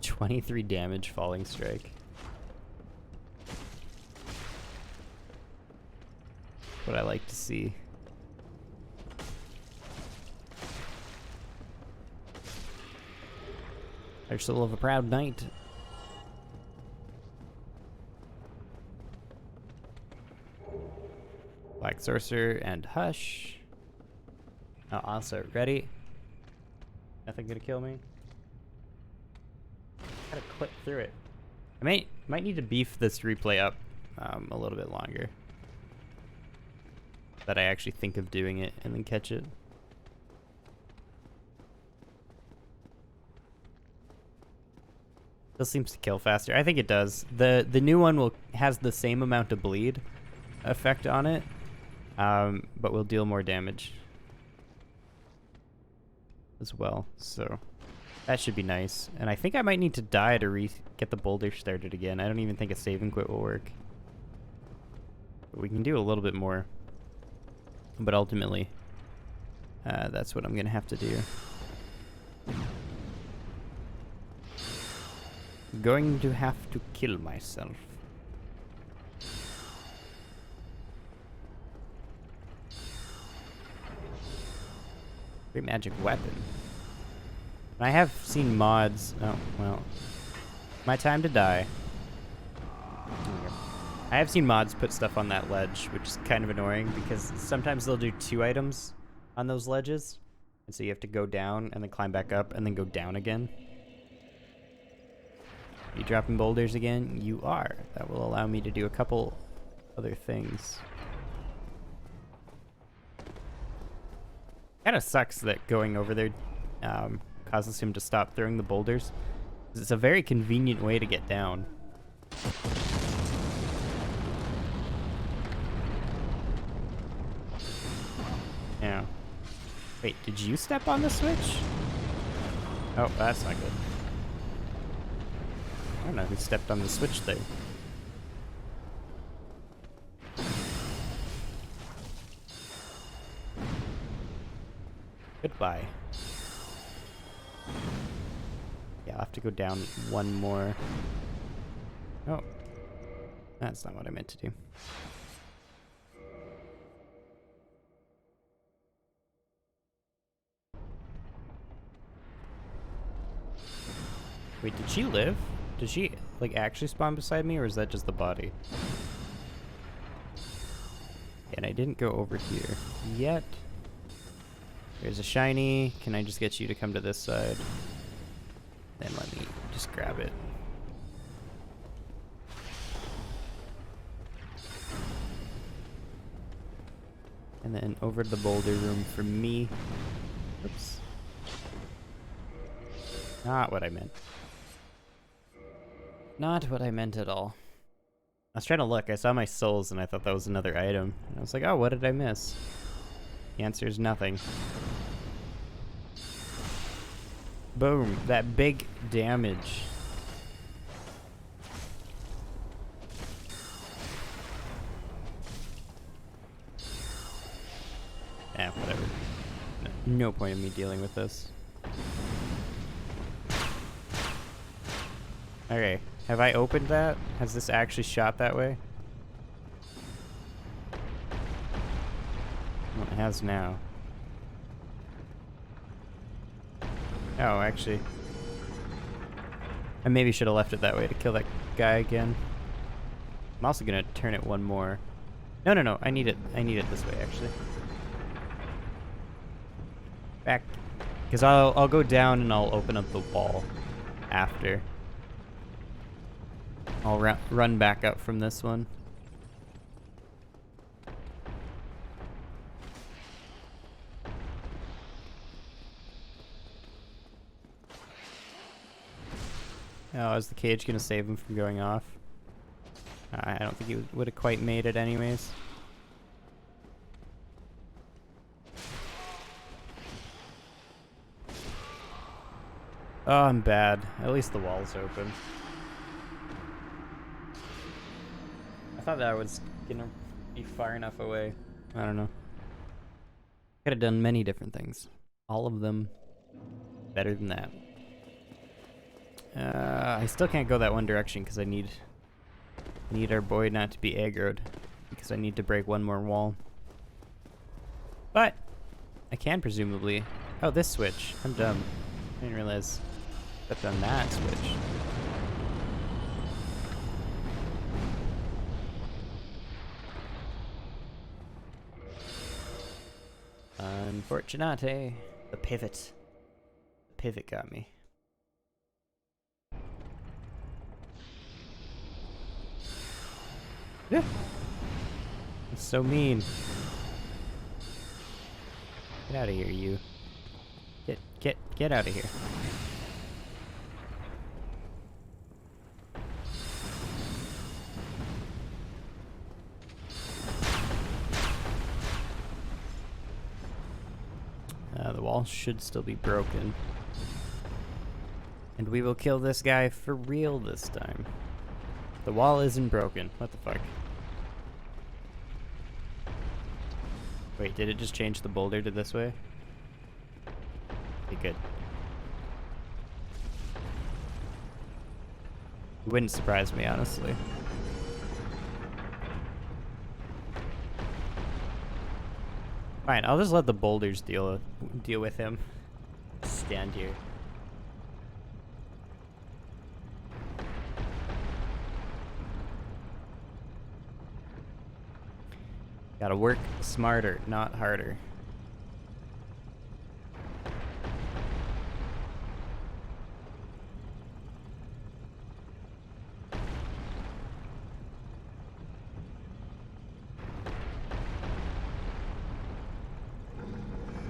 23 damage falling strike. What I like to see. There's soul of a proud knight. Black Sorcerer and Hush. Oh, also, ready? Nothing gonna kill me. Gotta clip through it. I might need to beef this replay up a little bit longer. That I actually think of doing it and then catch it. This seems to kill faster. I think it does. The new one has the same amount of bleed effect on it, but will deal more damage as well. So that should be nice. And I think I might need to die to get the boulder started again. I don't even think a save and quit will work. But we can do a little bit more. But ultimately, that's what I'm going to have to do. Going to have to kill myself. Great magic weapon. I have seen mods. Oh, well. My time to die. I have seen mods put stuff on that ledge, which is kind of annoying because sometimes they'll do 2 items on those ledges. And so you have to go down and then climb back up and then go down again. Are you dropping boulders again? You are. That will allow me to do a couple other things. Kind of sucks that going over there causes him to stop throwing the boulders. It's a very convenient way to get down. Yeah. Wait, did you step on the switch? Oh, that's not good. I don't know who stepped on the switch there. Goodbye. Yeah, I'll have to go down one more. Oh. That's not what I meant to do. Wait, did she live? Did she, like, actually spawn beside me, or is that just the body? And I didn't go over here yet. There's a shiny. Can I just get you to come to this side? Then let me just grab it. And then over to the boulder room for me. Oops. Not what I meant. Not what I meant at all. I was trying to look. I saw my souls and I thought that was another item. And I was like, oh, what did I miss? The answer is nothing. Boom. That big damage. Eh, whatever. No point in me dealing with this. Okay. Have I opened that? Has this actually shot that way? Well, it has now. Oh, actually. I maybe should have left it that way to kill that guy again. I'm also gonna turn it one more. No. I need it this way, actually. Back. Because I'll go down and I'll open up the wall after. I'll run back up from this one. Oh, is the cage gonna save him from going off? I don't think he would have quite made it anyways. Oh, I'm bad. At least the wall's open. I thought that was gonna be far enough away. I don't know. Could have done many different things. All of them better than that. I still can't go that one direction because I need our boy not to be aggroed. Because I need to break one more wall. But I can presumably... Oh, this switch. I'm dumb. I didn't realize that's on that switch. Unfortunate. The pivot. The pivot got me. Yeah. It's so mean. Get out of here, you. Get out of here. The wall should still be broken. And we will kill this guy for real this time. The wall isn't broken. What the fuck? Wait, did it just change the boulder to this way? Okay, good. It wouldn't surprise me, honestly. Fine, I'll just let the boulders deal with him. Stand here. Gotta work smarter, not harder.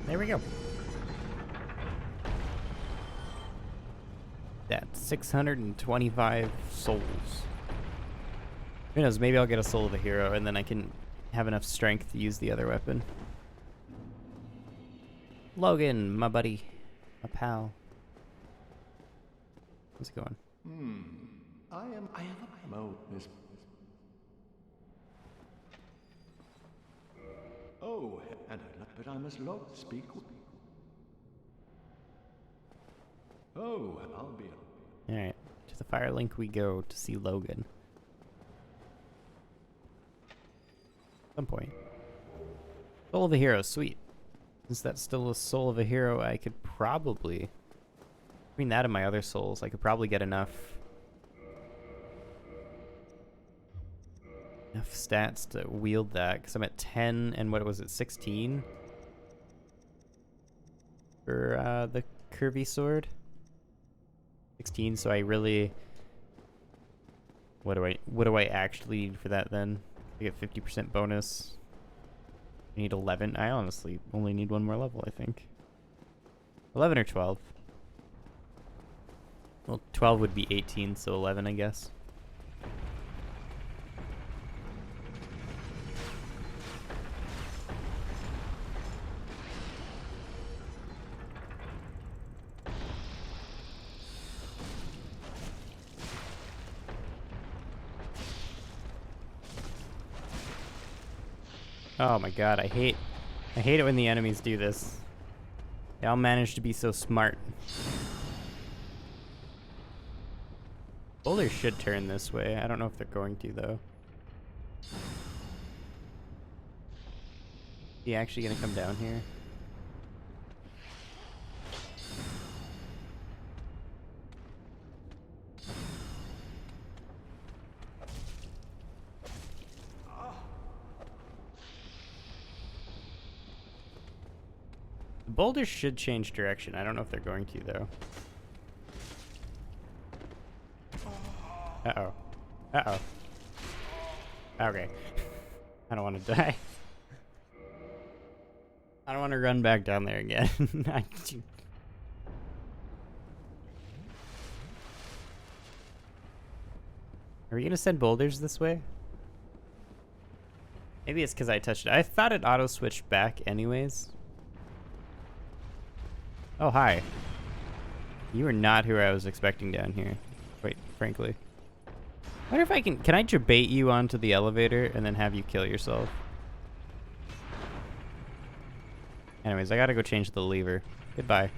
There we go. That's 625 souls. Who knows, maybe I'll get a soul of a hero and then I can have enough strength to use the other weapon. Logan, my buddy. My pal. How's it going? I have a mode, Miss. Oh, and but I must speak. Oh, I'll be. Alright, to the fire link we go to see Logan. Some point. Soul of a hero, sweet. Since that's still a soul of a hero, I could probably... Between that and my other souls, I could probably get enough stats to wield that, because I'm at 10 and what was it, 16? For the curvy sword? 16, so I really... What do I actually need for that then? I get 50% bonus. I need 11. I honestly only need one more level, I think. 11 or 12. Well, 12 would be 18, so 11, I guess. Oh my god, I hate it when the enemies do this. They all manage to be so smart. Boulders should turn this way. I don't know if they're going to, though. Is he actually gonna come down here? The boulders should change direction. I don't know if they're going to, though. Uh-oh. Uh-oh. Okay. I don't want to die. I don't want to run back down there again. Are we going to send boulders this way? Maybe it's because I touched it. I thought it auto-switched back anyways. Oh, hi. You are not who I was expecting down here. Quite frankly. I wonder if I can I debate you onto the elevator and then have you kill yourself? Anyways, I gotta go change the lever. Goodbye.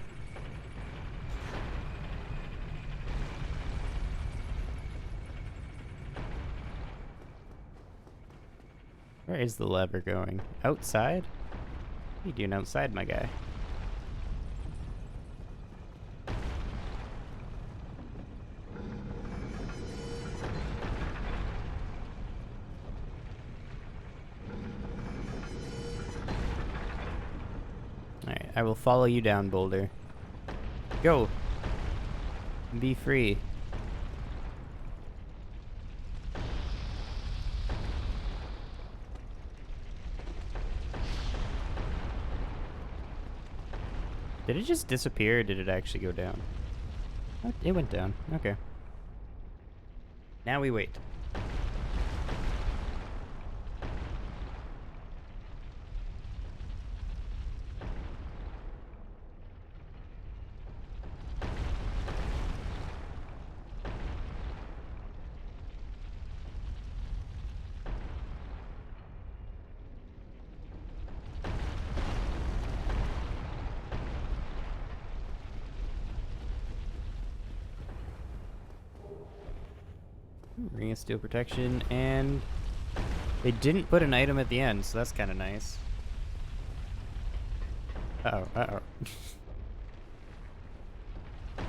Where is the lever going? Outside? What are you doing outside, my guy? Alright, I will follow you down, Boulder. Go! Be free. Did it just disappear or did it actually go down? Oh, it went down. Okay. Now we wait. Ring of Steel Protection, and they didn't put an item at the end, so that's kind of nice. Uh-oh, uh-oh. You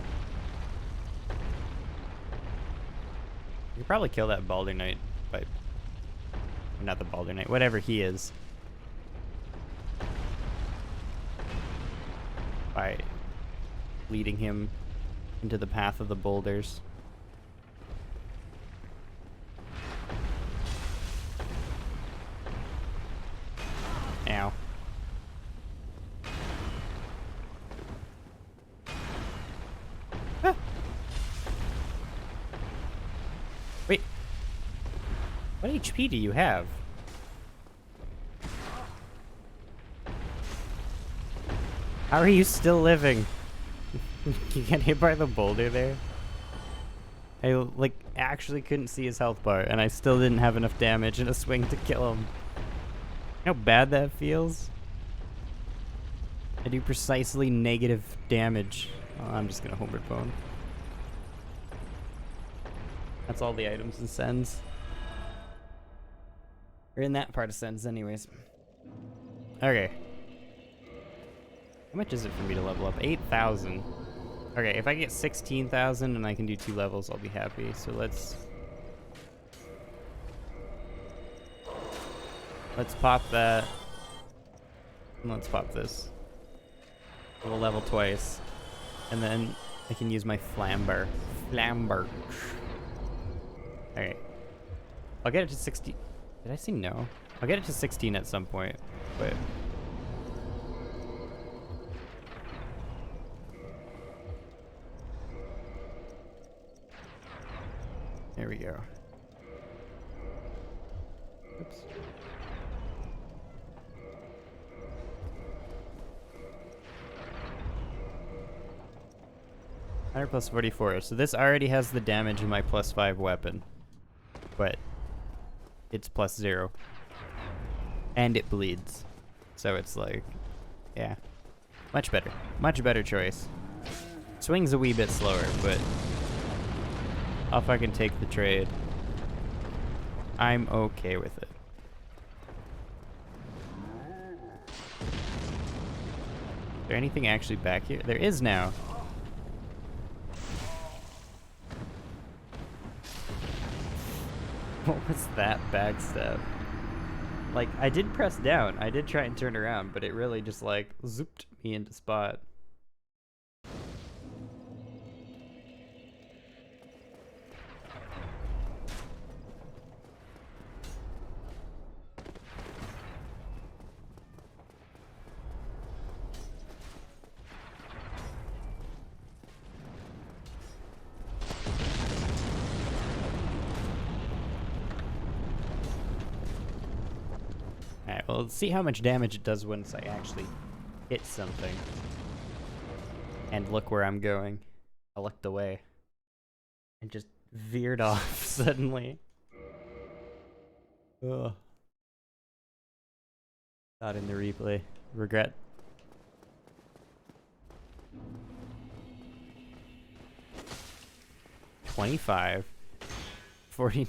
could probably kill that Balder Knight, but... not the Balder Knight, whatever he is. By leading him into the path of the boulders. Ow. Ah. Wait. What HP do you have? How are you still living? You get hit by the boulder there? I, like, actually couldn't see his health bar, and I still didn't have enough damage in a swing to kill him. How bad that feels? I do precisely negative damage. Oh, I'm just gonna homeward bone. That's all the items in Sens. Or in that part of Sens anyways. Okay. How much is it for me to level up? 8,000. Okay, if I get 16,000 and I can do 2 levels, I'll be happy. So let's pop that. And let's pop this. We'll level twice. And then I can use my flamber. Flamber. Okay. I'll get it to 60. Did I say no? I'll get it to 16 at some point. Wait. There we go. Oops. +100 +44. So this already has the damage in my +5 weapon. But it's +0. And it bleeds. So it's like, yeah. Much better. Much better choice. Swing's a wee bit slower, but I'll fucking take the trade. I'm okay with it. Is there anything actually back here? There is now. What was that backstab? Like, I did press down. I did try and turn around, but it really just like zooped me into spot. Alright, well, let's see how much damage it does once I actually hit something. And look where I'm going. I looked away. And just veered off suddenly. Ugh. Not in the replay. Regret. $25. 40.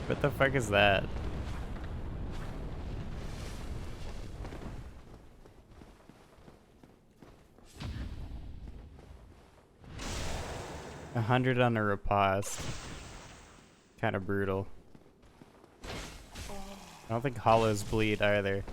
What the fuck is that? $100 on a riposte. Kind of brutal. I don't think hollows bleed either.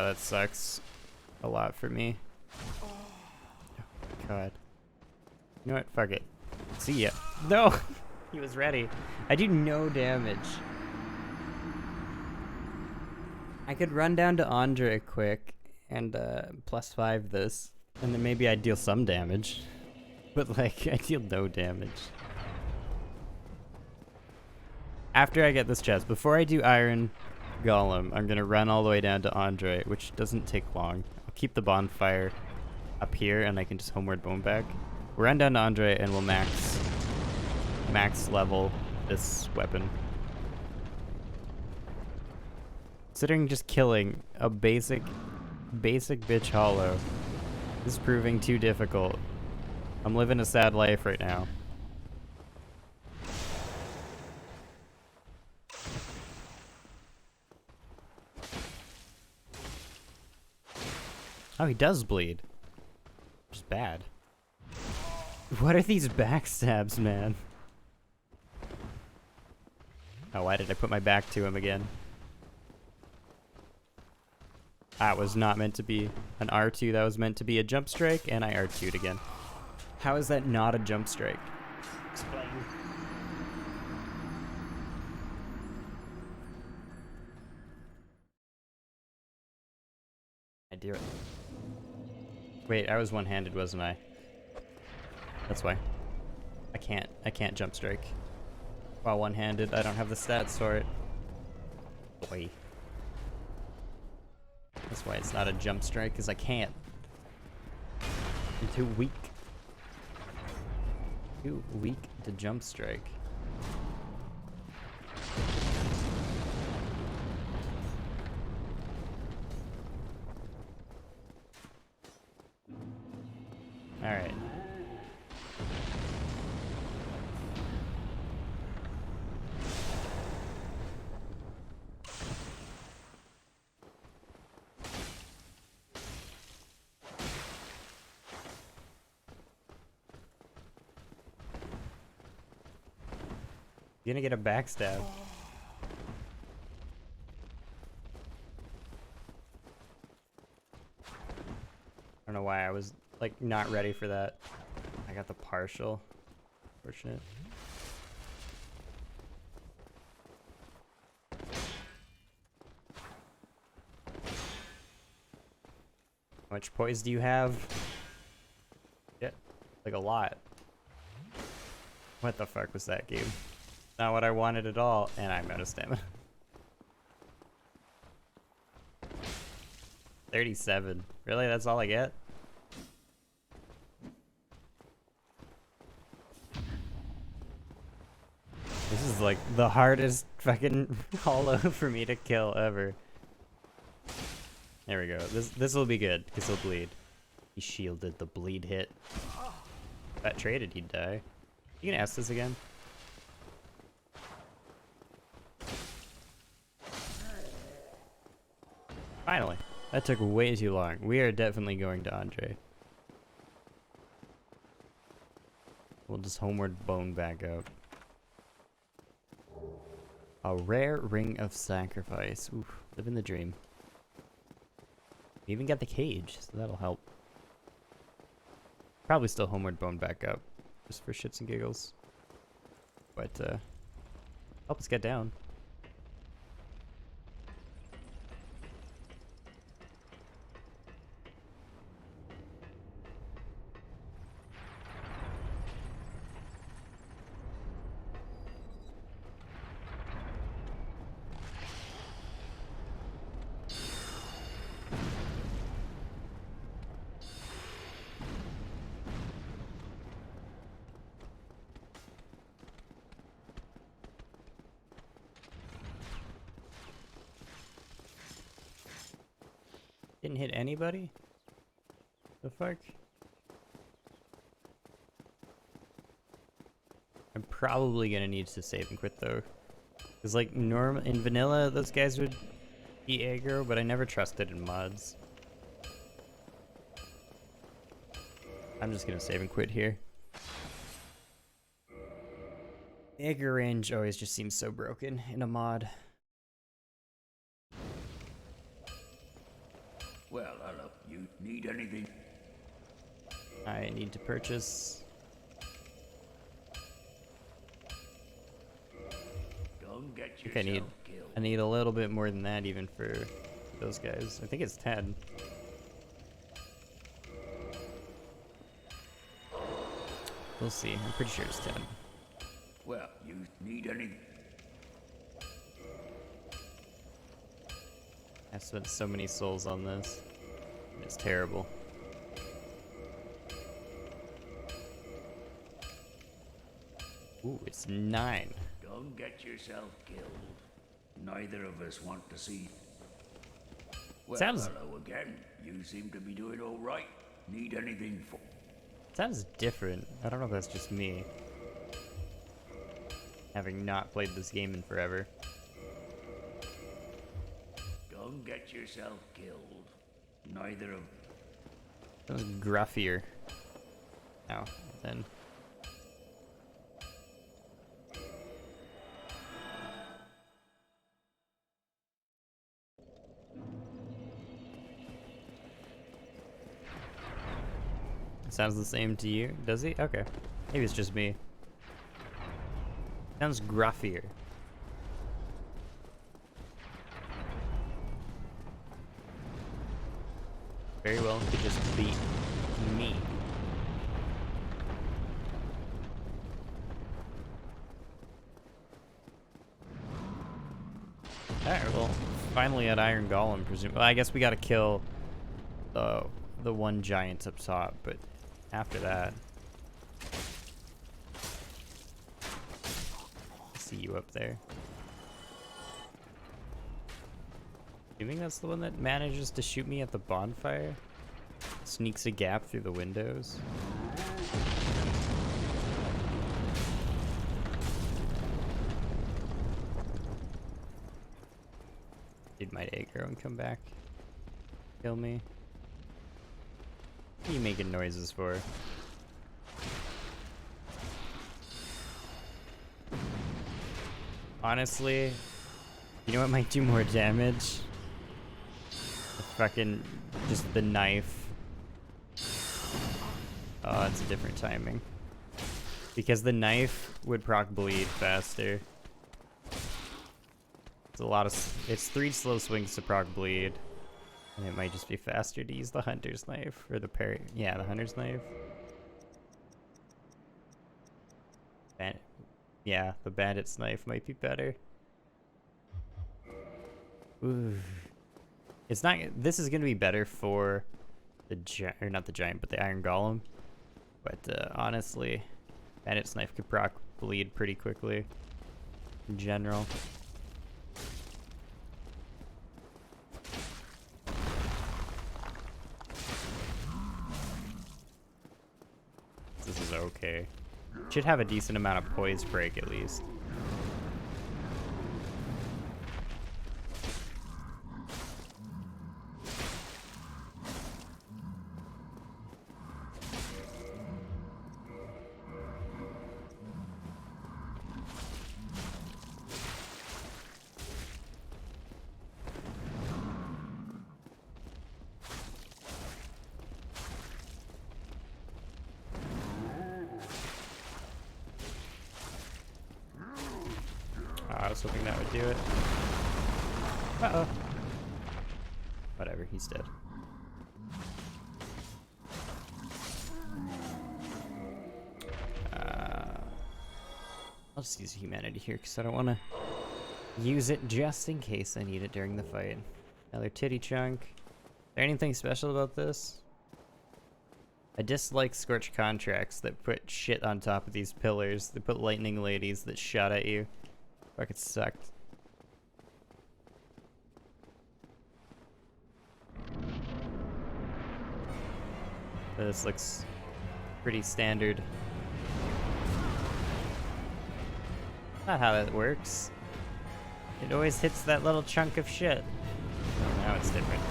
That sucks a lot for me. Oh my god. You know what? Fuck it. See ya. No! He was ready. I do no damage. I could run down to Andre quick and +5 this. And then maybe I'd deal some damage. But like, I deal no damage. After I get this chest, before I do Iron Golem, I'm gonna run all the way down to Andre, which doesn't take long. I'll keep the bonfire up here and I can just homeward bone back. We'll run down to Andre and we'll max level this weapon. Considering just killing a basic bitch hollow is proving too difficult. I'm living a sad life right now. Oh, he does bleed. Which is bad. What are these backstabs, man? Oh, why did I put my back to him again? That was not meant to be an R2. That was meant to be a jump strike, and I R2'd again. How is that not a jump strike? Explain. I do it. Wait, I was one-handed, wasn't I? That's why. I can't jump strike. While one-handed, I don't have the stats for it. Boy. That's why it's not a jump strike, because I can't. I'm too weak. Too weak to jump strike. Alright. You're gonna get a backstab. I don't know why I was like not ready for that. I got the partial. Fortunate. How much poise do you have? Yeah, like a lot. What the fuck was that game? Not what I wanted at all, and I'm out of stamina. 37. Really? That's all I get? This is like the hardest fucking hollow for me to kill ever. There we go. This will be good, because he'll bleed. He shielded the bleed hit. If that traded, he'd die. You can ask this again. Finally. That took way too long. We are definitely going to Andre. We'll just homeward bone back up. A rare ring of sacrifice. Oof, living the dream. We even got the cage, so that'll help. Probably still homeward bone back up, just for shits and giggles. But help us get down. Didn't hit anybody? The fuck? I'm probably gonna need to save and quit though. Cause like in vanilla, those guys would be aggro, but I never trusted in mods. I'm just gonna save and quit here. Aggro range always just seems so broken in a mod. Well, hello. You need anything? I need to purchase. Don't get I think I need a little bit more than that even for those guys. I think it's 10. We'll see. I'm pretty sure it's 10. Well, you need anything? I've spent so many souls on this. It's terrible. Ooh, it's 9. Don't get yourself killed. Neither of us want to see. Well, hello again. You seem to be doing all right. Need anything for? Sounds different. I don't know if that's just me. Having not played this game in forever. Don't get yourself killed. Neither of. That was gruffier. Now, then. Sounds the same to you? Does he? Okay. Maybe it's just me. Sounds gruffier. Very well could just be me. Alright, well, finally at Iron Golem, presume. Well, I guess we gotta kill the one giant up top, but after that, see you up there. Do you think that's the one that manages to shoot me at the bonfire? Sneaks a gap through the windows? Dude might aggro and come back. Kill me. What are you making noises for? Honestly, you know what might do more damage? Fucking just the knife. Oh, it's a different timing. Because the knife would proc bleed faster. It's a lot of. It's 3 slow swings to proc bleed. And it might just be faster to use the hunter's knife. Or the parry. Yeah, the hunter's knife. Yeah, the bandit's knife might be better. Ooh. It's not. This is gonna be better for the or not the giant, but the iron golem. But honestly, bandit's knife could proc bleed pretty quickly. In general. This is okay. Should have a decent amount of poise break at least. I was hoping that would do it. Uh-oh. Whatever, he's dead. I'll just use humanity here because I don't want to use it just in case I need it during the fight. Another titty chunk. Is there anything special about this? I dislike Scorched Contracts that put shit on top of these pillars. They put lightning ladies that shot at you. Fucking sucked. This looks pretty standard. Not how that works. It always hits that little chunk of shit. Oh, now it's different.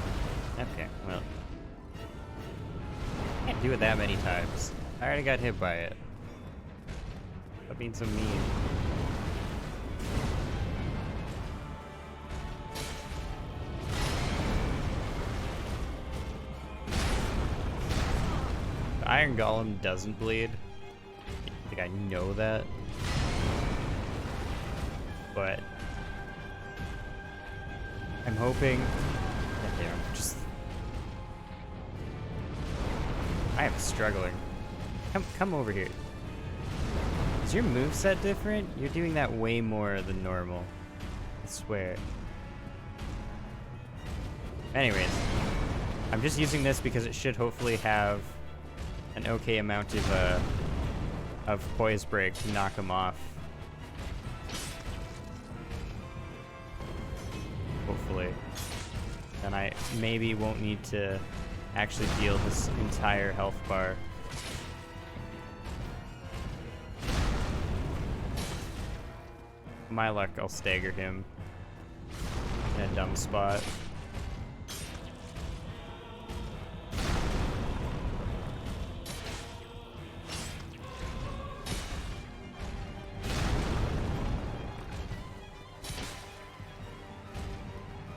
Okay, well. Can't do it that many times. I already got hit by it. That being so mean. The Iron Golem doesn't bleed. I think I know that. But I'm hoping. Goddamn, I am struggling. Come over here. Is your moveset different? You're doing that way more than normal. I swear. Anyways, I'm just using this because it should hopefully have an okay amount of poise break to knock him off. Hopefully. And I maybe won't need to actually deal this entire health bar. My luck, I'll stagger him in a dumb spot.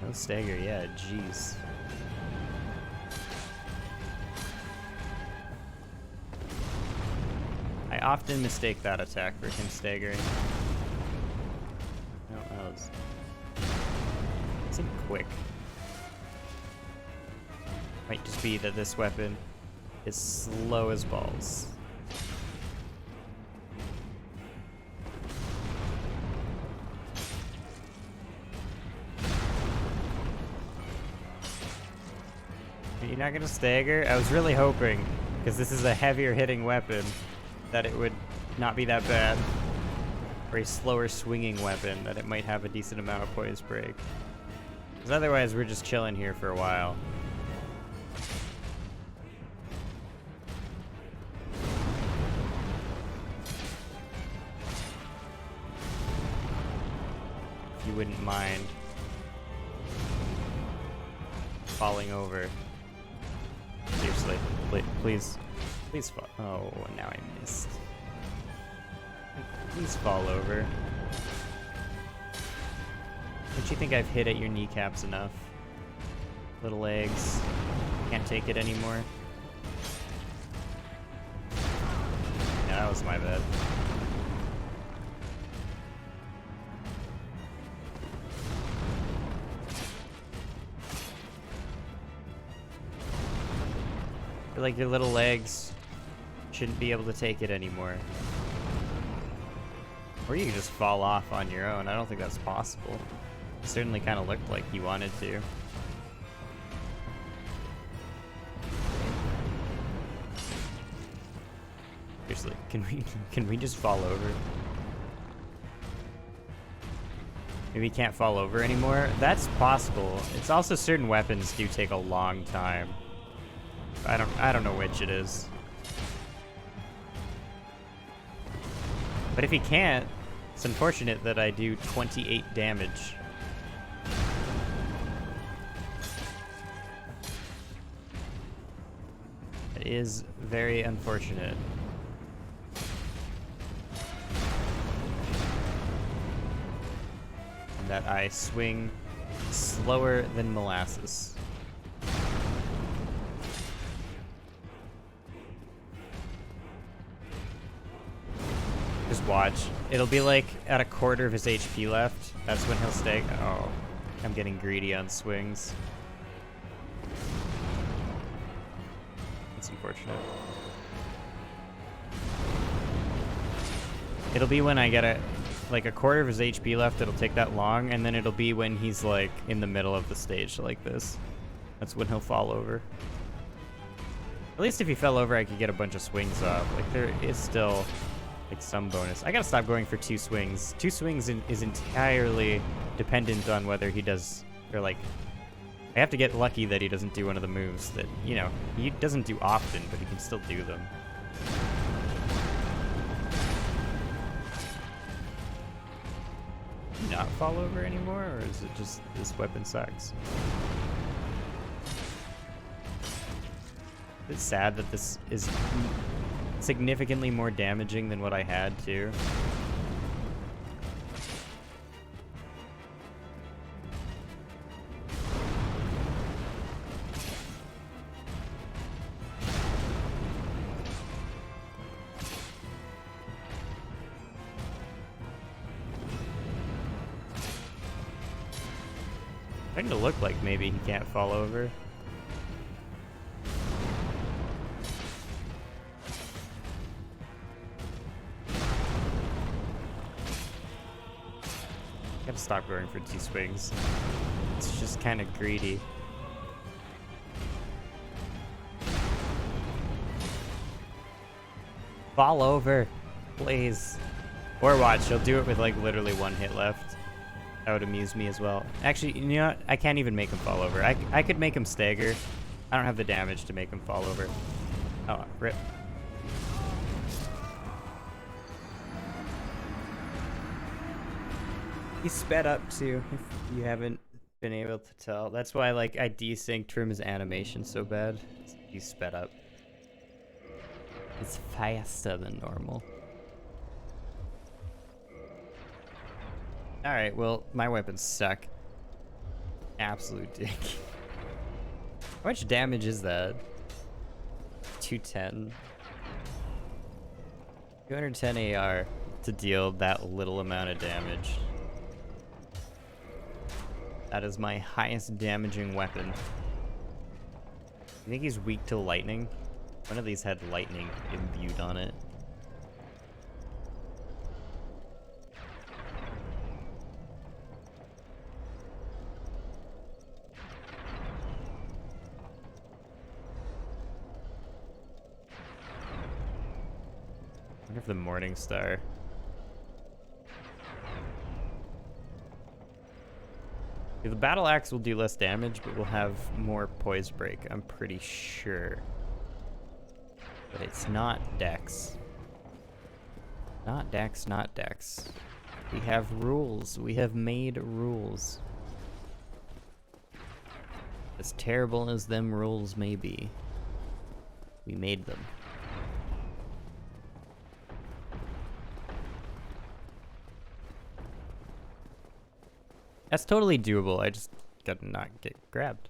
No stagger, yeah, jeez. I often mistake that attack for him staggering. No, that was... It seemed quick. Might just be that this weapon is slow as balls. You're not gonna stagger? I was really hoping, because this is a heavier hitting weapon, that it would not be that bad. Or a slower swinging weapon, that it might have a decent amount of poise break. Because otherwise we're just chilling here for a while. If you wouldn't mind falling over. Seriously, please fall. Oh, now I missed. Please fall over. Don't you think I've hit at your kneecaps enough? Little legs. Can't take it anymore. Yeah, that was my bad. I feel like your little legs shouldn't be able to take it anymore. Or you could just fall off on your own. I don't think that's possible. It certainly kind of looked like you wanted to. Seriously, can we just fall over? Maybe he can't fall over anymore? That's possible. It's also certain weapons do take a long time. I don't know which it is. But if he can't, it's unfortunate that I do 28 damage. It is very unfortunate. And that I swing slower than molasses. Just watch. It'll be like at a quarter of his HP left. That's when he'll stay. Oh, I'm getting greedy on swings. It's unfortunate. It'll be when I get like a quarter of his HP left. It'll take that long, and then it'll be when he's like in the middle of the stage like this. That's when he'll fall over. At least if he fell over, I could get a bunch of swings off. Like there is still like some bonus. I gotta stop going for 2 swings. 2 swings is entirely dependent on whether he does, or like, I have to get lucky that he doesn't do one of the moves that, you know, he doesn't do often, but he can still do them. Do you not fall over anymore, or is it just this weapon sucks? It's sad that this is significantly more damaging than what I had too. Starting to look like maybe he can't fall over. Gotta stop going for 2 swings. It's just kind of greedy. Fall over, please. Or watch, he'll do it with like literally 1 hit left. That would amuse me as well. Actually, you know what? I can't even make him fall over. I could make him stagger. I don't have the damage to make him fall over. Oh, rip. He sped up too, if you haven't been able to tell. That's why like I desynced from his animation so bad. He's sped up. It's faster than normal. Alright, well, my weapons suck. Absolute dick. How much damage is that? 210. 210 AR to deal that little amount of damage. That is my highest damaging weapon. You think he's weak to lightning? One of these had lightning imbued on it. I wonder if the Morning Star. The battle axe will do less damage, but we'll have more poise break, I'm pretty sure. But it's not Dex. Not Dex, not Dex. We have rules. We have made rules. As terrible as them rules may be, we made them. That's totally doable. I just gotta not get grabbed.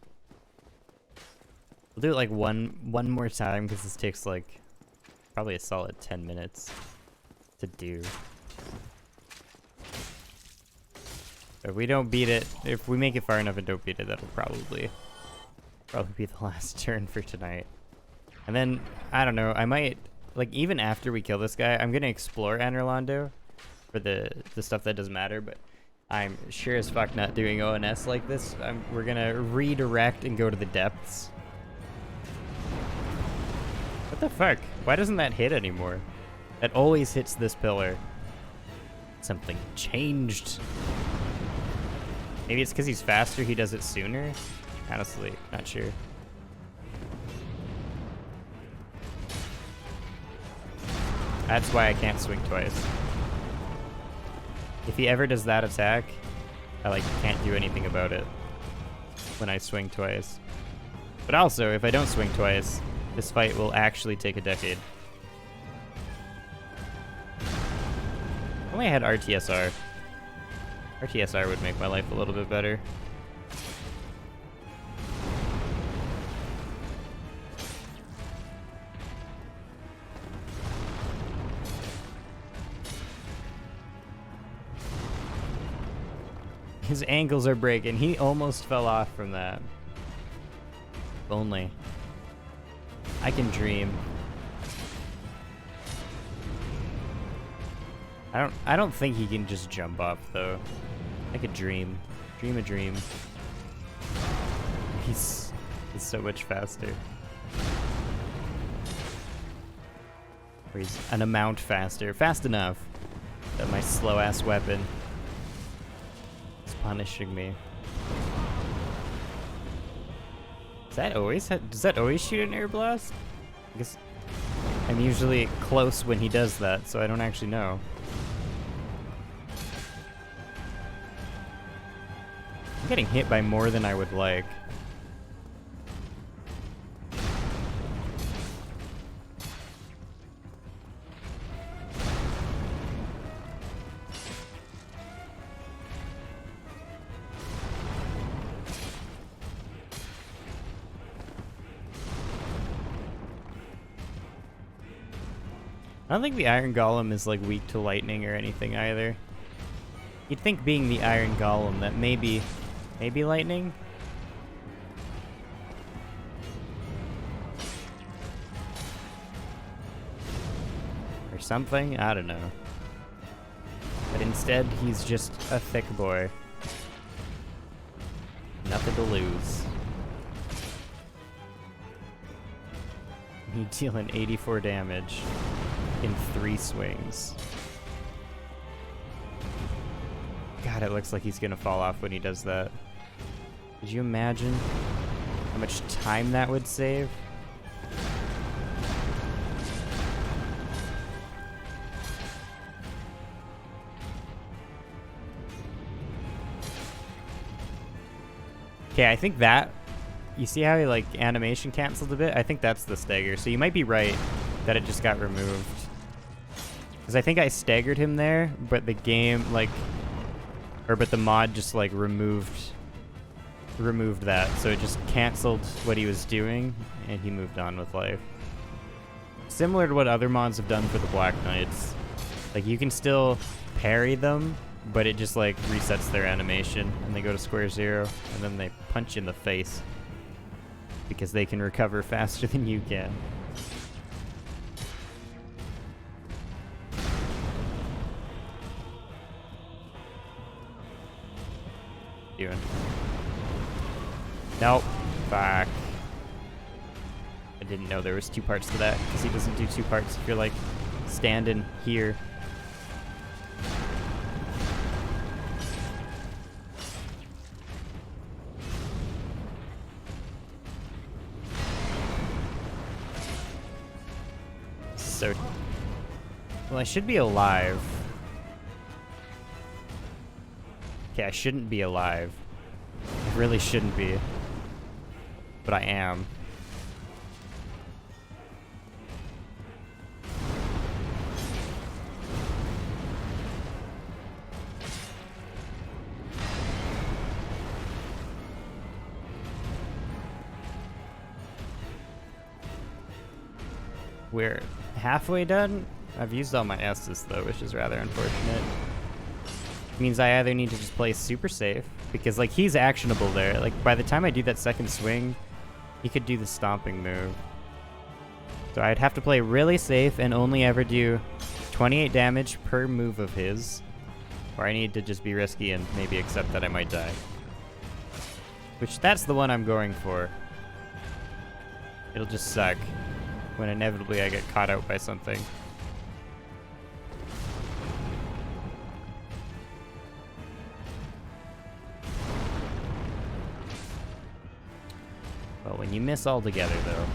We'll do it like one more time because this takes like probably a solid 10 minutes to do. If we don't beat it, if we make it far enough and don't beat it, that'll probably be the last turn for tonight. And then, I don't know, I might, like, even after we kill this guy, I'm gonna explore Anerlondo for the stuff that doesn't matter, but I'm sure as fuck not doing ONS like this. We're gonna redirect and go to the depths. What the fuck? Why doesn't that hit anymore? That always hits this pillar. Something changed. Maybe it's because he's faster, he does it sooner? Honestly, not sure. That's why I can't swing twice. If he ever does that attack, I like can't do anything about it when I swing twice. But also, if I don't swing twice, this fight will actually take a decade. If only I had RTSR. RTSR would make my life a little bit better. His ankles are breaking. He almost fell off from that. If only. I can dream. I don't think he can just jump off though. I could dream. Dream a dream. He's so much faster. Or he's an amount faster. Fast enough that my slow ass weapon is punishing me. Does that always shoot an air blast? I guess I'm usually close when he does that, so I don't actually know. I'm getting hit by more than I would like. I don't think the Iron Golem is like weak to lightning or anything either. You'd think being the Iron Golem that maybe lightning? Or something? I don't know. But instead, he's just a thick boy. Nothing to lose. He dealing 84 damage in 3 swings. God, it looks like he's gonna fall off when he does that. Could you imagine how much time that would save? Okay, I think that, you see how he like animation canceled a bit? I think that's the stagger. So you might be right that it just got removed. Because I think I staggered him there, but the game like, but the mod just like removed that. So it just canceled what he was doing and he moved on with life. Similar to what other mods have done for the Black Knights. Like you can still parry them, but it just like resets their animation and they go to square zero and then they punch you in the face because they can recover faster than you can. Doing. Nope. Fuck. I didn't know there was 2 parts to that because he doesn't do 2 parts if you're like standing here. So, well, I should be alive. Okay, I shouldn't be alive. I really shouldn't be. But I am. We're halfway done. I've used all my S's though, which is rather unfortunate. Means I either need to just play super safe, because like he's actionable there. Like by the time I do that second swing, he could do the stomping move. So I'd have to play really safe and only ever do 28 damage per move of his. Or I need to just be risky and maybe accept that I might die. Which that's the one I'm going for. It'll just suck when inevitably I get caught out by something. Well, when you miss altogether, though.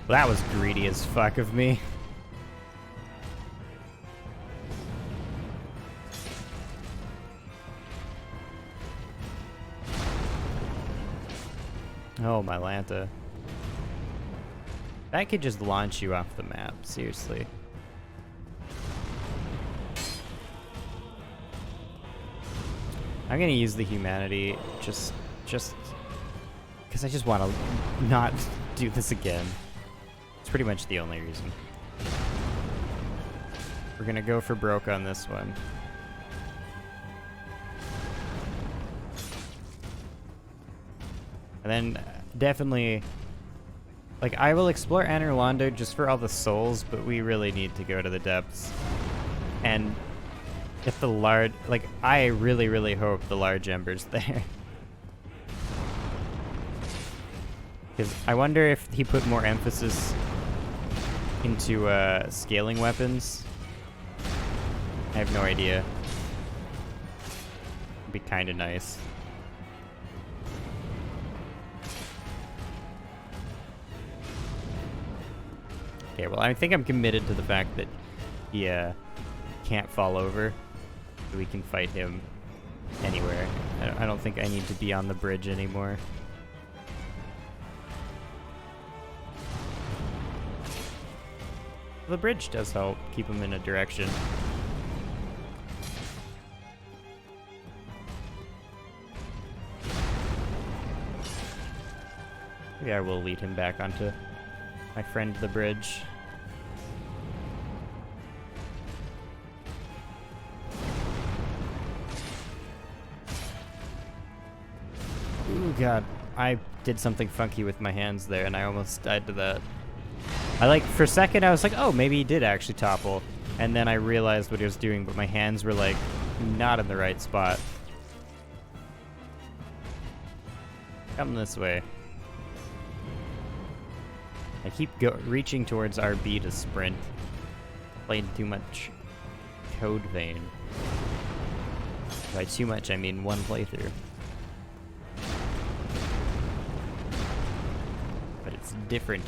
Well, that was greedy as fuck of me. Oh, my Lanta. That could just launch you off the map, seriously. I'm gonna use the humanity just because I just want to not do this again. It's pretty much the only reason. We're gonna go for broke on this one. And then definitely, like, I will explore Anor Londo just for all the souls, but we really need to go to the depths. And if the large, like, I really, really hope the large ember's there. Because I wonder if he put more emphasis into scaling weapons. I have no idea. It'd be kind of nice. Okay, well, I think I'm committed to the fact that he can't fall over, so we can fight him anywhere. I don't think I need to be on the bridge anymore. The bridge does help keep him in a direction. Maybe I will lead him back onto my friend the bridge. Ooh, God. I did something funky with my hands there, and I almost died to that. For a second, I was like, oh, maybe he did actually topple. And then I realized what he was doing, but my hands were, like, not in the right spot. Come this way. I keep reaching towards RB to sprint. Played too much Code Vein. By too much, I mean one playthrough. But it's different.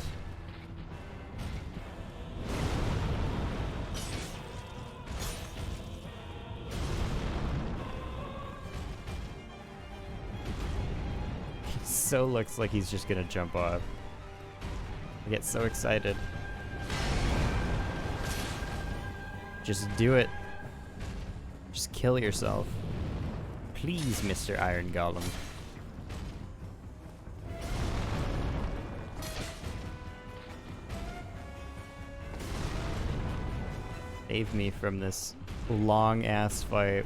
He so looks like he's just gonna jump off. I get so excited. Just do it. Just kill yourself. Please, Mr. Iron Golem. Save me from this long-ass fight.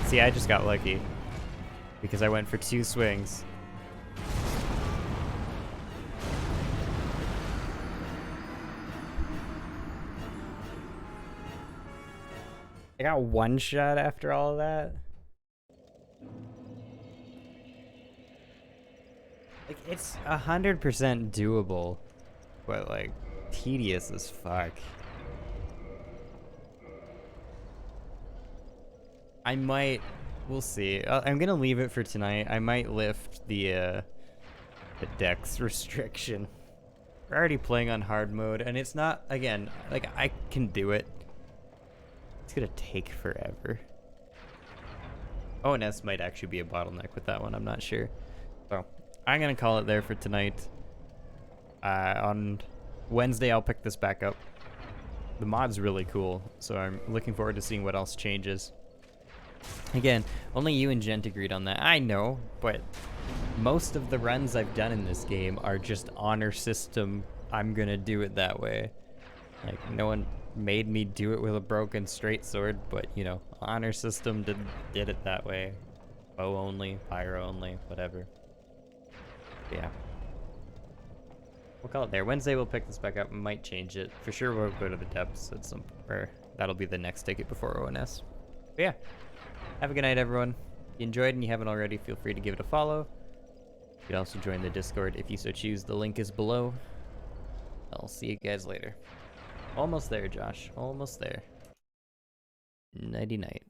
See, I just got lucky because I went for 2 swings. I got 1 shot after all of that. Like, it's 100% doable, but like tedious as fuck. I might, we'll see. I'm gonna leave it for tonight. I might lift the dex restriction. We're already playing on hard mode, and it's not, again, like, I can do it. It's gonna take forever. ONS might actually be a bottleneck with that one. I'm not sure. So I'm gonna call it there for tonight. On Wednesday, I'll pick this back up. The mod's really cool, so I'm looking forward to seeing what else changes. Again, only you and Gent agreed on that. I know, but most of the runs I've done in this game are just honor system. I'm gonna do it that way. Like, no one made me do it with a broken straight sword, but, you know, honor system did it that way. Bow only, pyro only, whatever. Yeah. We'll call it there. Wednesday we'll pick this back up. Might change it. For sure we'll go to the depths at some, or that'll be the next ticket before ONS. But yeah. Have a good night, everyone. If you enjoyed and you haven't already, feel free to give it a follow. You can also join the Discord if you so choose. The link is below. I'll see you guys later. Almost there, Josh. Almost there. Nighty night.